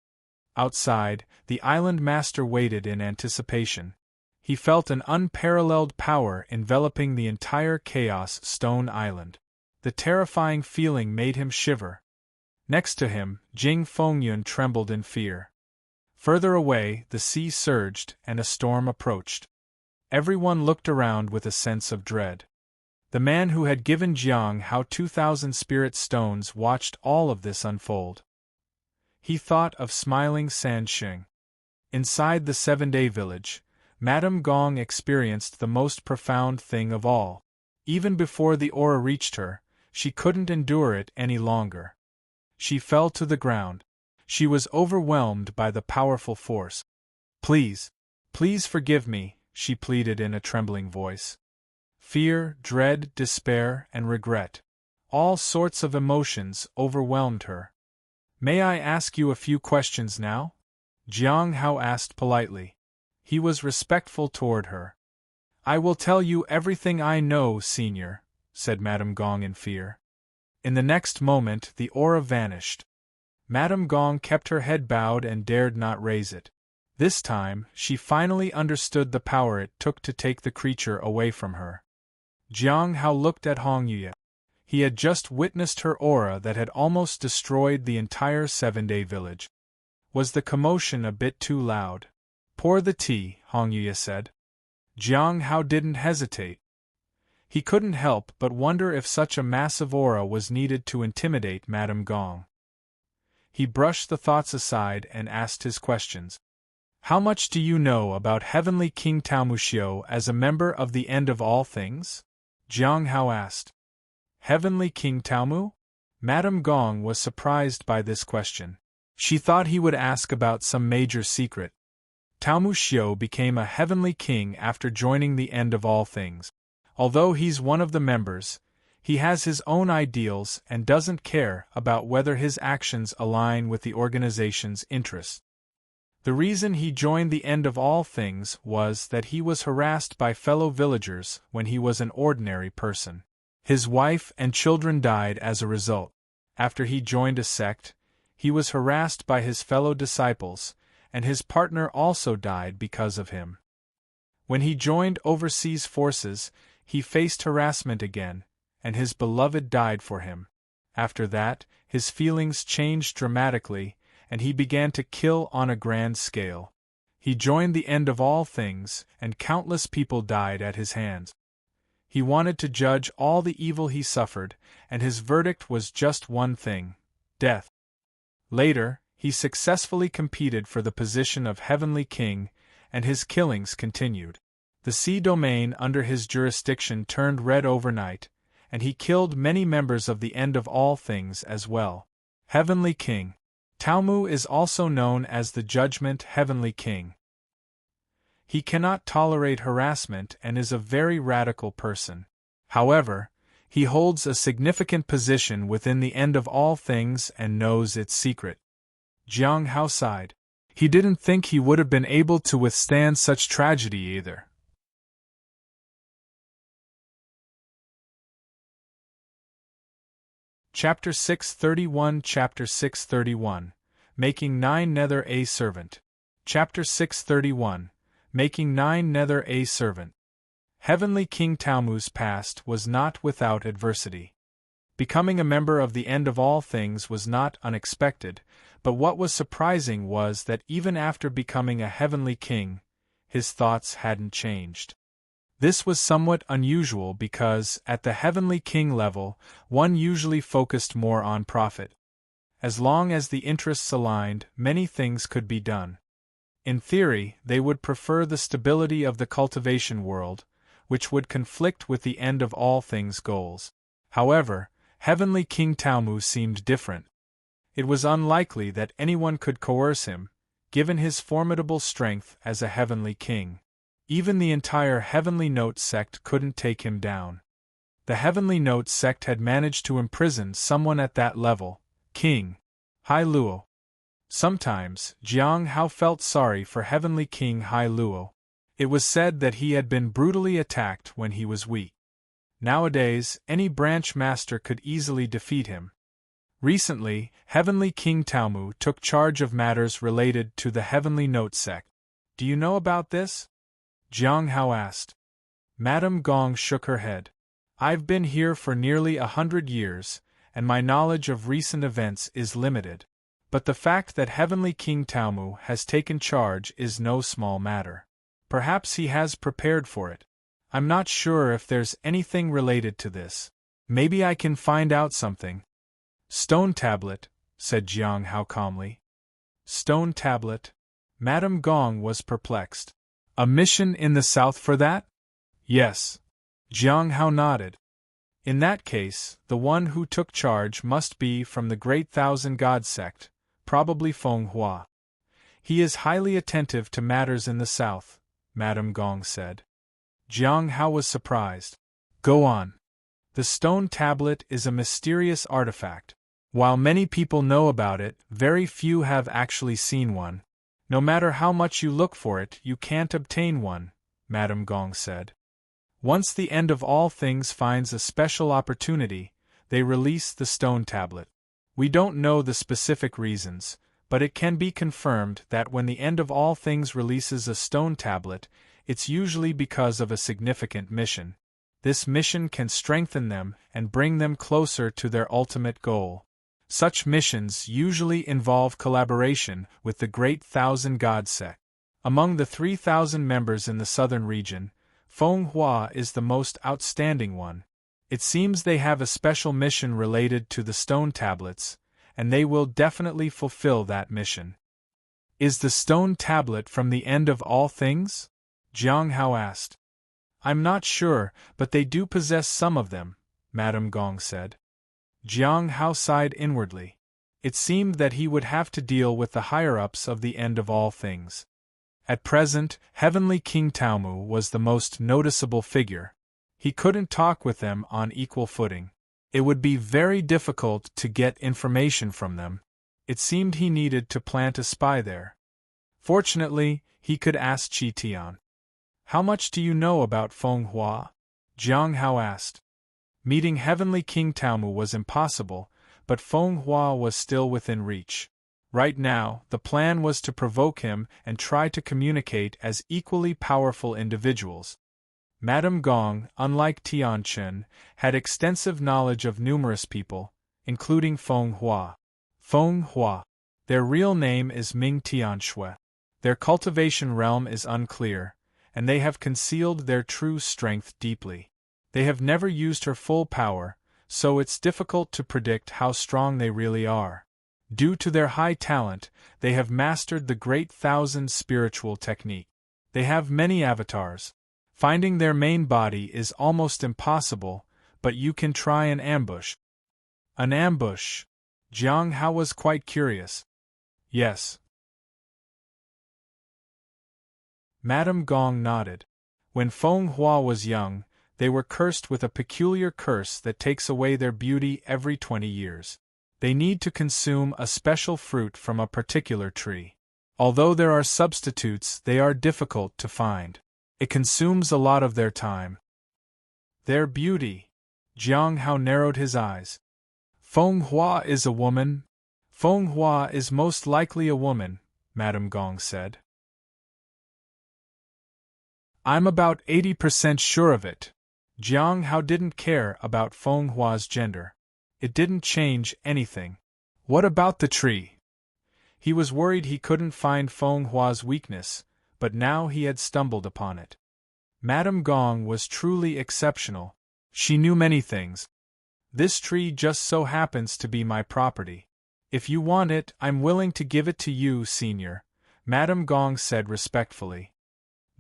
Outside, the island master waited in anticipation. He felt an unparalleled power enveloping the entire Chaos Stone Island. The terrifying feeling made him shiver. Next to him, Jing Fengyun trembled in fear. Further away, the sea surged and a storm approached. Everyone looked around with a sense of dread. The man who had given Jiang Hao 2,000 spirit stones watched all of this unfold. He thought of smiling San Sheng. Inside the 7-day village, Madame Gong experienced the most profound thing of all. Even before the aura reached her, she couldn't endure it any longer. She fell to the ground. She was overwhelmed by the powerful force. Please, please forgive me, she pleaded in a trembling voice. Fear, dread, despair, and regret. All sorts of emotions overwhelmed her. May I ask you a few questions now? Jiang Hao asked politely. He was respectful toward her. I will tell you everything I know, Senior, said Madame Gong in fear. In the next moment, the aura vanished. Madame Gong kept her head bowed and dared not raise it. This time, she finally understood the power it took to take the creature away from her. Jiang Hao looked at Hongyue. He had just witnessed her aura that had almost destroyed the entire 7-day village. Was the commotion a bit too loud? Pour the tea, Hongyue said. Jiang Hao didn't hesitate. He couldn't help but wonder if such a massive aura was needed to intimidate Madame Gong. He brushed the thoughts aside and asked his questions. How much do you know about Heavenly King Taomuxiu as a member of the End of All Things? Jiang Hao asked. Heavenly King Taomu? Madame Gong was surprised by this question. She thought he would ask about some major secret. Taomuxiu became a heavenly king after joining the End of All Things. Although he's one of the members, he has his own ideals and doesn't care about whether his actions align with the organization's interests. The reason he joined the End of All Things was that he was harassed by fellow villagers when he was an ordinary person. His wife and children died as a result. After he joined a sect, he was harassed by his fellow disciples, and his partner also died because of him. When he joined overseas forces, he faced harassment again, and his beloved died for him. After that, his feelings changed dramatically, and he began to kill on a grand scale. He joined the End of All Things, and countless people died at his hands. He wanted to judge all the evil he suffered, and his verdict was just one thing: death. Later, he successfully competed for the position of Heavenly King, and his killings continued. The sea domain under his jurisdiction turned red overnight, and he killed many members of the End of All Things as well. Heavenly King. Talmu is also known as the Judgment Heavenly King. He cannot tolerate harassment and is a very radical person. However, he holds a significant position within the End of All Things and knows its secret. Jiang Hao sighed. He didn't think he would have been able to withstand such tragedy either. Chapter 631 Chapter 631 Making 9 Nether a Servant. Chapter 631 Making 9 Nether a Servant. Heavenly King Talmu's past was not without adversity. Becoming a member of the End of All Things was not unexpected, but what was surprising was that even after becoming a Heavenly King, his thoughts hadn't changed. This was somewhat unusual because, at the Heavenly King level, one usually focused more on profit. As long as the interests aligned, many things could be done. In theory, they would prefer the stability of the cultivation world, which would conflict with the End of All Things goals. However, Heavenly King Talmu seemed different. It was unlikely that anyone could coerce him, given his formidable strength as a Heavenly King. Even the entire Heavenly Note sect couldn't take him down. The Heavenly Note sect had managed to imprison someone at that level, King Hai Luo. Sometimes, Jiang Hao felt sorry for Heavenly King Hai Luo. It was said that he had been brutally attacked when he was weak. Nowadays, any branch master could easily defeat him. Recently, Heavenly King Talmu took charge of matters related to the Heavenly Note sect. Do you know about this? Jiang Hao asked. Madame Gong shook her head. I've been here for nearly 100 years, and my knowledge of recent events is limited. But the fact that Heavenly King Talmu has taken charge is no small matter. Perhaps he has prepared for it. I'm not sure if there's anything related to this. Maybe I can find out something. Stone tablet, said Jiang Hao calmly. Stone tablet? Madame Gong was perplexed. A mission in the south for that? Yes. Jiang Hao nodded. In that case, the one who took charge must be from the Great Thousand God sect, probably Feng Hua. He is highly attentive to matters in the south, Madame Gong said. Jiang Hao was surprised. Go on. The stone tablet is a mysterious artifact. While many people know about it, very few have actually seen one. No matter how much you look for it, you can't obtain one, Madame Gong said. Once the End of All Things finds a special opportunity, they release the stone tablet. We don't know the specific reasons, but it can be confirmed that when the End of All Things releases a stone tablet, it's usually because of a significant mission. This mission can strengthen them and bring them closer to their ultimate goal. Such missions usually involve collaboration with the Great Thousand God sect. Among the 3,000 members in the southern region, Feng Hua is the most outstanding one. It seems they have a special mission related to the stone tablets, and they will definitely fulfill that mission. Is the stone tablet from the End of All Things? Jiang Hao asked. I'm not sure, but they do possess some of them, Madame Gong said. Jiang Hao sighed inwardly. It seemed that he would have to deal with the higher-ups of the End of All Things. At present, Heavenly King Talmu was the most noticeable figure. He couldn't talk with them on equal footing. It would be very difficult to get information from them. It seemed he needed to plant a spy there. Fortunately, he could ask Qi Tian. How much do you know about Feng Hua? Jiang Hao asked. Meeting Heavenly King Talmu was impossible, but Feng Hua was still within reach. Right now, the plan was to provoke him and try to communicate as equally powerful individuals. Madame Gong, unlike Tianchen, had extensive knowledge of numerous people, including Feng Hua. Feng Hua. Their real name is Ming Tianshui. Their cultivation realm is unclear, and they have concealed their true strength deeply. They have never used her full power, so it's difficult to predict how strong they really are. Due to their high talent, they have mastered the Great Thousand spiritual technique. They have many avatars. Finding their main body is almost impossible, but you can try an ambush. An ambush? Jiang Hao was quite curious. Yes. Madame Gong nodded. When Feng Hua was young, they were cursed with a peculiar curse that takes away their beauty every 20 years. They need to consume a special fruit from a particular tree. Although there are substitutes, they are difficult to find. It consumes a lot of their time. Their beauty. Jiang Hao narrowed his eyes. Feng Hua is a woman? Feng Hua is most likely a woman, Madame Gong said. I'm about 80% sure of it. Jiang Hao didn't care about Feng Hua's gender. It didn't change anything. What about the tree? He was worried he couldn't find Feng Hua's weakness, but now he had stumbled upon it. Madame Gong was truly exceptional. She knew many things. This tree just so happens to be my property. If you want it, I'm willing to give it to you, Senior, Madame Gong said respectfully.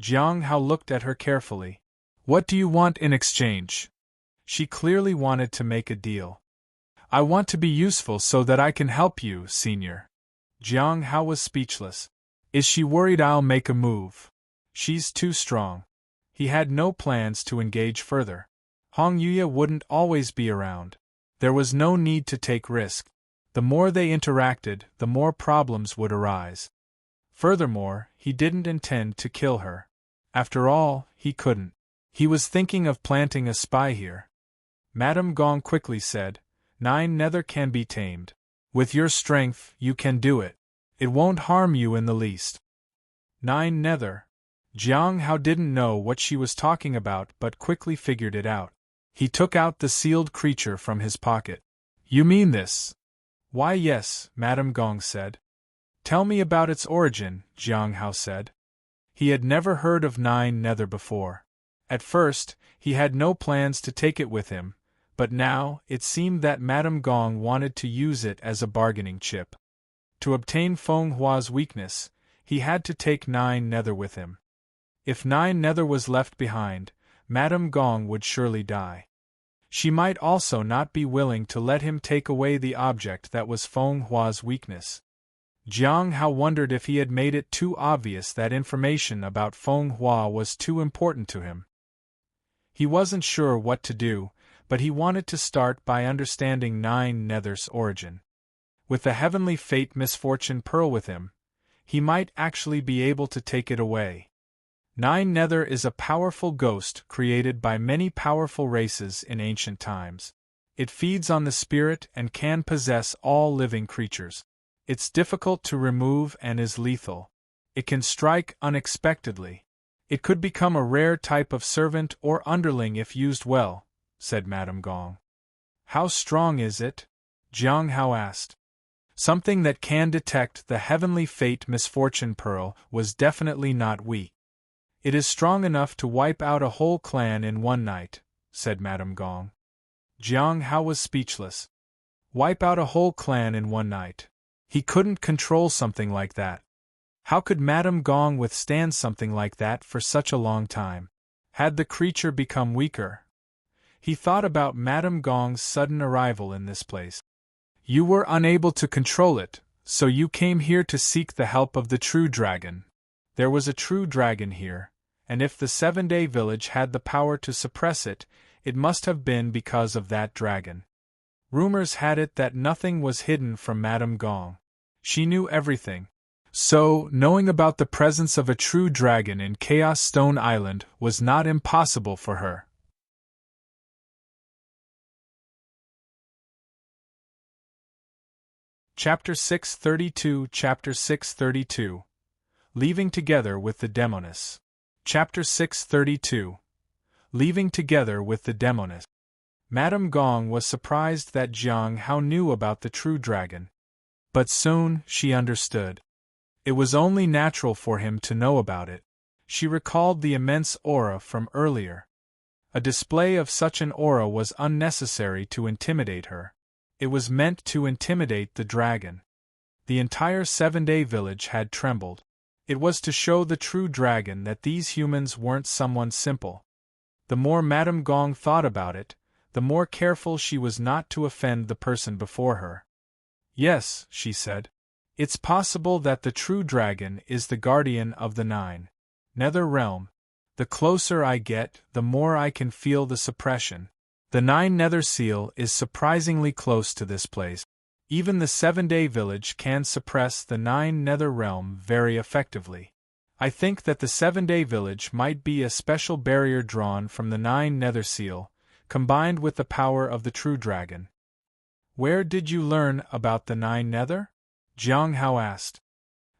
Jiang Hao looked at her carefully. What do you want in exchange? She clearly wanted to make a deal. I want to be useful so that I can help you, Senior. Jiang Hao was speechless. Is she worried I'll make a move? She's too strong. He had no plans to engage further. Hong Yuya wouldn't always be around. There was no need to take risk. The more they interacted, the more problems would arise. Furthermore, he didn't intend to kill her. After all, he couldn't. He was thinking of planting a spy here. Madame Gong quickly said, 9 Nether can be tamed. With your strength, you can do it. It won't harm you in the least. 9 Nether. Jiang Hao didn't know what she was talking about but quickly figured it out. He took out the sealed creature from his pocket. You mean this? Why yes, Madame Gong said. Tell me about its origin, Jiang Hao said. He had never heard of 9 Nether before. At first, he had no plans to take it with him, but now it seemed that Madame Gong wanted to use it as a bargaining chip. To obtain Feng Hua's weakness, he had to take 9 Nether with him. If 9 Nether was left behind, Madame Gong would surely die. She might also not be willing to let him take away the object that was Feng Hua's weakness. Jiang Hao wondered if he had made it too obvious that information about Feng Hua was too important to him. He wasn't sure what to do, but he wanted to start by understanding 9 Nether's origin. With the heavenly fate misfortune pearl with him, he might actually be able to take it away. 9 Nether is a powerful ghost created by many powerful races in ancient times. It feeds on the spirit and can possess all living creatures. It's difficult to remove and is lethal. It can strike unexpectedly. It could become a rare type of servant or underling if used well, said Madame Gong. How strong is it? Jiang Hao asked. Something that can detect the heavenly fate misfortune pearl was definitely not weak. It is strong enough to wipe out a whole clan in one night, said Madame Gong. Jiang Hao was speechless. Wipe out a whole clan in one night. He couldn't control something like that. How could Madame Gong withstand something like that for such a long time? Had the creature become weaker? He thought about Madame Gong's sudden arrival in this place. You were unable to control it, so you came here to seek the help of the true dragon. There was a true dragon here, and if the 7-day village had the power to suppress it, it must have been because of that dragon. Rumors had it that nothing was hidden from Madame Gong. She knew everything. So, knowing about the presence of a true dragon in Chaos Stone Island was not impossible for her. Chapter 632 Chapter 632 Leaving Together with the Demoness. Chapter 632 Leaving Together with the Demoness. Madame Gong was surprised that Jiang Hao knew about the true dragon. But soon, she understood. It was only natural for him to know about it. She recalled the immense aura from earlier. A display of such an aura was unnecessary to intimidate her. It was meant to intimidate the dragon. The entire 7-day village had trembled. It was to show the true dragon that these humans weren't someone simple. The more Madame Gong thought about it, the more careful she was not to offend the person before her. Yes, she said. It's possible that the true dragon is the guardian of the 9 Nether realm. The closer I get, the more I can feel the suppression. The 9 Nether seal is surprisingly close to this place. Even the 7-day village can suppress the 9 Nether realm very effectively. I think that the 7-day village might be a special barrier drawn from the 9 Nether seal, combined with the power of the true dragon. Where did you learn about the 9 Nether? Jiang Hao asked.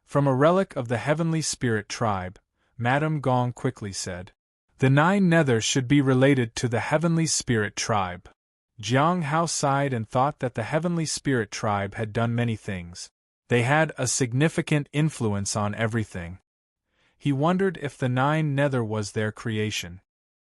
From a relic of the Heavenly Spirit tribe, Madame Gong quickly said. The 9 Nether should be related to the Heavenly Spirit tribe. Jiang Hao sighed and thought that the Heavenly Spirit tribe had done many things. They had a significant influence on everything. He wondered if the 9 Nether was their creation.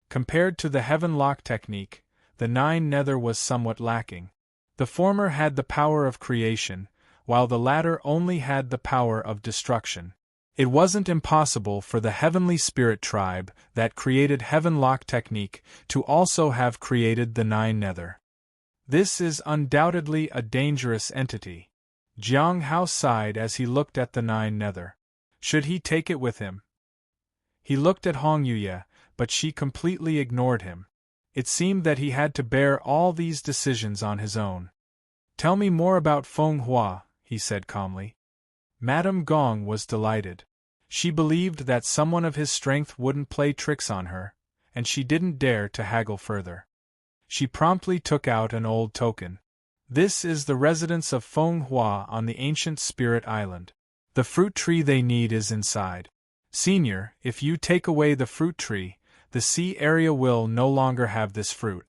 Compared to the Heaven Lock technique, the 9 Nether was somewhat lacking. The former had the power of creation, while the latter only had the power of destruction. It wasn't impossible for the Heavenly Spirit tribe that created Heaven Lock technique to also have created the 9 Nether. This is undoubtedly a dangerous entity. Jiang Hao sighed as he looked at the 9 Nether. Should he take it with him? He looked at Hong Yuya, but she completely ignored him. It seemed that he had to bear all these decisions on his own. Tell me more about Feng Hua, he said calmly. Madame Gong was delighted. She believed that someone of his strength wouldn't play tricks on her, and she didn't dare to haggle further. She promptly took out an old token. This is the residence of Feng Hua on the ancient Spirit Island. The fruit tree they need is inside. Senior, if you take away the fruit tree, the sea area will no longer have this fruit.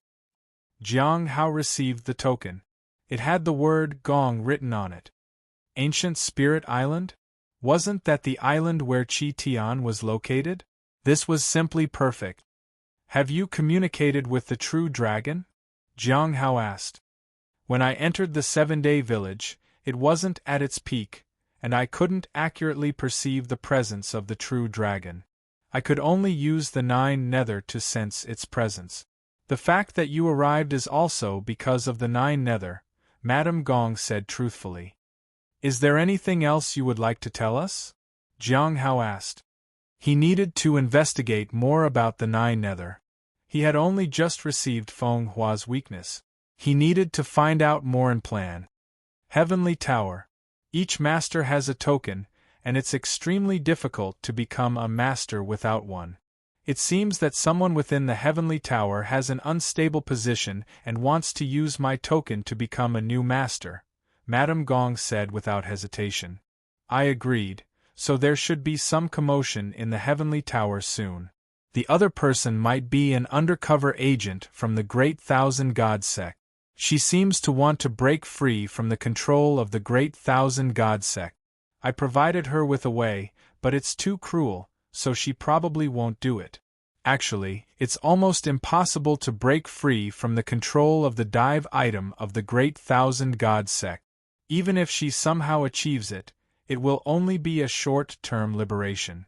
Jiang Hao received the token. It had the word Gong written on it. Ancient Spirit Island? Wasn't that the island where Qi Tian was located? This was simply perfect. Have you communicated with the true dragon? Jiang Hao asked. When I entered the 7-day village, it wasn't at its peak, and I couldn't accurately perceive the presence of the true dragon. I could only use the 9 Nether to sense its presence. The fact that you arrived is also because of the 9 Nether, Madame Gong said truthfully. Is there anything else you would like to tell us? Jiang Hao asked. He needed to investigate more about the 9 Nether. He had only just received Feng Hua's weakness. He needed to find out more and plan. Heavenly Tower. Each master has a token, and it's extremely difficult to become a master without one. It seems that someone within the Heavenly Tower has an unstable position and wants to use my token to become a new master, Madame Gong said without hesitation. I agreed, so there should be some commotion in the Heavenly Tower soon. The other person might be an undercover agent from the Great Thousand God sect. She seems to want to break free from the control of the Great Thousand God sect. I provided her with a way, but it's too cruel, so she probably won't do it. Actually, it's almost impossible to break free from the control of the dive item of the Great Thousand God sect. Even if she somehow achieves it, it will only be a short-term liberation.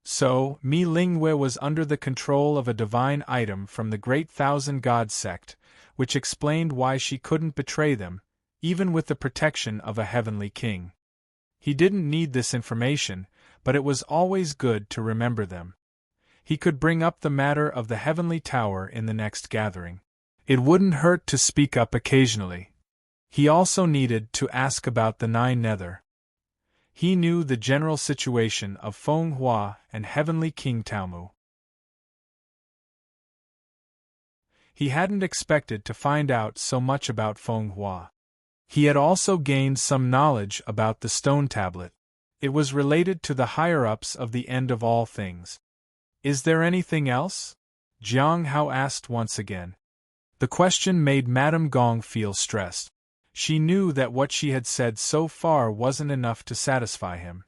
So, Mi Lingwei was under the control of a divine item from the Great Thousand God sect, which explained why she couldn't betray them, even with the protection of a heavenly king. He didn't need this information, but it was always good to remember them. He could bring up the matter of the Heavenly Tower in the next gathering. It wouldn't hurt to speak up occasionally. He also needed to ask about the 9 Nether. He knew the general situation of Feng Hua and Heavenly King Taomu. He hadn't expected to find out so much about Feng Hua. He had also gained some knowledge about the stone tablet. It was related to the higher-ups of the end of all things. Is there anything else? Jiang Hao asked once again. The question made Madame Gong feel stressed. She knew that what she had said so far wasn't enough to satisfy him.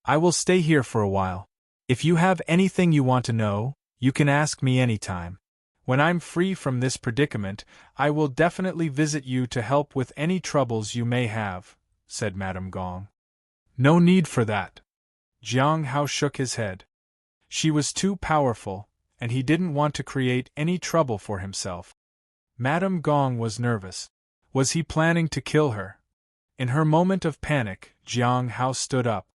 I will stay here for a while. If you have anything you want to know, you can ask me anytime. When I'm free from this predicament, I will definitely visit you to help with any troubles you may have, said Madame Gong. No need for that. Jiang Hao shook his head. She was too powerful, and he didn't want to create any trouble for himself. Madame Gong was nervous. Was he planning to kill her? In her moment of panic, Jiang Hao stood up.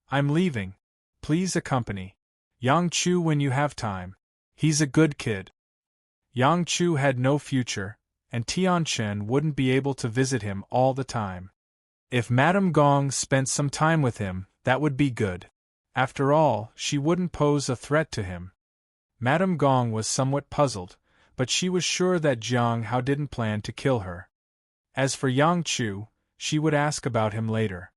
I'm leaving. Please accompany Yang Chu when you have time. He's a good kid. Yang Chu had no future, and Tianchen wouldn't be able to visit him all the time. If Madame Gong spent some time with him, that would be good. After all, she wouldn't pose a threat to him. Madame Gong was somewhat puzzled, but she was sure that Jiang Hao didn't plan to kill her. As for Yang Chu, she would ask about him later.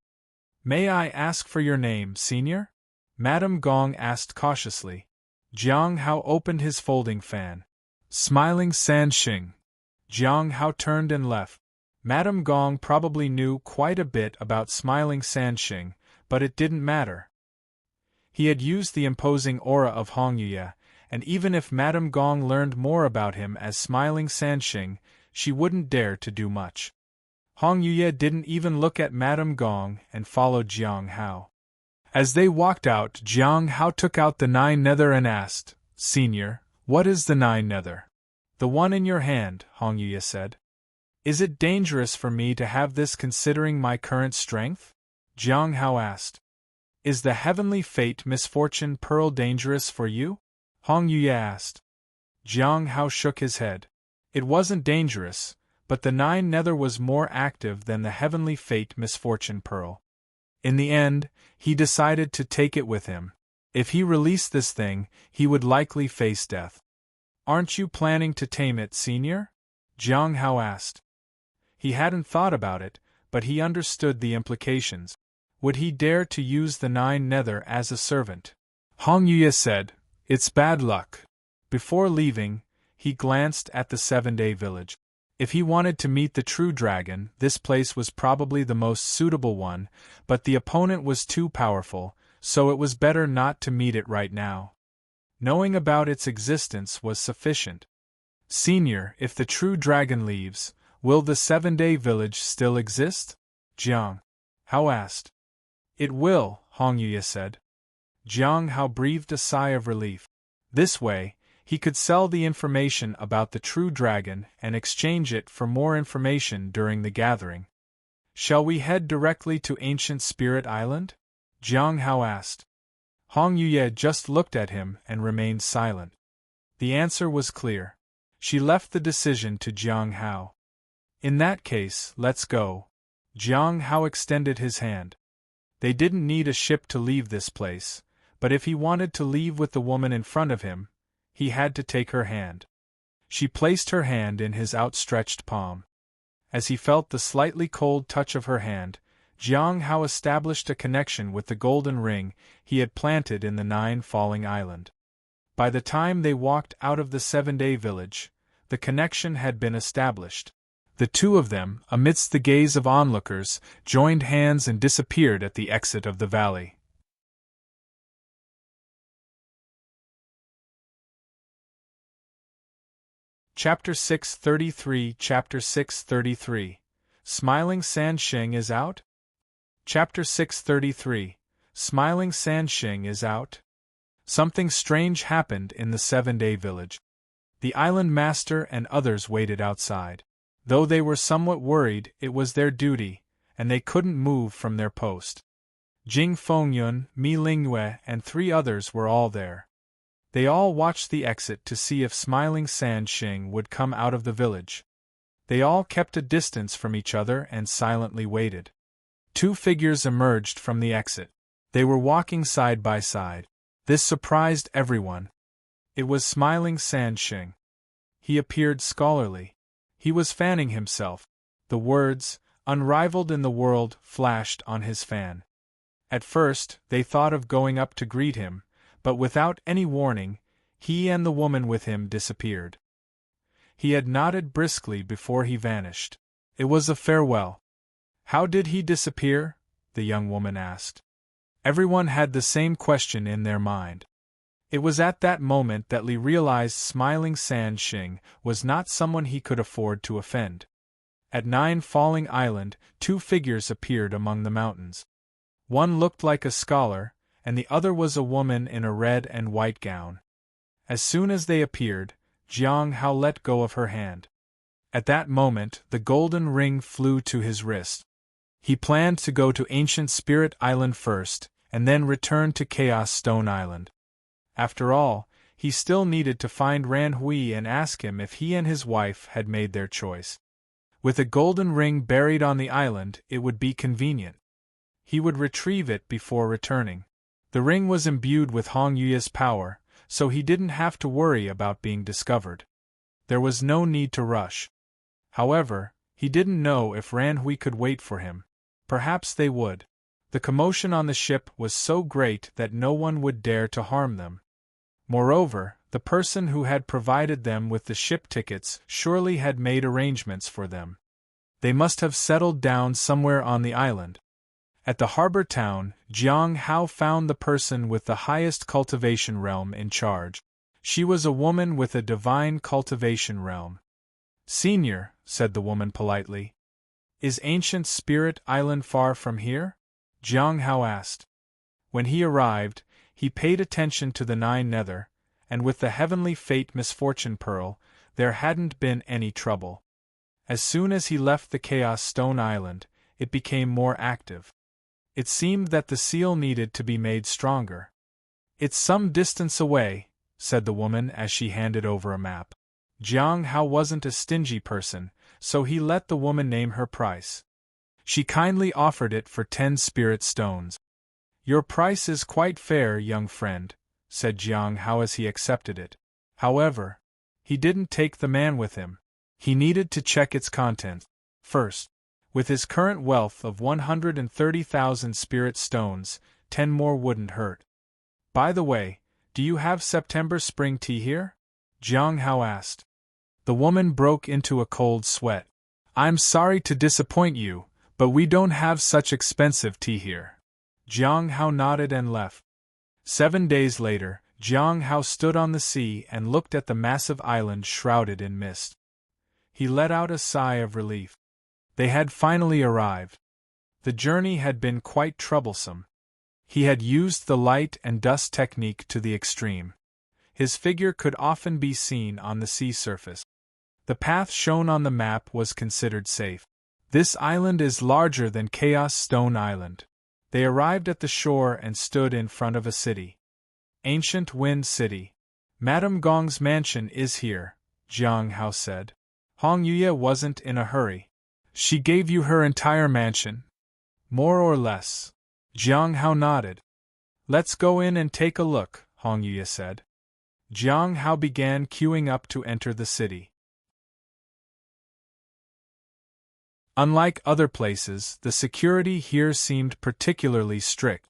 May I ask for your name, Senior? Madame Gong asked cautiously. Jiang Hao opened his folding fan. Smiling San Sheng. Jiang Hao turned and left. Madame Gong probably knew quite a bit about Smiling San Sheng, but it didn't matter. He had used the imposing aura of Hong Yuye, and even if Madame Gong learned more about him as Smiling San Sheng, she wouldn't dare to do much. Hong Yuye didn't even look at Madame Gong and followed Jiang Hao. As they walked out, Jiang Hao took out the 9 Nether and asked, Senior, what is the 9 Nether? The one in your hand, Hong Yuye said. Is it dangerous for me to have this considering my current strength? Jiang Hao asked. Is the heavenly fate misfortune pearl dangerous for you? Hong Yuye asked. Jiang Hao shook his head. It wasn't dangerous, but the 9 Nether was more active than the heavenly fate misfortune pearl. In the end, he decided to take it with him. If he released this thing, he would likely face death. Aren't you planning to tame it, Senior? Jiang Hao asked. He hadn't thought about it, but he understood the implications. Would he dare to use the 9 Nether as a servant? Hong Yuye said, It's bad luck. Before leaving, he glanced at the 7-day village. If he wanted to meet the true dragon, this place was probably the most suitable one, but the opponent was too powerful, so it was better not to meet it right now. Knowing about its existence was sufficient. Senior, if the true dragon leaves, will the 7-day village still exist? Jiang Hao asked. It will, Hong Yuye said. Jiang Hao breathed a sigh of relief. This way, he could sell the information about the true dragon and exchange it for more information during the gathering. Shall we head directly to Ancient Spirit Island? Jiang Hao asked. Hong Yuye just looked at him and remained silent. The answer was clear. She left the decision to Jiang Hao. In that case, let's go. Jiang Hao extended his hand. They didn't need a ship to leave this place, but if he wanted to leave with the woman in front of him, he had to take her hand. She placed her hand in his outstretched palm. As he felt the slightly cold touch of her hand, Jiang Hao established a connection with the golden ring he had planted in the 9 falling island. By the time they walked out of the 7-day village, the connection had been established. The two of them, amidst the gaze of onlookers, joined hands and disappeared at the exit of the valley. Chapter 633 Chapter 633 Smiling San Sheng is out? Chapter 633 Smiling San Sheng is out? Something strange happened in the 7-day village. The island master and others waited outside. Though they were somewhat worried, it was their duty, and they couldn't move from their post. Jing Fengyun, Mi Lingyue, and 3 others were all there. They all watched the exit to see if Smiling San Sheng would come out of the village. They all kept a distance from each other and silently waited. 2 figures emerged from the exit. They were walking side by side. This surprised everyone. It was Smiling San Sheng. He appeared scholarly. He was fanning himself. The words, unrivaled in the world, flashed on his fan. At first, they thought of going up to greet him, but without any warning, he and the woman with him disappeared. He had nodded briskly before he vanished. It was a farewell. How did he disappear? The young woman asked. Everyone had the same question in their mind. It was at that moment that Li realized Smiling San Sheng was not someone he could afford to offend. At 9 Falling Island, 2 figures appeared among the mountains. One looked like a scholar, and the other was a woman in a red and white gown. As soon as they appeared, Jiang Hao let go of her hand. At that moment, the golden ring flew to his wrist. He planned to go to Ancient Spirit Island first, and then return to Chaos Stone Island. After all, he still needed to find Ran Hui and ask him if he and his wife had made their choice. With a golden ring buried on the island, it would be convenient. He would retrieve it before returning. The ring was imbued with Hong Yue's power, so he didn't have to worry about being discovered. There was no need to rush. However, he didn't know if Ran Hui could wait for him. Perhaps they would. The commotion on the ship was so great that no one would dare to harm them. Moreover, the person who had provided them with the ship tickets surely had made arrangements for them. They must have settled down somewhere on the island. At the harbor town, Jiang Hao found the person with the highest cultivation realm in charge. She was a woman with a divine cultivation realm. "Senior," said the woman politely. "Is Ancient Spirit Island far from here?" Jiang Hao asked. When he arrived, he paid attention to the 9 Nether, and with the Heavenly Fate Misfortune Pearl, there hadn't been any trouble. As soon as he left the Chaos Stone Island, it became more active. It seemed that the seal needed to be made stronger. "It's some distance away," said the woman as she handed over a map. Jiang Hao wasn't a stingy person, so he let the woman name her price. She kindly offered it for 10 spirit stones. "Your price is quite fair, young friend," said Jiang Hao as he accepted it. However, he didn't take the man with him. He needed to check its contents first. With his current wealth of 130,000 spirit stones, 10 more wouldn't hurt. "By the way, do you have September spring tea here?" Jiang Hao asked. The woman broke into a cold sweat. "I'm sorry to disappoint you, but we don't have such expensive tea here." Jiang Hao nodded and left. 7 days later, Jiang Hao stood on the sea and looked at the massive island shrouded in mist. He let out a sigh of relief. They had finally arrived. The journey had been quite troublesome. He had used the light and dust technique to the extreme. His figure could often be seen on the sea surface. The path shown on the map was considered safe. "This island is larger than Chaos Stone Island." They arrived at the shore and stood in front of a city. "Ancient Wind City. Madame Gong's mansion is here," Jiang Hao said. Hong Yue wasn't in a hurry. "She gave you her entire mansion?" "More or less." Jiang Hao nodded. "Let's go in and take a look," Hong Yue said. Jiang Hao began queuing up to enter the city. Unlike other places, the security here seemed particularly strict.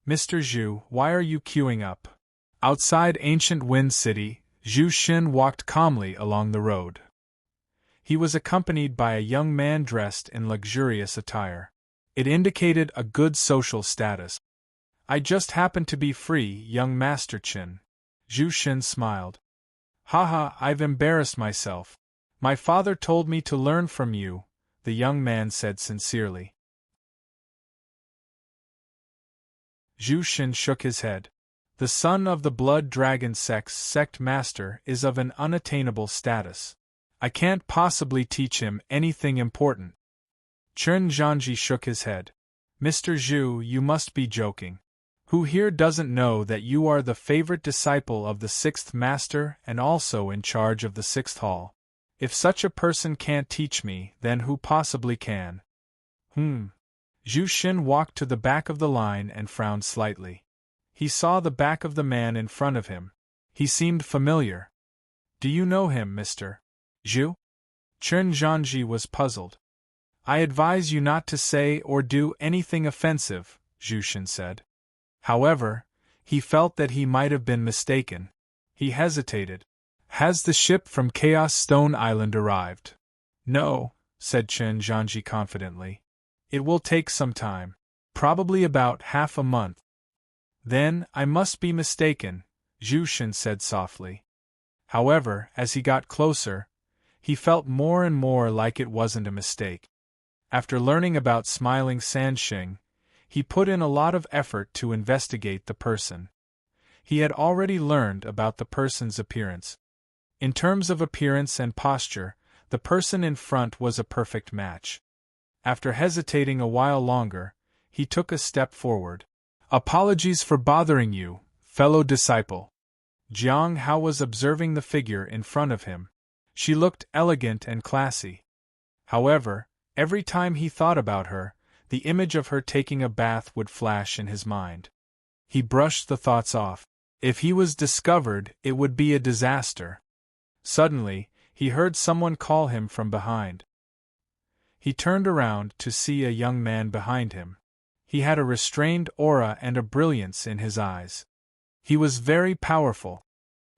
"Mr. Zhu, why are you queuing up?" Outside Ancient Wind City, Zhu Xin walked calmly along the road. He was accompanied by a young man dressed in luxurious attire. It indicated a good social status. "I just happen to be free, young Master Qin." Zhu Xin smiled. "Haha, I've embarrassed myself. My father told me to learn from you," the young man said sincerely. Zhu Xin shook his head. "The son of the Blood Dragon sect master is of an unattainable status. I can't possibly teach him anything important." Chen Zhangji shook his head. "Mr. Zhu, you must be joking. Who here doesn't know that you are the favorite disciple of the 6th master and also in charge of the 6th hall? If such a person can't teach me, then who possibly can?" Zhu Xin walked to the back of the line and frowned slightly. He saw the back of the man in front of him. He seemed familiar. "Do you know him, Mr. Zhu?" Chen Zhangji was puzzled. "I advise you not to say or do anything offensive," Zhu Xin said. However, he felt that he might have been mistaken. He hesitated. "Has the ship from Chaos Stone Island arrived?" "No," said Chen Zhangji confidently. "It will take some time. Probably about half a month." "Then, I must be mistaken," Zhu Xin said softly. However, as he got closer, He felt more and more like it wasn't a mistake. After learning about Smiling Sand Sheng, he put in a lot of effort to investigate the person. He had already learned about the person's appearance. In terms of appearance and posture, the person in front was a perfect match. After hesitating a while longer, he took a step forward. "Apologies for bothering you, fellow disciple." Jiang Hao was observing the figure in front of him. She looked elegant and classy. However, every time he thought about her, the image of her taking a bath would flash in his mind. He brushed the thoughts off. If he was discovered, it would be a disaster. Suddenly, he heard someone call him from behind. He turned around to see a young man behind him. He had a restrained aura and a brilliance in his eyes. He was very powerful.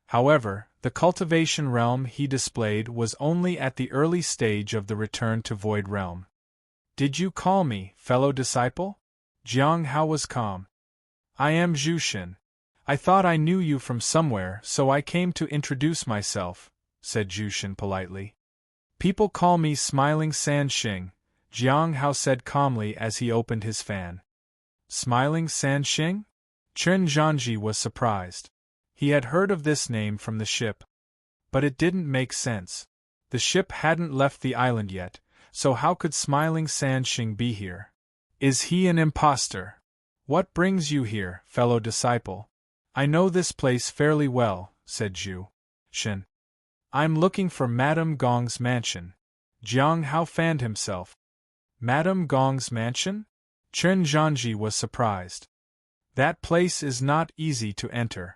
However, the cultivation realm he displayed was only at the early stage of the return to Void Realm. "Did you call me, fellow disciple?" Jiang Hao was calm. "I am Zhu Shen. I thought I knew you from somewhere, so I came to introduce myself," said Zhu Shen politely. "People call me Smiling Sand Sheng," Jiang Hao said calmly as he opened his fan. "Smiling Sand Sheng?" Chen Zhanji was surprised. He had heard of this name from the ship. But it didn't make sense. The ship hadn't left the island yet, so how could Smiling Sand Sheng be here? Is he an imposter? "What brings you here, fellow disciple?" "I know this place fairly well," said Zhu Shen. "I'm looking for Madame Gong's mansion." Jiang Hao fanned himself. "Madame Gong's mansion?" Chen Zhanji was surprised. "That place is not easy to enter.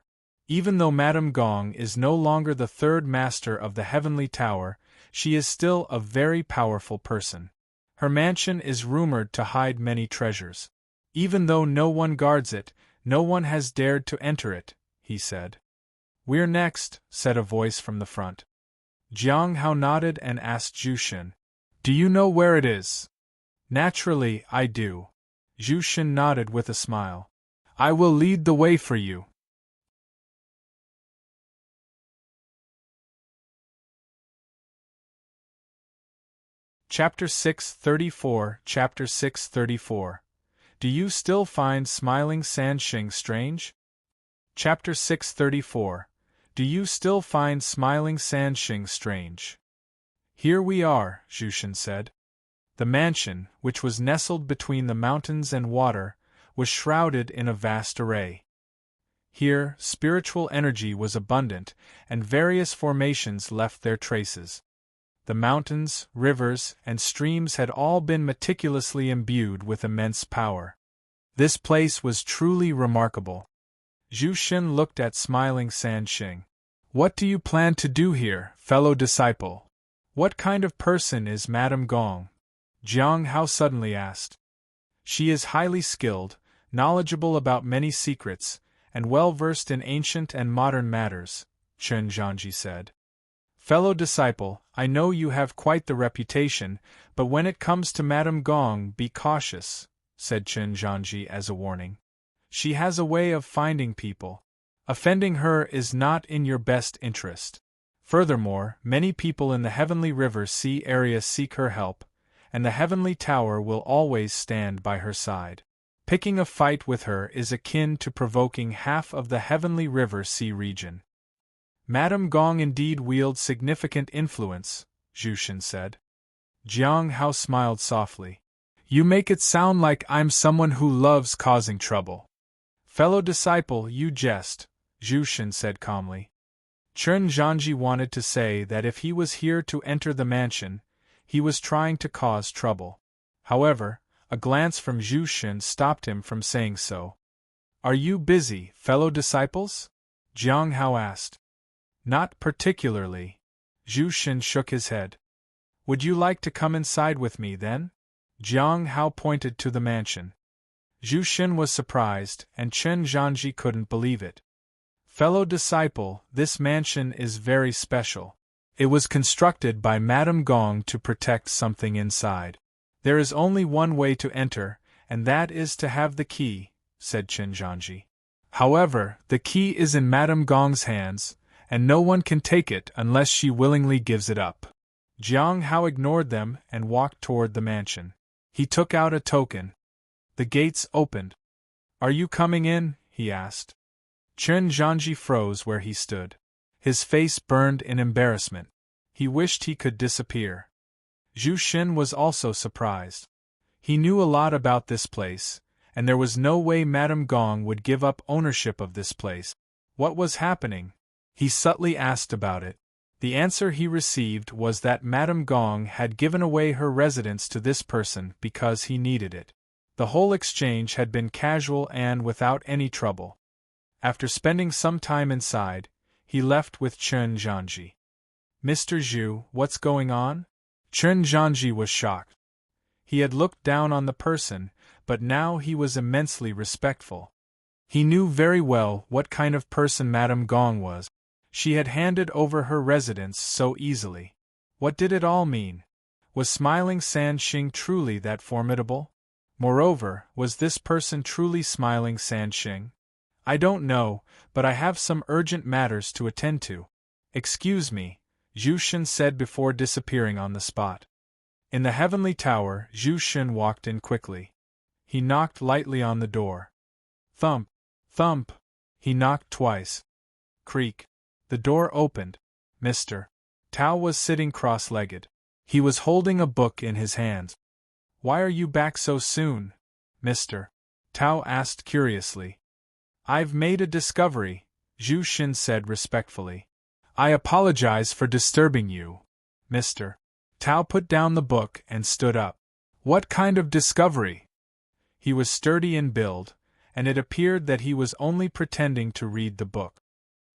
Even though Madame Gong is no longer the third master of the Heavenly Tower, she is still a very powerful person. Her mansion is rumored to hide many treasures. Even though no one guards it, no one has dared to enter it," he said. "We're next," said a voice from the front. Jiang Hao nodded and asked Zhu Shen, "Do you know where it is?" "Naturally, I do." Zhu Shen nodded with a smile. "I will lead the way for you." Chapter 634 Chapter 634 Do you still find Smiling Sand Sheng strange? Chapter 634 Do you still find Smiling Sand Sheng strange? "Here we are," Zhu Shen said. The mansion, which was nestled between the mountains and water, was shrouded in a vast array. Here, spiritual energy was abundant, and various formations left their traces. The mountains, rivers, and streams had all been meticulously imbued with immense power. This place was truly remarkable. Zhu Shen looked at Smiling Sand Sheng. "What do you plan to do here, fellow disciple? What kind of person is Madame Gong?" Jiang Hao suddenly asked. "She is highly skilled, knowledgeable about many secrets, and well-versed in ancient and modern matters," Chen Zhanji said. "Fellow disciple, I know you have quite the reputation, but when it comes to Madame Gong, be cautious," said Chen Zhanji as a warning. "She has a way of finding people. Offending her is not in your best interest. Furthermore, many people in the Heavenly River Sea area seek her help, and the Heavenly Tower will always stand by her side. Picking a fight with her is akin to provoking half of the Heavenly River Sea region." "Madame Gong indeed wields significant influence," Zhu Shen said. Jiang Hao smiled softly. "You make it sound like I'm someone who loves causing trouble." "Fellow disciple, you jest," Zhu Shen said calmly. Chen Zhanji wanted to say that if he was here to enter the mansion, he was trying to cause trouble. However, a glance from Zhu Shen stopped him from saying so. "Are you busy, fellow disciples?" Jiang Hao asked. "Not particularly." Zhu Shen shook his head. "Would you like to come inside with me, then?" Jiang Hao pointed to the mansion. Zhu Shen was surprised, and Chen Zhanji couldn't believe it. "Fellow disciple, this mansion is very special. It was constructed by Madame Gong to protect something inside. There is only one way to enter, and that is to have the key," said Chen Zhanji. "However, the key is in Madame Gong's hands, and no one can take it unless she willingly gives it up." Jiang Hao ignored them and walked toward the mansion. He took out a token. The gates opened. "Are you coming in?" he asked. Chen Zhanji froze where he stood. His face burned in embarrassment. He wished he could disappear. Zhu Xin was also surprised. He knew a lot about this place, and there was no way Madame Gong would give up ownership of this place. What was happening? He subtly asked about it. The answer he received was that Madame Gong had given away her residence to this person because he needed it. The whole exchange had been casual and without any trouble. After spending some time inside, he left with Chen Zhanji. "Mr. Zhu, what's going on?" Chen Zhanji was shocked. He had looked down on the person, but now he was immensely respectful. He knew very well what kind of person Madame Gong was. She had handed over her residence so easily. What did it all mean? Was Smiling Sansheng truly that formidable? Moreover, was this person truly Smiling Sansheng? "I don't know, but I have some urgent matters to attend to." "Excuse me," Zhu Xin said before disappearing on the spot. In the heavenly tower, Zhu Xin walked in quickly. He knocked lightly on the door. Thump! Thump! He knocked twice. Creak! The door opened. Mr. Tao was sitting cross-legged. He was holding a book in his hands. "Why are you back so soon?" Mr. Tao asked curiously. "I've made a discovery," Zhu Xin said respectfully. "I apologize for disturbing you." Mr. Tao put down the book and stood up. "What kind of discovery?" He was sturdy in build, and it appeared that he was only pretending to read the book.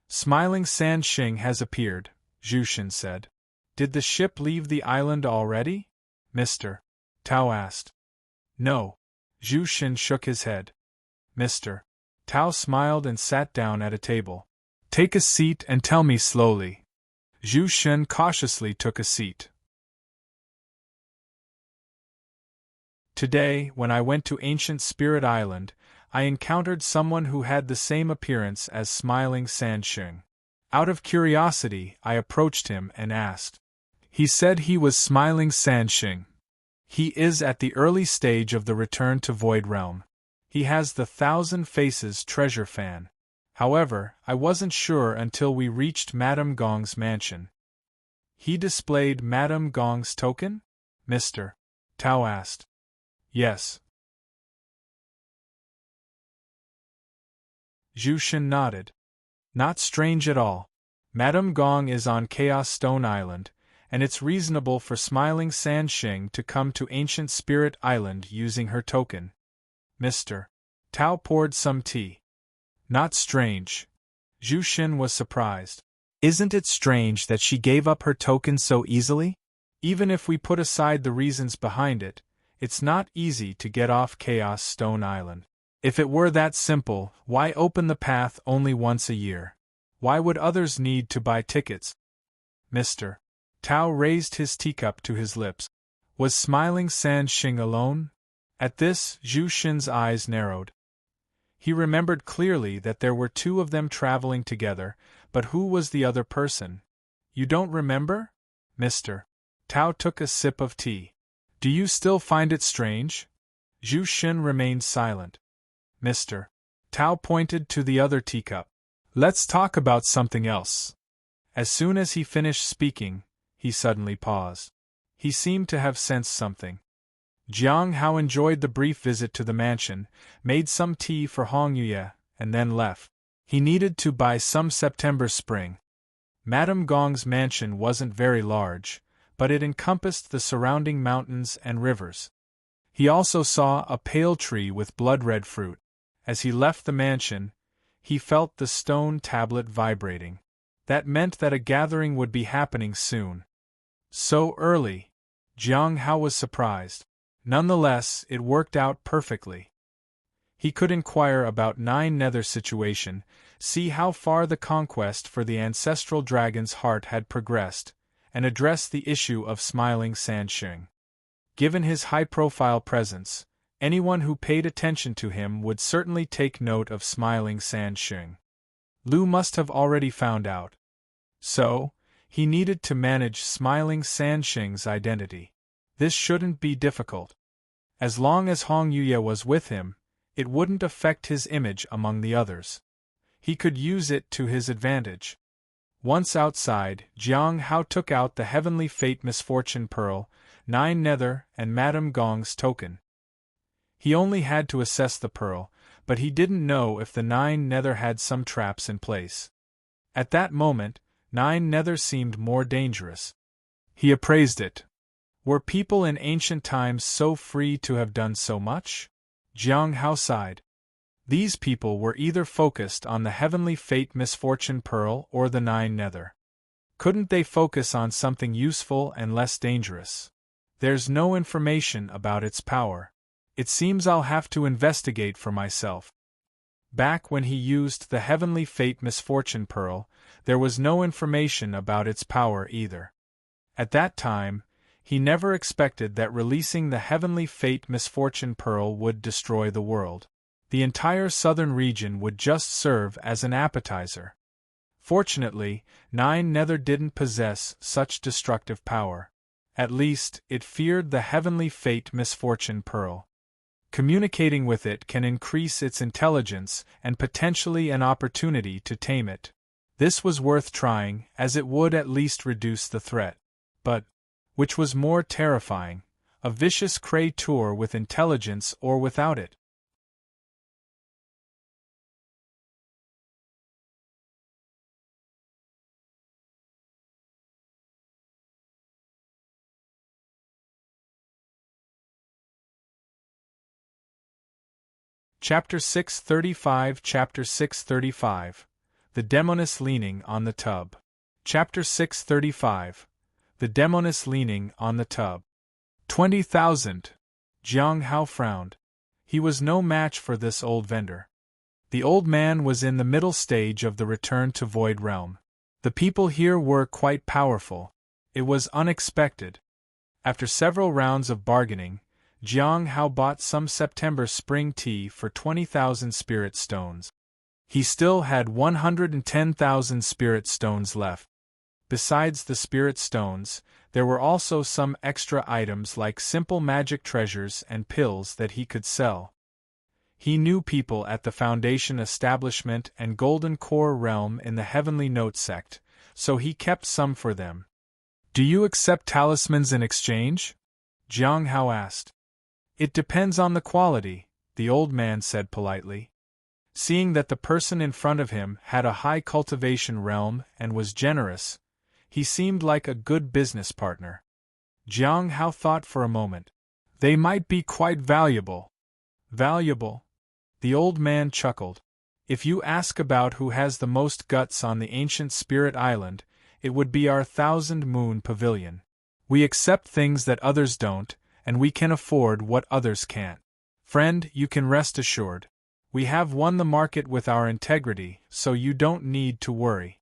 "Smiling Sansheng has appeared," Zhu Xin said. "Did the ship leave the island already?" Mr. Tao asked. "No." Zhu Xin shook his head. Mr. Tao smiled and sat down at a table. "Take a seat and tell me slowly." Zhu Xin cautiously took a seat. "Today, when I went to Ancient Spirit Island, I encountered someone who had the same appearance as Smiling Sansheng. Out of curiosity, I approached him and asked. He said he was Smiling Sansheng. He is at the early stage of the return to Void Realm. He has the 1,000 Faces treasure fan. However, I wasn't sure until we reached Madame Gong's mansion." "He displayed Madame Gong's token?" Mr. Tao asked. "Yes." Zhu Xin nodded. "Not strange at all. Madame Gong is on Chaos Stone Island, and it's reasonable for Smiling Sansheng to come to Ancient Spirit Island using her token." Mr. Tao poured some tea. "Not strange." Zhu Xin was surprised. "Isn't it strange that she gave up her token so easily? Even if we put aside the reasons behind it, it's not easy to get off Chaos Stone Island. If it were that simple, why open the path only once a year? Why would others need to buy tickets?" Mr. Tao raised his teacup to his lips. Was Smiling Sansheng alone? At this, Zhu Xin's eyes narrowed. He remembered clearly that there were two of them traveling together, but who was the other person? "You don't remember?" Mr. Tao took a sip of tea. "Do you still find it strange?" Zhu Xin remained silent. Mr. Tao pointed to the other teacup. "Let's talk about something else." As soon as he finished speaking, he suddenly paused. He seemed to have sensed something. Jiang Hao enjoyed the brief visit to the mansion, made some tea for Hong Yuye, and then left. He needed to buy some September spring. Madame Gong's mansion wasn't very large, but it encompassed the surrounding mountains and rivers. He also saw a pale tree with blood-red fruit. As he left the mansion, he felt the stone tablet vibrating. That meant that a gathering would be happening soon. So early? Jiang Hao was surprised. Nonetheless, it worked out perfectly. He could inquire about 9 Nether situation, see how far the conquest for the ancestral dragon's heart had progressed, and address the issue of Smiling Sansheng. Given his high-profile presence, anyone who paid attention to him would certainly take note of Smiling Sansheng. Lu must have already found out. So, He needed to manage Smiling Sand Sheng's identity. This shouldn't be difficult. As long as Hong Yuya was with him, it wouldn't affect his image among the others. He could use it to his advantage. Once outside, Jiang Hao took out the Heavenly Fate Misfortune Pearl, 9 Nether, and Madame Gong's token. He only had to assess the pearl, but he didn't know if the 9 Nether had some traps in place. At that moment, 9 Nether seemed more dangerous. He appraised it. Were people in ancient times so free to have done so much? Jiang Hao sighed. These people were either focused on the Heavenly Fate Misfortune Pearl or the 9 Nether. Couldn't they focus on something useful and less dangerous? There's no information about its power. It seems I'll have to investigate for myself. Back when he used the Heavenly Fate Misfortune Pearl, there was no information about its power either. At that time, he never expected that releasing the Heavenly Fate Misfortune Pearl would destroy the world. The entire southern region would just serve as an appetizer. Fortunately, 9 Nether didn't possess such destructive power. At least, it feared the Heavenly Fate Misfortune Pearl. Communicating with it can increase its intelligence and potentially an opportunity to tame it. This was worth trying, as it would at least reduce the threat. But, which was more terrifying, a vicious creature with intelligence or without it? Chapter 635 Chapter 635 The Demoness Leaning on the Tub. Chapter 635 The Demoness Leaning on the Tub. 20,000! Jiang Hao frowned. He was no match for this old vendor. The old man was in the middle stage of the return to Void Realm. The people here were quite powerful. It was unexpected. After several rounds of bargaining, Jiang Hao bought some September spring tea for 20,000 spirit stones. He still had 110,000 spirit stones left. Besides the spirit stones, there were also some extra items like simple magic treasures and pills that he could sell. He knew people at the Foundation Establishment and Golden Core Realm in the Heavenly Note sect, so he kept some for them. "Do you accept talismans in exchange?" Jiang Hao asked. "It depends on the quality," the old man said politely. Seeing that the person in front of him had a high cultivation realm and was generous, he seemed like a good business partner. Jiang Hao thought for a moment. "They might be quite valuable." "Valuable?" The old man chuckled. "If you ask about who has the most guts on the ancient spirit island, it would be our 1,000-moon pavilion. We accept things that others don't, and we can afford what others can't. Friend, you can rest assured. We have won the market with our integrity, so you don't need to worry."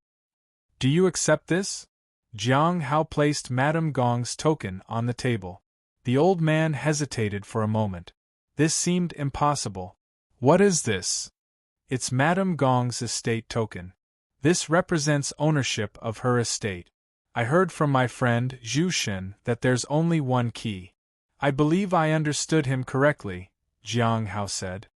"Do you accept this?" Jiang Hao placed Madame Gong's token on the table. The old man hesitated for a moment. This seemed impossible. "What is this?" "It's Madame Gong's estate token. This represents ownership of her estate. I heard from my friend Zhu Shen that there's only one key." "I believe I understood him correctly," Jiang Hao said.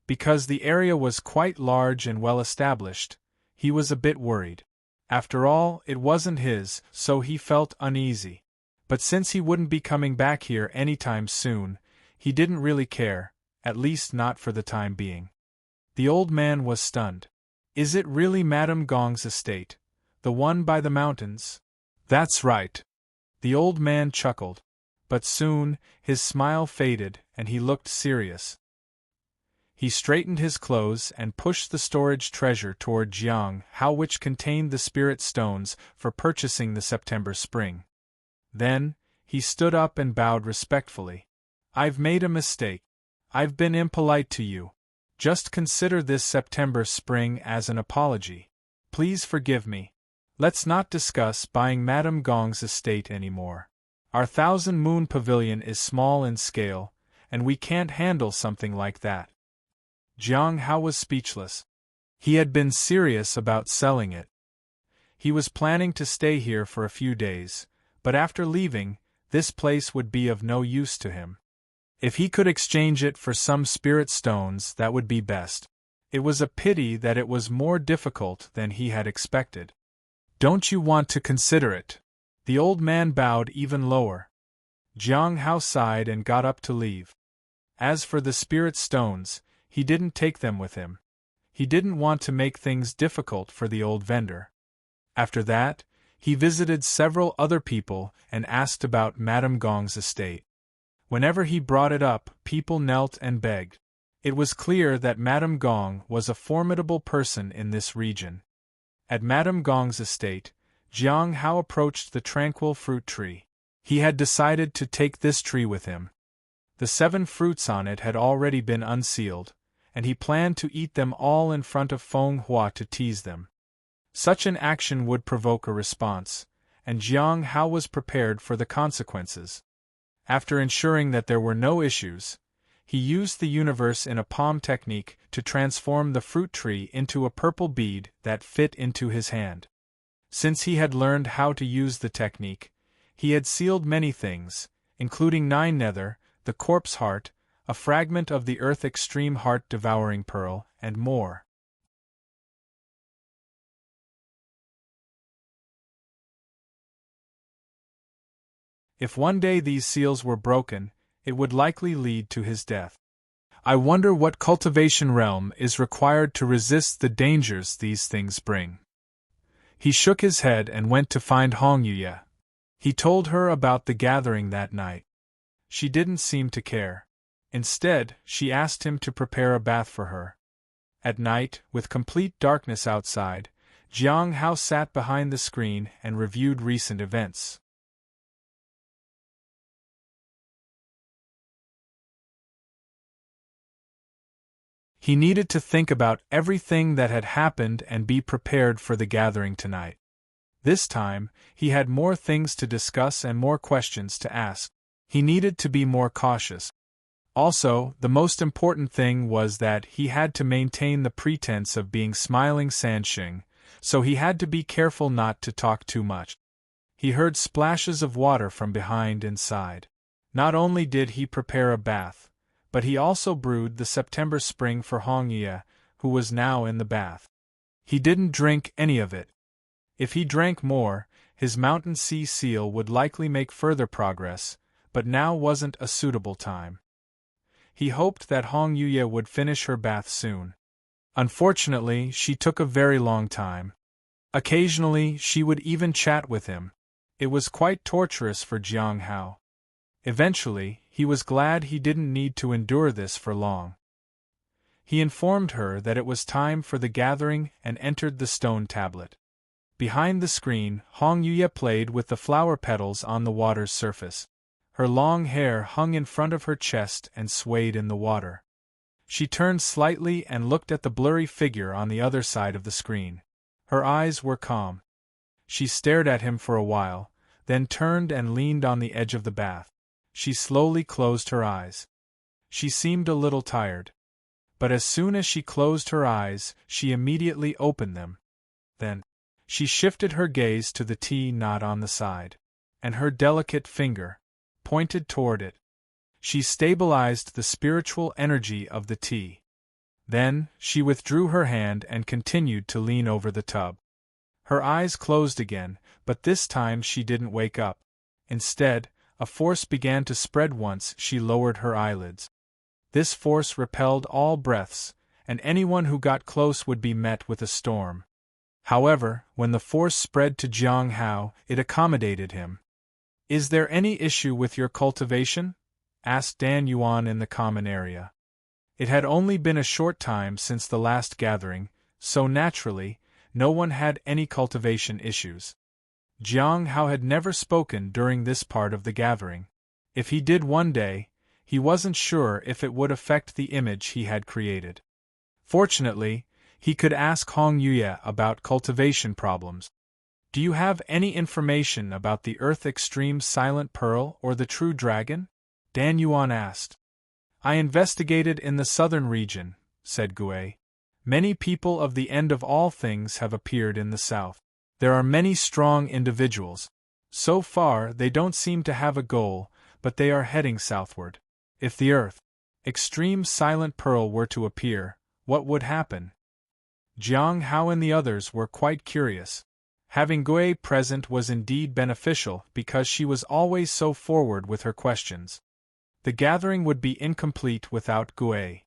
Because the area was quite large and well established, he was a bit worried. After all, it wasn't his, so he felt uneasy. But since he wouldn't be coming back here anytime soon, he didn't really care, at least not for the time being. The old man was stunned. "Is it really Madame Gong's estate? The one by the mountains?" "That's right." The old man chuckled. But soon, his smile faded and he looked serious. He straightened his clothes and pushed the storage treasure toward Jiang Hao, which contained the spirit stones for purchasing the September spring. Then, he stood up and bowed respectfully. "I've made a mistake. I've been impolite to you. Just consider this September spring as an apology. Please forgive me. Let's not discuss buying Madame Gong's estate anymore. Our 1,000-moon pavilion is small in scale, and we can't handle something like that." Jiang Hao was speechless. He had been serious about selling it. He was planning to stay here for a few days, but after leaving, this place would be of no use to him. If he could exchange it for some spirit stones, that would be best. It was a pity that it was more difficult than he had expected. Don't you want to consider it? The old man bowed even lower. Jiang Hao sighed and got up to leave. As for the spirit stones, he didn't take them with him. He didn't want to make things difficult for the old vendor. After that, he visited several other people and asked about Madame Gong's estate. Whenever he brought it up, people knelt and begged. It was clear that Madame Gong was a formidable person in this region. At Madame Gong's estate, Jiang Hao approached the tranquil fruit tree. He had decided to take this tree with him. The 7 fruits on it had already been unsealed, and he planned to eat them all in front of Feng Hua to tease them. Such an action would provoke a response, and Jiang Hao was prepared for the consequences. After ensuring that there were no issues, he used the universe in a palm technique to transform the fruit tree into a purple bead that fit into his hand. Since he had learned how to use the technique, he had sealed many things, including 9 Nether, the corpse heart, a fragment of the earth extreme heart devouring pearl, and more. If one day these seals were broken, it would likely lead to his death. I wonder what cultivation realm is required to resist the dangers these things bring. He shook his head and went to find Hong Yuya. He told her about the gathering that night. She didn't seem to care. Instead, she asked him to prepare a bath for her. At night, with complete darkness outside, Jiang Hao sat behind the screen and reviewed recent events. He needed to think about everything that had happened and be prepared for the gathering tonight. This time, he had more things to discuss and more questions to ask. He needed to be more cautious. Also, the most important thing was that he had to maintain the pretense of being smiling Sheng, so he had to be careful not to talk too much. He heard splashes of water from behind and sighed. Not only did he prepare a bath, but he also brewed the September spring for Hong Ye, who was now in the bath. He didn't drink any of it. If he drank more, his mountain sea seal would likely make further progress, but now wasn't a suitable time. He hoped that Hong Yuya would finish her bath soon. Unfortunately, she took a very long time. Occasionally, she would even chat with him. It was quite torturous for Jiang Hao. Eventually, he was glad he didn't need to endure this for long. He informed her that it was time for the gathering and entered the stone tablet. Behind the screen, Hong Yuya played with the flower petals on the water's surface. Her long hair hung in front of her chest and swayed in the water. She turned slightly and looked at the blurry figure on the other side of the screen. Her eyes were calm. She stared at him for a while, then turned and leaned on the edge of the bath. She slowly closed her eyes. She seemed a little tired. But as soon as she closed her eyes, she immediately opened them. Then, she shifted her gaze to the T knot on the side, and her delicate finger pointed toward it. She stabilized the spiritual energy of the T. Then, she withdrew her hand and continued to lean over the tub. Her eyes closed again, but this time she didn't wake up. Instead, a force began to spread once she lowered her eyelids. This force repelled all breaths, and anyone who got close would be met with a storm. However, when the force spread to Jiang Hao, it accommodated him. "Is there any issue with your cultivation?" asked Dan Yuan in the common area. It had only been a short time since the last gathering, so naturally, no one had any cultivation issues. Jiang Hao had never spoken during this part of the gathering. If he did one day, he wasn't sure if it would affect the image he had created. Fortunately, he could ask Hong Yuya about cultivation problems. "Do you have any information about the Earth Extreme Silent Pearl or the True Dragon?" Dan Yuan asked. "I investigated in the southern region," said Gue. "Many people of the end of all things have appeared in the south. There are many strong individuals. So far, they don't seem to have a goal, but they are heading southward. If the Earth, extreme silent pearl were to appear, what would happen? Jiang Hao and the others were quite curious. Having Gui present was indeed beneficial because she was always so forward with her questions. The gathering would be incomplete without Gui.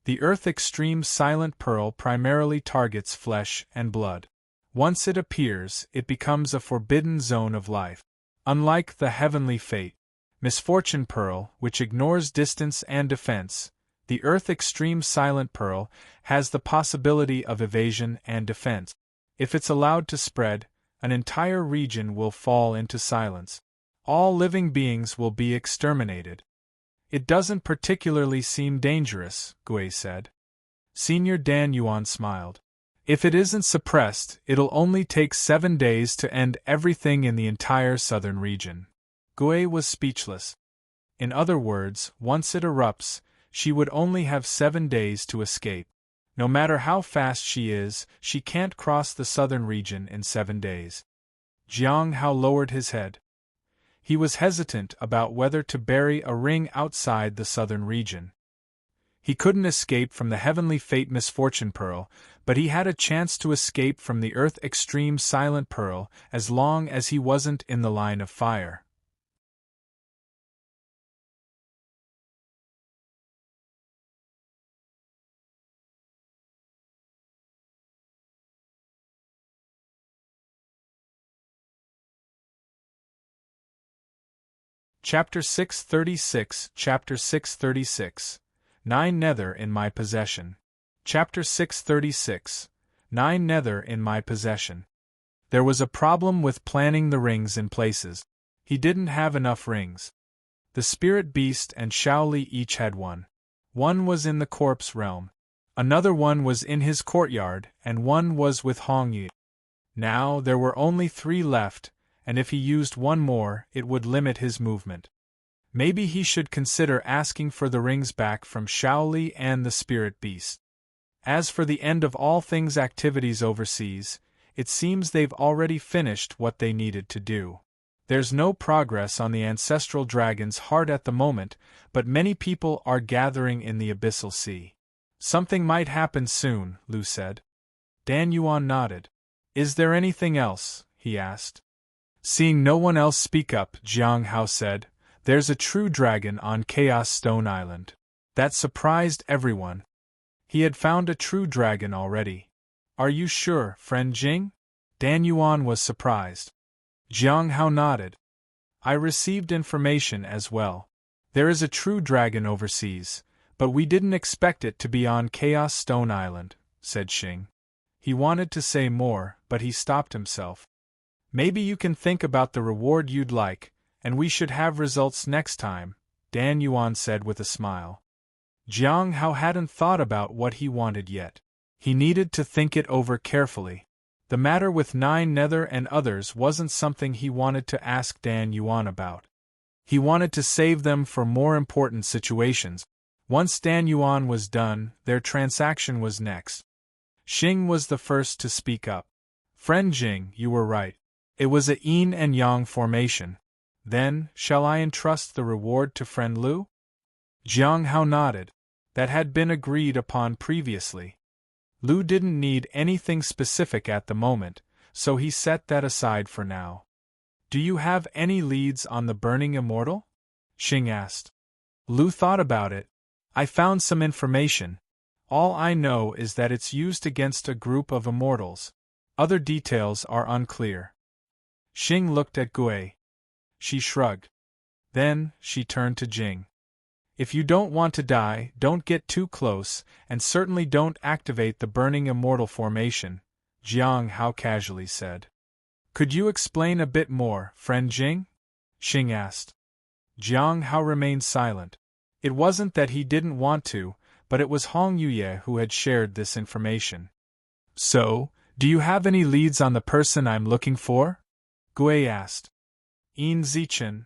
The Earth Extreme Silent Pearl primarily targets flesh and blood. Once it appears, it becomes a forbidden zone of life. Unlike the Heavenly Fate, Misfortune Pearl, which ignores distance and defense, the Earth Extreme Silent Pearl has the possibility of evasion and defense. If it's allowed to spread, an entire region will fall into silence. All living beings will be exterminated. It doesn't particularly seem dangerous, Gui said. Senior Dan Yuan smiled. If it isn't suppressed, it'll only take 7 days to end everything in the entire southern region. Gui was speechless. In other words, once it erupts, she would only have 7 days to escape. No matter how fast she is, she can't cross the southern region in 7 days. Jiang Hao lowered his head. He was hesitant about whether to bury a ring outside the southern region. He couldn't escape from the Heavenly Fate Misfortune Pearl, but he had a chance to escape from the Earth Extreme Silent Pearl as long as he wasn't in the line of fire. Chapter 636 Chapter 636 9 Nether in my possession. Chapter 636 9 Nether in my possession. There was a problem with planning the rings in places. He didn't have enough rings. The Spirit Beast and Shaoli each had one. One was in the corpse realm. Another one was in his courtyard, and one was with Hong Yi. Now there were only 3 left, and if he used one more, it would limit his movement. Maybe he should consider asking for the rings back from Shaoli and the Spirit Beast. As for the end of all things activities overseas, it seems they've already finished what they needed to do. There's no progress on the Ancestral Dragon's heart at the moment, but many people are gathering in the Abyssal Sea. Something might happen soon, Lu said. Dan Yuan nodded. Is there anything else? He asked. Seeing no one else speak up, Jiang Hao said, There's a true dragon on Chaos Stone Island. That surprised everyone. He had found a true dragon already. Are you sure, friend Jing? Dan Yuan was surprised. Jiang Hao nodded. I received information as well. There is a true dragon overseas, but we didn't expect it to be on Chaos Stone Island, said Sheng. He wanted to say more, but he stopped himself. Maybe you can think about the reward you'd like, and we should have results next time, Dan Yuan said with a smile. Jiang Hao hadn't thought about what he wanted yet. He needed to think it over carefully. The matter with 9 Nether and others wasn't something he wanted to ask Dan Yuan about. He wanted to save them for more important situations. Once Dan Yuan was done, their transaction was next. Sheng was the first to speak up. Friend Jing, you were right. It was a yin and yang formation. Then, shall I entrust the reward to friend Lu? Jiang Hao nodded. That had been agreed upon previously. Lu didn't need anything specific at the moment, so he set that aside for now. Do you have any leads on the Burning Immortal? Sheng asked. Lu thought about it. I found some information. All I know is that it's used against a group of immortals. Other details are unclear. Sheng looked at Gui. She shrugged. Then, she turned to Jing. If you don't want to die, don't get too close, and certainly don't activate the Burning Immortal formation, Jiang Hao casually said. Could you explain a bit more, friend Jing? Sheng asked. Jiang Hao remained silent. It wasn't that he didn't want to, but it was Hong Yuye who had shared this information. So, do you have any leads on the person I'm looking for? Gui asked. Yin Zichen.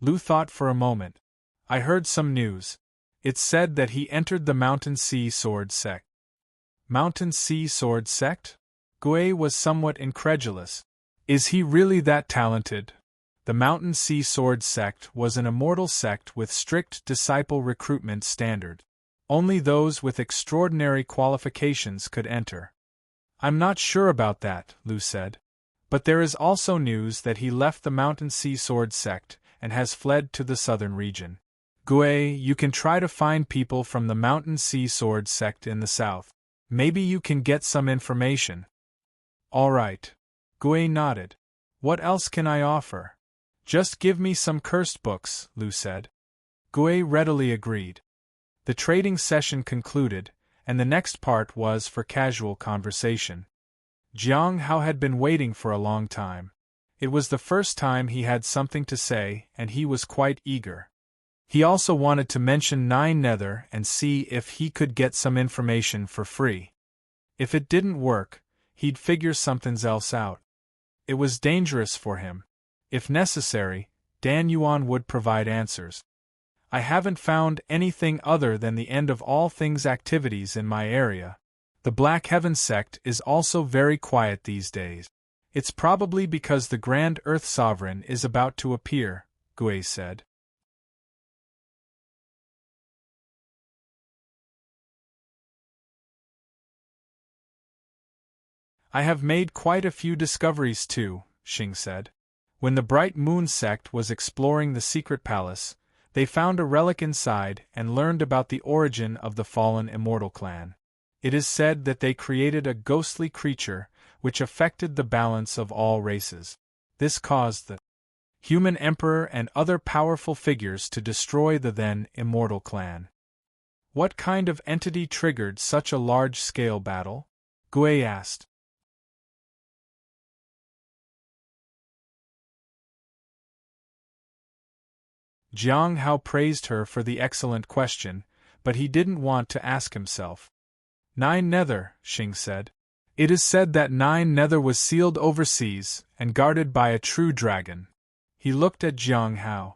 Lu thought for a moment. I heard some news. It said that he entered the Mountain Sea Sword Sect. Mountain Sea Sword Sect? Gui was somewhat incredulous. Is he really that talented? The Mountain Sea Sword sect was an immortal sect with strict disciple recruitment standard. Only those with extraordinary qualifications could enter. I'm not sure about that, Lu said. But there is also news that he left the Mountain Sea Sword sect and has fled to the southern region. Gui, you can try to find people from the Mountain Sea Sword sect in the south. Maybe you can get some information. All right. Gui nodded. What else can I offer? Just give me some cursed books, Lu said. Gui readily agreed. The trading session concluded, and the next part was for casual conversation. Jiang Hao had been waiting for a long time. It was the first time he had something to say, and he was quite eager. He also wanted to mention 9 Nether and see if he could get some information for free. If it didn't work, he'd figure something else out. It was dangerous for him. If necessary, Dan Yuan would provide answers. I haven't found anything other than the end of all things activities in my area. The Black Heaven sect is also very quiet these days. It's probably because the Grand Earth Sovereign is about to appear, Gui said. I have made quite a few discoveries too, Sheng said. When the Bright Moon sect was exploring the secret palace, they found a relic inside and learned about the origin of the fallen immortal clan. It is said that they created a ghostly creature which affected the balance of all races. This caused the human emperor and other powerful figures to destroy the then immortal clan. What kind of entity triggered such a large-scale battle? Gui asked. Jiang Hao praised her for the excellent question, but he didn't want to ask himself. 9 Nether, Sheng said. It is said that 9 Nether was sealed overseas and guarded by a true dragon. He looked at Jiang Hao.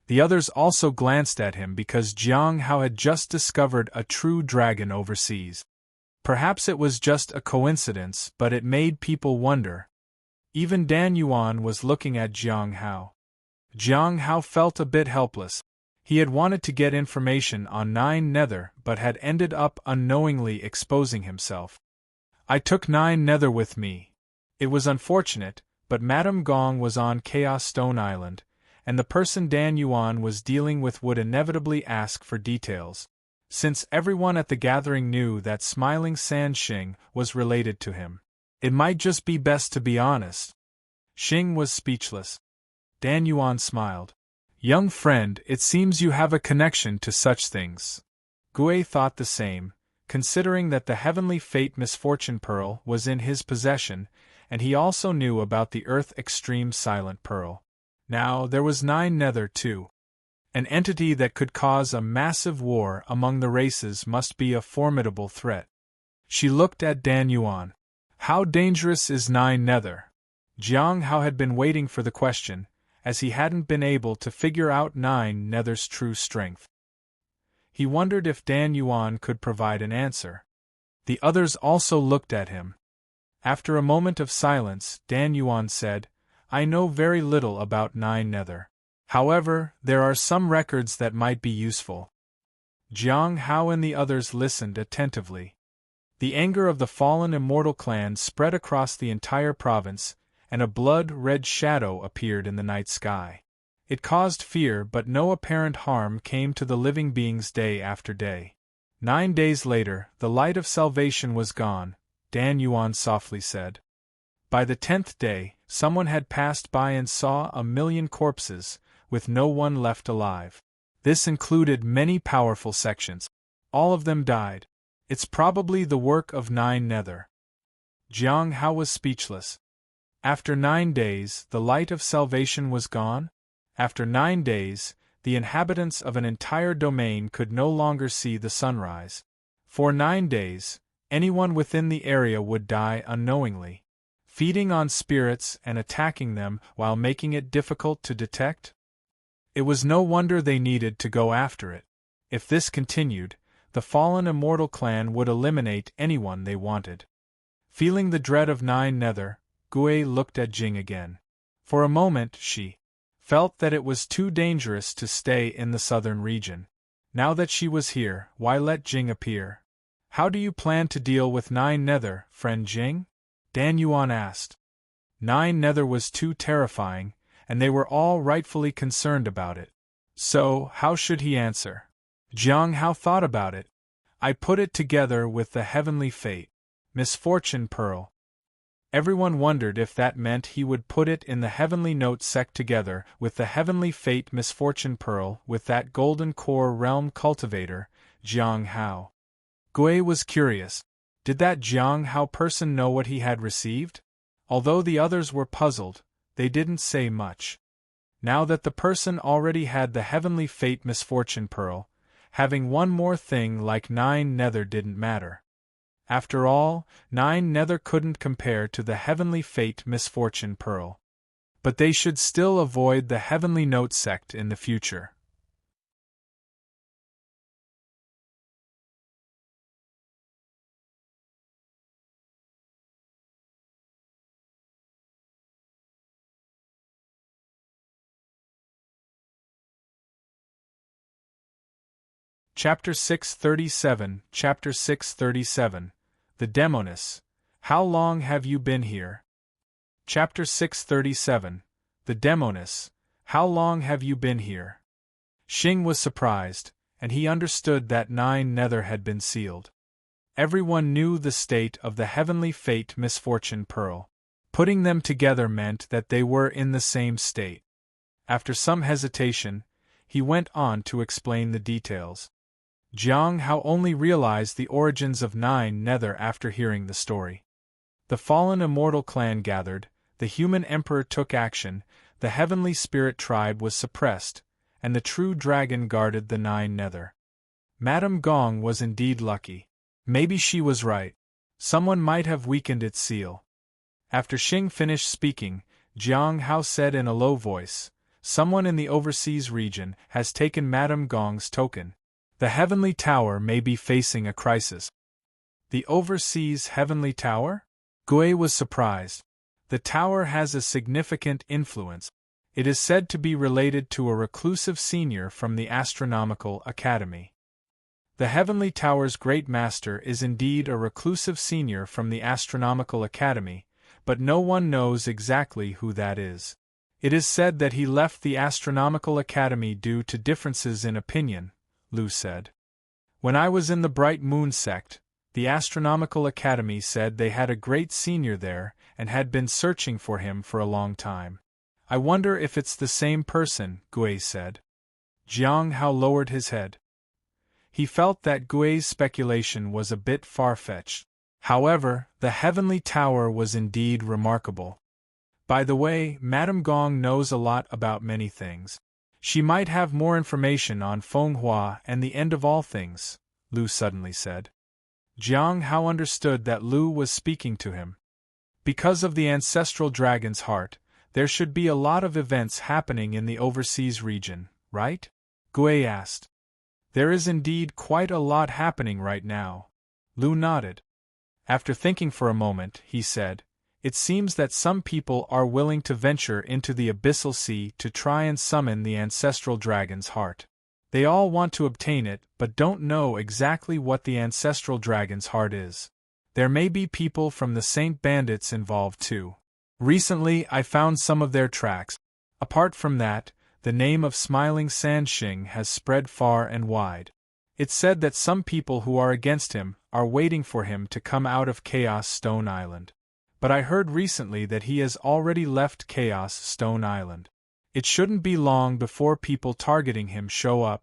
The others also glanced at him because Jiang Hao had just discovered a true dragon overseas. Perhaps it was just a coincidence, but it made people wonder. Even Dan Yuan was looking at Jiang Hao. Jiang Hao felt a bit helpless. He had wanted to get information on 9 Nether but had ended up unknowingly exposing himself. I took 9 Nether with me. It was unfortunate, but Madame Gong was on Chaos Stone Island, and the person Dan Yuan was dealing with would inevitably ask for details. Since everyone at the gathering knew that Smiling Sand Sheng was related to him, it might just be best to be honest. Sheng was speechless. Dan Yuan smiled. Young friend, it seems you have a connection to such things. Gui thought the same, considering that the Heavenly Fate Misfortune Pearl was in his possession, and he also knew about the Earth Extreme Silent Pearl. Now, there was 9 Nether too. An entity that could cause a massive war among the races must be a formidable threat. She looked at Dan Yuan. How dangerous is 9 Nether? Jiang Hao had been waiting for the question, as he hadn't been able to figure out 9 Nether's true strength. He wondered if Dan Yuan could provide an answer. The others also looked at him. After a moment of silence, Dan Yuan said, I know very little about 9 Nether. However, there are some records that might be useful. Jiang Hao and the others listened attentively. The anger of the fallen immortal clan spread across the entire province, and a blood-red shadow appeared in the night sky. It caused fear, but no apparent harm came to the living beings day after day. 9 days later, the light of salvation was gone, Dan Yuan softly said. By the 10th day, someone had passed by and saw 1,000,000 corpses, with no one left alive. This included many powerful sections. All of them died. It's probably the work of 9 Nether. Jiang Hao was speechless. After 9 days, the light of salvation was gone? After 9 days, the inhabitants of an entire domain could no longer see the sunrise. For 9 days, anyone within the area would die unknowingly, feeding on spirits and attacking them while making it difficult to detect? It was no wonder they needed to go after it. If this continued, the fallen immortal clan would eliminate anyone they wanted. Feeling the dread of 9 Nether, Gui looked at Jing again. For a moment she felt that it was too dangerous to stay in the southern region. Now that she was here, why let Jing appear? How do you plan to deal with 9 Nether, friend Jing? Dan Yuan asked. 9 Nether was too terrifying, and they were all rightfully concerned about it. So, how should he answer? Jiang Hao thought about it. I put it together with the heavenly fate. Misfortune Pearl. Everyone wondered if that meant he would put it in the heavenly note sect together with the heavenly fate Misfortune Pearl with that golden core realm cultivator, Jiang Hao. Gui was curious. Did that Jiang Hao person know what he had received? Although the others were puzzled, they didn't say much. Now that the person already had the heavenly fate Misfortune Pearl, having one more thing like 9 Nether didn't matter. After all, 9 Nether couldn't compare to the heavenly fate Misfortune Pearl. But they should still avoid the heavenly note sect in the future. Chapter 637, Chapter 637, The Demoness. How long have you been here? Chapter 637, The Demoness. How long have you been here? Sheng was surprised, and he understood that 9 Nether had been sealed. Everyone knew the state of the heavenly fate Misfortune Pearl. Putting them together meant that they were in the same state. After some hesitation, he went on to explain the details. Jiang Hao only realized the origins of 9 Nether after hearing the story. The fallen immortal clan gathered, the human emperor took action, the heavenly spirit tribe was suppressed, and the true dragon guarded the 9 Nether. Madame Gong was indeed lucky. Maybe she was right. Someone might have weakened its seal. After Sheng finished speaking, Jiang Hao said in a low voice, "Someone in the overseas region has taken Madame Gong's token. The Heavenly Tower may be facing a crisis." The overseas Heavenly Tower? Gui was surprised. The tower has a significant influence. It is said to be related to a reclusive senior from the Astronomical Academy. The Heavenly Tower's Great Master is indeed a reclusive senior from the Astronomical Academy, but no one knows exactly who that is. It is said that he left the Astronomical Academy due to differences in opinion, Lu said. When I was in the Bright Moon sect, the Astronomical Academy said they had a great senior there and had been searching for him for a long time. I wonder if it's the same person, Gui said. Jiang Hao lowered his head. He felt that Gui's speculation was a bit far-fetched. However, the Heavenly Tower was indeed remarkable. By the way, Madame Gong knows a lot about many things. She might have more information on Fenghua and the end of all things, Lu suddenly said. Jiang Hao understood that Lu was speaking to him. Because of the ancestral dragon's heart, there should be a lot of events happening in the overseas region, right? Gui asked. There is indeed quite a lot happening right now. Lu nodded. After thinking for a moment, he said, "It seems that some people are willing to venture into the abyssal sea to try and summon the ancestral dragon's heart. They all want to obtain it but don't know exactly what the ancestral dragon's heart is. There may be people from the Saint Bandits involved too. Recently I found some of their tracks. Apart from that, the name of Smiling Sand Sheng has spread far and wide. It's said that some people who are against him are waiting for him to come out of Chaos Stone Island. But I heard recently that he has already left Chaos Stone Island. It shouldn't be long before people targeting him show up."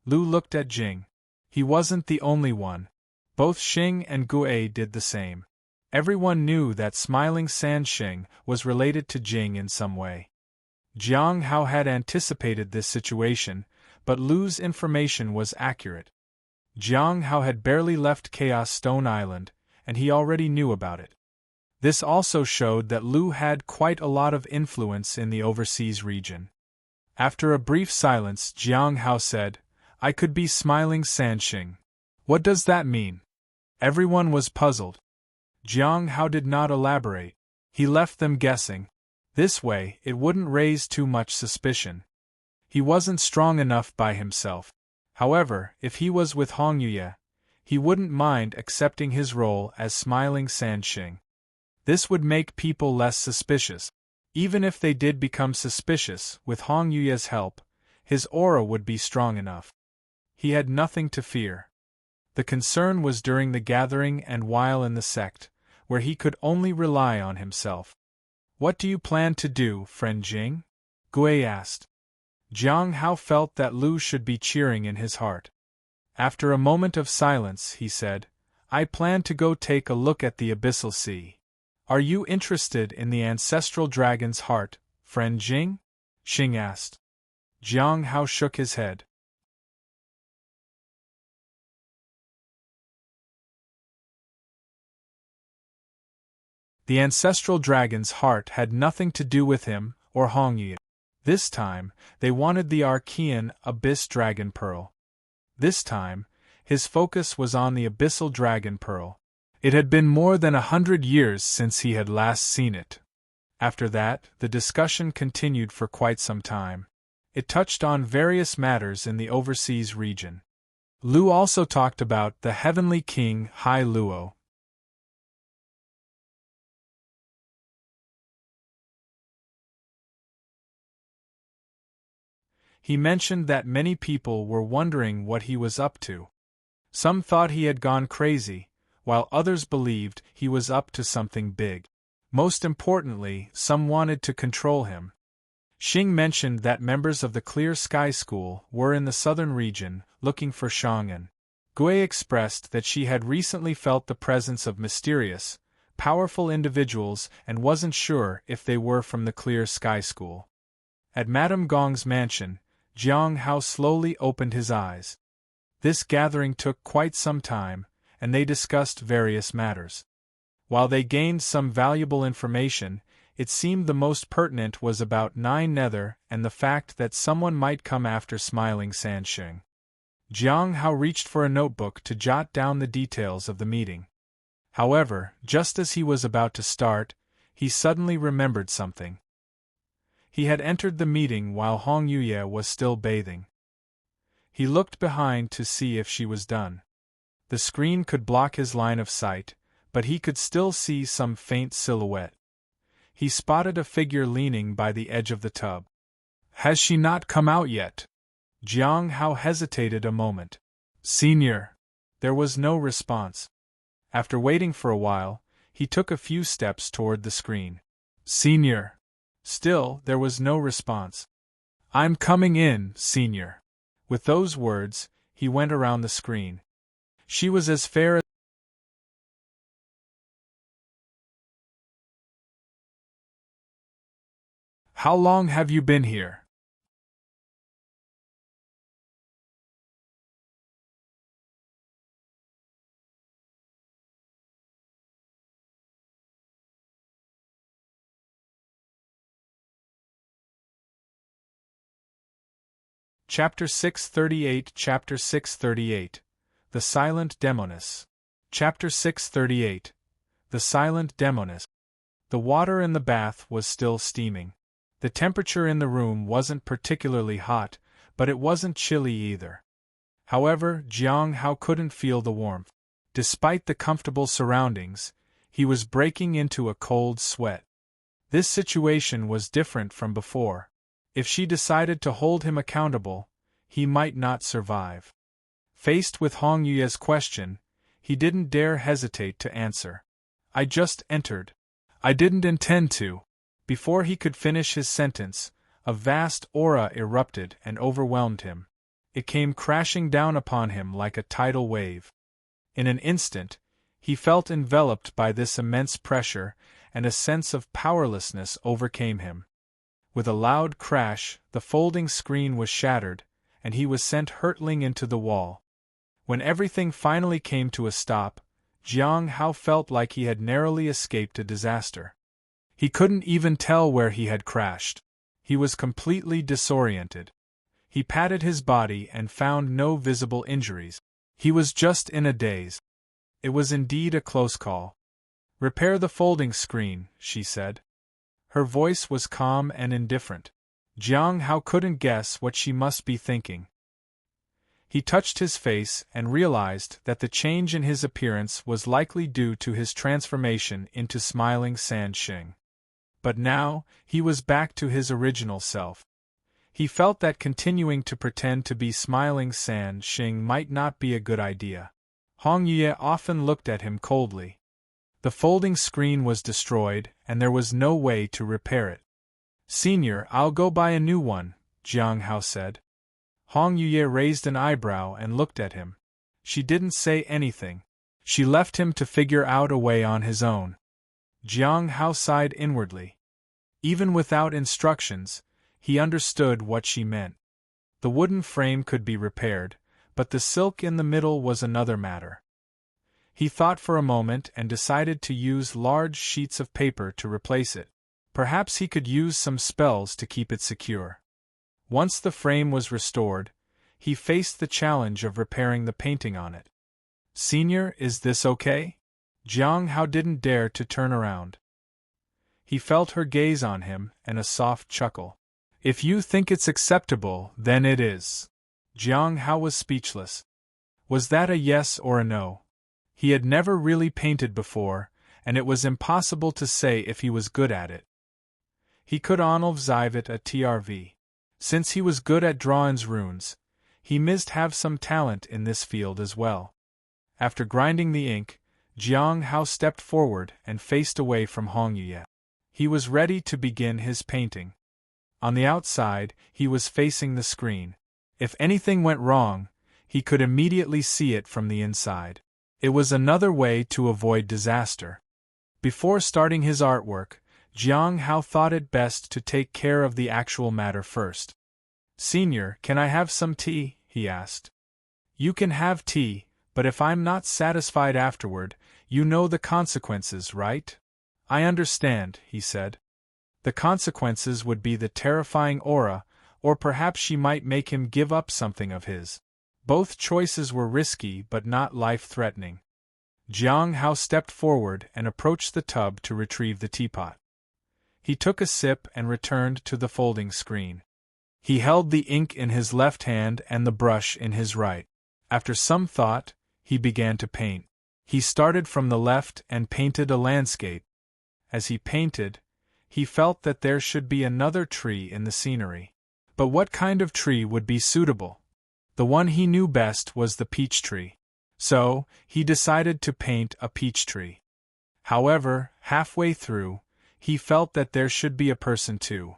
Lu looked at Jing. He wasn't the only one. Both Sheng and Gui did the same. Everyone knew that Smiling Sand Sheng was related to Jing in some way. Jiang Hao had anticipated this situation, but Lu's information was accurate. Jiang Hao had barely left Chaos Stone Island, and he already knew about it. This also showed that Lu had quite a lot of influence in the overseas region. After a brief silence, Jiang Hao said, "I could be Smiling Sand Sheng. What does that mean?" Everyone was puzzled. Jiang Hao did not elaborate. He left them guessing. This way, it wouldn't raise too much suspicion. He wasn't strong enough by himself. However, if he was with Hongyue, he wouldn't mind accepting his role as Smiling Sand Sheng. This would make people less suspicious. Even if they did become suspicious, with Hongyue's help, his aura would be strong enough. He had nothing to fear. The concern was during the gathering and while in the sect, where he could only rely on himself. "What do you plan to do, friend Jing?" Gui asked. Jiang Hao felt that Lu should be cheering in his heart. After a moment of silence, he said, "I plan to go take a look at the Abyssal Sea." "Are you interested in the Ancestral Dragon's heart, friend Jing?" Sheng asked. Jiang Hao shook his head. The Ancestral Dragon's heart had nothing to do with him or Hongyue. This time, they wanted the Archean Abyss Dragon Pearl. This time, his focus was on the Abyssal Dragon Pearl. It had been more than 100 years since he had last seen it. After that, the discussion continued for quite some time. It touched on various matters in the overseas region. Lu also talked about the Heavenly King Hai Luo. He mentioned that many people were wondering what he was up to. Some thought he had gone crazy, while others believed he was up to something big. Most importantly, some wanted to control him. Sheng mentioned that members of the Clear Sky School were in the southern region, looking for Shang'an. Gui expressed that she had recently felt the presence of mysterious, powerful individuals and wasn't sure if they were from the Clear Sky School. At Madame Gong's mansion, Jiang Hao slowly opened his eyes. This gathering took quite some time, and they discussed various matters. While they gained some valuable information, it seemed the most pertinent was about 9 Nether and the fact that someone might come after Smiling Sand Sheng. Jiang Hao reached for a notebook to jot down the details of the meeting. However, just as he was about to start, he suddenly remembered something. He had entered the meeting while Hongyue was still bathing. He looked behind to see if she was done. The screen could block his line of sight, but he could still see some faint silhouette. He spotted a figure leaning by the edge of the tub. "Has she not come out yet?" Jiang Hao hesitated a moment. "Senior." There was no response. After waiting for a while, he took a few steps toward the screen. "Senior." Still, there was no response. "I'm coming in, Senior." With those words, he went around the screen. She was as fair as "How long have you been here?" Chapter 638 Chapter 638 The Silent Demoness. Chapter 638 The Silent Demoness. The water in the bath was still steaming. The temperature in the room wasn't particularly hot, but it wasn't chilly either. However, Jiang Hao couldn't feel the warmth. Despite the comfortable surroundings, he was breaking into a cold sweat. This situation was different from before. If she decided to hold him accountable, he might not survive. Faced with Hongyue's question, he didn't dare hesitate to answer. "I just entered. I didn't intend to." Before he could finish his sentence, a vast aura erupted and overwhelmed him. It came crashing down upon him like a tidal wave. In an instant, he felt enveloped by this immense pressure, and a sense of powerlessness overcame him. With a loud crash, the folding screen was shattered, and he was sent hurtling into the wall. When everything finally came to a stop, Jiang Hao felt like he had narrowly escaped a disaster. He couldn't even tell where he had crashed. He was completely disoriented. He patted his body and found no visible injuries. He was just in a daze. It was indeed a close call. Repair the folding screen, she said. Her voice was calm and indifferent. Jiang Hao couldn't guess what she must be thinking. He touched his face and realized that the change in his appearance was likely due to his transformation into smiling Sand Sheng. But now, he was back to his original self. He felt that continuing to pretend to be smiling Sand Sheng might not be a good idea. Hong Yue often looked at him coldly. The folding screen was destroyed, and there was no way to repair it. Senior, I'll go buy a new one, Jiang Hao said. Hong Yue raised an eyebrow and looked at him. She didn't say anything. She left him to figure out a way on his own. Jiang Hao sighed inwardly. Even without instructions, he understood what she meant. The wooden frame could be repaired, but the silk in the middle was another matter. He thought for a moment and decided to use large sheets of paper to replace it. Perhaps he could use some spells to keep it secure. Once the frame was restored, he faced the challenge of repairing the painting on it. Senior, is this okay? Jiang Hao didn't dare to turn around. He felt her gaze on him and a soft chuckle. If you think it's acceptable, then it is. Jiang Hao was speechless. Was that a yes or a no? He had never really painted before, and it was impossible to say if he was good at it. He could onlvzive a trv. Since he was good at drawin's runes, he must have some talent in this field as well. After grinding the ink, Jiang Hao stepped forward and faced away from Hong Yue. He was ready to begin his painting. On the outside, he was facing the screen. If anything went wrong, he could immediately see it from the inside. It was another way to avoid disaster. Before starting his artwork, Jiang Hao thought it best to take care of the actual matter first. Senior, can I have some tea? He asked. You can have tea, but if I'm not satisfied afterward, you know the consequences, right? I understand, he said. The consequences would be the terrifying aura, or perhaps she might make him give up something of his. Both choices were risky but not life-threatening. Jiang Hao stepped forward and approached the tub to retrieve the teapot. He took a sip and returned to the folding screen. He held the ink in his left hand and the brush in his right. After some thought, he began to paint. He started from the left and painted a landscape. As he painted, he felt that there should be another tree in the scenery. But what kind of tree would be suitable? The one he knew best was the peach tree. So, he decided to paint a peach tree. However, halfway through, he felt that there should be a person too.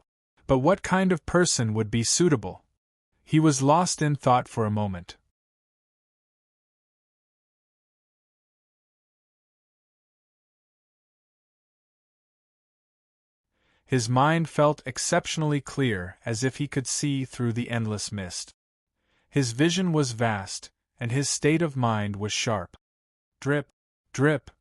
But what kind of person would be suitable? He was lost in thought for a moment. His mind felt exceptionally clear, as if he could see through the endless mist. His vision was vast, and his state of mind was sharp. Drip, drip.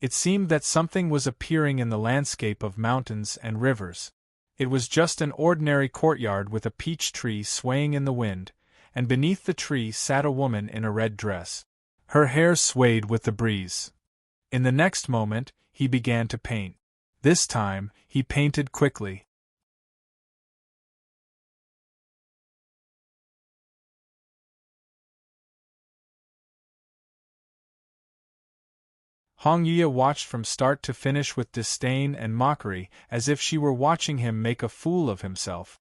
It seemed that something was appearing in the landscape of mountains and rivers. It was just an ordinary courtyard with a peach tree swaying in the wind, and beneath the tree sat a woman in a red dress. Her hair swayed with the breeze. In the next moment, he began to paint. This time, he painted quickly. Hong Yue watched from start to finish with disdain and mockery, as if she were watching him make a fool of himself.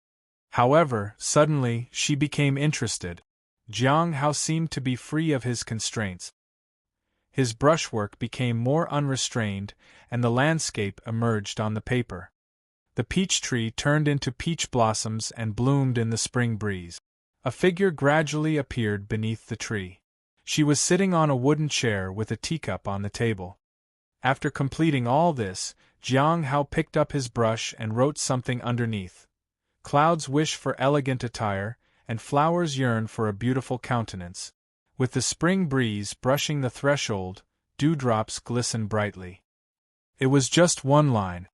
However, suddenly, she became interested. Jiang Hao seemed to be free of his constraints. His brushwork became more unrestrained, and the landscape emerged on the paper. The peach tree turned into peach blossoms and bloomed in the spring breeze. A figure gradually appeared beneath the tree. She was sitting on a wooden chair with a teacup on the table. After completing all this, Jiang Hao picked up his brush and wrote something underneath. Clouds wish for elegant attire, and flowers yearn for a beautiful countenance. With the spring breeze brushing the threshold, dewdrops glisten brightly. It was just one line.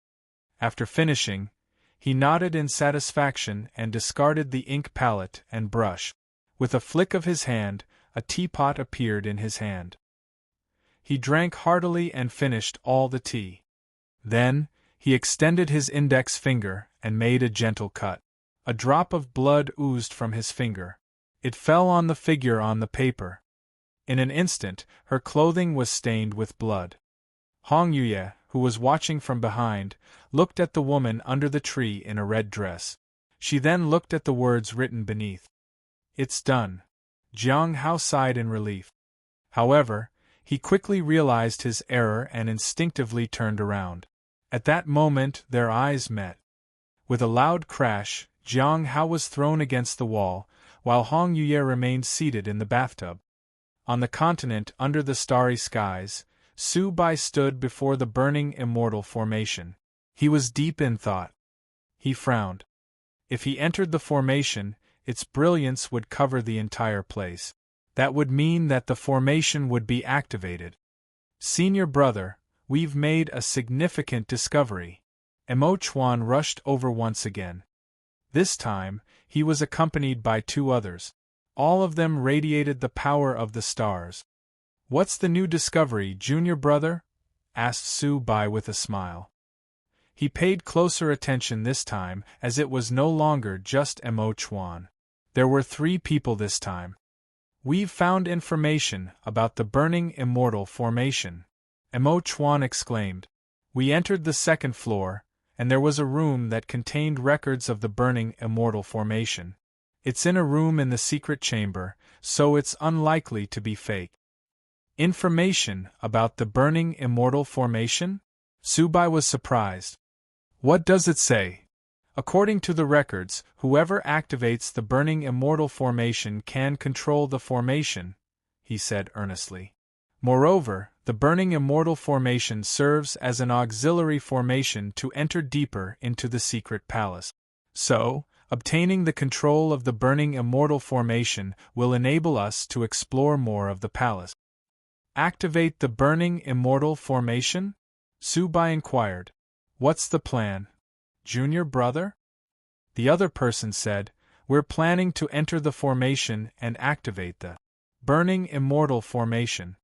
After finishing, he nodded in satisfaction and discarded the ink palette and brush. With a flick of his hand, a teapot appeared in his hand. He drank heartily and finished all the tea. Then, he extended his index finger and made a gentle cut. A drop of blood oozed from his finger. It fell on the figure on the paper. In an instant, her clothing was stained with blood. Hong Yuye, who was watching from behind, looked at the woman under the tree in a red dress. She then looked at the words written beneath. "It's done." Jiang Hao sighed in relief. However, he quickly realized his error and instinctively turned around. At that moment, their eyes met. With a loud crash, Jiang Hao was thrown against the wall, while Hong Yuye remained seated in the bathtub. On the continent under the starry skies, Su Bai stood before the burning immortal formation. He was deep in thought. He frowned. If he entered the formation, its brilliance would cover the entire place. That would mean that the formation would be activated. "Senior brother, we've made a significant discovery." Mo Chuan rushed over once again. This time, he was accompanied by two others. All of them radiated the power of the stars. "What's the new discovery, junior brother?" asked Su Bai with a smile. He paid closer attention this time, as it was no longer just Mo Chuan. There were 3 people this time. "We've found information about the burning immortal formation," Mo Chuan exclaimed. "We entered the 2nd floor, and there was a room that contained records of the burning immortal formation. It's in a room in the secret chamber, so it's unlikely to be fake." "Information about the burning immortal formation?" Su Bai was surprised. "What does it say?" "According to the records, whoever activates the burning immortal formation can control the formation," he said earnestly. "Moreover, the burning immortal formation serves as an auxiliary formation to enter deeper into the secret palace. So, obtaining the control of the burning immortal formation will enable us to explore more of the palace." "Activate the burning immortal formation?" Su Bai inquired. "What's the plan, junior brother?" The other person said, "We're planning to enter the formation and activate the burning immortal formation."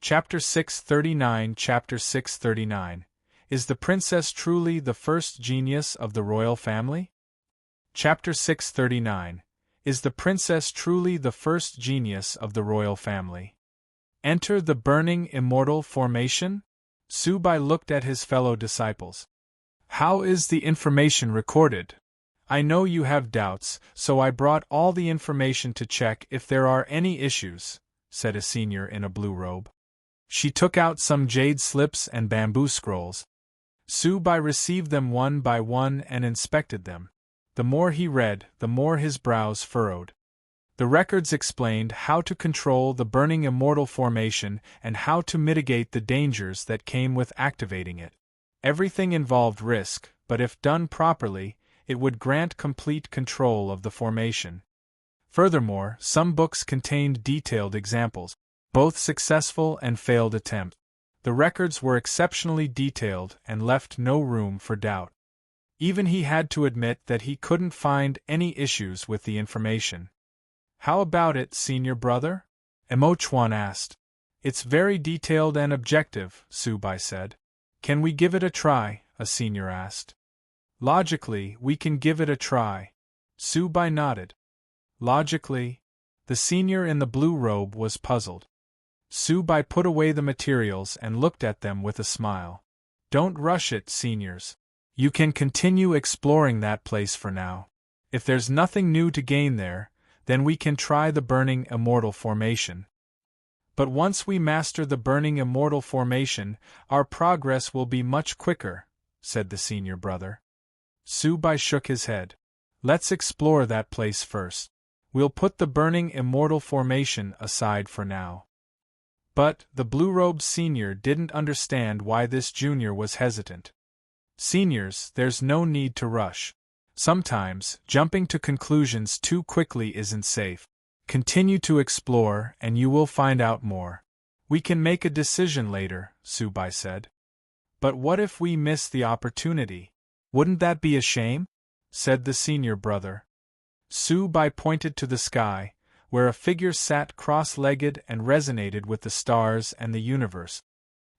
Chapter 639 Chapter 639 Is the princess truly the first genius of the royal family? Chapter 639 Is the princess truly the first genius of the royal family? Enter the burning immortal formation? Su Bai looked at his fellow disciples. "How is the information recorded? I know you have doubts, so I brought all the information to check if there are any issues," said a senior in a blue robe. She took out some jade slips and bamboo scrolls. Su Bai received them one by one and inspected them. The more he read, the more his brows furrowed. The records explained how to control the burning immortal formation and how to mitigate the dangers that came with activating it. Everything involved risk, but if done properly, it would grant complete control of the formation. Furthermore, some books contained detailed examples, both successful and failed attempts. The records were exceptionally detailed and left no room for doubt. Even he had to admit that he couldn't find any issues with the information. "How about it, senior brother?" Mo Chuan asked. "It's very detailed and objective," Su Bai said. "Can we give it a try?" a senior asked. "Logically, we can give it a try." Su Bai nodded. "Logically?" The senior in the blue robe was puzzled. Su Bai put away the materials and looked at them with a smile. "Don't rush it, seniors. You can continue exploring that place for now. If there's nothing new to gain there, then we can try the burning immortal formation. But once we master the burning immortal formation, our progress will be much quicker," said the senior brother. Su Bai shook his head. "Let's explore that place first. We'll put the burning immortal formation aside for now." But the blue-robed senior didn't understand why this junior was hesitant. "Seniors, there's no need to rush. Sometimes, jumping to conclusions too quickly isn't safe. Continue to explore and you will find out more. We can make a decision later, Su Bai said. But what if we miss the opportunity? Wouldn't that be a shame? Said the senior brother. Su Bai pointed to the sky, where a figure sat cross-legged and resonated with the stars and the universe.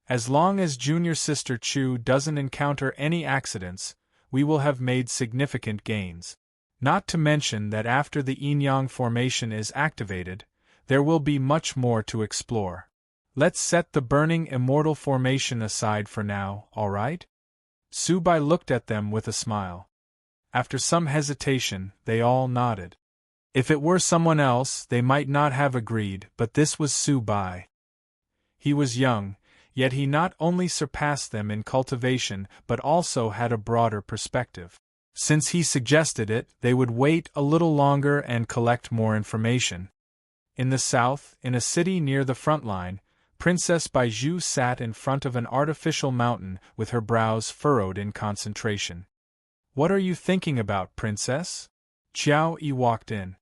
As long as junior sister Chu doesn't encounter any accidents, we will have made significant gains. Not to mention that after the yin-yang formation is activated, there will be much more to explore. Let's set the burning immortal formation aside for now, all right? Su Bai looked at them with a smile. After some hesitation, they all nodded. If it were someone else, they might not have agreed, but this was Su Bai. He was young, yet he not only surpassed them in cultivation but also had a broader perspective. Since he suggested it, they would wait a little longer and collect more information. In the south, in a city near the front line, Princess Baizhu sat in front of an artificial mountain with her brows furrowed in concentration. "What are you thinking about, Princess?" Qiao Yi walked in.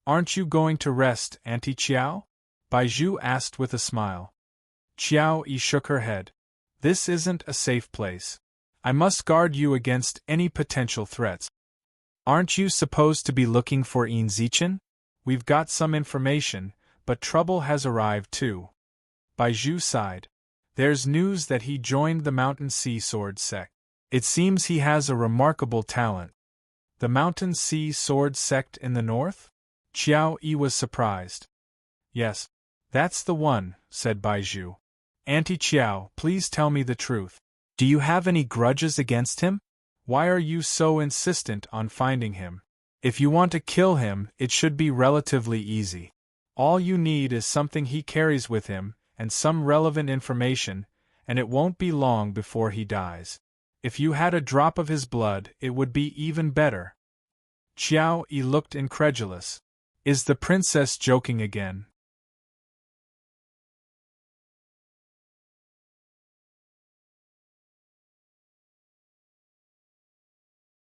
"Aren't you going to rest, Auntie Qiao?" Baizhu asked with a smile. Qiao Yi shook her head. "This isn't a safe place. I must guard you against any potential threats." "Aren't you supposed to be looking for Yin Zichen? We've got some information, but trouble has arrived too." Baizhu sighed. "There's news that he joined the Mountain Sea Sword sect. It seems he has a remarkable talent." "The Mountain Sea Sword sect in the north?" Qiao Yi was surprised. "Yes, that's the one," said Baizhu. "Auntie Qiao, please tell me the truth. Do you have any grudges against him? Why are you so insistent on finding him? If you want to kill him, it should be relatively easy. All you need is something he carries with him, and some relevant information, and it won't be long before he dies. If you had a drop of his blood, it would be even better." Qiao Yi looked incredulous. "Is the princess joking again?"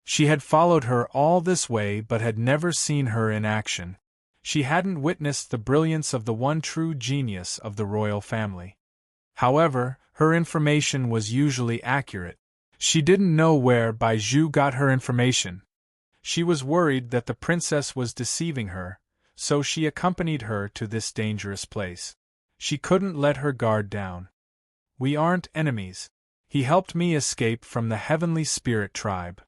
She had followed her all this way but had never seen her in action. She hadn't witnessed the brilliance of the one true genius of the royal family. However, her information was usually accurate. She didn't know where Baizhu got her information. She was worried that the princess was deceiving her, so she accompanied her to this dangerous place. She couldn't let her guard down. "We aren't enemies. He helped me escape from the Heavenly Spirit tribe."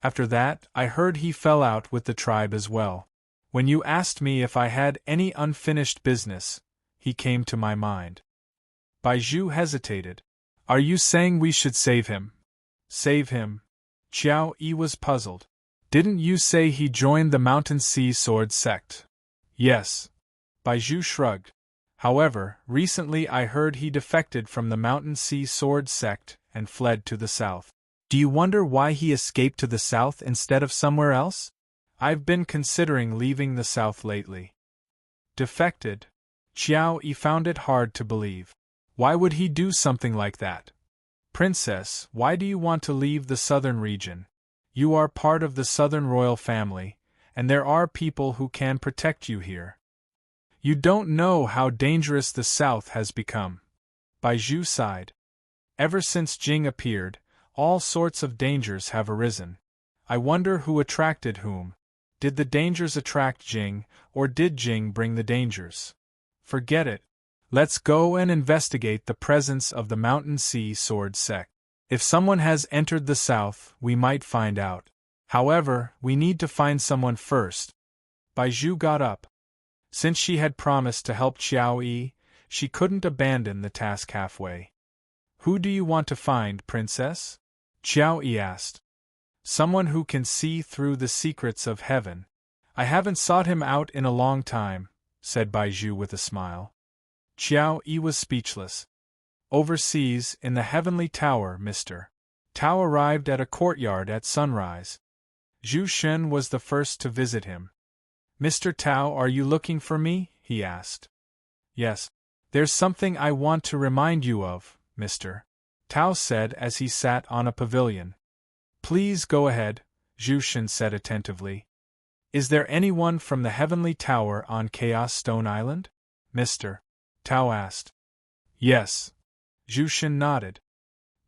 After that, I heard he fell out with the tribe as well. When you asked me if I had any unfinished business, he came to my mind. Baizhu hesitated. "Are you saying we should save him?" "Save him?" Qiao Yi was puzzled. "Didn't you say he joined the Mountain Sea Sword sect?" "Yes." Baizhu shrugged. "However, recently I heard he defected from the Mountain Sea Sword sect and fled to the south. Do you wonder why he escaped to the south instead of somewhere else?" "I've been considering leaving the south lately." "Defected?" Qiao Yi found it hard to believe. Why would he do something like that? "Princess, why do you want to leave the southern region? You are part of the southern royal family, and there are people who can protect you here. You don't know how dangerous the south has become." Baizhu sighed. "Ever since Jing appeared, all sorts of dangers have arisen. I wonder who attracted whom. Did the dangers attract Jing, or did Jing bring the dangers? Forget it. Let's go and investigate the presence of the Mountain Sea Sword sect. If someone has entered the south, we might find out. However, we need to find someone first." Baizhu got up. Since she had promised to help Qiao Yi, she couldn't abandon the task halfway. "Who do you want to find, Princess?" Qiao Yi asked. "Someone who can see through the secrets of heaven. I haven't sought him out in a long time," said Baizhu with a smile. Qiao Yi was speechless. "Overseas, in the Heavenly Tower, Mr. Tao arrived at a courtyard at sunrise. Zhu Shen was the first to visit him. "Mr. Tao, are you looking for me?" he asked. "Yes. There's something I want to remind you of, Mr. Tao said as he sat on a pavilion. Please go ahead, Zhu Shen said attentively. Is there anyone from the Heavenly Tower on Chaos Stone Island? Mr. Tao asked. Yes. Zhu Shen nodded.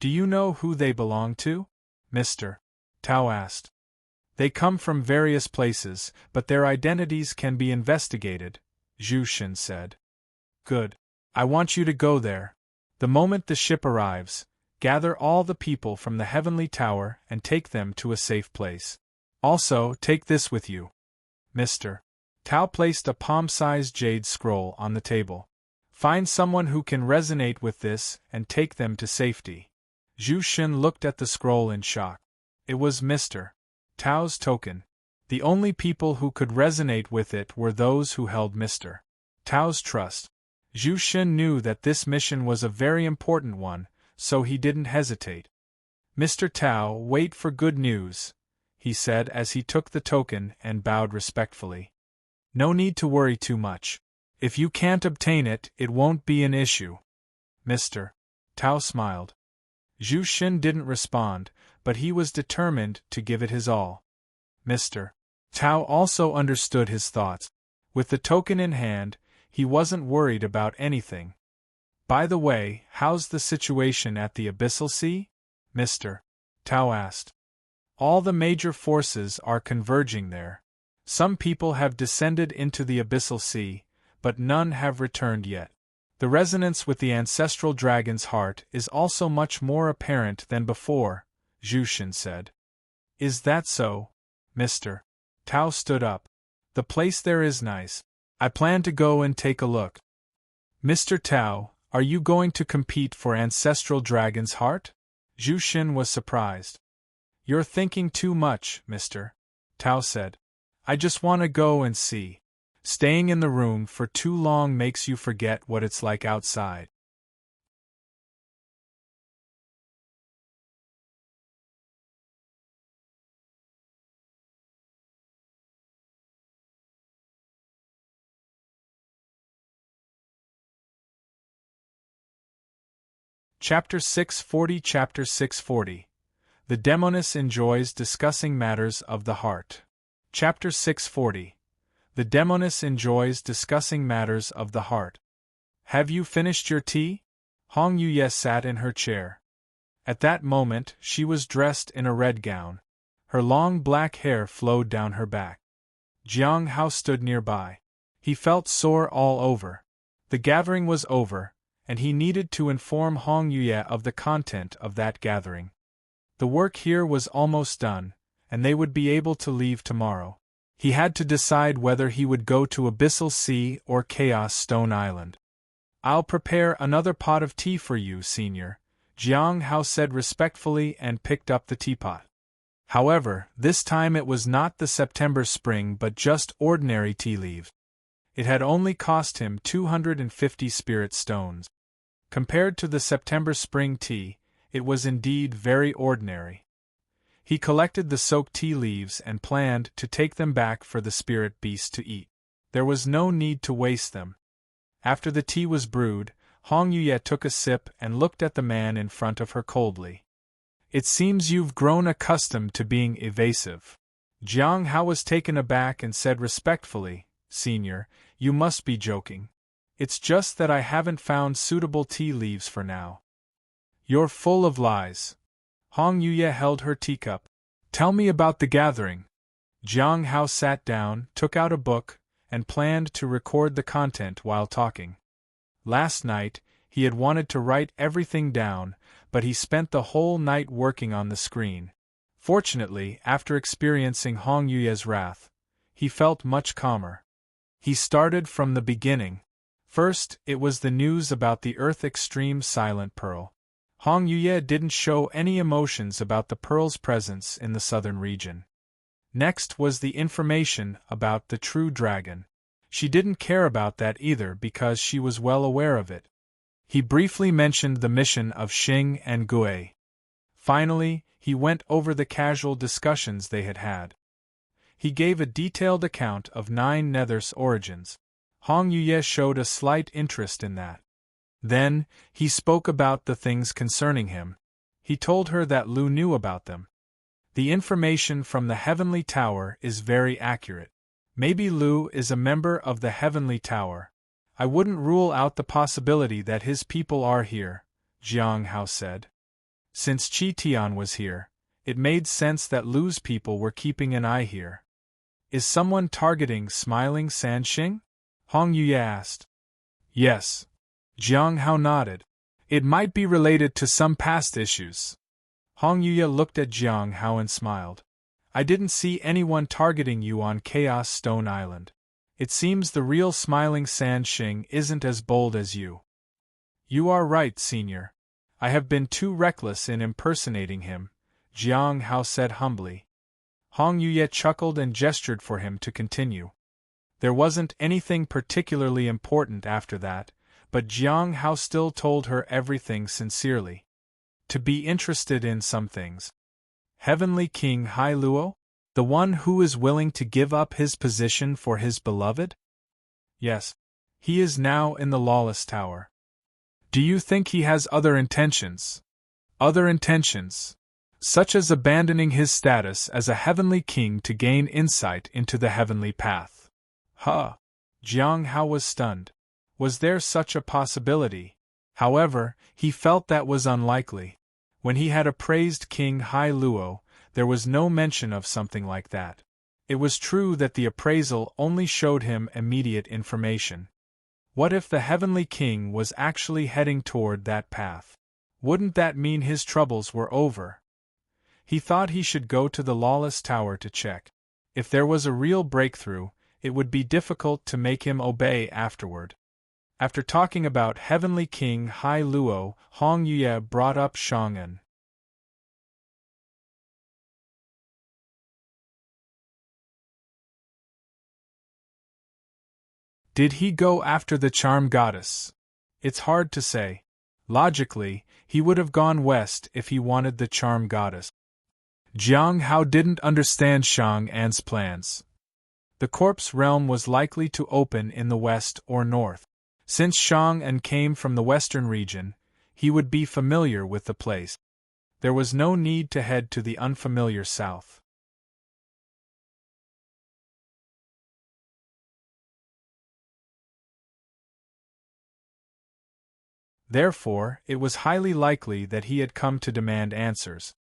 Do you know who they belong to? Mr. Tao asked. They come from various places, but their identities can be investigated, Zhu Shen said. Good. I want you to go there. The moment the ship arrives, gather all the people from the Heavenly Tower and take them to a safe place. Also, take this with you. Mr. Tao placed a palm-sized jade scroll on the table. Find someone who can resonate with this and take them to safety. Zhu Shen looked at the scroll in shock. It was Mr. Tao's token. The only people who could resonate with it were those who held Mr. Tao's trust. Zhu Shen knew that this mission was a very important one, so he didn't hesitate. Mr. Tao, wait for good news, he said as he took the token and bowed respectfully. No need to worry too much. If you can't obtain it, it won't be an issue. Mr. Tao smiled. Zhu Shen didn't respond, but he was determined to give it his all. Mr. Tao also understood his thoughts. With the token in hand, he wasn't worried about anything. By the way, how's the situation at the Abyssal Sea? Mr. Tao asked. All the major forces are converging there. Some people have descended into the Abyssal Sea, but none have returned yet. The resonance with the ancestral dragon's heart is also much more apparent than before, Zhu Shen said. Is that so? Mr. Tao stood up. The place there is nice. I plan to go and take a look. Mr. Tao, are you going to compete for ancestral dragon's heart? Zhu Shen was surprised. You're thinking too much, Mr. Tao said. I just want to go and see. Staying in the room for too long makes you forget what it's like outside. Chapter 640 Chapter 640 The Demoness enjoys discussing matters of the heart. Chapter 640 The Demoness enjoys discussing matters of the heart. Have you finished your tea? Hong Yuye sat in her chair. At that moment, she was dressed in a red gown. Her long black hair flowed down her back. Jiang Hao stood nearby. He felt sore all over. The gathering was over, and he needed to inform Hong Yuye of the content of that gathering. The work here was almost done, and they would be able to leave tomorrow. He had to decide whether he would go to Abyssal Sea or Chaos Stone Island. I'll prepare another pot of tea for you, Senior, Jiang Hao said respectfully and picked up the teapot. However, this time it was not the September spring but just ordinary tea leaves. It had only cost him 250 spirit stones. Compared to the September spring tea, it was indeed very ordinary. He collected the soaked tea leaves and planned to take them back for the spirit beast to eat. There was no need to waste them. After the tea was brewed, Hong Yuye took a sip and looked at the man in front of her coldly. It seems you've grown accustomed to being evasive. Jiang Hao was taken aback and said respectfully, Senior, you must be joking. It's just that I haven't found suitable tea leaves for now. You're full of lies. Hong Yuye held her teacup. Tell me about the gathering. Jiang Hao sat down, took out a book, and planned to record the content while talking. Last night, he had wanted to write everything down, but he spent the whole night working on the screen. Fortunately, after experiencing Hong Yuye's wrath, he felt much calmer. He started from the beginning. First, it was the news about the Earth Extreme Silent Pearl. Hong Yuye didn't show any emotions about the pearl's presence in the southern region. Next was the information about the true dragon. She didn't care about that either because she was well aware of it. He briefly mentioned the mission of Sheng and Gue. Finally, he went over the casual discussions they had had. He gave a detailed account of 9 Nether's origins. Hong Yuye showed a slight interest in that. Then, he spoke about the things concerning him. He told her that Lu knew about them. The information from the Heavenly Tower is very accurate. Maybe Lu is a member of the Heavenly Tower. I wouldn't rule out the possibility that his people are here, Jiang Hao said. Since Qi Tian was here, it made sense that Lu's people were keeping an eye here. Is someone targeting Smiling Sanxing? Hong Yuye asked. Yes. Jiang Hao nodded. It might be related to some past issues. Hong Yuye looked at Jiang Hao and smiled. I didn't see anyone targeting you on Chaos Stone Island. It seems the real Smiling Sanxing isn't as bold as you. You are right, Senior. I have been too reckless in impersonating him, Jiang Hao said humbly. Hong Yuye chuckled and gestured for him to continue. There wasn't anything particularly important after that, but Jiang Hao still told her everything sincerely. To be interested in some things. Heavenly King Hai Luo? The one who is willing to give up his position for his beloved? Yes. He is now in the Lawless Tower. Do you think he has other intentions? Other intentions? Such as abandoning his status as a heavenly king to gain insight into the heavenly path. Huh! Jiang Hao was stunned. Was there such a possibility? However, he felt that was unlikely. When he had appraised King Hai Luo, there was no mention of something like that. It was true that the appraisal only showed him immediate information. What if the Heavenly King was actually heading toward that path? Wouldn't that mean his troubles were over? He thought he should go to the Lawless Tower to check. If there was a real breakthrough, it would be difficult to make him obey afterward. After talking about Heavenly King Hai Luo, Hong Yuye brought up Sheng. Did he go after the charm goddess? It's hard to say. Logically, he would have gone west if he wanted the charm goddess. Jiang Hao didn't understand Shang's plans. The corpse realm was likely to open in the west or north. Since Sheng came from the western region, he would be familiar with the place. There was no need to head to the unfamiliar south. Therefore, it was highly likely that he had come to demand answers.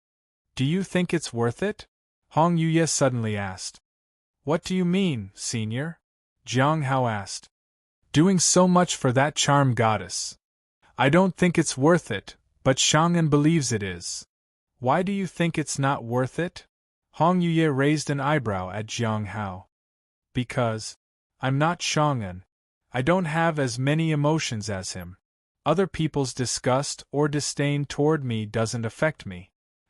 Do you think it's worth it? Hong Yuye suddenly asked. What do you mean, Senior? Jiang Hao asked. Doing so much for that charm goddess. I don't think it's worth it, but Shang'an believes it is. Why do you think it's not worth it? Hong Yuye raised an eyebrow at Jiang Hao. Because I'm not Shang'an. I don't have as many emotions as him. Other people's disgust or disdain toward me doesn't affect me.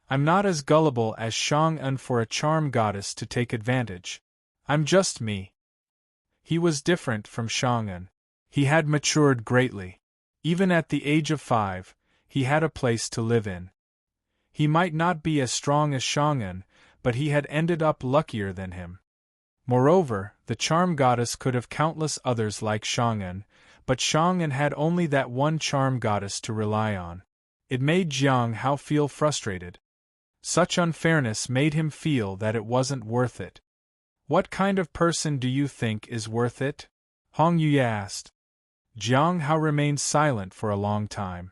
I'm not as gullible as Shang'an for a charm goddess to take advantage. I'm just me. He was different from Shang'an. He had matured greatly. Even at the age of 5, he had a place to live in. He might not be as strong as Shang'an, but he had ended up luckier than him. Moreover, the charm goddess could have countless others like Shang'an, but Shang'an had only that one charm goddess to rely on. It made Jiang Hao feel frustrated. Such unfairness made him feel that it wasn't worth it. What kind of person do you think is worth it? Hong Yuye asked. Jiang Hao remained silent for a long time.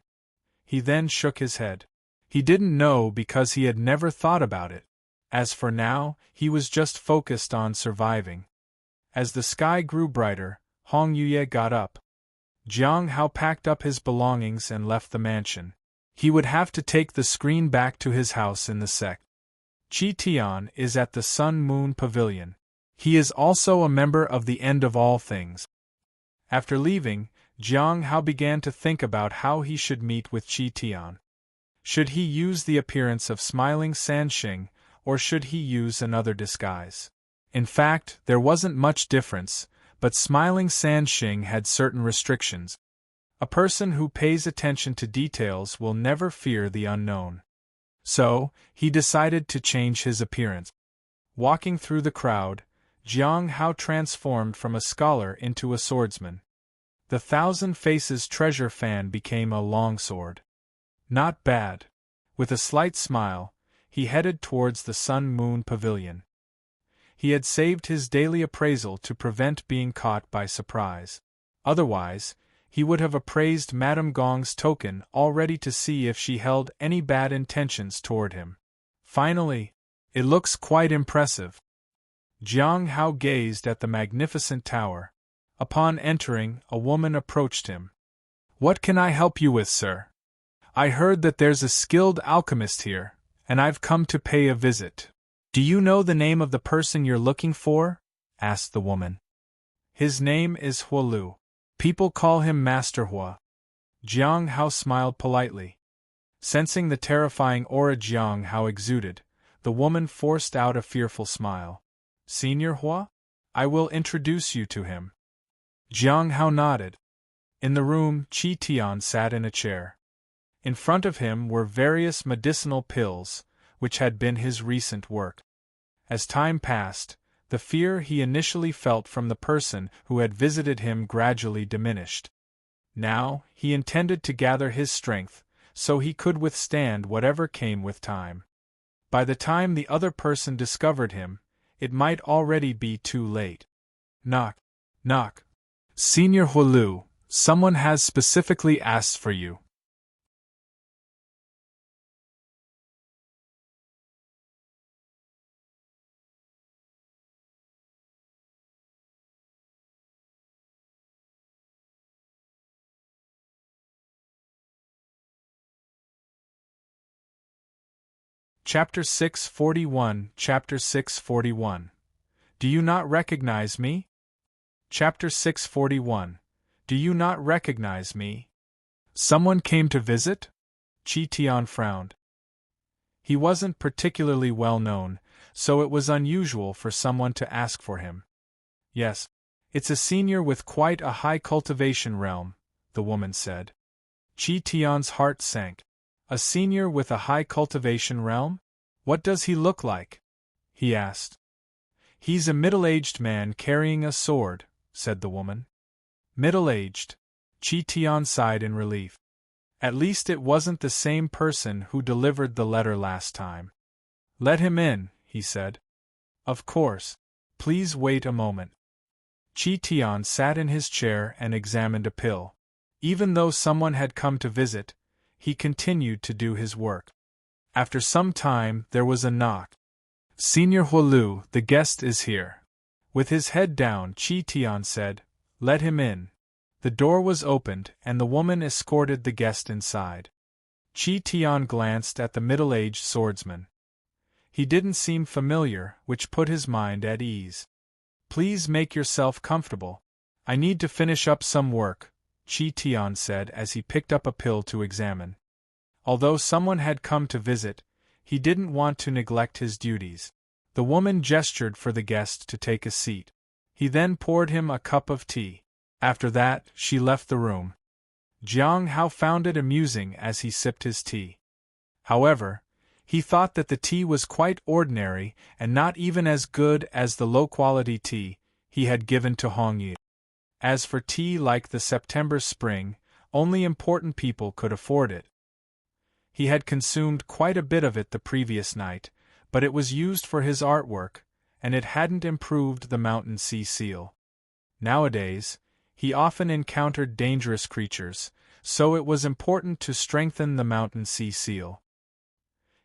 He then shook his head. He didn't know because he had never thought about it. As for now, he was just focused on surviving. As the sky grew brighter, Hong Yuye got up. Jiang Hao packed up his belongings and left the mansion. He would have to take the screen back to his house in the sect. Qi Tian is at the Sun Moon Pavilion. He is also a member of the End of All Things. After leaving, Jiang Hao began to think about how he should meet with Qi Tian. Should he use the appearance of Smiling Sanxing, or should he use another disguise? In fact, there wasn't much difference, but Smiling Sanxing had certain restrictions. A person who pays attention to details will never fear the unknown. So, he decided to change his appearance. Walking through the crowd, Jiang Hao transformed from a scholar into a swordsman. The Thousand Faces treasure fan became a longsword. Not bad. With a slight smile, he headed towards the Sun-Moon Pavilion. He had saved his daily appraisal to prevent being caught by surprise. Otherwise, he would have appraised Madame Gong's token already to see if she held any bad intentions toward him. Finally, it looks quite impressive. Jiang Hao gazed at the magnificent tower. Upon entering, a woman approached him. "What can I help you with, sir? I heard that there's a skilled alchemist here, and I've come to pay a visit." "Do you know the name of the person you're looking for?" asked the woman. "His name is Huolu. People call him Master Hua." Jiang Hao smiled politely. Sensing the terrifying aura Jiang Hao exuded, the woman forced out a fearful smile. "Senior Hua? I will introduce you to him." Jiang Hao nodded. In the room, Qi Tian sat in a chair. In front of him were various medicinal pills, which had been his recent work. As time passed, the fear he initially felt from the person who had visited him gradually diminished. Now, he intended to gather his strength, so he could withstand whatever came with time. By the time the other person discovered him, it might already be too late. Knock. Knock. "Senior Huolu, someone has specifically asked for you." Chapter 641. Chapter 641. Do you not recognize me? Chapter 641. Do you not recognize me? Someone came to visit? Qi Tian frowned. He wasn't particularly well known, so it was unusual for someone to ask for him. "Yes. It's a senior with quite a high cultivation realm," the woman said. Qi Tian's heart sank. "A senior with a high cultivation realm? What does he look like?" he asked. "He's a middle-aged man carrying a sword," said the woman. "Middle-aged?" Qi Tian sighed in relief. At least it wasn't the same person who delivered the letter last time. "Let him in," he said. "Of course. Please wait a moment." Qi Tian sat in his chair and examined a pill. Even though someone had come to visit, he continued to do his work. After some time, there was a knock. "Senior Huolu, the guest is here." With his head down, Qi Tian said, "Let him in." The door was opened, and the woman escorted the guest inside. Qi Tian glanced at the middle-aged swordsman. He didn't seem familiar, which put his mind at ease. "Please make yourself comfortable. I need to finish up some work," Qi Tian said as he picked up a pill to examine. Although someone had come to visit, he didn't want to neglect his duties. The woman gestured for the guest to take a seat. He then poured him a cup of tea. After that, she left the room. Jiang Hao found it amusing as he sipped his tea. However, he thought that the tea was quite ordinary and not even as good as the low-quality tea he had given to Hong Yi. As for tea like the September spring, only important people could afford it. He had consumed quite a bit of it the previous night, but it was used for his artwork, and it hadn't improved the mountain sea seal. Nowadays, he often encountered dangerous creatures, so it was important to strengthen the mountain sea seal.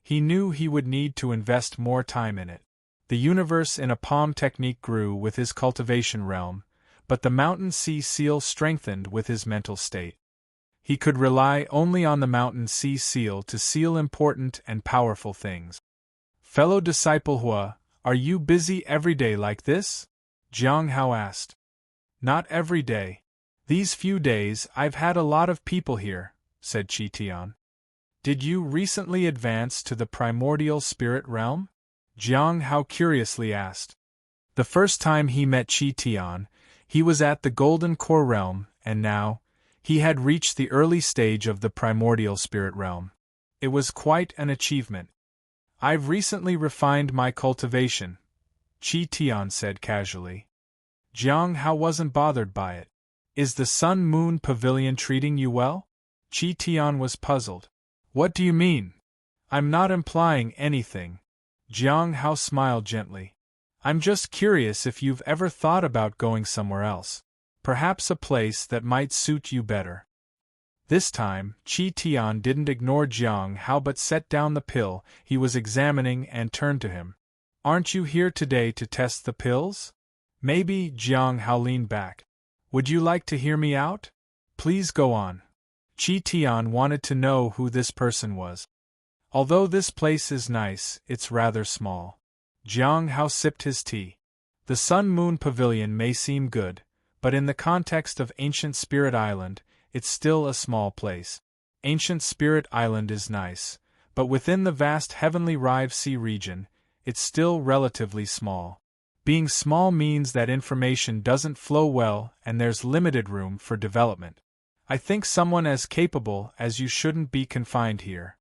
He knew he would need to invest more time in it. The universe in a palm technique grew with his cultivation realm, but the mountain sea seal strengthened with his mental state. He could rely only on the mountain sea seal to seal important and powerful things. "Fellow disciple Hua, are you busy every day like this?" Jiang Hao asked. "Not every day. These few days I've had a lot of people here," said Qi Tian. "Did you recently advance to the primordial spirit realm?" Jiang Hao curiously asked. The first time he met Qi Tian, he was at the golden core realm, and now, he had reached the early stage of the primordial spirit realm. It was quite an achievement. "I've recently refined my cultivation," Qi Tian said casually. Jiang Hao wasn't bothered by it. Is the Sun Moon Pavilion treating you well? Chi Tian was puzzled. What do you mean? I'm not implying anything. Jiang Hao smiled gently. I'm just curious if you've ever thought about going somewhere else. Perhaps a place that might suit you better. This time, Chi Tian didn't ignore Jiang Hao but set down the pill he was examining and turned to him. Aren't you here today to test the pills? Maybe. Jiang Hao leaned back. Would you like to hear me out? Please go on. Chi Tian wanted to know who this person was. Although this place is nice, it's rather small. Jiang Hao sipped his tea. The Sun Moon Pavilion may seem good, but in the context of Ancient Spirit Island, it's still a small place. Ancient Spirit Island is nice, but within the vast Heavenly Rive Sea region, it's still relatively small. Being small means that information doesn't flow well and there's limited room for development. I think someone as capable as you shouldn't be confined here.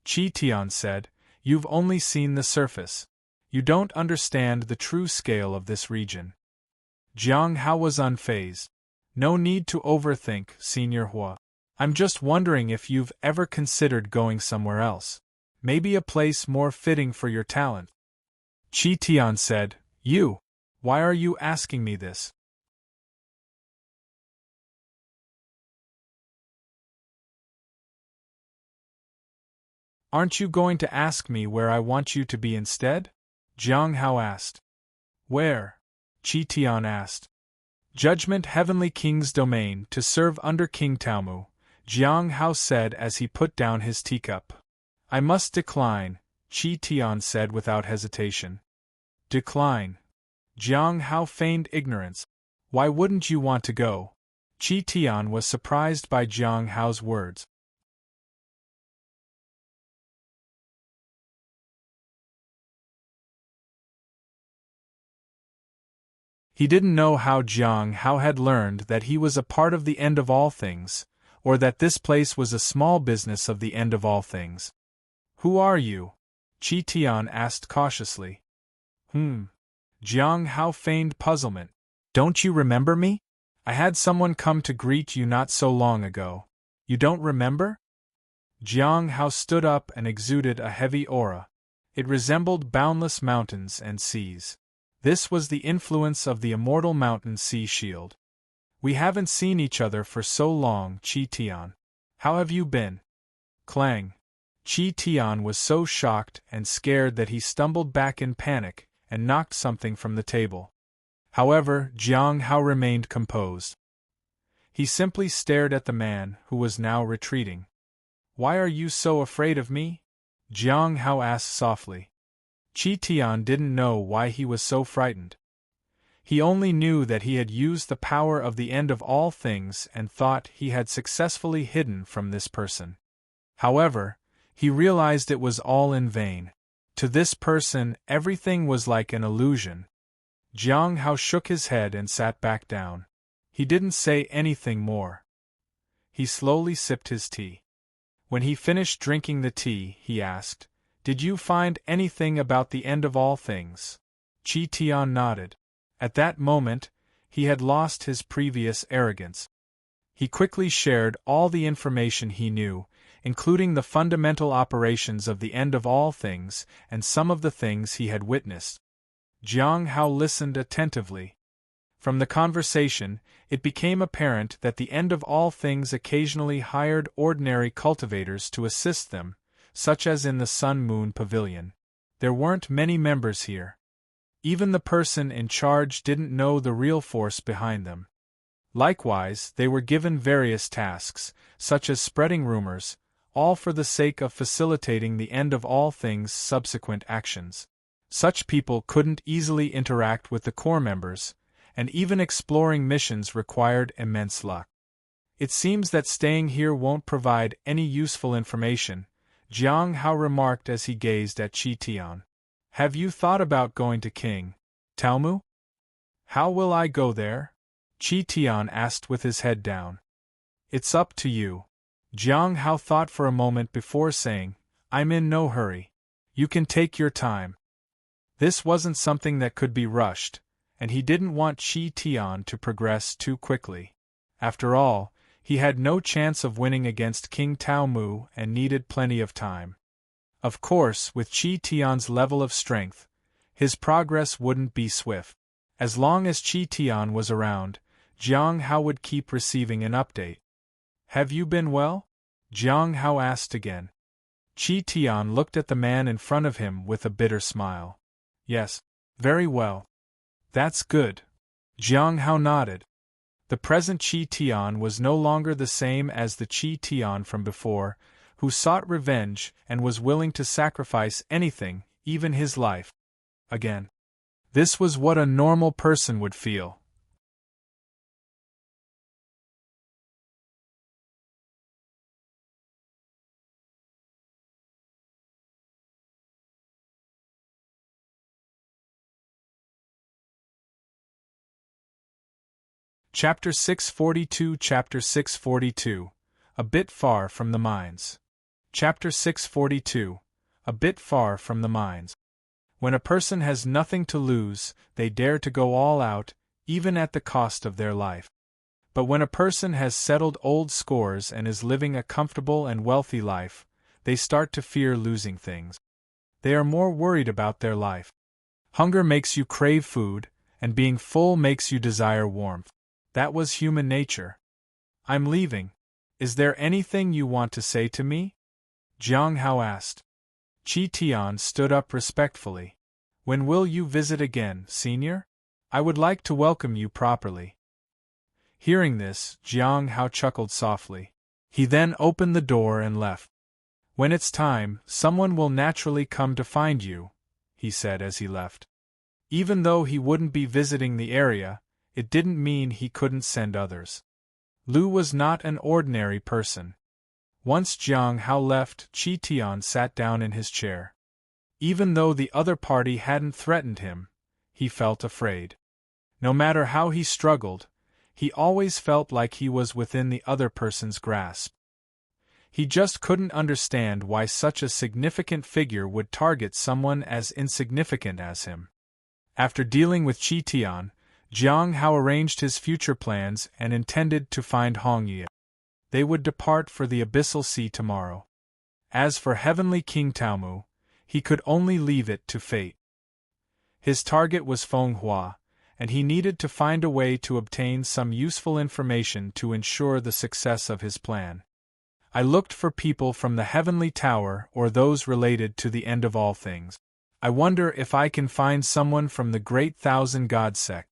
Chi Tian said, You've only seen the surface. You don't understand the true scale of this region. Jiang Hao was unfazed. No need to overthink, Senior Hua. I'm just wondering if you've ever considered going somewhere else. Maybe a place more fitting for your talent. Chi Tian said, You? Why are you asking me this? Aren't you going to ask me where I want you to be instead? Jiang Hao asked. Where? Chi Tian asked. Judgment Heavenly King's domain to serve under King Taomu, Jiang Hao said as he put down his teacup. I must decline, Chi Tian said without hesitation. Decline? Jiang Hao feigned ignorance. Why wouldn't you want to go? Chi Tian was surprised by Jiang Hao's words. He didn't know how Jiang Hao had learned that he was a part of the end of all things, or that this place was a small business of the end of all things. Who are you? Chi Tian asked cautiously. Jiang Hao feigned puzzlement. Don't you remember me? I had someone come to greet you not so long ago. You don't remember? Jiang Hao stood up and exuded a heavy aura. It resembled boundless mountains and seas. This was the influence of the immortal mountain sea shield. We haven't seen each other for so long, Chi Tian. How have you been? Clang. Chi Tian was so shocked and scared that he stumbled back in panic and knocked something from the table. However, Jiang Hao remained composed. He simply stared at the man, who was now retreating. Why are you so afraid of me? Jiang Hao asked softly. Chi Tian didn't know why he was so frightened. He only knew that he had used the power of the end of all things and thought he had successfully hidden from this person. However, he realized it was all in vain. To this person, everything was like an illusion. Jiang Hao shook his head and sat back down. He didn't say anything more. He slowly sipped his tea. When he finished drinking the tea, he asked, Did you find anything about the end of all things? Chi Tian nodded. At that moment, he had lost his previous arrogance. He quickly shared all the information he knew, including the fundamental operations of the end of all things and some of the things he had witnessed. Jiang Hao listened attentively. From the conversation, it became apparent that the end of all things occasionally hired ordinary cultivators to assist them, such as in the Sun Moon Pavilion. There weren't many members here. Even the person in charge didn't know the real force behind them. Likewise, they were given various tasks, such as spreading rumors, all for the sake of facilitating the end of all things' subsequent actions. Such people couldn't easily interact with the core members, and even exploring missions required immense luck. It seems that staying here won't provide any useful information, Jiang Hao remarked as he gazed at Chi Tian. Have you thought about going to King Taomu? How will I go there? Chi Tian asked with his head down. It's up to you. Jiang Hao thought for a moment before saying, I'm in no hurry. You can take your time. This wasn't something that could be rushed, and he didn't want Chi Tian to progress too quickly. After all, he had no chance of winning against King Tao Mu and needed plenty of time. Of course, with Qi Tian's level of strength, his progress wouldn't be swift. As long as Qi Tian was around, Jiang Hao would keep receiving an update. "Have you been well?" Jiang Hao asked again. Qi Tian looked at the man in front of him with a bitter smile. "Yes, very well." "That's good." Jiang Hao nodded. The present Qi Tian was no longer the same as the Qi Tian from before, who sought revenge and was willing to sacrifice anything, even his life. Again. This was what a normal person would feel. Chapter 642 Chapter 642 A Bit Far from the Mines. Chapter 642 A Bit Far from the Mines. When a person has nothing to lose, they dare to go all out, even at the cost of their life. But when a person has settled old scores and is living a comfortable and wealthy life, they start to fear losing things. They are more worried about their life. Hunger makes you crave food, and being full makes you desire warmth. That was human nature. "I'm leaving. Is there anything you want to say to me?" Jiang Hao asked. Qi Tian stood up respectfully. "When will you visit again, senior? I would like to welcome you properly." Hearing this, Jiang Hao chuckled softly. He then opened the door and left. "When it's time, someone will naturally come to find you," he said as he left. Even though he wouldn't be visiting the area, it didn't mean he couldn't send others. Lu was not an ordinary person. Once Jiang Hao left, Qi Tian sat down in his chair. Even though the other party hadn't threatened him, he felt afraid. No matter how he struggled, he always felt like he was within the other person's grasp. He just couldn't understand why such a significant figure would target someone as insignificant as him. After dealing with Qi Tian, Jiang Hao arranged his future plans and intended to find Hong Yue. They would depart for the Abyssal Sea tomorrow. As for Heavenly King Taomu, he could only leave it to fate. His target was Feng Hua, and he needed to find a way to obtain some useful information to ensure the success of his plan. I looked for people from the Heavenly Tower or those related to the end of all things. I wonder if I can find someone from the Great Thousand God Sect.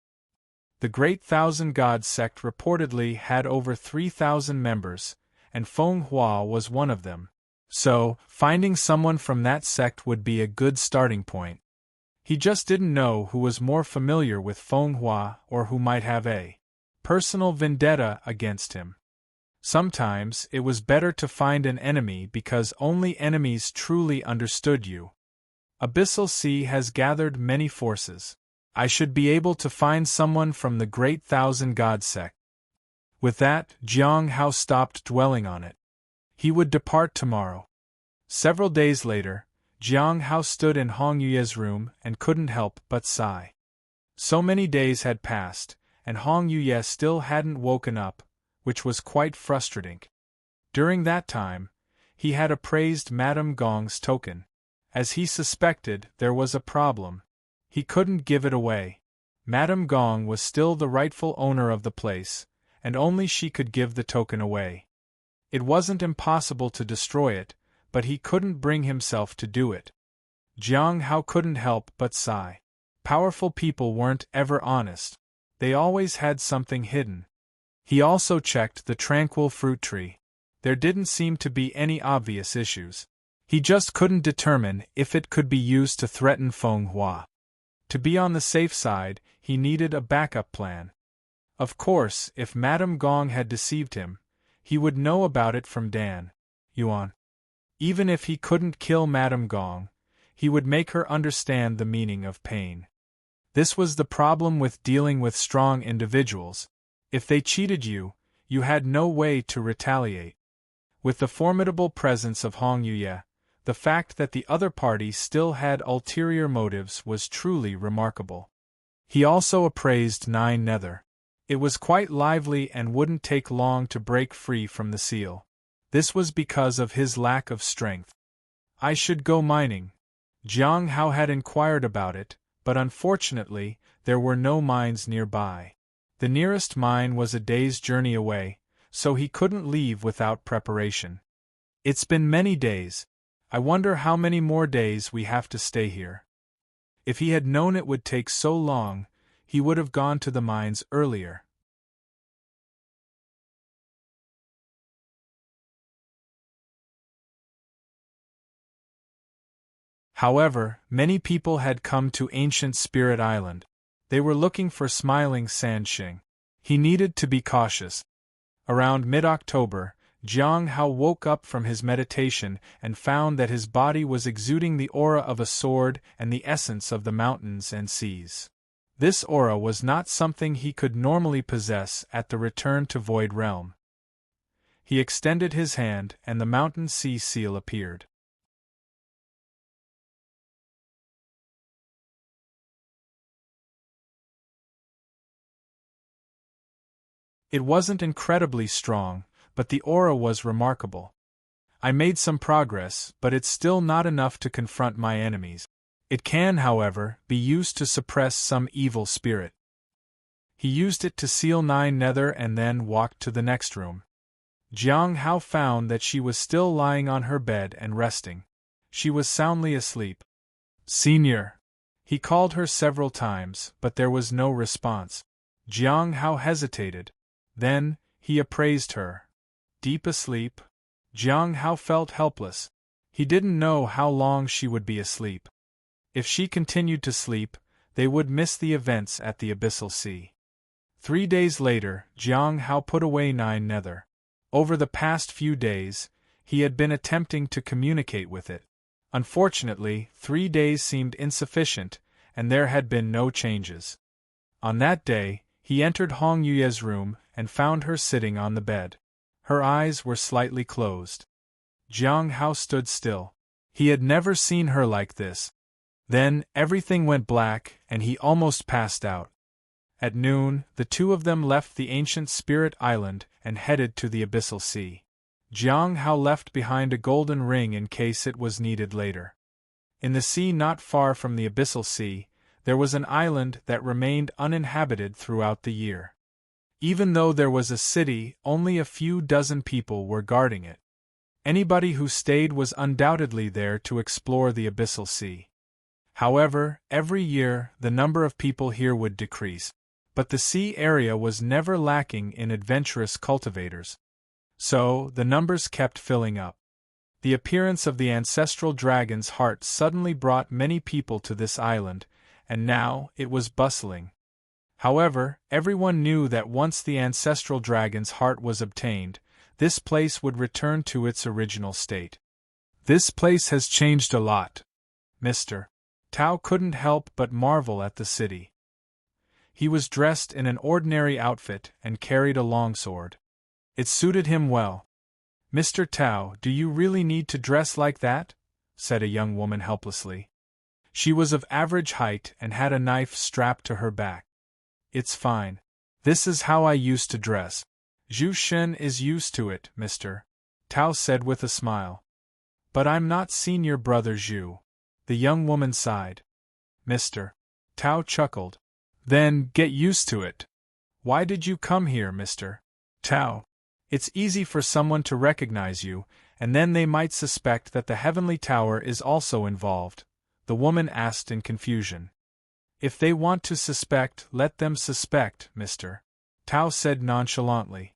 The Great Thousand God Sect reportedly had over 3,000 members, and Feng Hua was one of them. So, finding someone from that sect would be a good starting point. He just didn't know who was more familiar with Feng Hua or who might have a personal vendetta against him. Sometimes it was better to find an enemy because only enemies truly understood you. Abyssal Sea has gathered many forces. I should be able to find someone from the Great Thousand God Sect. With that, Jiang Hao stopped dwelling on it. He would depart tomorrow. Several days later, Jiang Hao stood in Hong Yue's room and couldn't help but sigh. So many days had passed, and Hong Yue still hadn't woken up, which was quite frustrating. During that time, he had appraised Madame Gong's token. As he suspected, there was a problem. He couldn't give it away. Madame Gong was still the rightful owner of the place, and only she could give the token away. It wasn't impossible to destroy it, but he couldn't bring himself to do it. Jiang Hao couldn't help but sigh. Powerful people weren't ever honest. They always had something hidden. He also checked the tranquil fruit tree. There didn't seem to be any obvious issues. He just couldn't determine if it could be used to threaten Feng Hua. To be on the safe side, he needed a backup plan. Of course, if Madame Gong had deceived him, he would know about it from Dan Yuan. Even if he couldn't kill Madame Gong, he would make her understand the meaning of pain. This was the problem with dealing with strong individuals. If they cheated you, you had no way to retaliate. With the formidable presence of Hong Yue, the fact that the other party still had ulterior motives was truly remarkable. He also appraised Nether. It was quite lively and wouldn't take long to break free from the seal. This was because of his lack of strength. I should go mining. Jiang Hao had inquired about it, but unfortunately, there were no mines nearby. The nearest mine was a day's journey away, so he couldn't leave without preparation. It's been many days. I wonder how many more days we have to stay here. If he had known it would take so long, he would have gone to the mines earlier. However, many people had come to Ancient Spirit Island. They were looking for Smiling Sand Sheng. He needed to be cautious. Around mid-October, Jiang Hao woke up from his meditation and found that his body was exuding the aura of a sword and the essence of the mountains and seas. This aura was not something he could normally possess at the return to Void Realm. He extended his hand and the mountain sea seal appeared. It wasn't incredibly strong, but the aura was remarkable. I made some progress, but it's still not enough to confront my enemies. It can, however, be used to suppress some evil spirit. He used it to seal 9 Nether and then walked to the next room. Jiang Hao found that she was still lying on her bed and resting. She was soundly asleep. "Senior!" He called her several times, but there was no response. Jiang Hao hesitated. Then, he appraised her. Deep asleep? Jiang Hao felt helpless. He didn't know how long she would be asleep. If she continued to sleep, they would miss the events at the Abyssal Sea. 3 days later, Jiang Hao put away 9 Nether. Over the past few days, he had been attempting to communicate with it. Unfortunately, 3 days seemed insufficient, and there had been no changes. On that day, he entered Hong Yue's room and found her sitting on the bed. Her eyes were slightly closed. Jiang Hao stood still. He had never seen her like this. Then, everything went black, and he almost passed out. At noon, the two of them left the ancient Spirit Island and headed to the Abyssal Sea. Jiang Hao left behind a golden ring in case it was needed later. In the sea not far from the Abyssal Sea, there was an island that remained uninhabited throughout the year. Even though there was a city, only a few dozen people were guarding it. Anybody who stayed was undoubtedly there to explore the Abyssal Sea. However, every year the number of people here would decrease, but the sea area was never lacking in adventurous cultivators. So, the numbers kept filling up. The appearance of the ancestral dragon's heart suddenly brought many people to this island, and now it was bustling. However, everyone knew that once the ancestral dragon's heart was obtained, this place would return to its original state. "This place has changed a lot, Mr. Tao couldn't help but marvel at the city. He was dressed in an ordinary outfit and carried a longsword. It suited him well. "Mr. Tao, do you really need to dress like that?" said a young woman helplessly. She was of average height and had a knife strapped to her back. "It's fine. This is how I used to dress." "Zhu Shen is used to it, Mr. Tao said with a smile. "But I'm not senior brother Zhu." The young woman sighed. Mr. Tao chuckled. "Then, get used to it. Why did you come here, Mr. Tao? It's easy for someone to recognize you, and then they might suspect that the Heavenly Tower is also involved," the woman asked in confusion. "If they want to suspect, let them suspect, Mr. Tao said nonchalantly.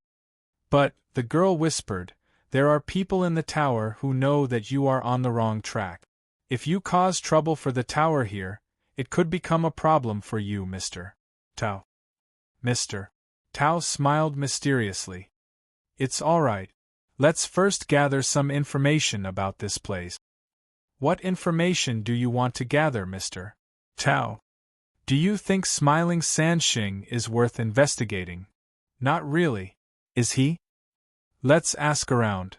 "But," the girl whispered, "there are people in the tower who know that you are on the wrong track. If you cause trouble for the tower here, it could become a problem for you, Mr. Tao." Mr. Tao smiled mysteriously. "It's all right. Let's first gather some information about this place." "What information do you want to gather, Mr. Tao? Do you think Smiling Sand Sheng is worth investigating?" "Not really. Is he?" "Let's ask around."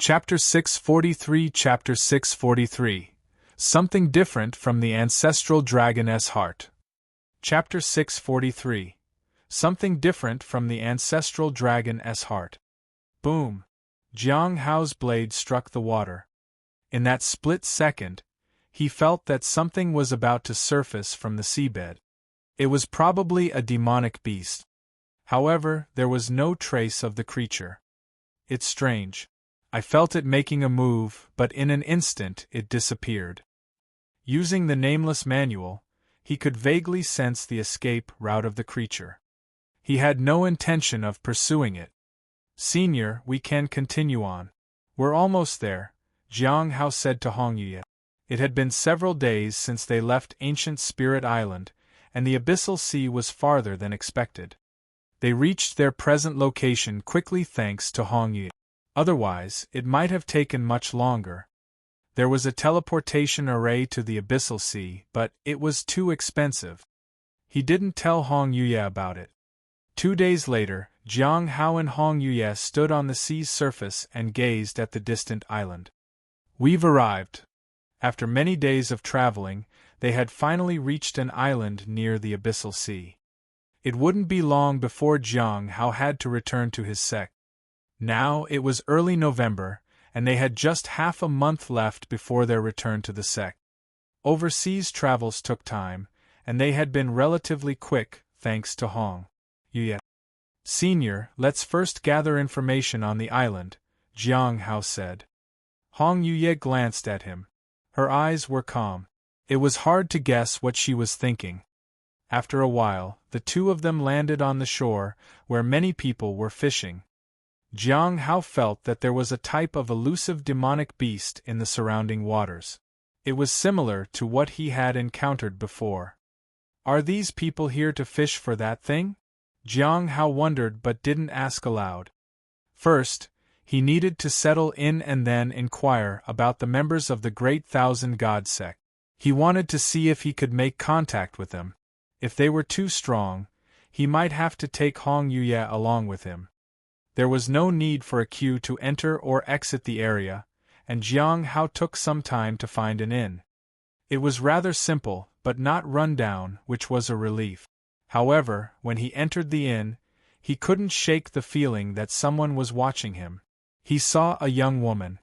Chapter 643 Chapter 643 Something Different from the Ancestral Dragon's Heart. Chapter 643 Something Different from the Ancestral Dragon's Heart. Boom! Jiang Hao's blade struck the water. In that split second, he felt that something was about to surface from the seabed. It was probably a demonic beast. However, there was no trace of the creature. It's strange. I felt it making a move, but in an instant it disappeared. Using the nameless manual, he could vaguely sense the escape route of the creature. He had no intention of pursuing it. Senior, we can continue on. We're almost there, Jiang Hao said to Hong Yuye. It had been several days since they left ancient Spirit Island, and the Abyssal Sea was farther than expected. They reached their present location quickly thanks to Hong Yuye. Otherwise, it might have taken much longer. There was a teleportation array to the Abyssal Sea, but it was too expensive. He didn't tell Hong Yuye about it. 2 days later, Jiang Hao and Hong Yuye stood on the sea's surface and gazed at the distant island. We've arrived. After many days of traveling, they had finally reached an island near the Abyssal Sea. It wouldn't be long before Jiang Hao had to return to his sect. Now it was early November, and they had just half a month left before their return to the sect. Overseas travels took time, and they had been relatively quick, thanks to Hong Yuye. Senior, let's first gather information on the island, Jiang Hao said. Hong Yuye glanced at him. Her eyes were calm. It was hard to guess what she was thinking. After a while, the two of them landed on the shore, where many people were fishing. Jiang Hao felt that there was a type of elusive demonic beast in the surrounding waters. It was similar to what he had encountered before. Are these people here to fish for that thing? Jiang Hao wondered but didn't ask aloud. First, he needed to settle in and then inquire about the members of the Great Thousand God sect. He wanted to see if he could make contact with them. If they were too strong, he might have to take Hong Yuye along with him. There was no need for a queue to enter or exit the area, and Jiang Hao took some time to find an inn. It was rather simple, but not run down, which was a relief. However, when he entered the inn, he couldn't shake the feeling that someone was watching him. He saw a young woman.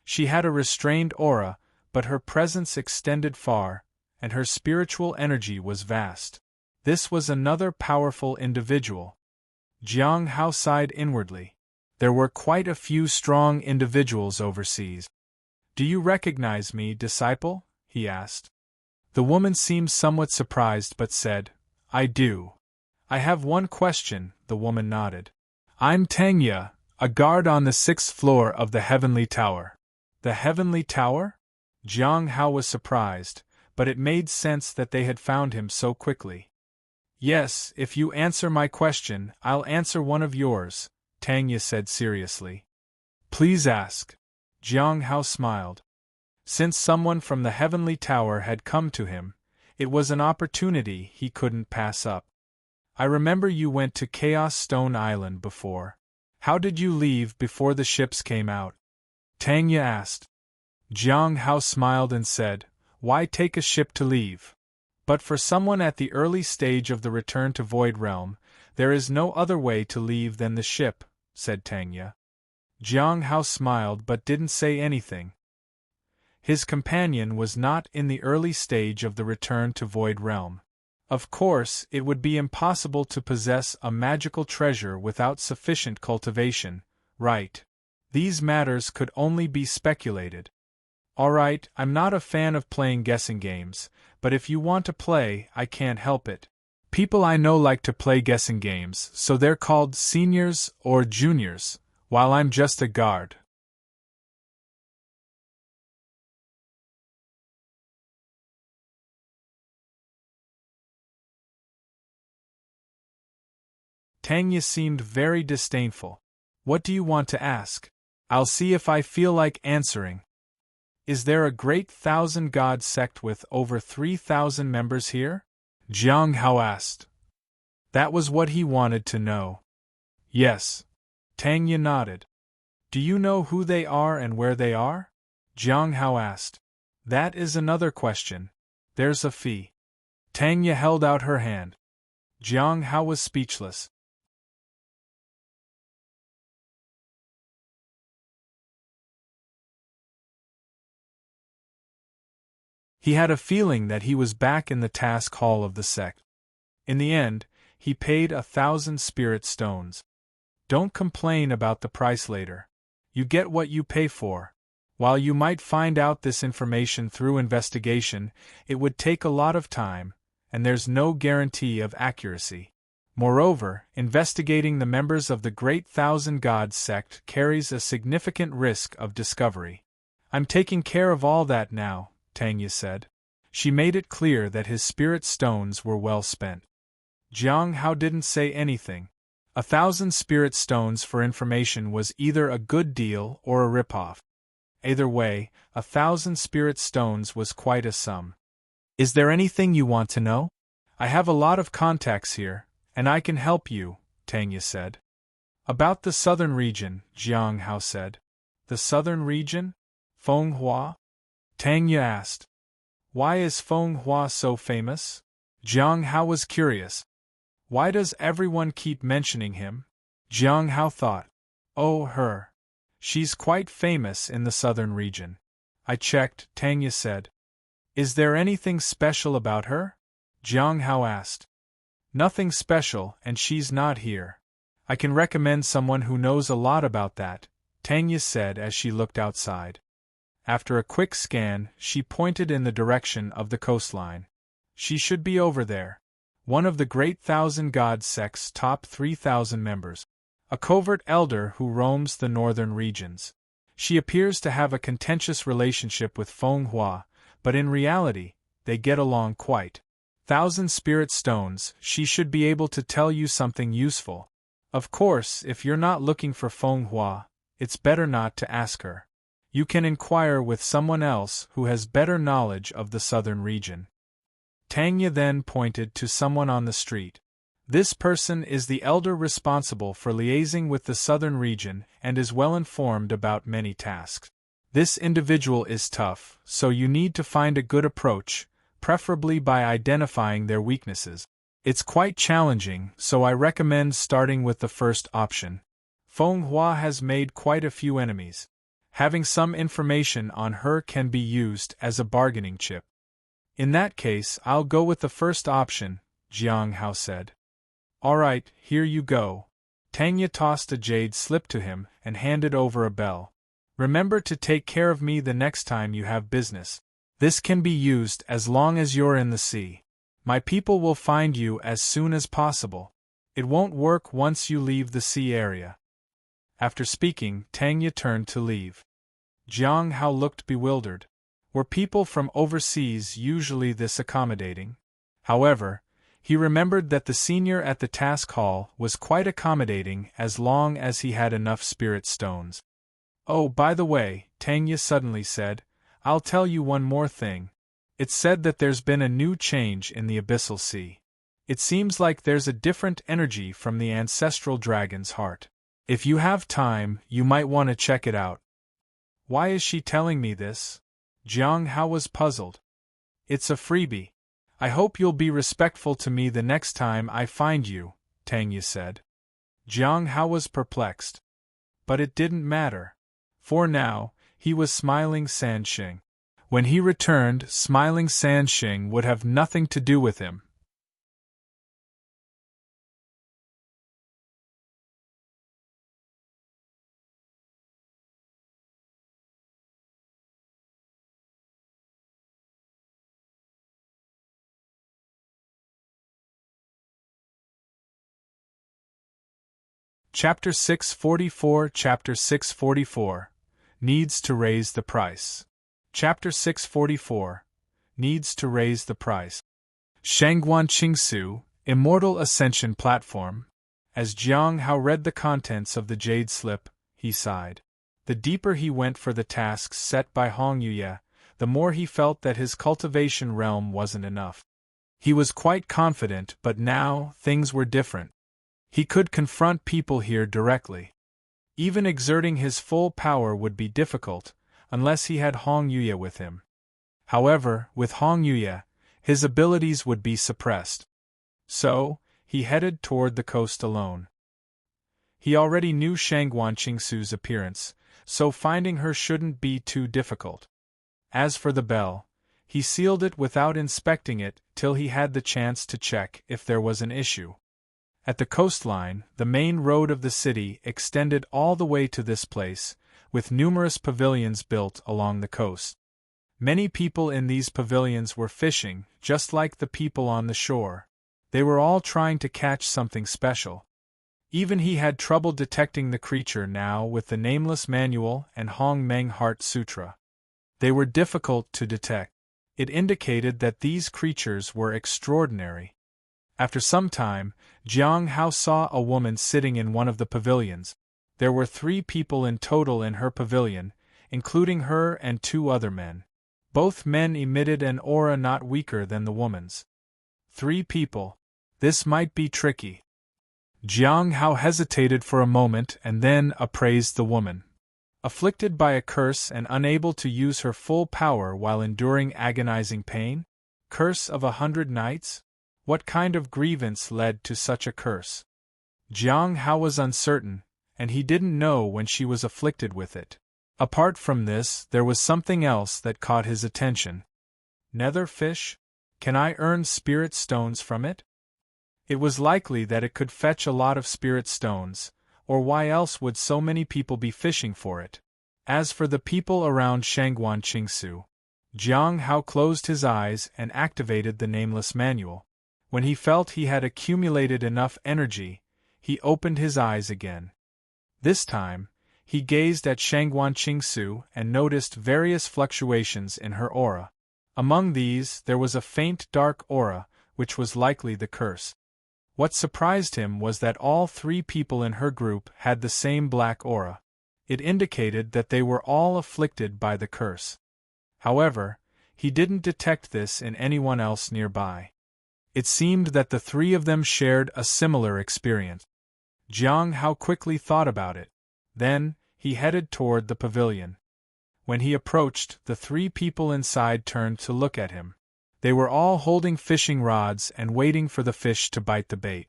She had a restrained aura, but her presence extended far, and her spiritual energy was vast. This was another powerful individual. Jiang Hao sighed inwardly. There were quite a few strong individuals overseas. Do you recognize me, disciple? He asked. The woman seemed somewhat surprised but said, I do. I have one question, the woman nodded. I'm Tangya, a guard on the 6th floor of the Heavenly Tower. The Heavenly Tower? Jiang Hao was surprised, but it made sense that they had found him so quickly. Yes, if you answer my question, I'll answer one of yours, Tangya said seriously. Please ask. Jiang Hao smiled. Since someone from the Heavenly Tower had come to him, it was an opportunity he couldn't pass up. I remember you went to Chaos Stone Island before. How did you leave before the ships came out? Tangya asked. Jiang Hao smiled and said, Why take a ship to leave? But for someone at the early stage of the return to Void Realm, there is no other way to leave than the ship, said Tangya. Jiang Hao smiled but didn't say anything. His companion was not in the early stage of the return to Void Realm. Of course, it would be impossible to possess a magical treasure without sufficient cultivation, right? These matters could only be speculated. Alright, I'm not a fan of playing guessing games, but if you want to play, I can't help it. People I know like to play guessing games, so they're called seniors or juniors, while I'm just a guard. Tangya seemed very disdainful. What do you want to ask? I'll see if I feel like answering. Is there a Great Thousand God sect with over 3,000 members here? Jiang Hao asked. That was what he wanted to know. Yes. Tangya nodded. Do you know who they are and where they are? Jiang Hao asked. That is another question. There's a fee. Tanya held out her hand. Jiang Hao was speechless. He had a feeling that he was back in the task hall of the sect. In the end, he paid 1,000 spirit stones. Don't complain about the price later. You get what you pay for. While you might find out this information through investigation, it would take a lot of time, and there's no guarantee of accuracy. Moreover, investigating the members of the Great Thousand Gods sect carries a significant risk of discovery. I'm taking care of all that now, Tanya said. She made it clear that his spirit stones were well spent. Jiang Hao didn't say anything. 1,000 spirit stones for information was either a good deal or a ripoff. Either way, 1,000 spirit stones was quite a sum. Is there anything you want to know? I have a lot of contacts here, and I can help you, Tanya said. About the southern region, Jiang Hao said. The southern region? Fenghua? Tanya asked. Why is Fenghua so famous? Jiang Hao was curious. Why does everyone keep mentioning him? Jiang Hao thought. Oh, her. She's quite famous in the southern region. I checked, Tanya said. Is there anything special about her? Jiang Hao asked. Nothing special, and she's not here. I can recommend someone who knows a lot about that, Tanya said as she looked outside. After a quick scan, she pointed in the direction of the coastline. She should be over there. One of the Great Thousand Gods sect's top 3,000 members. A covert elder who roams the northern regions. She appears to have a contentious relationship with Fenghua, but in reality, they get along quite. 1,000 spirit stones, she should be able to tell you something useful. Of course, if you're not looking for Fenghua, it's better not to ask her. You can inquire with someone else who has better knowledge of the southern region. Tanya then pointed to someone on the street. This person is the elder responsible for liaising with the southern region and is well informed about many tasks. This individual is tough, so you need to find a good approach, preferably by identifying their weaknesses. It's quite challenging, so I recommend starting with the first option. Fenghua has made quite a few enemies. Having some information on her can be used as a bargaining chip. In that case, I'll go with the first option, Jiang Hao said. All right, here you go. Tanya tossed a jade slip to him and handed over a bell. Remember to take care of me the next time you have business. This can be used as long as you're in the sea. My people will find you as soon as possible. It won't work once you leave the sea area. After speaking, Tanya turned to leave. Jiang Hao looked bewildered. Were people from overseas usually this accommodating? However, he remembered that the senior at the task hall was quite accommodating as long as he had enough spirit stones. Oh, by the way, Tanya suddenly said, I'll tell you one more thing. It's said that there's been a new change in the Abyssal Sea. It seems like there's a different energy from the Ancestral Dragon's heart. If you have time, you might want to check it out. Why is she telling me this? Jiang Hao was puzzled. It's a freebie. I hope you'll be respectful to me the next time I find you, Tanya said. Jiang Hao was perplexed. But it didn't matter. For now, he was smiling San Sheng. When he returned, smiling San Sheng would have nothing to do with him. Chapter 644 Chapter 644 Needs to Raise the Price. Chapter 644 Needs to Raise the Price. Shangguan Qingsu, Immortal Ascension Platform. As Jiang Hao read the contents of the jade slip, he sighed. The deeper he went for the tasks set by Hong Yuye, the more he felt that his cultivation realm wasn't enough. He was quite confident, but now things were different. He could confront people here directly. Even exerting his full power would be difficult, unless he had Hong Yuya with him. However, with Hong Yuya, his abilities would be suppressed. So, he headed toward the coast alone. He already knew Sheng Qingsu's appearance, so finding her shouldn't be too difficult. As for the bell, he sealed it without inspecting it till he had the chance to check if there was an issue. At the coastline, the main road of the city extended all the way to this place, with numerous pavilions built along the coast. Many people in these pavilions were fishing, just like the people on the shore. They were all trying to catch something special. Even he had trouble detecting the creature now with the Nameless Manual and Hong Meng Heart Sutra. They were difficult to detect. It indicated that these creatures were extraordinary. After some time, Jiang Hao saw a woman sitting in one of the pavilions. There were 3 people in total in her pavilion, including her and 2 other men. Both men emitted an aura not weaker than the woman's. 3 people. This might be tricky. Jiang Hao hesitated for a moment and then appraised the woman. Afflicted by a curse and unable to use her full power while enduring agonizing pain? Curse of 100 nights? What kind of grievance led to such a curse? Jiang Hao was uncertain, and he didn't know when she was afflicted with it. Apart from this, there was something else that caught his attention. Nether fish? Can I earn spirit stones from it? It was likely that it could fetch a lot of spirit stones, or why else would so many people be fishing for it? As for the people around Sheng Qingsu, Jiang Hao closed his eyes and activated the Nameless Manual. When he felt he had accumulated enough energy, he opened his eyes again. This time, he gazed at Sheng Qingsu and noticed various fluctuations in her aura. Among these, there was a faint dark aura, which was likely the curse. What surprised him was that all 3 people in her group had the same black aura. It indicated that they were all afflicted by the curse. However, he didn't detect this in anyone else nearby. It seemed that the 3 of them shared a similar experience. Jiang Hao quickly thought about it. Then, he headed toward the pavilion. When he approached, the 3 people inside turned to look at him. They were all holding fishing rods and waiting for the fish to bite the bait.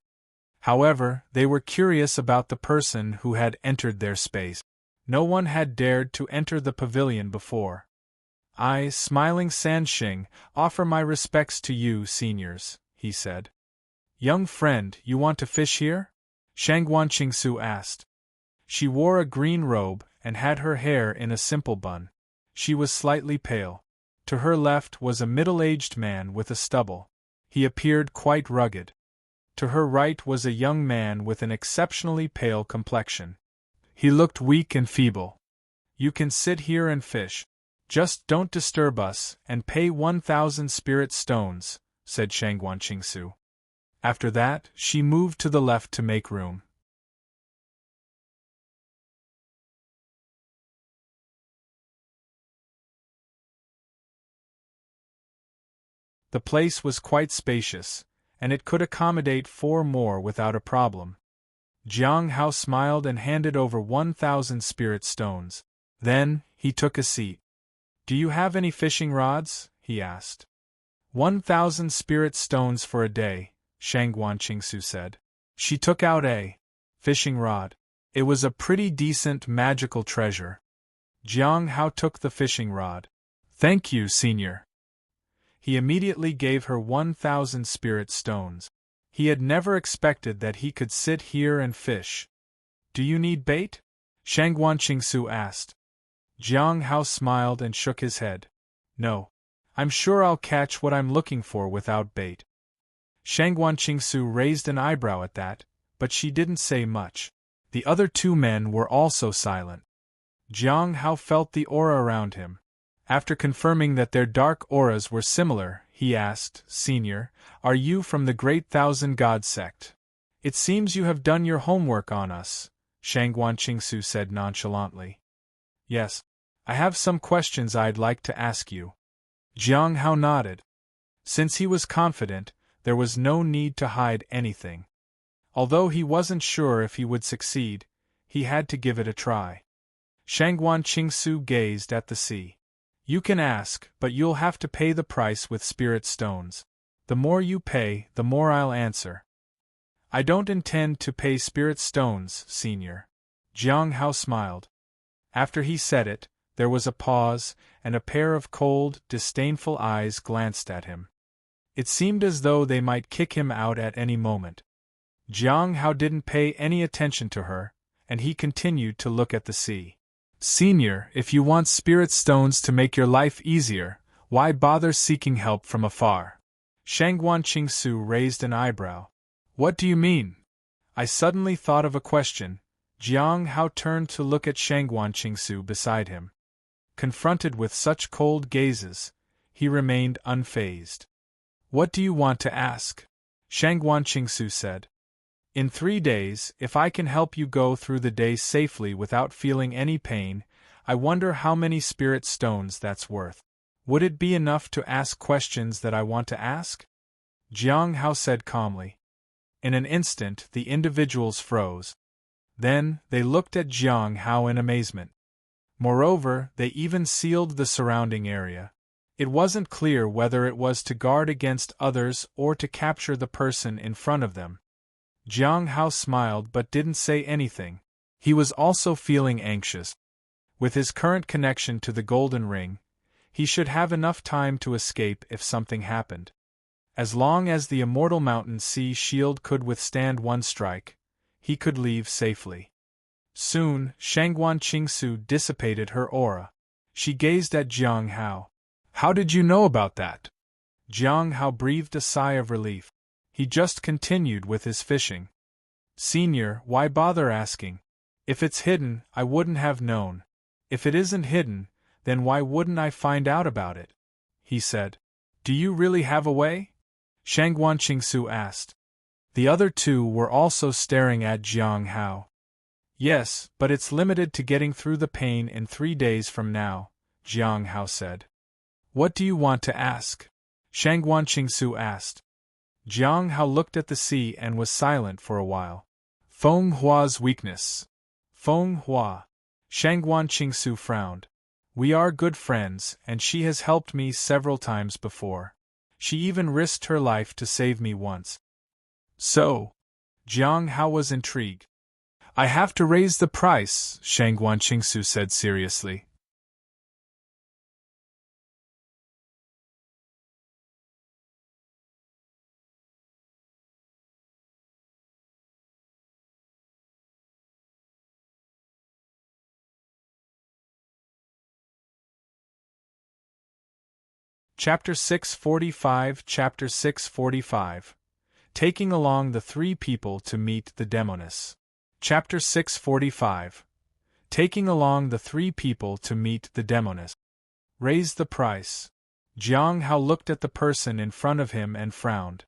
However, they were curious about the person who had entered their space. No one had dared to enter the pavilion before. I, smiling Sheng, offer my respects to you, seniors, he said. Young friend, you want to fish here? Sheng Qingsu asked. She wore a green robe and had her hair in a simple bun. She was slightly pale. To her left was a middle-aged man with a stubble. He appeared quite rugged. To her right was a young man with an exceptionally pale complexion. He looked weak and feeble. You can sit here and fish. Just don't disturb us and pay 1,000 spirit stones, said Sheng Qingsu. After that, she moved to the left to make room. The place was quite spacious, and it could accommodate 4 more without a problem. Jiang Hao smiled and handed over 1,000 spirit stones. Then, he took a seat. Do you have any fishing rods? He asked. 1,000 spirit stones for a day, Sheng Qingsu said. She took out a fishing rod. It was a pretty decent magical treasure. Jiang Hao took the fishing rod. Thank you, senior. He immediately gave her 1,000 spirit stones. He had never expected that he could sit here and fish. Do you need bait? Sheng Qingsu asked. Jiang Hao smiled and shook his head. No. I'm sure I'll catch what I'm looking for without bait. Sheng Qingsu raised an eyebrow at that, but she didn't say much. The other 2 men were also silent. Jiang Hao felt the aura around him. After confirming that their dark auras were similar, he asked, Senior, are you from the Great Thousand God sect? It seems you have done your homework on us, Sheng Qingsu said nonchalantly. Yes. I have some questions I'd like to ask you. Jiang Hao nodded. Since he was confident, there was no need to hide anything. Although he wasn't sure if he would succeed, he had to give it a try. Shangguan Qingsu gazed at the sea. You can ask, but you'll have to pay the price with spirit stones. The more you pay, the more I'll answer. I don't intend to pay spirit stones, Senior. Jiang Hao smiled. After he said it, there was a pause, and a pair of cold, disdainful eyes glanced at him. It seemed as though they might kick him out at any moment. Jiang Hao didn't pay any attention to her, and he continued to look at the sea. Senior, if you want spirit stones to make your life easier, why bother seeking help from afar? Shangguan Qingsu raised an eyebrow. What do you mean? I suddenly thought of a question. Jiang Hao turned to look at Shangguan Qingsu beside him. Confronted with such cold gazes, he remained unfazed. What do you want to ask? Shangguan Qingsu said. In 3 days, if I can help you go through the day safely without feeling any pain, I wonder how many spirit stones that's worth. Would it be enough to ask questions that I want to ask? Jiang Hao said calmly. In an instant, the individuals froze. Then, they looked at Jiang Hao in amazement. Moreover, they even sealed the surrounding area. It wasn't clear whether it was to guard against others or to capture the person in front of them. Jiang Hao smiled but didn't say anything. He was also feeling anxious. With his current connection to the Golden Ring, he should have enough time to escape if something happened. As long as the Immortal Mountain Sea shield could withstand one strike, he could leave safely. Soon, Shangguan Qingsu dissipated her aura. She gazed at Jiang Hao. How did you know about that? Jiang Hao breathed a sigh of relief. He just continued with his fishing. Senior, why bother asking? If it's hidden, I wouldn't have known. If it isn't hidden, then why wouldn't I find out about it? He said. Do you really have a way? Shangguan Qingsu asked. The other two were also staring at Jiang Hao. Yes, but it's limited to getting through the pain in 3 days from now, Jiang Hao said. What do you want to ask? Shangguan Qingsu asked. Jiang Hao looked at the sea and was silent for a while. Feng Hua's weakness. Feng Hua. Shangguan Qingsu frowned. We are good friends, and she has helped me several times before. She even risked her life to save me once. So? Jiang Hao was intrigued. I have to raise the price, Shangguan Qingsu said seriously. Chapter 645 Chapter 645 Taking along the 3 people to meet the Demoness. Chapter 645 Taking along the 3 people to meet the Demoness. Raise the price. Jiang Hao looked at the person in front of him and frowned.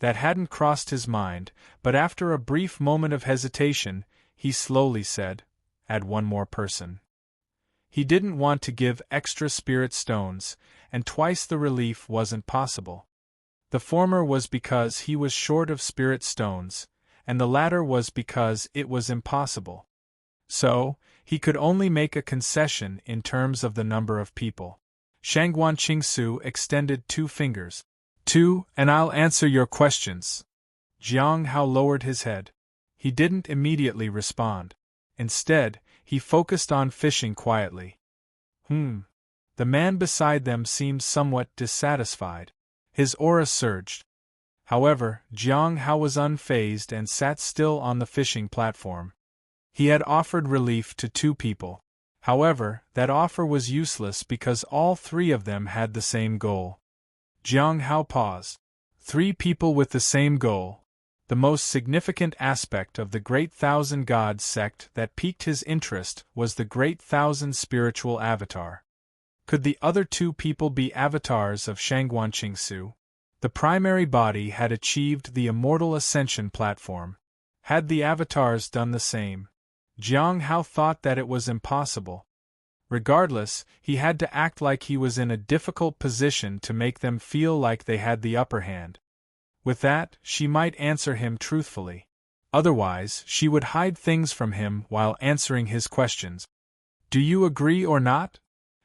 That hadn't crossed his mind, but after a brief moment of hesitation, he slowly said, Add 1 more person. He didn't want to give extra spirit stones, and twice the relief wasn't possible. The former was because he was short of spirit stones, and the latter was because it was impossible. So, he could only make a concession in terms of the number of people. Shangguan Qingsu extended 2 fingers. 2, and I'll answer your questions. Jiang Hao lowered his head. He didn't immediately respond. Instead, he focused on fishing quietly. The man beside them seemed somewhat dissatisfied. His aura surged. However, Jiang Hao was unfazed and sat still on the fishing platform. He had offered relief to 2 people. However, that offer was useless because all 3 of them had the same goal. Jiang Hao paused. 3 people with the same goal. The most significant aspect of the Great Thousand Gods sect that piqued his interest was the Great Thousand Spiritual Avatar. Could the other 2 people be avatars of Shangguan Qingsu? The primary body had achieved the Immortal Ascension platform. Had the avatars done the same? Jiang Hao thought that it was impossible. Regardless, he had to act like he was in a difficult position to make them feel like they had the upper hand. With that, she might answer him truthfully. Otherwise, she would hide things from him while answering his questions. Do you agree or not?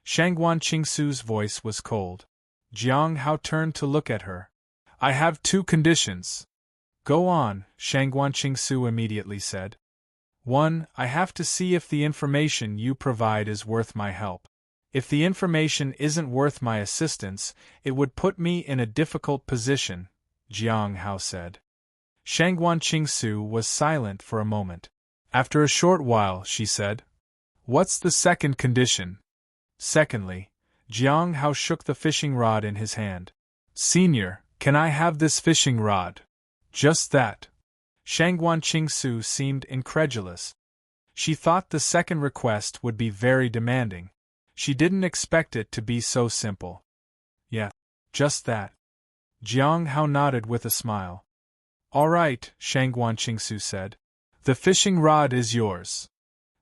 Shangguan Qingsu's voice was cold. Jiang Hao turned to look at her. I have 2 conditions. Go on, Shangguan Qingsu immediately said. 1. I have to see if the information you provide is worth my help. If the information isn't worth my assistance, it would put me in a difficult position, Jiang Hao said. Shangguan Qingsu was silent for a moment. After a short while, she said, What's the second condition? Secondly, Jiang Hao shook the fishing rod in his hand. Senior, can I have this fishing rod? Just that. Shangguan Qingsu seemed incredulous. She thought the second request would be very demanding. She didn't expect it to be so simple. Yeah, just that. Jiang Hao nodded with a smile. All right, Shangguan Qingsu said. The fishing rod is yours.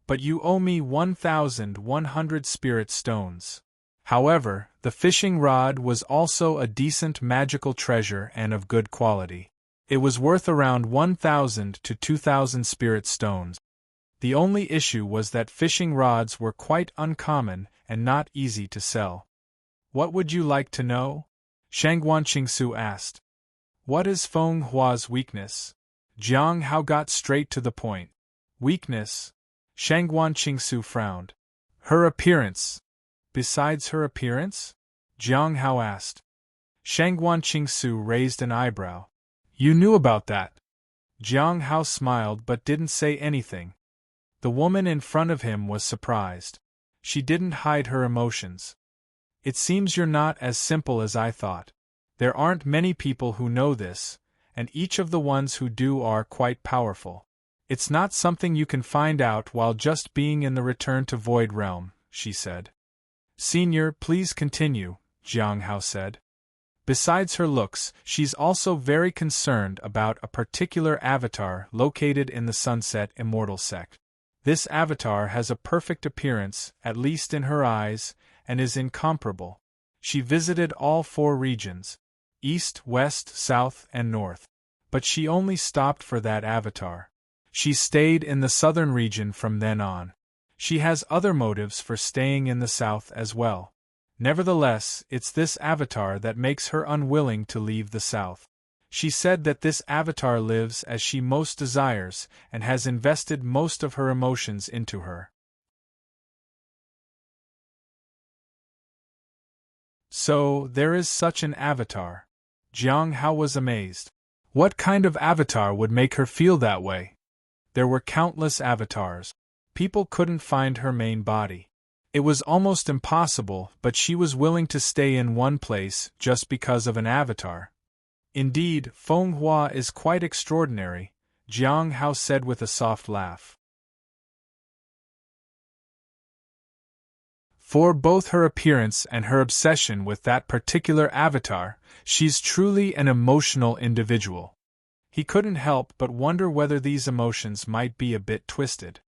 But you owe me 1,100 spirit stones. However, the fishing rod was also a decent magical treasure and of good quality. It was worth around 1,000 to 2,000 spirit stones. The only issue was that fishing rods were quite uncommon and not easy to sell. What would you like to know? Shangguan Qingsu asked. What is Feng Hua's weakness? Jiang Hao got straight to the point. Weakness? Shangguan Qingsu frowned. Her appearance. Besides her appearance? Jiang Hao asked. Shangguan Qingsu raised an eyebrow. You knew about that. Jiang Hao smiled but didn't say anything. The woman in front of him was surprised. She didn't hide her emotions. It seems you're not as simple as I thought. There aren't many people who know this, and each of the ones who do are quite powerful. It's not something you can find out while just being in the Return to Void realm, she said. Senior, please continue, Jiang Hao said. Besides her looks, she's also very concerned about a particular avatar located in the Sunset Immortal sect. This avatar has a perfect appearance, at least in her eyes, and is incomparable. She visited all 4 regions, East, West, South, and North. But she only stopped for that avatar. She stayed in the southern region from then on. She has other motives for staying in the south as well. Nevertheless, it's this avatar that makes her unwilling to leave the south. She said that this avatar lives as she most desires and has invested most of her emotions into her. So, there is such an avatar. Jiang Hao was amazed. What kind of avatar would make her feel that way? There were countless avatars. People couldn't find her main body. It was almost impossible, but she was willing to stay in one place just because of an avatar. Indeed, Feng Hua is quite extraordinary, Jiang Hao said with a soft laugh. For both her appearance and her obsession with that particular avatar, she's truly an emotional individual. He couldn't help but wonder whether these emotions might be a bit twisted.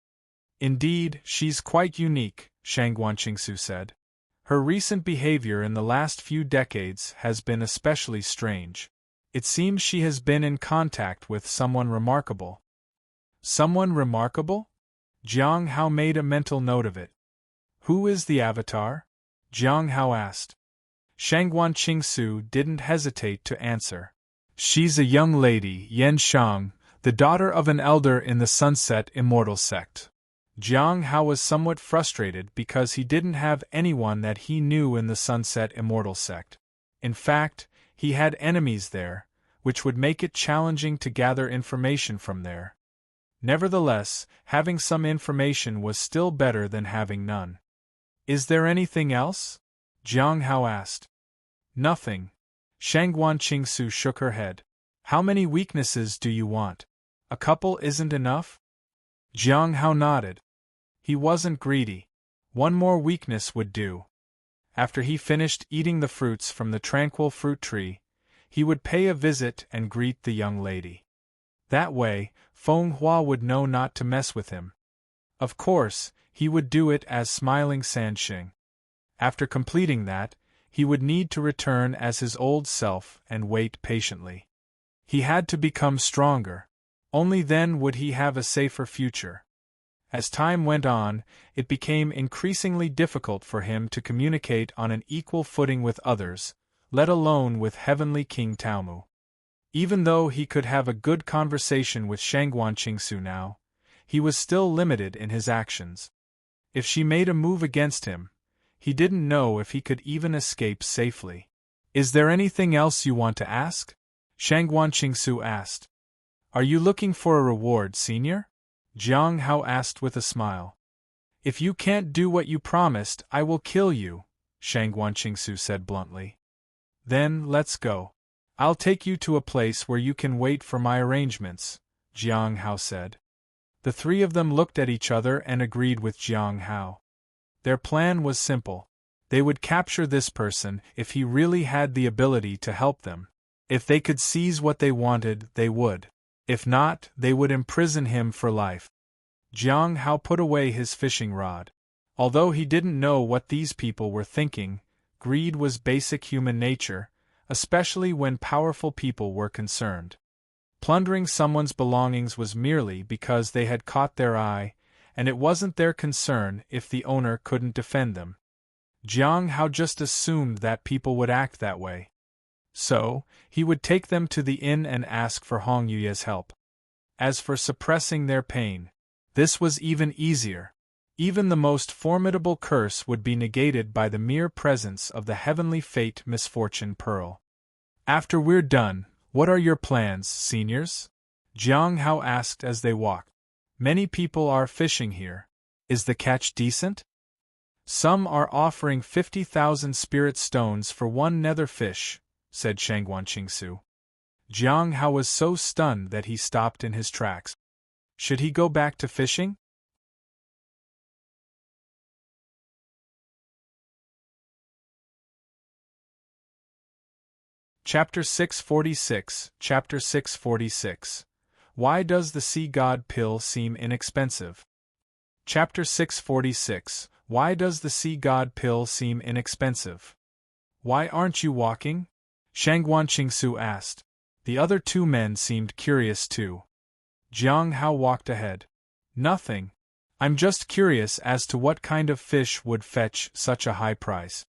Indeed, she's quite unique, Shangguan Qingsu said. Her recent behavior in the last few decades has been especially strange. It seems she has been in contact with someone remarkable. Someone remarkable? Jiang Hao made a mental note of it. Who is the avatar? Jiang Hao asked. Shangguan Qingsu didn't hesitate to answer. She's a young lady, Yan Sheng, the daughter of an elder in the Sunset Immortal sect. Jiang Hao was somewhat frustrated because he didn't have anyone that he knew in the Sunset Immortal sect. In fact, he had enemies there, which would make it challenging to gather information from there. Nevertheless, having some information was still better than having none. Is there anything else? Jiang Hao asked. Nothing. Shangguan Qingsu shook her head. How many weaknesses do you want? A couple isn't enough? Jiang Hao nodded. He wasn't greedy. One more weakness would do. After he finished eating the fruits from the tranquil fruit tree, he would pay a visit and greet the young lady. That way, Feng Hua would know not to mess with him. Of course, he would do it as Smiling Sheng. After completing that, he would need to return as his old self and wait patiently. He had to become stronger. Only then would he have a safer future. As time went on, it became increasingly difficult for him to communicate on an equal footing with others, let alone with Heavenly King Taomu. Even though he could have a good conversation with Shangguanqingsu now, he was still limited in his actions. If she made a move against him, he didn't know if he could even escape safely. "Is there anything else you want to ask?" Shangguanqingsu asked. "Are you looking for a reward, senior?" Jiang Hao asked with a smile. "If you can't do what you promised, I will kill you," Shangguanqingsu said bluntly. "Then, let's go. I'll take you to a place where you can wait for my arrangements," Jiang Hao said. The three of them looked at each other and agreed with Jiang Hao. Their plan was simple. They would capture this person if he really had the ability to help them. If they could seize what they wanted, they would. If not, they would imprison him for life. Jiang Hao put away his fishing rod. Although he didn't know what these people were thinking, greed was basic human nature, especially when powerful people were concerned. Plundering someone's belongings was merely because they had caught their eye, and it wasn't their concern if the owner couldn't defend them. Jiang Hao just assumed that people would act that way. So, he would take them to the inn and ask for Hong Yuye's help. As for suppressing their pain, this was even easier. Even the most formidable curse would be negated by the mere presence of the heavenly fate misfortune pearl. "After we're done, what are your plans, seniors?" Jiang Hao asked as they walked. "Many people are fishing here. Is the catch decent?" "Some are offering 50,000 spirit stones for one nether fish," said Shangguanqingsu. Jiang Hao was so stunned that he stopped in his tracks. Should he go back to fishing? Chapter 646, Chapter 646. Why does the sea god pill seem inexpensive? Chapter 646. Why does the sea god pill seem inexpensive? "Why aren't you walking?" Shangguanqingsu asked. The other two men seemed curious too. Jiang Hao walked ahead. "Nothing. I'm just curious as to what kind of fish would fetch such a high price."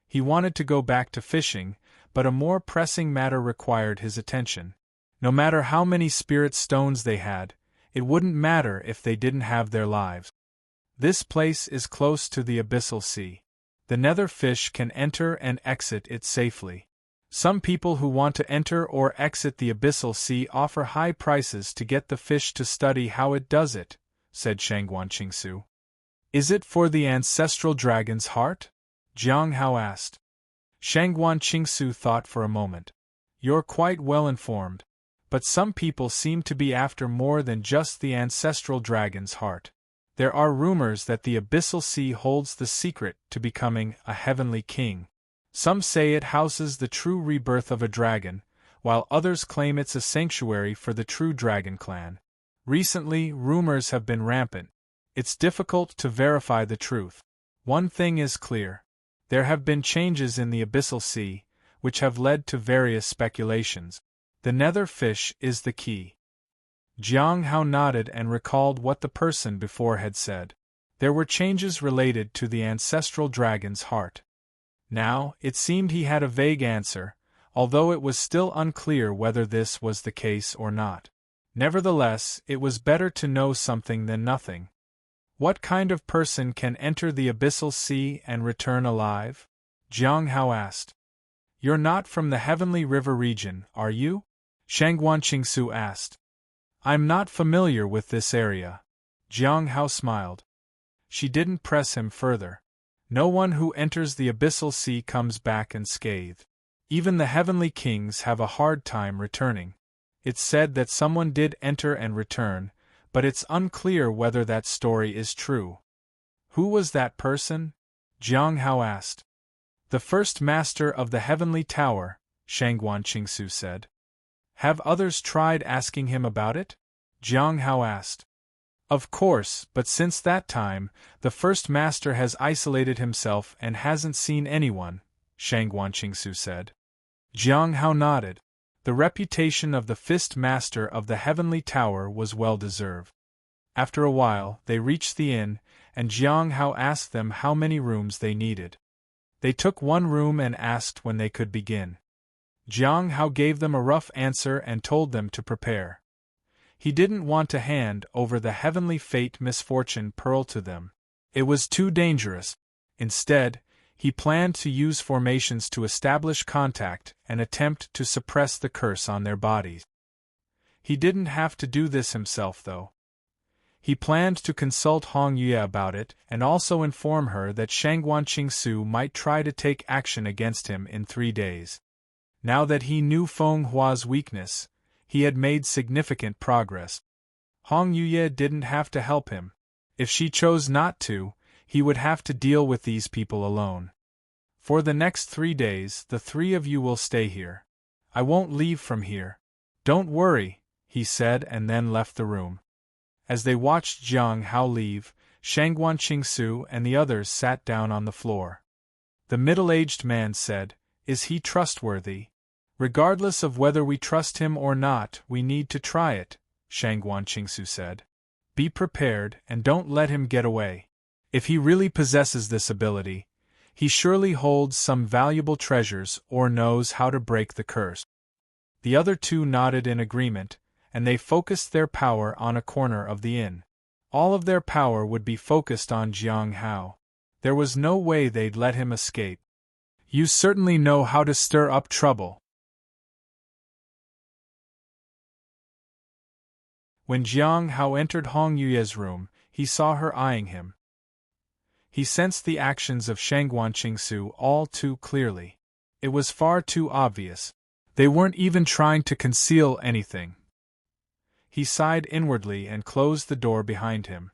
He wanted to go back to fishing, but a more pressing matter required his attention. No matter how many spirit stones they had, it wouldn't matter if they didn't have their lives. This place is close to the abyssal sea. The nether fish can enter and exit it safely. Some people who want to enter or exit the abyssal sea offer high prices to get the fish to study how it does it, said Shangguanqingsu. "Is it for the ancestral dragon's heart?" Jiang Hao asked. Shangguanqingsu thought for a moment. "You're quite well informed. But some people seem to be after more than just the ancestral dragon's heart. There are rumors that the abyssal sea holds the secret to becoming a heavenly king. Some say it houses the true rebirth of a dragon, while others claim it's a sanctuary for the true dragon clan. Recently, rumors have been rampant. It's difficult to verify the truth. One thing is clear. There have been changes in the abyssal sea, which have led to various speculations. The nether fish is the key." Jiang Hao nodded and recalled what the person before had said. There were changes related to the ancestral dragon's heart. Now, it seemed he had a vague answer, although it was still unclear whether this was the case or not. Nevertheless, it was better to know something than nothing. "What kind of person can enter the abyssal sea and return alive?" Jiang Hao asked. "You're not from the Heavenly River region, are you?" Shangguanqingsu asked. "I'm not familiar with this area." Jiang Hao smiled. She didn't press him further. No one who enters the abyssal sea comes back unscathed. Even the heavenly kings have a hard time returning. It's said that someone did enter and return, but it's unclear whether that story is true. "Who was that person?" Jiang Hao asked. "The first master of the heavenly tower," Shangguanqingsu said. "Have others tried asking him about it?" Jiang Hao asked. "Of course, but since that time, the first master has isolated himself and hasn't seen anyone," Shangguanqingsu said. Jiang Hao nodded. The reputation of the Fist Master of the Heavenly Tower was well deserved. After a while, they reached the inn, and Jiang Hao asked them how many rooms they needed. They took one room and asked when they could begin. Jiang Hao gave them a rough answer and told them to prepare. He didn't want to hand over the Heavenly Fate Misfortune Pearl to them. It was too dangerous. Instead, he planned to use formations to establish contact and attempt to suppress the curse on their bodies. He didn't have to do this himself, though. He planned to consult Hong Yue about it and also inform her that Shangguan Qingsu might try to take action against him in 3 days. Now that he knew Feng Hua's weakness, he had made significant progress. Hong Yue didn't have to help him. If she chose not to, he would have to deal with these people alone. For the next 3 days, the 3 of you will stay here. I won't leave from here. Don't worry, he said and then left the room. As they watched Jiang Hao leave, Shangguan Qingsu and the others sat down on the floor. The middle-aged man said, "Is he trustworthy?" "Regardless of whether we trust him or not, we need to try it," Shangguan Qingsu said. "Be prepared and don't let him get away. If he really possesses this ability, he surely holds some valuable treasures or knows how to break the curse." The other 2 nodded in agreement, and they focused their power on a corner of the inn. All of their power would be focused on Jiang Hao. There was no way they'd let him escape. "You certainly know how to stir up trouble." When Jiang Hao entered Hong Yue's room, he saw her eyeing him. He sensed the actions of Shangguan Qingsu all too clearly. It was far too obvious. They weren't even trying to conceal anything. He sighed inwardly and closed the door behind him.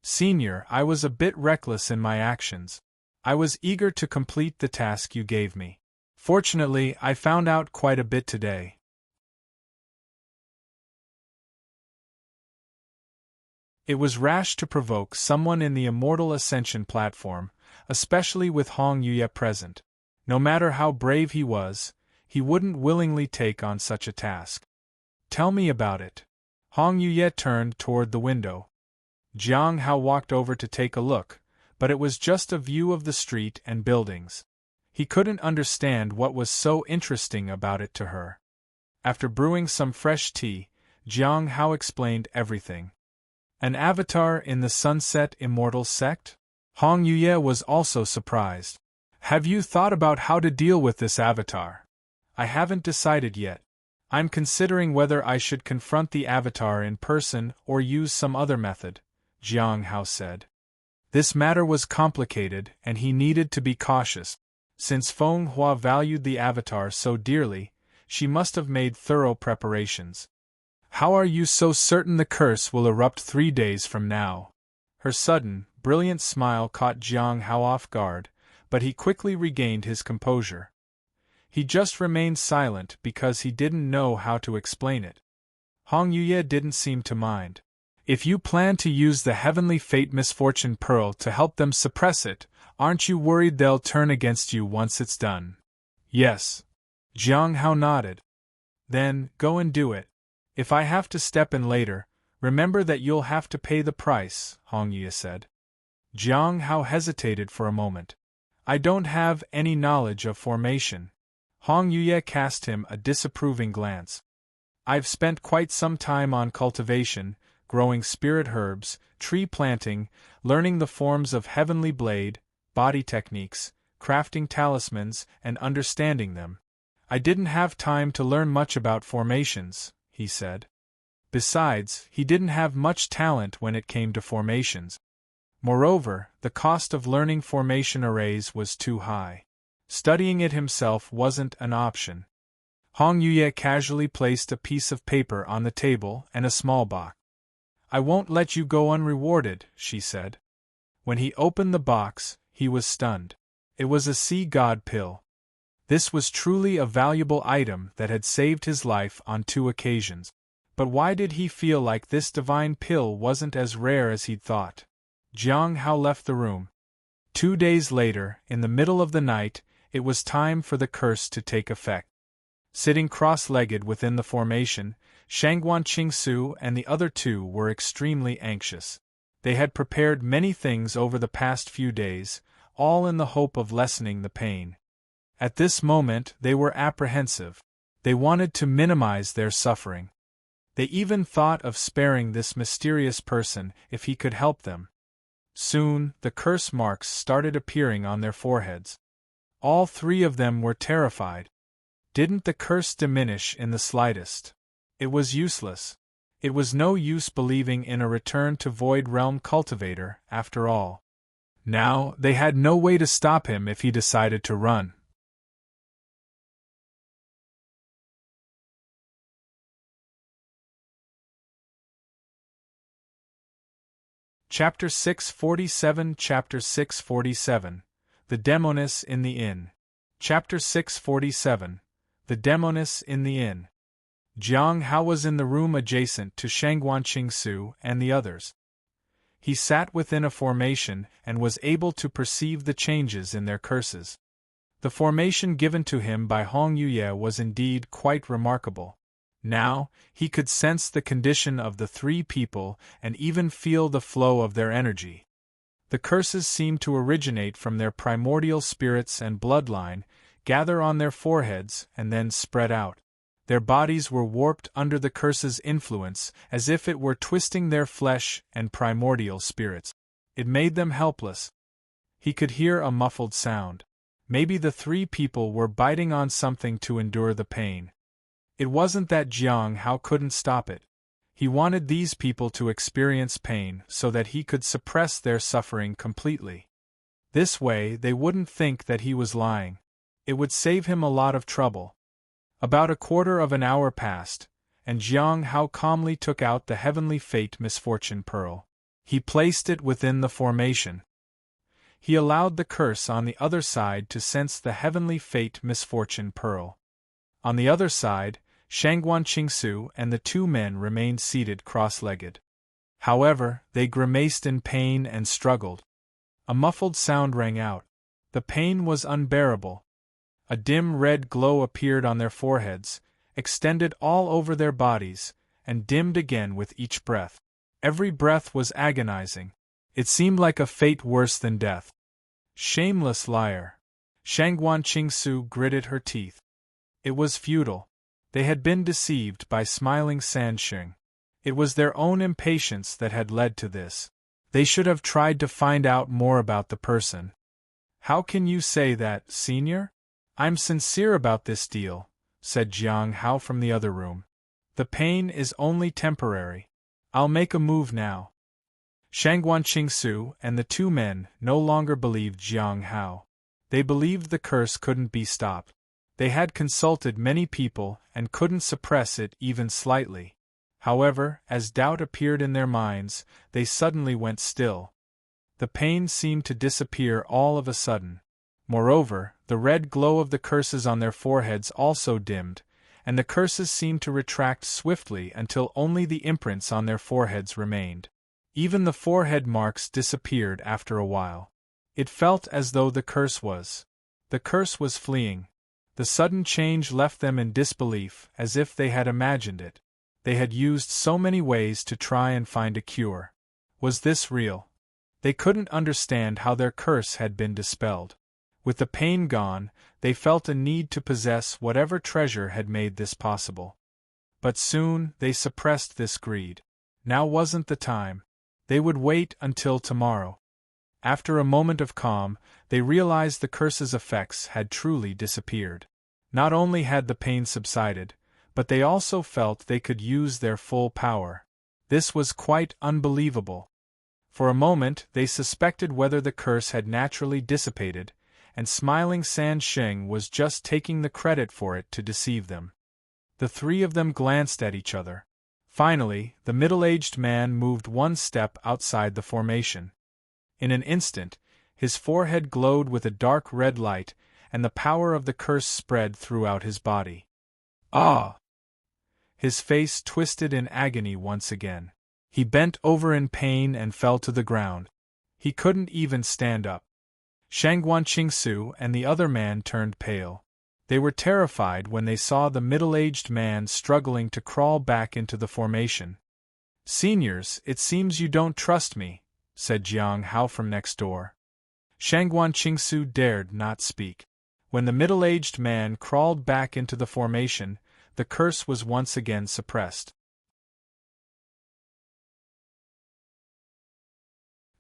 "Senior, I was a bit reckless in my actions. I was eager to complete the task you gave me. Fortunately, I found out quite a bit today." It was rash to provoke someone in the Immortal Ascension platform, especially with Hong Yue present. No matter how brave he was, he wouldn't willingly take on such a task. "Tell me about it." Hong Yue turned toward the window. Jiang Hao walked over to take a look, but it was just a view of the street and buildings. He couldn't understand what was so interesting about it to her. After brewing some fresh tea, Jiang Hao explained everything. "An avatar in the Sunset Immortal sect?" Hong Yue was also surprised. "Have you thought about how to deal with this avatar?" "I haven't decided yet. I'm considering whether I should confront the avatar in person or use some other method," Jiang Hao said. This matter was complicated and he needed to be cautious. Since Feng Hua valued the avatar so dearly, she must have made thorough preparations. "How are you so certain the curse will erupt 3 days from now?" Her sudden, brilliant smile caught Jiang Hao off guard, but he quickly regained his composure. He just remained silent because he didn't know how to explain it. Hong Yue didn't seem to mind. "If you plan to use the Heavenly Fate Misfortune Pearl to help them suppress it, aren't you worried they'll turn against you once it's done?" "Yes." Jiang Hao nodded. "Then, go and do it. If I have to step in later, remember that you'll have to pay the price," Hong Yue said. Jiang Hao hesitated for a moment. "I don't have any knowledge of formation." Hong Yue cast him a disapproving glance. "I've spent quite some time on cultivation, growing spirit herbs, tree planting, learning the forms of heavenly blade, body techniques, crafting talismans, and understanding them. I didn't have time to learn much about formations," he said. Besides, he didn't have much talent when it came to formations. Moreover, the cost of learning formation arrays was too high. Studying it himself wasn't an option. Hong Yue casually placed a piece of paper on the table and a small box. "I won't let you go unrewarded," she said. When he opened the box, he was stunned. It was a sea god pill. This was truly a valuable item that had saved his life on 2 occasions. But why did he feel like this divine pill wasn't as rare as he'd thought? Jiang Hao left the room. 2 days later, in the middle of the night, it was time for the curse to take effect. Sitting cross-legged within the formation, Shangguan Qingsu and the other two were extremely anxious. They had prepared many things over the past few days, all in the hope of lessening the pain. At this moment they were apprehensive. They wanted to minimize their suffering. They even thought of sparing this mysterious person if he could help them. Soon, the curse marks started appearing on their foreheads. All three of them were terrified. Didn't the curse diminish in the slightest? It was useless. It was no use believing in a return to Void Realm Cultivator, after all. Now, they had no way to stop him if he decided to run. Chapter 647 Chapter 647 The Demoness in the Inn. Chapter 647 The Demoness in the Inn. Jiang Hao was in the room adjacent to Shangguan Qingsu and the others. He sat within a formation and was able to perceive the changes in their curses. The formation given to him by Hong Yuye was indeed quite remarkable. Now, he could sense the condition of the three people and even feel the flow of their energy. The curses seemed to originate from their primordial spirits and bloodline, gather on their foreheads, and then spread out. Their bodies were warped under the curse's influence, as if it were twisting their flesh and primordial spirits. It made them helpless. He could hear a muffled sound. Maybe the three people were biting on something to endure the pain. It wasn't that Jiang Hao couldn't stop it. He wanted these people to experience pain so that he could suppress their suffering completely. This way they wouldn't think that he was lying. It would save him a lot of trouble. About a quarter of an hour passed, and Jiang Hao calmly took out the Heavenly Fate Misfortune Pearl. He placed it within the formation. He allowed the curse on the other side to sense the Heavenly Fate Misfortune Pearl. On the other side, Shangguan Qingsu and the two men remained seated cross-legged. However, they grimaced in pain and struggled. A muffled sound rang out. The pain was unbearable. A dim red glow appeared on their foreheads, extended all over their bodies, and dimmed again with each breath. Every breath was agonizing. It seemed like a fate worse than death. Shameless liar. Shangguan Qingsu gritted her teeth. It was futile. They had been deceived by smiling Sheng. It was their own impatience that had led to this. They should have tried to find out more about the person. How can you say that, senior? I'm sincere about this deal, said Jiang Hao from the other room. The pain is only temporary. I'll make a move now. Shangguan Qingsu and the two men no longer believed Jiang Hao. They believed the curse couldn't be stopped. They had consulted many people and couldn't suppress it even slightly. However, as doubt appeared in their minds, they suddenly went still. The pain seemed to disappear all of a sudden. Moreover, the red glow of the curses on their foreheads also dimmed, and the curses seemed to retract swiftly until only the imprints on their foreheads remained. Even the forehead marks disappeared after a while. It felt as though the curse was fleeing. The sudden change left them in disbelief, as if they had imagined it. They had used so many ways to try and find a cure. Was this real? They couldn't understand how their curse had been dispelled. With the pain gone, they felt a need to possess whatever treasure had made this possible. But soon they suppressed this greed. Now wasn't the time. They would wait until tomorrow. After a moment of calm, they realized the curse's effects had truly disappeared. Not only had the pain subsided, but they also felt they could use their full power. This was quite unbelievable. For a moment they suspected whether the curse had naturally dissipated, and smiling Sheng was just taking the credit for it to deceive them. The three of them glanced at each other. Finally, the middle-aged man moved one step outside the formation. In an instant, his forehead glowed with a dark red light, and the power of the curse spread throughout his body. Ah! His face twisted in agony once again. He bent over in pain and fell to the ground. He couldn't even stand up. Shangguan Qingsu and the other man turned pale. They were terrified when they saw the middle-aged man struggling to crawl back into the formation. "Seniors, it seems you don't trust me," said Jiang Hao from next door. Shangguan Qingsu dared not speak. When the middle-aged man crawled back into the formation, the curse was once again suppressed.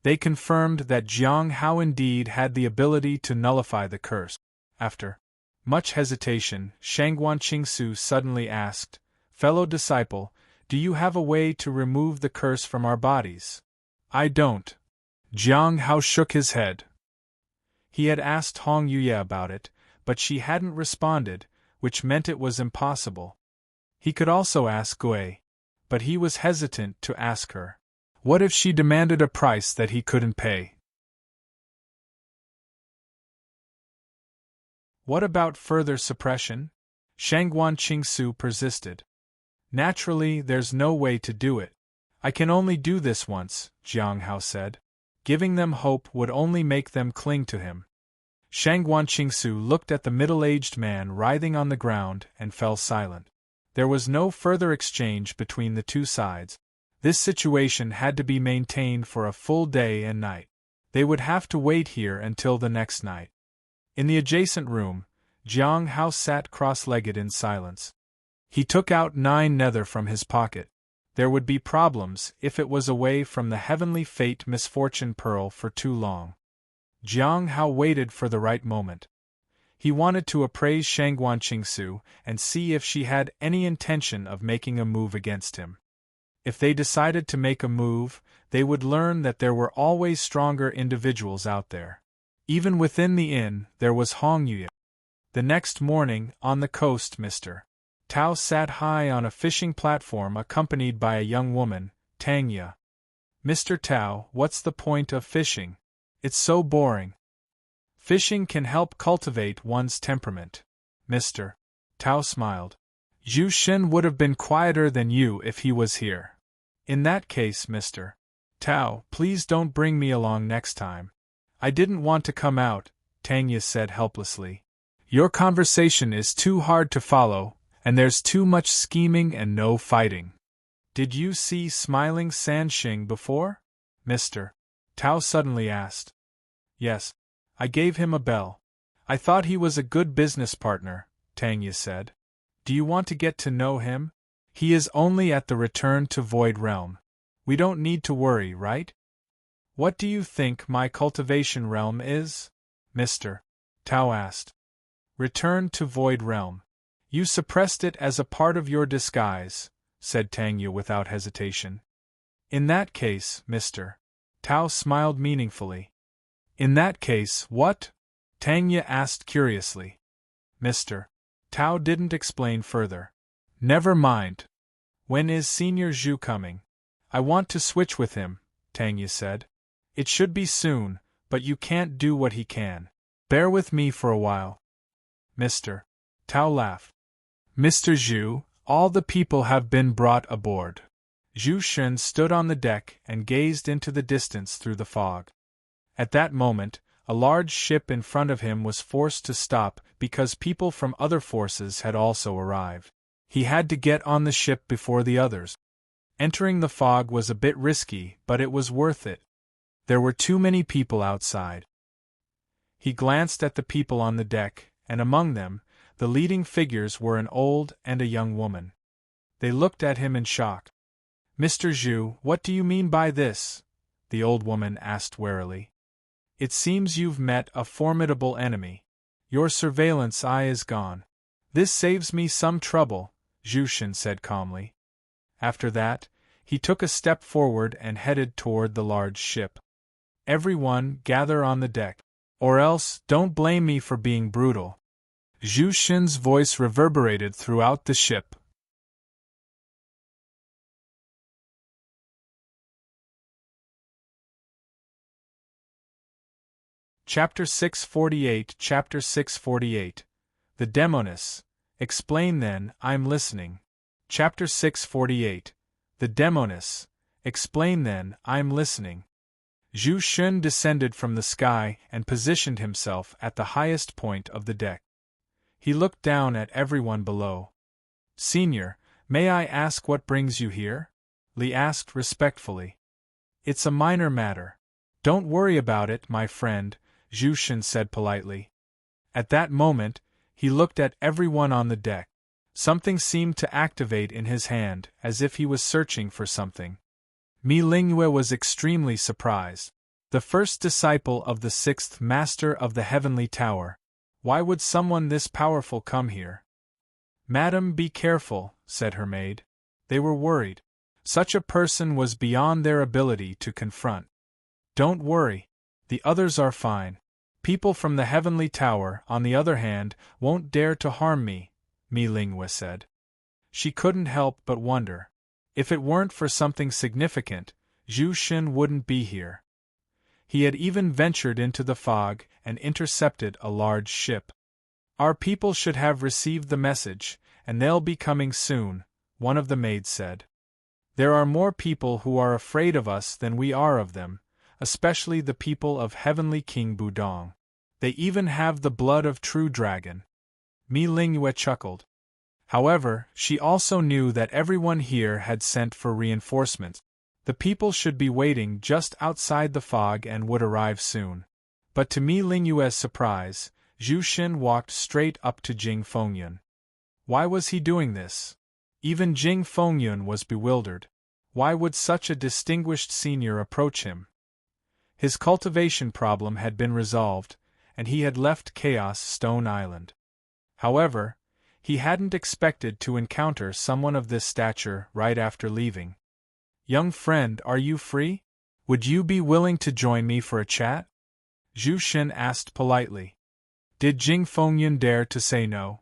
They confirmed that Jiang Hao indeed had the ability to nullify the curse. After much hesitation, Shangguan Qingsu suddenly asked, "Fellow disciple, do you have a way to remove the curse from our bodies?" "I don't." Jiang Hao shook his head. He had asked Hong Yuye about it, but she hadn't responded, which meant it was impossible. He could also ask Gui, but he was hesitant to ask her. What if she demanded a price that he couldn't pay? What about further suppression? Shangguan Qingsu persisted. Naturally, there's no way to do it. I can only do this once, Jiang Hao said. Giving them hope would only make them cling to him. Shangguan Qingsu looked at the middle-aged man writhing on the ground and fell silent. There was no further exchange between the two sides. This situation had to be maintained for a full day and night. They would have to wait here until the next night. In the adjacent room, Jiang Hao sat cross-legged in silence. He took out 9 Nether from his pocket. There would be problems if it was away from the heavenly fate misfortune pearl for too long. Jiang Hao waited for the right moment. He wanted to appraise Shangguan Qingsu and see if she had any intention of making a move against him. If they decided to make a move, they would learn that there were always stronger individuals out there. Even within the inn, there was Hong Yuye. The next morning, on the coast, Mr. Tao sat high on a fishing platform accompanied by a young woman, Tangya. "Mr. Tao, what's the point of fishing? It's so boring." "Fishing can help cultivate one's temperament." Mr. Tao smiled. "Zhu Shen would have been quieter than you if he was here." "In that case, Mr. Tao, please don't bring me along next time." "I didn't want to come out," Tangya said helplessly. "Your conversation is too hard to follow, and there's too much scheming and no fighting." "Did you see smiling Sanxing before?" Mr. Tao suddenly asked. "Yes. I gave him a bell. I thought he was a good business partner," Tangya said. "Do you want to get to know him? He is only at the return to Void Realm. We don't need to worry, right?" "What do you think my cultivation realm is?" Mr. Tao asked. "Return to Void Realm. You suppressed it as a part of your disguise," said Tangya without hesitation. "In that case, Mr. Tao smiled meaningfully. "In that case, what?" Tangya asked curiously. Mr. Tao didn't explain further. "Never mind. When is Senior Zhu coming?" "I want to switch with him," Tangya said. "It should be soon, but you can't do what he can. Bear with me for a while." Mr. Tao laughed. "Mr. Zhu, all the people have been brought aboard." Zhu Shen stood on the deck and gazed into the distance through the fog. At that moment, a large ship in front of him was forced to stop because people from other forces had also arrived. He had to get on the ship before the others. Entering the fog was a bit risky, but it was worth it. There were too many people outside. He glanced at the people on the deck, and among them, the leading figures were an old and a young woman. They looked at him in shock. "Mr. Zhu, what do you mean by this?" the old woman asked warily. "It seems you've met a formidable enemy. Your surveillance eye is gone." "This saves me some trouble," Zhu Shen said calmly. After that, he took a step forward and headed toward the large ship. "Everyone, gather on the deck. Or else, don't blame me for being brutal." Zhu Shen's voice reverberated throughout the ship. Chapter 648 Chapter 648 The Demoness. Explain then, I'm listening. Chapter 648 The Demoness. Explain then, I'm listening. Zhu Shen descended from the sky and positioned himself at the highest point of the deck. He looked down at everyone below. Senior, may I ask what brings you here? Li asked respectfully. It's a minor matter. Don't worry about it, my friend, Zhu Shen said politely. At that moment, he looked at everyone on the deck. Something seemed to activate in his hand, as if he was searching for something. Mi Lingyue was extremely surprised. The first disciple of the sixth master of the heavenly tower. Why would someone this powerful come here? Madam, be careful, said her maid. They were worried. Such a person was beyond their ability to confront. Don't worry. The others are fine. People from the heavenly tower, on the other hand, won't dare to harm me, Mi Lingyue said. She couldn't help but wonder. If it weren't for something significant, Zhu Shen wouldn't be here. He had even ventured into the fog and intercepted a large ship. Our people should have received the message, and they'll be coming soon, one of the maids said. There are more people who are afraid of us than we are of them, especially the people of Heavenly King Budong. They even have the blood of true dragon. Mi Lingyue chuckled. However, she also knew that everyone here had sent for reinforcements. The people should be waiting just outside the fog and would arrive soon. But to Mi Lingyue's surprise, Zhu Shen walked straight up to Jing Fengyun. Why was he doing this? Even Jing Fengyun was bewildered. Why would such a distinguished senior approach him? His cultivation problem had been resolved, and he had left Chaos Stone Island. However, he hadn't expected to encounter someone of this stature right after leaving. Young friend, are you free? Would you be willing to join me for a chat? Zhu Shen asked politely. Did Jing Fengyun dare to say no?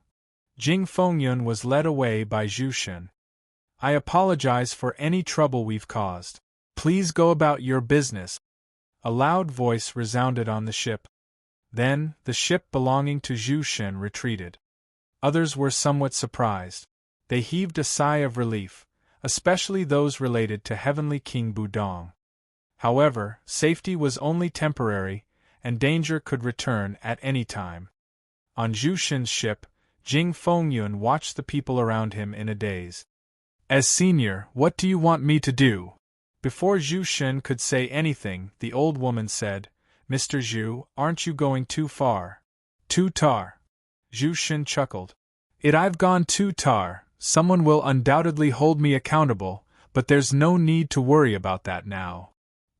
Jing Fengyun was led away by Zhu Shen. I apologize for any trouble we've caused. Please go about your business. A loud voice resounded on the ship. Then, the ship belonging to Zhu Shen retreated. Others were somewhat surprised. They heaved a sigh of relief, especially those related to Heavenly King Budong. However, safety was only temporary, and danger could return at any time. On Zhu Shen's ship, Jing Fengyun watched the people around him in a daze. As senior, what do you want me to do? Before Zhu Shen could say anything, the old woman said, Mr. Zhu, aren't you going too far? Too tar. Zhu Shen chuckled. I've gone too tar. Someone will undoubtedly hold me accountable, but there's no need to worry about that now.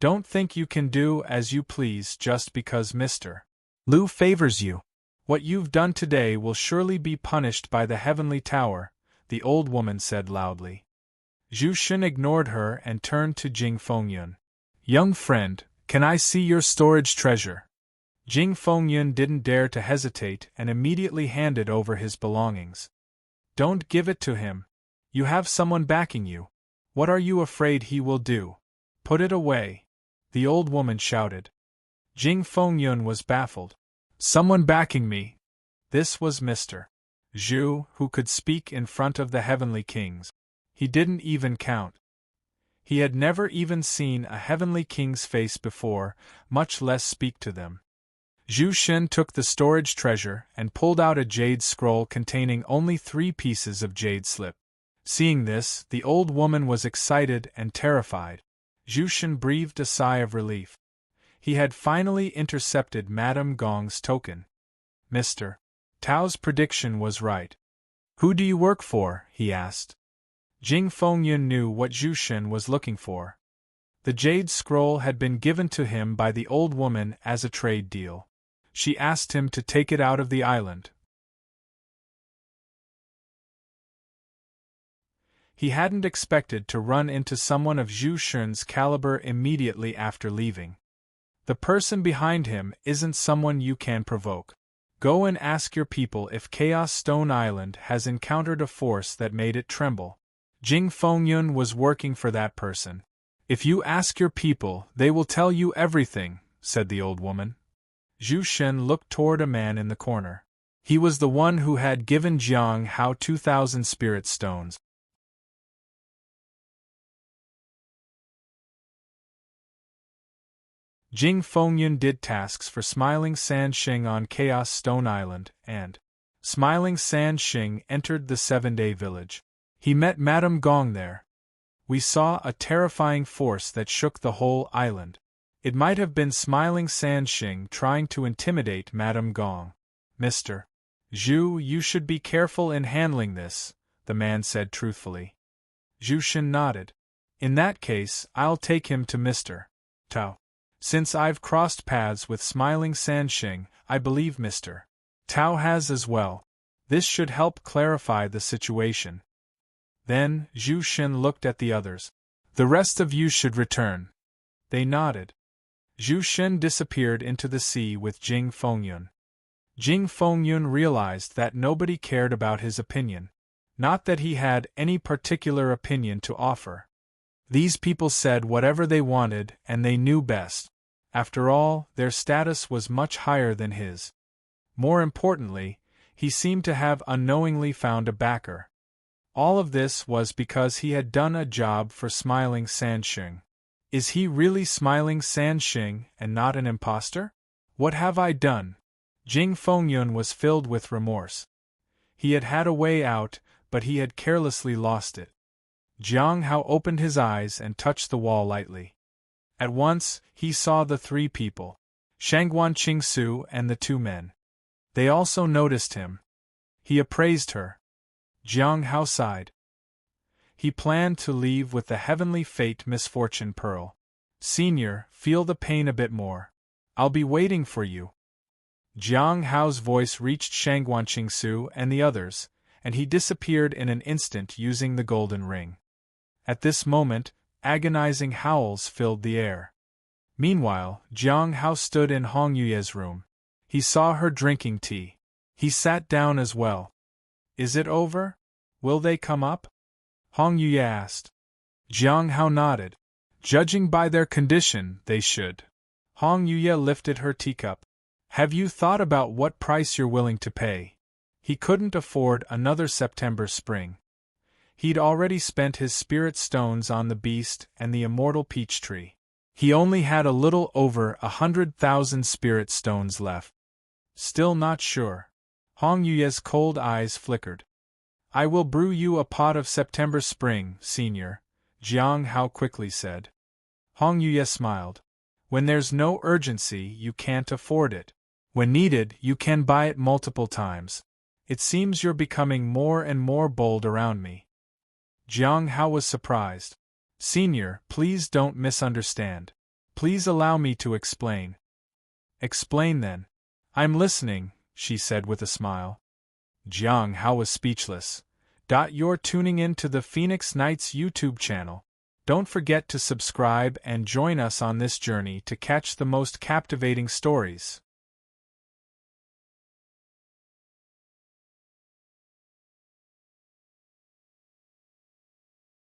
Don't think you can do as you please just because Mr. Liu favors you. What you've done today will surely be punished by the heavenly tower, the old woman said loudly. Zhu Shen ignored her and turned to Jing Fengyun. Young friend, can I see your storage treasure? Jing Fengyun didn't dare to hesitate and immediately handed over his belongings. Don't give it to him. You have someone backing you. What are you afraid he will do? Put it away. The old woman shouted. Jing Fengyun was baffled. Someone backing me? This was Mr. Zhu, who could speak in front of the heavenly kings. He didn't even count. He had never even seen a heavenly king's face before, much less speak to them. Zhu Shen took the storage treasure and pulled out a jade scroll containing only 3 pieces of jade slip. Seeing this, the old woman was excited and terrified. Zhu Shen breathed a sigh of relief. He had finally intercepted Madame Gong's token. Mr. Tao's prediction was right. Who do you work for? He asked. Jing Fengyun knew what Zhu Shen was looking for. The jade scroll had been given to him by the old woman as a trade deal. She asked him to take it out of the island. He hadn't expected to run into someone of Zhu Shen's caliber immediately after leaving. The person behind him isn't someone you can provoke. Go and ask your people if Chaos Stone Island has encountered a force that made it tremble. Jing Fengyun was working for that person. If you ask your people, they will tell you everything, said the old woman. Zhu Shen looked toward a man in the corner. He was the one who had given Jiang Hao 2,000 spirit stones. Jing Fengyun did tasks for Smiling Sand Sheng on Chaos Stone Island, and Smiling Sheng entered the 7-day village. He met Madame Gong there. We saw a terrifying force that shook the whole island. It might have been Smiling Sheng trying to intimidate Madame Gong. Mr. Zhu, you should be careful in handling this, the man said truthfully. Zhu Shen nodded. In that case, I'll take him to Mr. Tao. Since I've crossed paths with Smiling Sheng, I believe Mr. Tao has as well. This should help clarify the situation. Then, Zhu Shen looked at the others. The rest of you should return. They nodded. Zhu Shen disappeared into the sea with Jing Fengyun. Jing Fengyun realized that nobody cared about his opinion. Not that he had any particular opinion to offer. These people said whatever they wanted and they knew best. After all, their status was much higher than his. More importantly, he seemed to have unknowingly found a backer. All of this was because he had done a job for Smiling Sheng. Is he really Smiling Sheng and not an imposter? What have I done? Jing Fengyun was filled with remorse. He had had a way out, but he had carelessly lost it. Jiang Hao opened his eyes and touched the wall lightly. At once, he saw the three people, Shangguan Qingsu and the two men. They also noticed him. He appraised her. Jiang Hao sighed. He planned to leave with the Heavenly Fate Misfortune Pearl. Senior, feel the pain a bit more. I'll be waiting for you. Jiang Hao's voice reached Shangguan Qingsu and the others, and he disappeared in an instant using the golden ring. At this moment, agonizing howls filled the air. Meanwhile, Jiang Hao stood in Hong Yuye's room. He saw her drinking tea. He sat down as well. Is it over? Will they come up? Hong Yuye asked. Jiang Hao nodded. Judging by their condition, they should. Hong Yuye lifted her teacup. Have you thought about what price you're willing to pay? He couldn't afford another September spring. He'd already spent his spirit stones on the beast and the immortal peach tree. He only had a little over 100,000 spirit stones left. Still not sure. Hong Yuye's cold eyes flickered. I will brew you a pot of September spring, senior, Jiang Hao quickly said. Hong Yuye smiled. When there's no urgency, you can't afford it. When needed, you can buy it multiple times. It seems you're becoming more and more bold around me. Jiang Hao was surprised. Senior, please don't misunderstand. Please allow me to explain. Explain then. I'm listening, she said with a smile. Jiang Hao was speechless. You're tuning in to the Phoenix Knights YouTube channel. Don't forget to subscribe and join us on this journey to catch the most captivating stories.